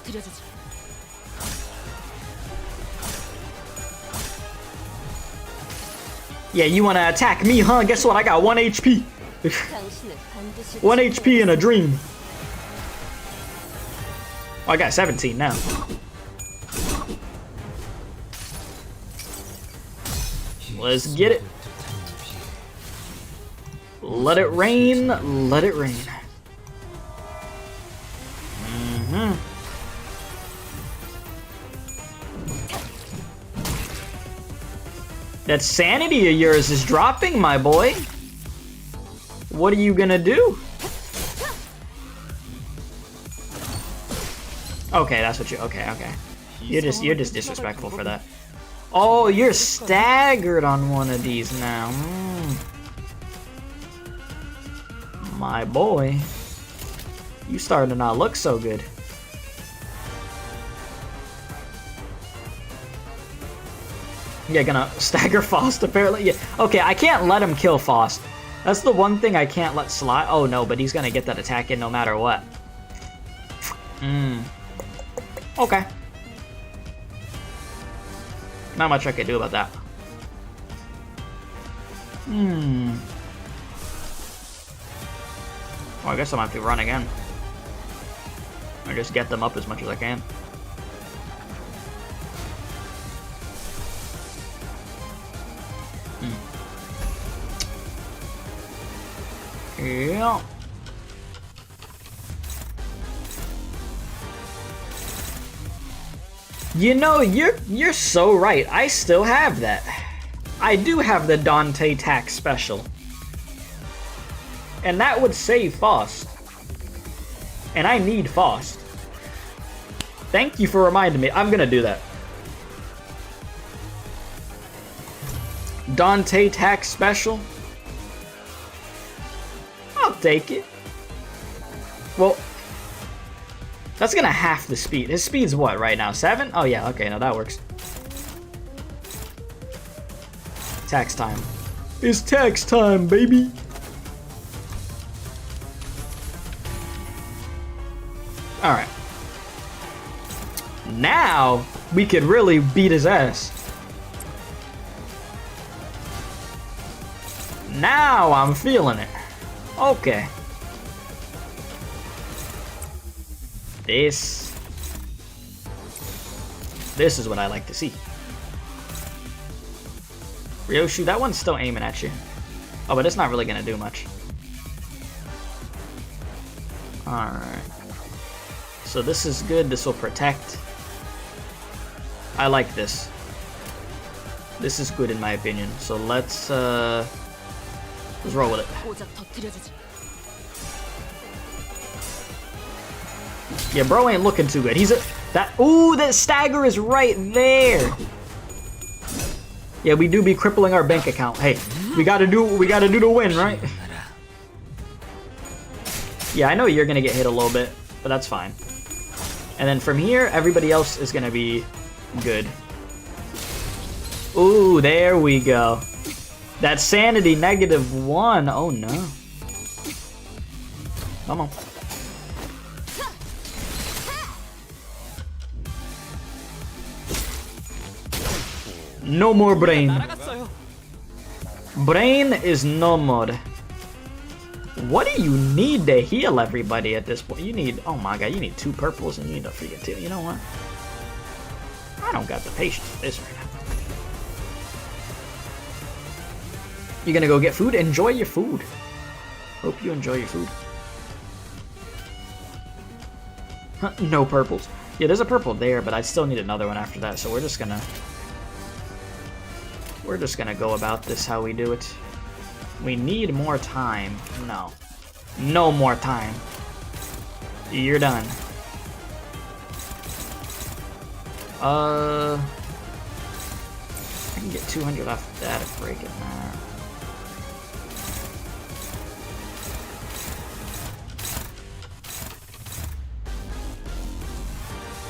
[SPEAKER 1] Yeah, you wanna attack me, huh? Guess what? I got 1 HP. 1 HP in a dream. Oh, I got 17 now. Let's get it. Let it rain. Let it rain. That sanity of yours is dropping, my boy. What are you gonna do? Okay, that's what you. Okay. You're just disrespectful for that. Oh, you're staggered on one of these now. My boy, you starting to not look so good. Yeah, gonna stagger Faust apparently. Yeah. Okay, I can't let him kill Faust. That's the one thing I can't let slide. Oh no, but he's gonna get that attack in no matter what. Okay. Not much I could do about that. Well, I guess I'm gonna have to run again. Or just get them up as much as I can. Yeah. You know, you're so right. I still have that. I do have the Dante tax special. And that would save Faust. And I need Faust. Thank you for reminding me. I'm gonna do that. Dante tax special. I'll take it. Well, that's gonna half the speed. His speed's what right now? 7? Oh yeah, okay, no, that works. Tax time. It's tax time, baby. Alright. Now we could really beat his ass. Now I'm feeling it. Okay. This is what I like to see. Ryoshu, that one's still aiming at you. Oh, but it's not really gonna do much. Alright. So this is good. This will protect. I like this. This is good in my opinion. So let's roll with it. Yeah, bro ain't looking too good. Ooh, that stagger is right there. Yeah, we do be crippling our bank account. Hey, we gotta do what we gotta do to win, right? Yeah, I know you're gonna get hit a little bit, but that's fine. And then from here, everybody else is gonna be good. Ooh, there we go. That sanity -1. Oh no. Come on. No more brain.
[SPEAKER 2] 날아갔어요.
[SPEAKER 1] Brain is no more. What do you need to heal everybody at this point? You need, oh my god, you need 2 purples and you need a freaking 2. You know what? I don't got the patience for this right now. You're gonna go get food? Enjoy your food. Hope you enjoy your food. Huh, no purples. Yeah, there's a purple there, but I still need another one after that, so we're just gonna go about this how we do it. We need more time. No. No more time. You're done. I can get 200 off that if break it. Nah.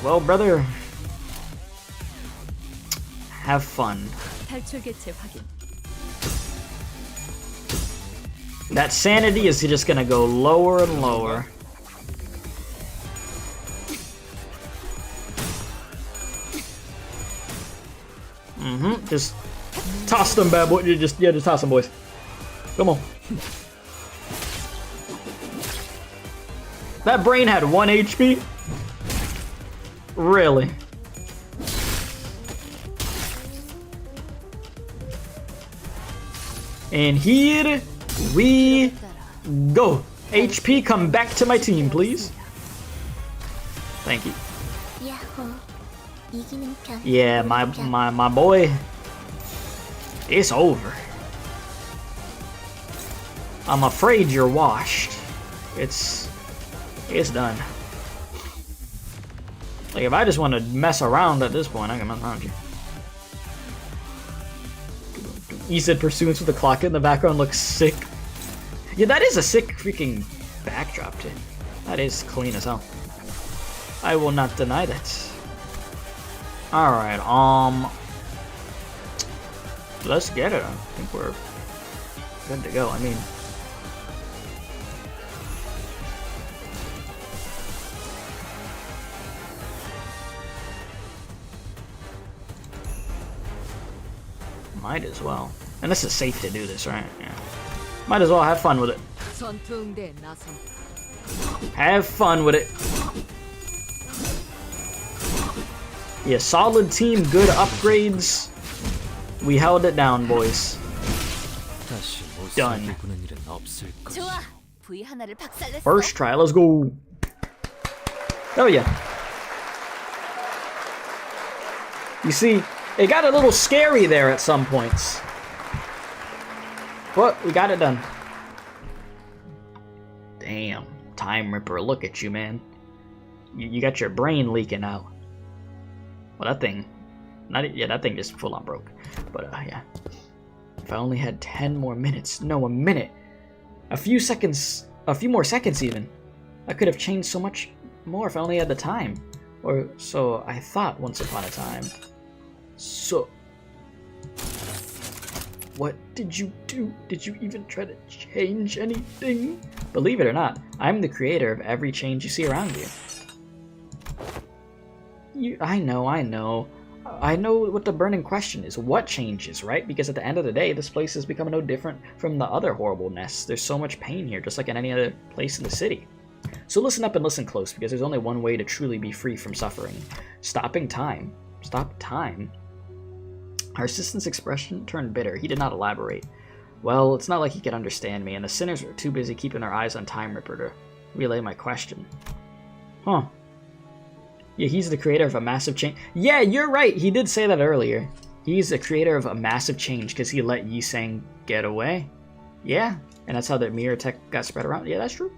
[SPEAKER 1] Well, brother, have fun.
[SPEAKER 4] 탈출 개체 확인.
[SPEAKER 1] That sanity is just gonna go lower and lower. Just toss them, bad boy. Just toss them, boys. Come on. That brain had 1 HP? Really? And here we go. HP, come back to my team, please. Thank you. Yeah, my boy. It's over. I'm afraid you're washed. It's done. Like, if I just want to mess around at this point, I can mess around with you. You said pursuance with the clock in the background looks sick. Yeah, that is a sick freaking backdrop, too. That is clean as hell. I will not deny that. Alright, let's get it. I think we're good to go. I mean, might as well. And this is safe to do this, right? Yeah. Might as well have fun with it.
[SPEAKER 4] 전투응대에 나선다.
[SPEAKER 1] Have fun with it. Yeah, solid team, good upgrades. We held it down, boys.
[SPEAKER 2] 다시 못
[SPEAKER 1] Done.
[SPEAKER 2] 살게 구는 일은 없을 것이야.
[SPEAKER 3] 좋아. V 하나를 박살냈어.
[SPEAKER 1] First try, let's go. Oh yeah. You see, it got a little scary there at some points. But we got it done. Damn, Time Ripper, look at you, man. You got your brain leaking out. Well, that thing, that thing just full on broke. But yeah, if I only had 10 more minutes, no, a minute, a few more seconds even, I could have changed so much more if I only had the time. Or so I thought once upon a time. So, what did you do? Did you even try to change anything? Believe it or not, I'm the creator of every change you see around you. I know. I know what the burning question is. What changes, right? Because at the end of the day, this place has become no different from the other horrible nests. There's so much pain here, just like in any other place in the city. So listen up and listen close, because there's only one way to truly be free from suffering. Stopping time. Stop time? Our assistant's expression turned bitter. He did not elaborate. Well, it's not like he could understand me, and the sinners were too busy keeping their eyes on Time Ripper to relay my question. Huh. Yeah, he's the creator of a massive change. Yeah, you're right. He did say that earlier. He's the creator of a massive change because he let Yi Sang get away. Yeah, and that's how the mirror tech got spread around. Yeah, that's true.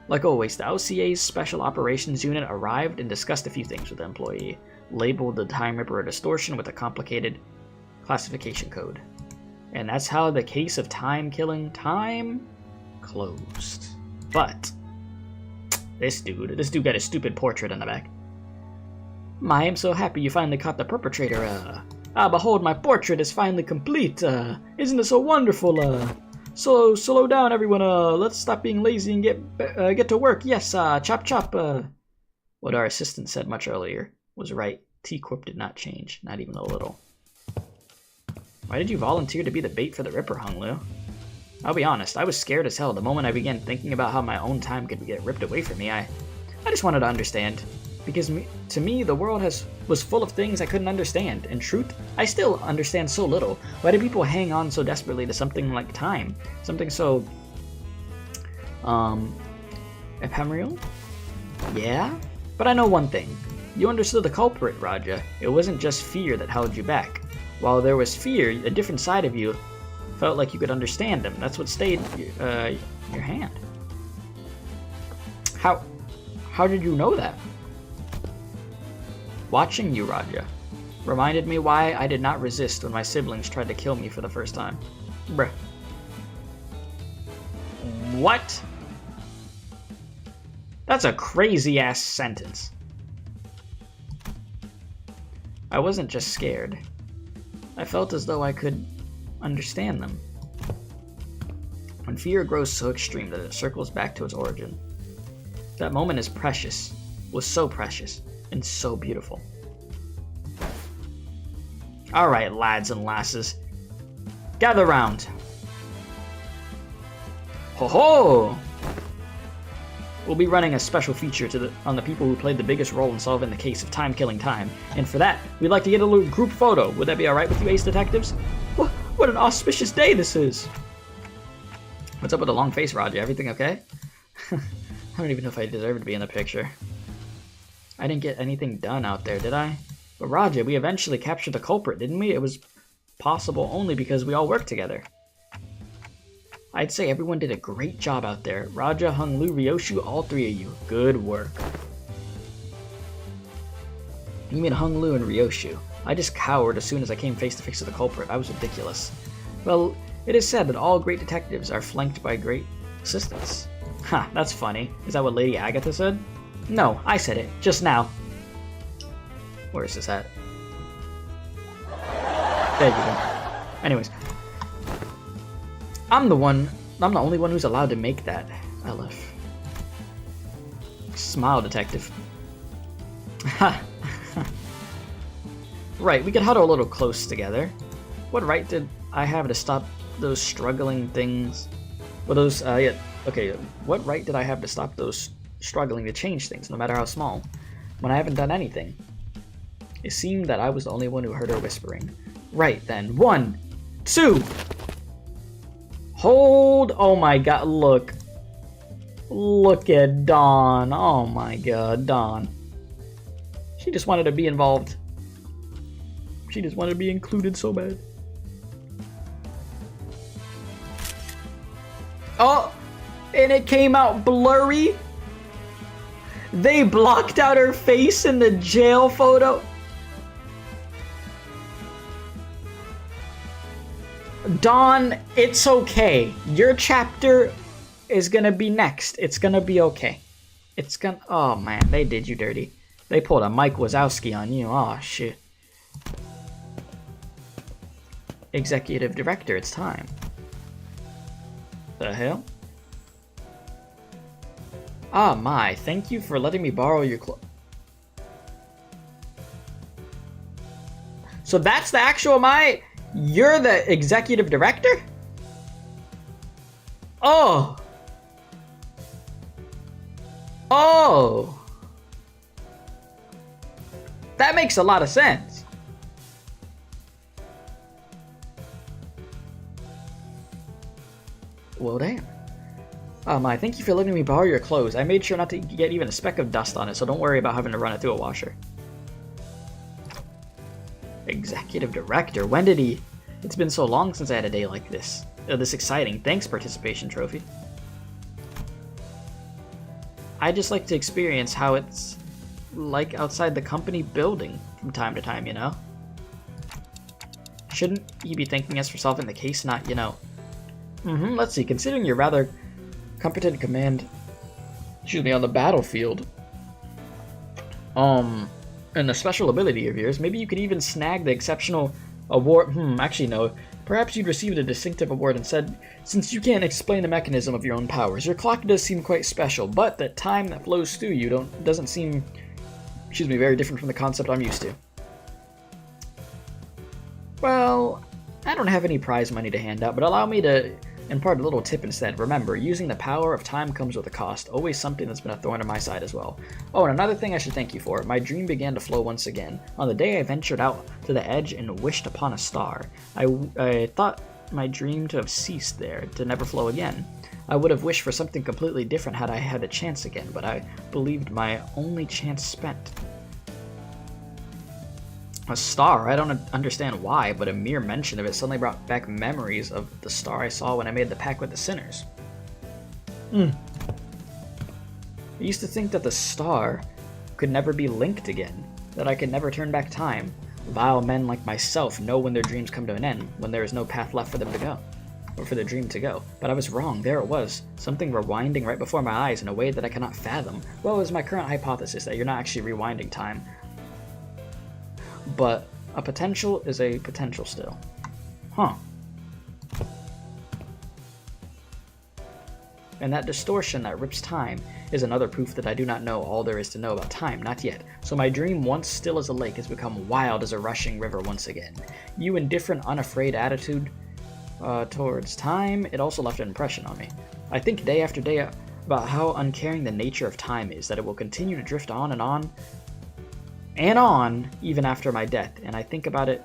[SPEAKER 1] Like always, the LCA's Special Operations Unit arrived and discussed a few things with the employee, labeled the Time Ripper a distortion with a complicated classification code. And that's how the case of time-killing time closed. But this dude got a stupid portrait on the back. My, I'm so happy you finally caught the perpetrator. Behold, my portrait is finally complete. Isn't it so wonderful? So slow down, everyone. Let's stop being lazy and get to work. Yes, chop chop. What our assistant said much earlier was right. T-Corp did not change, not even a little. Why did you volunteer to be the bait for the Ripper, Hung Lu? I'll be honest, I was scared as hell the moment I began thinking about how my own time could get ripped away from me. I just wanted to understand. Because to me, the world was full of things I couldn't understand. In truth, I still understand so little. Why do people hang on so desperately to something like time? Something so ephemeral? Yeah? But I know one thing. You understood the culprit, Raja. It wasn't just fear that held you back. While there was fear, a different side of you felt like you could understand them. That's what stayed your hand. How did you know that? Watching you, Raja, reminded me why I did not resist when my siblings tried to kill me for the first time. Bruh. What? That's a crazy-ass sentence. I wasn't just scared. I felt as though I could understand them. When fear grows so extreme that it circles back to its origin, that moment is precious, was so precious, and so beautiful. Alright, lads and lasses. Gather round. Ho ho! We'll be running a special feature on the people who played the biggest role in solving the case of time-killing time, and for that, we'd like to get a little group photo. Would that be alright with you, Ace Detectives? What an auspicious day this is! What's up with the long face, Roger? Everything okay? I don't even know if I deserve to be in the picture. I didn't get anything done out there, did I? But Raja, we eventually captured the culprit, didn't we? It was possible only because we all worked together. I'd say everyone did a great job out there. Raja, Hung Lu, Ryoshu, all three of you. Good work. You mean Hung Lu and Ryoshu? I just cowered as soon as I came face to face with the culprit. I was ridiculous. Well, it is said that all great detectives are flanked by great assistants. Ha, that's funny. Is that what Lady Agatha said? No, I said it, just now. Where is this at? There you go. Anyways. I'm the only one who's allowed to make that, LF. Smile, detective. Ha! Right, we could huddle a little close together. What right did I have to stop those struggling things? Well, those, yeah, okay, what right did I have to stop those struggling to change things, no matter how small, when I haven't done anything? It seemed that I was the only one who heard her whispering. Right then, 1, 2... Hold! Oh my god, look. Look at Dawn. Oh my god, Dawn. She just wanted to be involved. She just wanted to be included so bad. Oh! And it came out blurry? They blocked out her face in the jail photo? Dawn, it's okay. Your chapter is gonna be next. It's gonna be okay. It's gonna... Oh man, they did you dirty. They pulled a Mike Wazowski on you. Oh shit. Executive Director, it's time. The hell? Ah my, thank you for letting me borrow your clothes. So that's the actual my... You're the executive director? Oh! Oh! That makes a lot of sense. Well, damn. My, thank you for letting me borrow your clothes. I made sure not to get even a speck of dust on it, so don't worry about having to run it through a washer. Executive Director? When did he... It's been so long since I had a day like this. This exciting. Thanks, participation trophy. I just like to experience how it's like outside the company building from time to time, you know? Shouldn't you be thanking us for solving the case, not, you know... let's see, considering your rather competent command, excuse me, on the battlefield, and a special ability of yours, maybe you could even snag the exceptional award. Actually no. Perhaps you'd received a distinctive award instead, since you can't explain the mechanism of your own powers. Your clock does seem quite special, but the time that flows through you doesn't seem, excuse me, very different from the concept I'm used to. Well, I don't have any prize money to hand out, but allow me to impart a little tip instead. Remember, using the power of time comes with a cost, always something that's been a thorn in my side as well. Oh, and another thing I should thank you for. My dream began to flow once again. On the day I ventured out to the edge and wished upon a star, I thought my dream to have ceased there, to never flow again. I would have wished for something completely different had I had a chance again, but I believed my only chance spent. A star? I don't understand why, but a mere mention of it suddenly brought back memories of the star I saw when I made the pact with the sinners. I used to think that the star could never be linked again, that I could never turn back time. Vile men like myself know when their dreams come to an end, when there is no path left for them to go, or for their dream to go. But I was wrong, there it was, something rewinding right before my eyes in a way that I cannot fathom. Well, it was my current hypothesis that you're not actually rewinding time, but a potential is a potential still. Huh. And that distortion that rips time is another proof that I do not know all there is to know about time, not yet. So my dream, once still as a lake, has become wild as a rushing river once again. You indifferent, unafraid attitude towards time, it also left an impression on me. I think day after day about how uncaring the nature of time is, that it will continue to drift on and on, even after my death, and I think about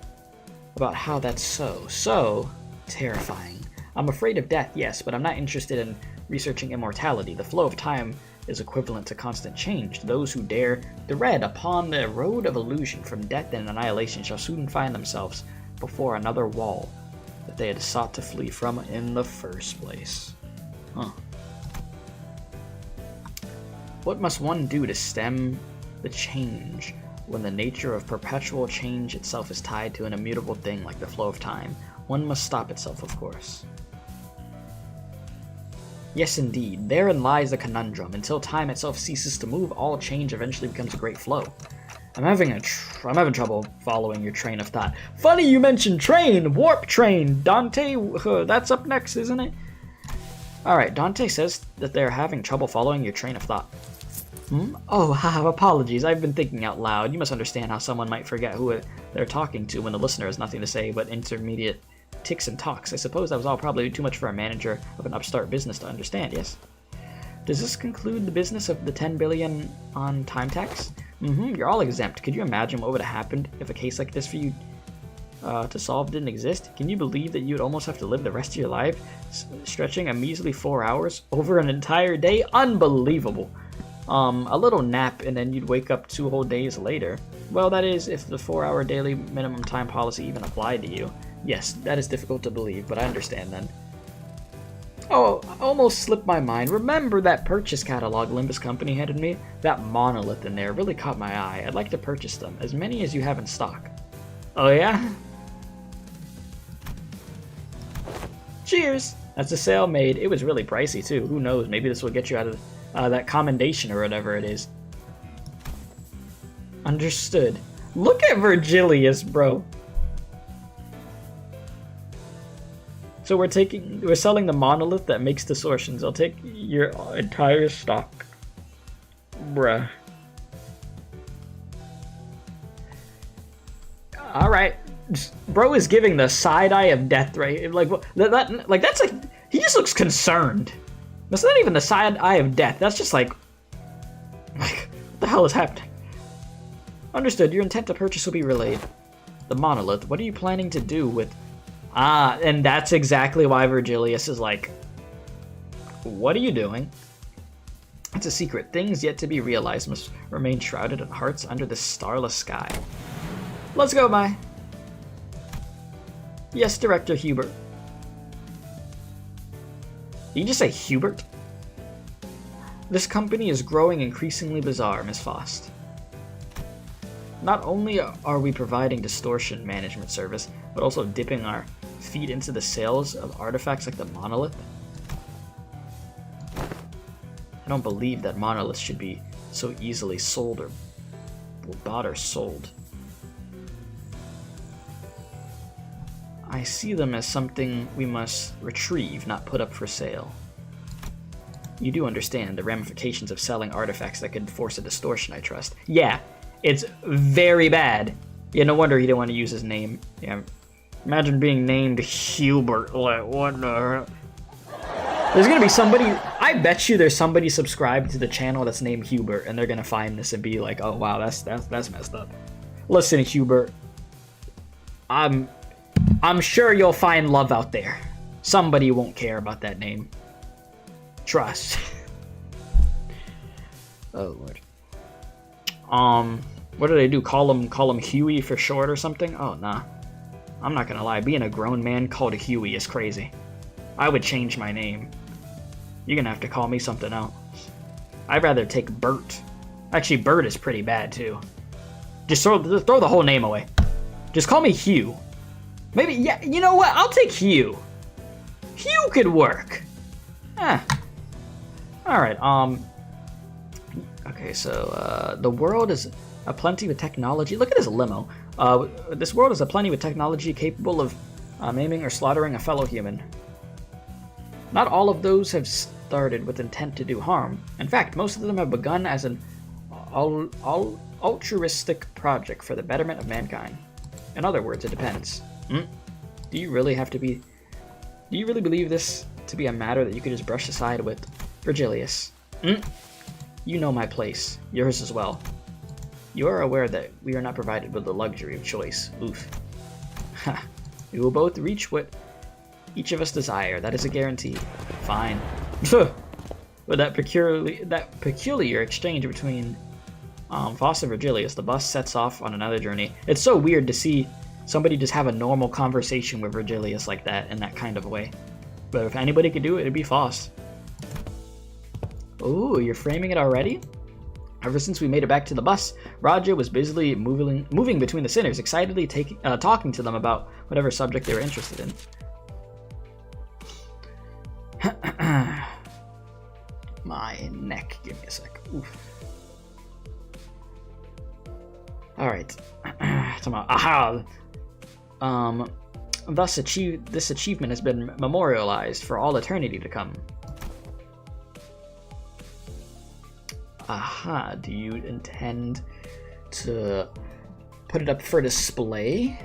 [SPEAKER 1] how that's so terrifying. I'm afraid of death, yes, but I'm not interested in researching immortality. The flow of time is equivalent to constant change. Those who dare tread upon the road of illusion from death and annihilation shall soon find themselves before another wall that they had sought to flee from in the first place. What must one do to stem the change when the nature of perpetual change itself is tied to an immutable thing like the flow of time? One must stop itself, of course. Yes, indeed. Therein lies the conundrum. Until time itself ceases to move, all change eventually becomes a great flow. I'm having trouble following your train of thought. Funny you mentioned train! Warp train! Dante, that's up next, isn't it? Alright, Dante says that they're having trouble following your train of thought. Oh, apologies. I've been thinking out loud. You must understand how someone might forget who they're talking to when the listener has nothing to say but intermediate ticks and talks. I suppose that was all probably too much for a manager of an upstart business to understand, yes? Does this conclude the business of the 10 billion on time tax? You're all exempt. Could you imagine what would have happened if a case like this for you to solve didn't exist? Can you believe that you would almost have to live the rest of your life stretching a measly 4 hours over an entire day? Unbelievable. A little nap and then you'd wake up 2 whole days later. Well, that is if the 4-hour daily minimum time policy even applied to you. Yes, that is difficult to believe, but I understand then. Oh, I almost slipped my mind. Remember that purchase catalog Limbus Company handed me? That monolith in there really caught my eye. I'd like to purchase them, as many as you have in stock. Oh yeah? Cheers! That's a sale made. It was really pricey too. Who knows, maybe this will get you out of that commendation or whatever it is. Understood. Look at Virgilius, bro. So we're selling the monolith that makes distortions. I'll take your entire stock. Bruh. Alright. Bro is giving the side eye of death right. Like that's like he just looks concerned. That's not even the side eye of death. That's just like what the hell is happening? Understood. Your intent to purchase will be relayed. The monolith. What are you planning to do with... and that's exactly why Virgilius is like, what are you doing? It's a secret. Things yet to be realized must remain shrouded in hearts under the starless sky. Let's go, Mai. Yes, Director Hubert. Did you just say Hubert? This company is growing increasingly bizarre, Miss Faust. Not only are we providing distortion management service, but also dipping our feet into the sales of artifacts like the monolith. I don't believe that monoliths should be so easily sold or bought or sold. I see them as something we must retrieve, not put up for sale. You do understand the ramifications of selling artifacts that could force a distortion, I trust. Yeah, it's very bad. Yeah, no wonder he didn't want to use his name. Yeah, imagine being named Hubert. Like, what the... There's gonna be somebody, I bet you there's somebody subscribed to the channel that's named Hubert, and they're gonna find this and be like, oh wow, that's messed up. Listen, Hubert, I'm sure you'll find love out there. Somebody won't care about that name. Trust. Oh Lord. What do they do? Call him Huey for short or something? Oh nah. I'm not gonna lie, being a grown man called Huey is crazy. I would change my name. You're gonna have to call me something else. I'd rather take Bert. Actually, Bert is pretty bad too. Just throw the whole name away. Just call me Hugh. Maybe, yeah, you know what? I'll take Hugh. Hugh could work. Alright, okay, so, the world is aplenty with technology. Look at this limo. This world is aplenty with technology capable of maiming or slaughtering a fellow human. Not all of those have started with intent to do harm. In fact, most of them have begun as an altruistic project for the betterment of mankind. In other words, it depends. Do you really believe this to be a matter that you could just brush aside with Virgilius? You know my place. Yours as well. You are aware that we are not provided with the luxury of choice. Oof. Ha. We will both reach what each of us desire. That is a guarantee. Fine. With that peculiar exchange between Faust and Virgilius, the bus sets off on another journey. It's so weird to see somebody just have a normal conversation with Virgilius like that, in that kind of way. But if anybody could do it, it'd be Faust. Ooh, you're framing it already? Ever since we made it back to the bus, Raja was busily moving between the sinners, excitedly talking to them about whatever subject they were interested in. My neck. Give me a sec. Oof. Alright. Aha! Thus, this achievement has been memorialized for all eternity to come. Aha, do you intend to put it up for display?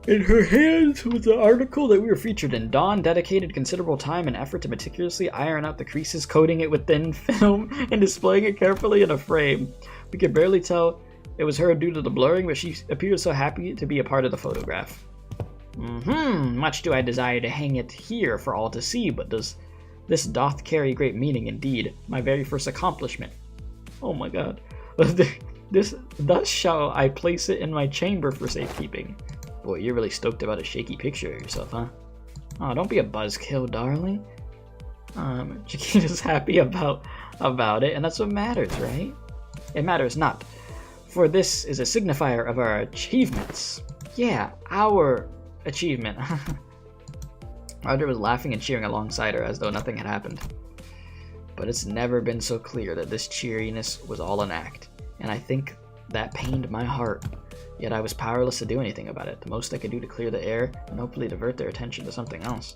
[SPEAKER 1] In her hands was the article that we were featured in. Dawn dedicated considerable time and effort to meticulously iron out the creases, coating it with thin film, and displaying it carefully in a frame. We could barely tell it was her due to the blurring, but she appeared so happy to be a part of the photograph. Much do I desire to hang it here for all to see, but this doth carry great meaning indeed. My very first accomplishment. Oh my god. Thus shall I place it in my chamber for safekeeping. Boy, you're really stoked about a shaky picture of yourself, huh? Oh, don't be a buzzkill, darling. Chiquita's happy about it, and that's what matters, right? It matters not, for this is a signifier of our achievements. Yeah, our achievement. Roger was laughing and cheering alongside her as though nothing had happened. But it's never been so clear that this cheeriness was all an act, and I think that pained my heart. Yet I was powerless to do anything about it. The most I could do to clear the air and hopefully divert their attention to something else.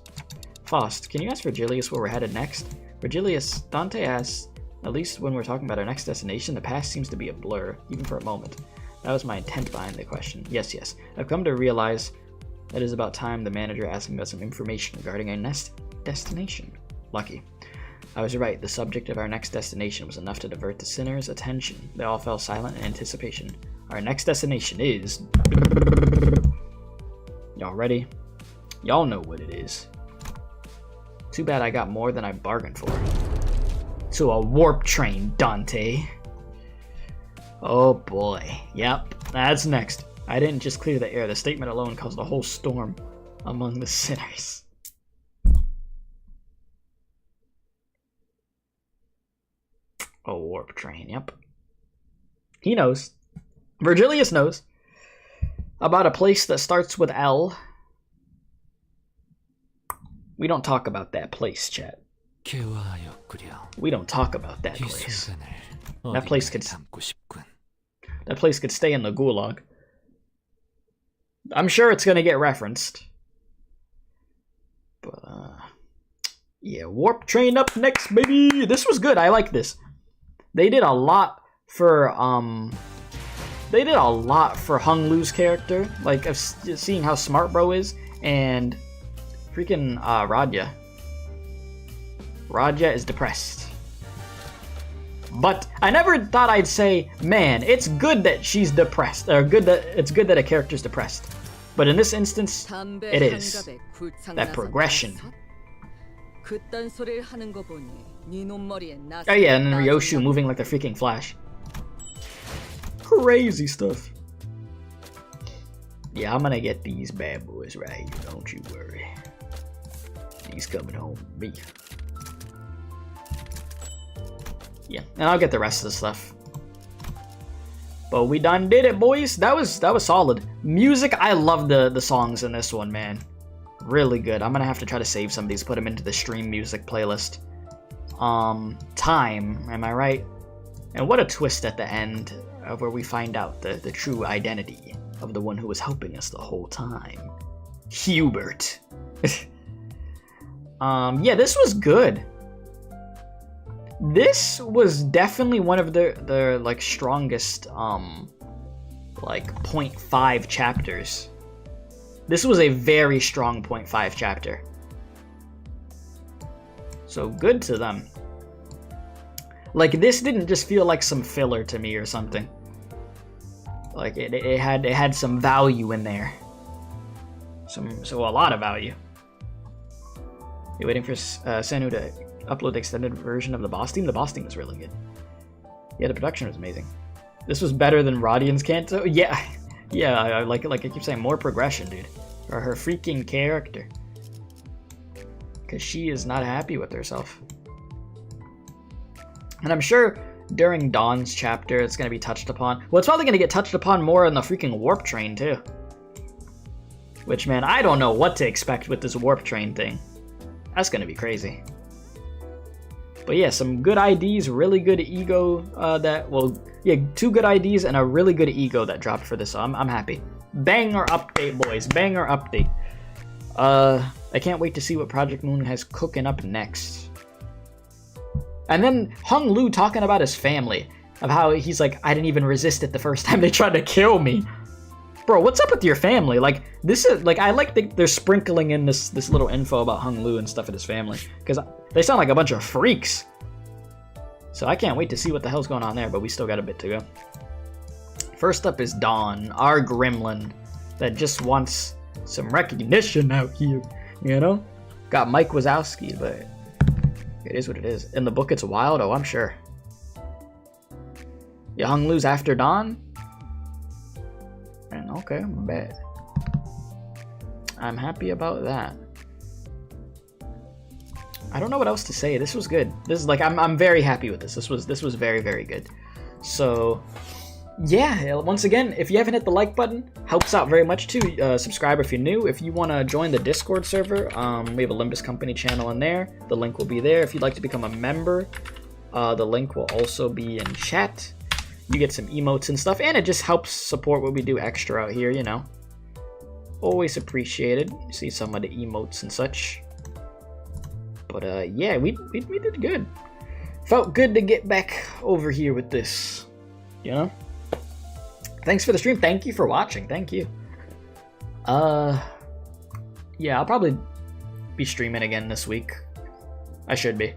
[SPEAKER 1] Faust, can you ask Virgilius where we're headed next? Virgilius, Dante asks, at least when we're talking about our next destination, the past seems to be a blur, even for a moment. That was my intent behind the question. Yes. I've come to realize that it is about time the manager asked me about some information regarding our next destination. Lucky. I was right, the subject of our next destination was enough to divert the sinners' attention. They all fell silent in anticipation. Our next destination is... Y'all ready? Y'all know what it is. Too bad I got more than I bargained for. To a warp train, Dante. Oh boy. Yep, that's next. I didn't just clear the air. The statement alone caused a whole storm among the sinners. Oh, warp train, yep. He knows. Virgilius knows. About a place that starts with L. We don't talk about that place, chat. We don't talk about that place. That place could stay in the gulag. I'm sure it's gonna get referenced. But yeah, warp train up next, baby. This was good. I like this. They did a lot for Hung Lu's character, like of seeing how smart bro is, and freaking Radya. Radya is depressed. But I never thought I'd say, man, it's good that she's depressed, or it's good that a character's depressed. But in this instance, it is. That progression. Oh yeah, and then Ryoshu moving like the freaking Flash. Crazy stuff. Yeah, I'm gonna get these bad boys right here, don't you worry. He's coming home with me. Yeah, and I'll get the rest of the stuff. But we done did it, boys. That was solid. Music, I love the songs in this one, man. Really good. I'm gonna have to try to save some of these, put them into the stream music playlist. Time, am I right? And what a twist at the end of where we find out the true identity of the one who was helping us the whole time. Hubert. Yeah, this was good. This was definitely one of their like strongest like 0.5 chapters. This was a very strong 0.5 chapter. So good to them. Like, this didn't just feel like some filler to me or something. Like, it had some value in there. So a lot of value. You're waiting for Senu to upload the extended version of the boss team? The boss team was really good. Yeah, the production was amazing. This was better than Radian's Kanto? Yeah. Yeah, I like I keep saying, more progression, dude. For her freaking character. Because she is not happy with herself. And I'm sure during Dawn's chapter it's going to be touched upon. Well, it's probably going to get touched upon more in the freaking warp train, too. Which, man, I don't know what to expect with this warp train thing. That's going to be crazy. But yeah, some good IDs, really good ego yeah, 2 good IDs and a really good ego that dropped for this, so I'm happy. Banger update, boys. Banger update. I can't wait to see what Project Moon has cooking up next. And then Hung Lu talking about his family, of how he's like, I didn't even resist it the first time they tried to kill me. Bro, what's up with your family? Like, this is, like, I like they're sprinkling in this little info about Hung Lu and stuff with his family, because they sound like a bunch of freaks. So I can't wait to see what the hell's going on there, but we still got a bit to go. First up is Dawn, our gremlin that just wants some recognition out here, you know? Got Mike Wazowski, but it is what it is. In the book, it's wild. Oh, I'm sure. Yeah, Hung Lu's after Dawn? And okay, I'm bad. I'm happy about that. I don't know what else to say. This was good. This is like, I'm very happy with this. This was very, very good. So yeah, once again, if you haven't hit the like button, helps out very much too. Subscribe if you're new. If you want to join the Discord server, we have a Limbus Company channel in there. The link will be there. If you'd like to become a member, the link will also be in chat. You get some emotes and stuff, and it just helps support what we do extra out here, you know. Always appreciated. You see some of the emotes and such. But yeah, we did good. Felt good to get back over here with this, you know. Thanks for the stream. Thank you for watching. Thank you. Yeah, I'll probably be streaming again this week. I should be.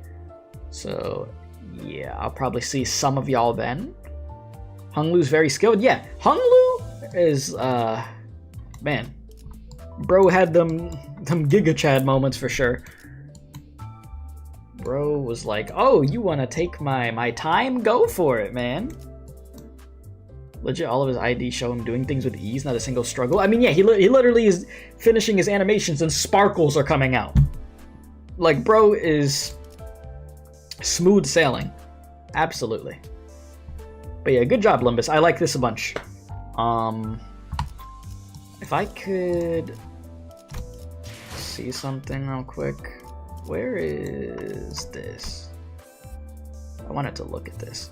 [SPEAKER 1] So yeah, I'll probably see some of y'all then. Hung Lu's very skilled. Yeah, Hung Lu is man, bro had them Giga Chad moments for sure. Bro was like, oh, you want to take my time? Go for it, man. Legit, all of his IDs show him doing things with ease, not a single struggle. I mean, yeah, he literally is finishing his animations and sparkles are coming out. Like, bro is smooth sailing. Absolutely. But yeah, good job, Limbus. I like this a bunch. If I could see something real quick. Where is this? I wanted to look at this.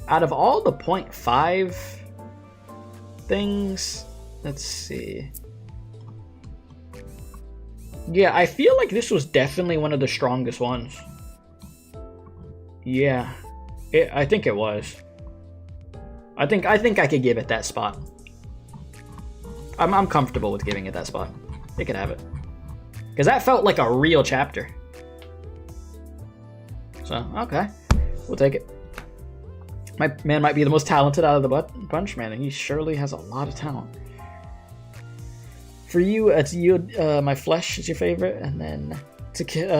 [SPEAKER 1] Out of all the 0.5 things, let's see. Yeah, I feel like this was definitely one of the strongest ones. Yeah, I think it was. I think I could give it that spot. I'm comfortable with giving it that spot. It could have it. Because that felt like a real chapter. So, okay. We'll take it. My man might be the most talented out of the bunch, man. He surely has a lot of talent. For you, it's you. My flesh is your favorite, and then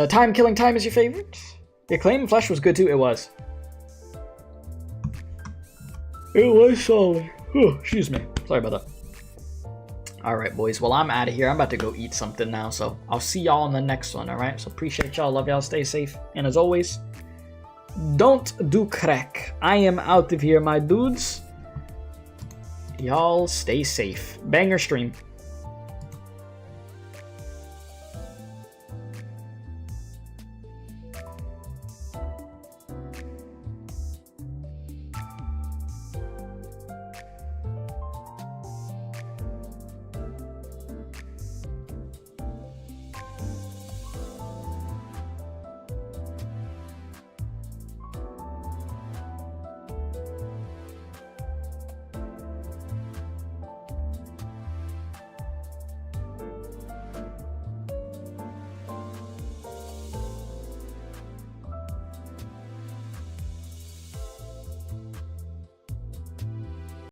[SPEAKER 1] time killing time is your favorite. Your claim flesh was good too. It was. It was solid. Oh, excuse me. Sorry about that. All right, boys. Well, I'm out of here. I'm about to go eat something now, so I'll see y'all in the next one. All right. So appreciate y'all. Love y'all. Stay safe, and as always, don't do crack. I am out of here, my dudes. Y'all stay safe. Banger stream.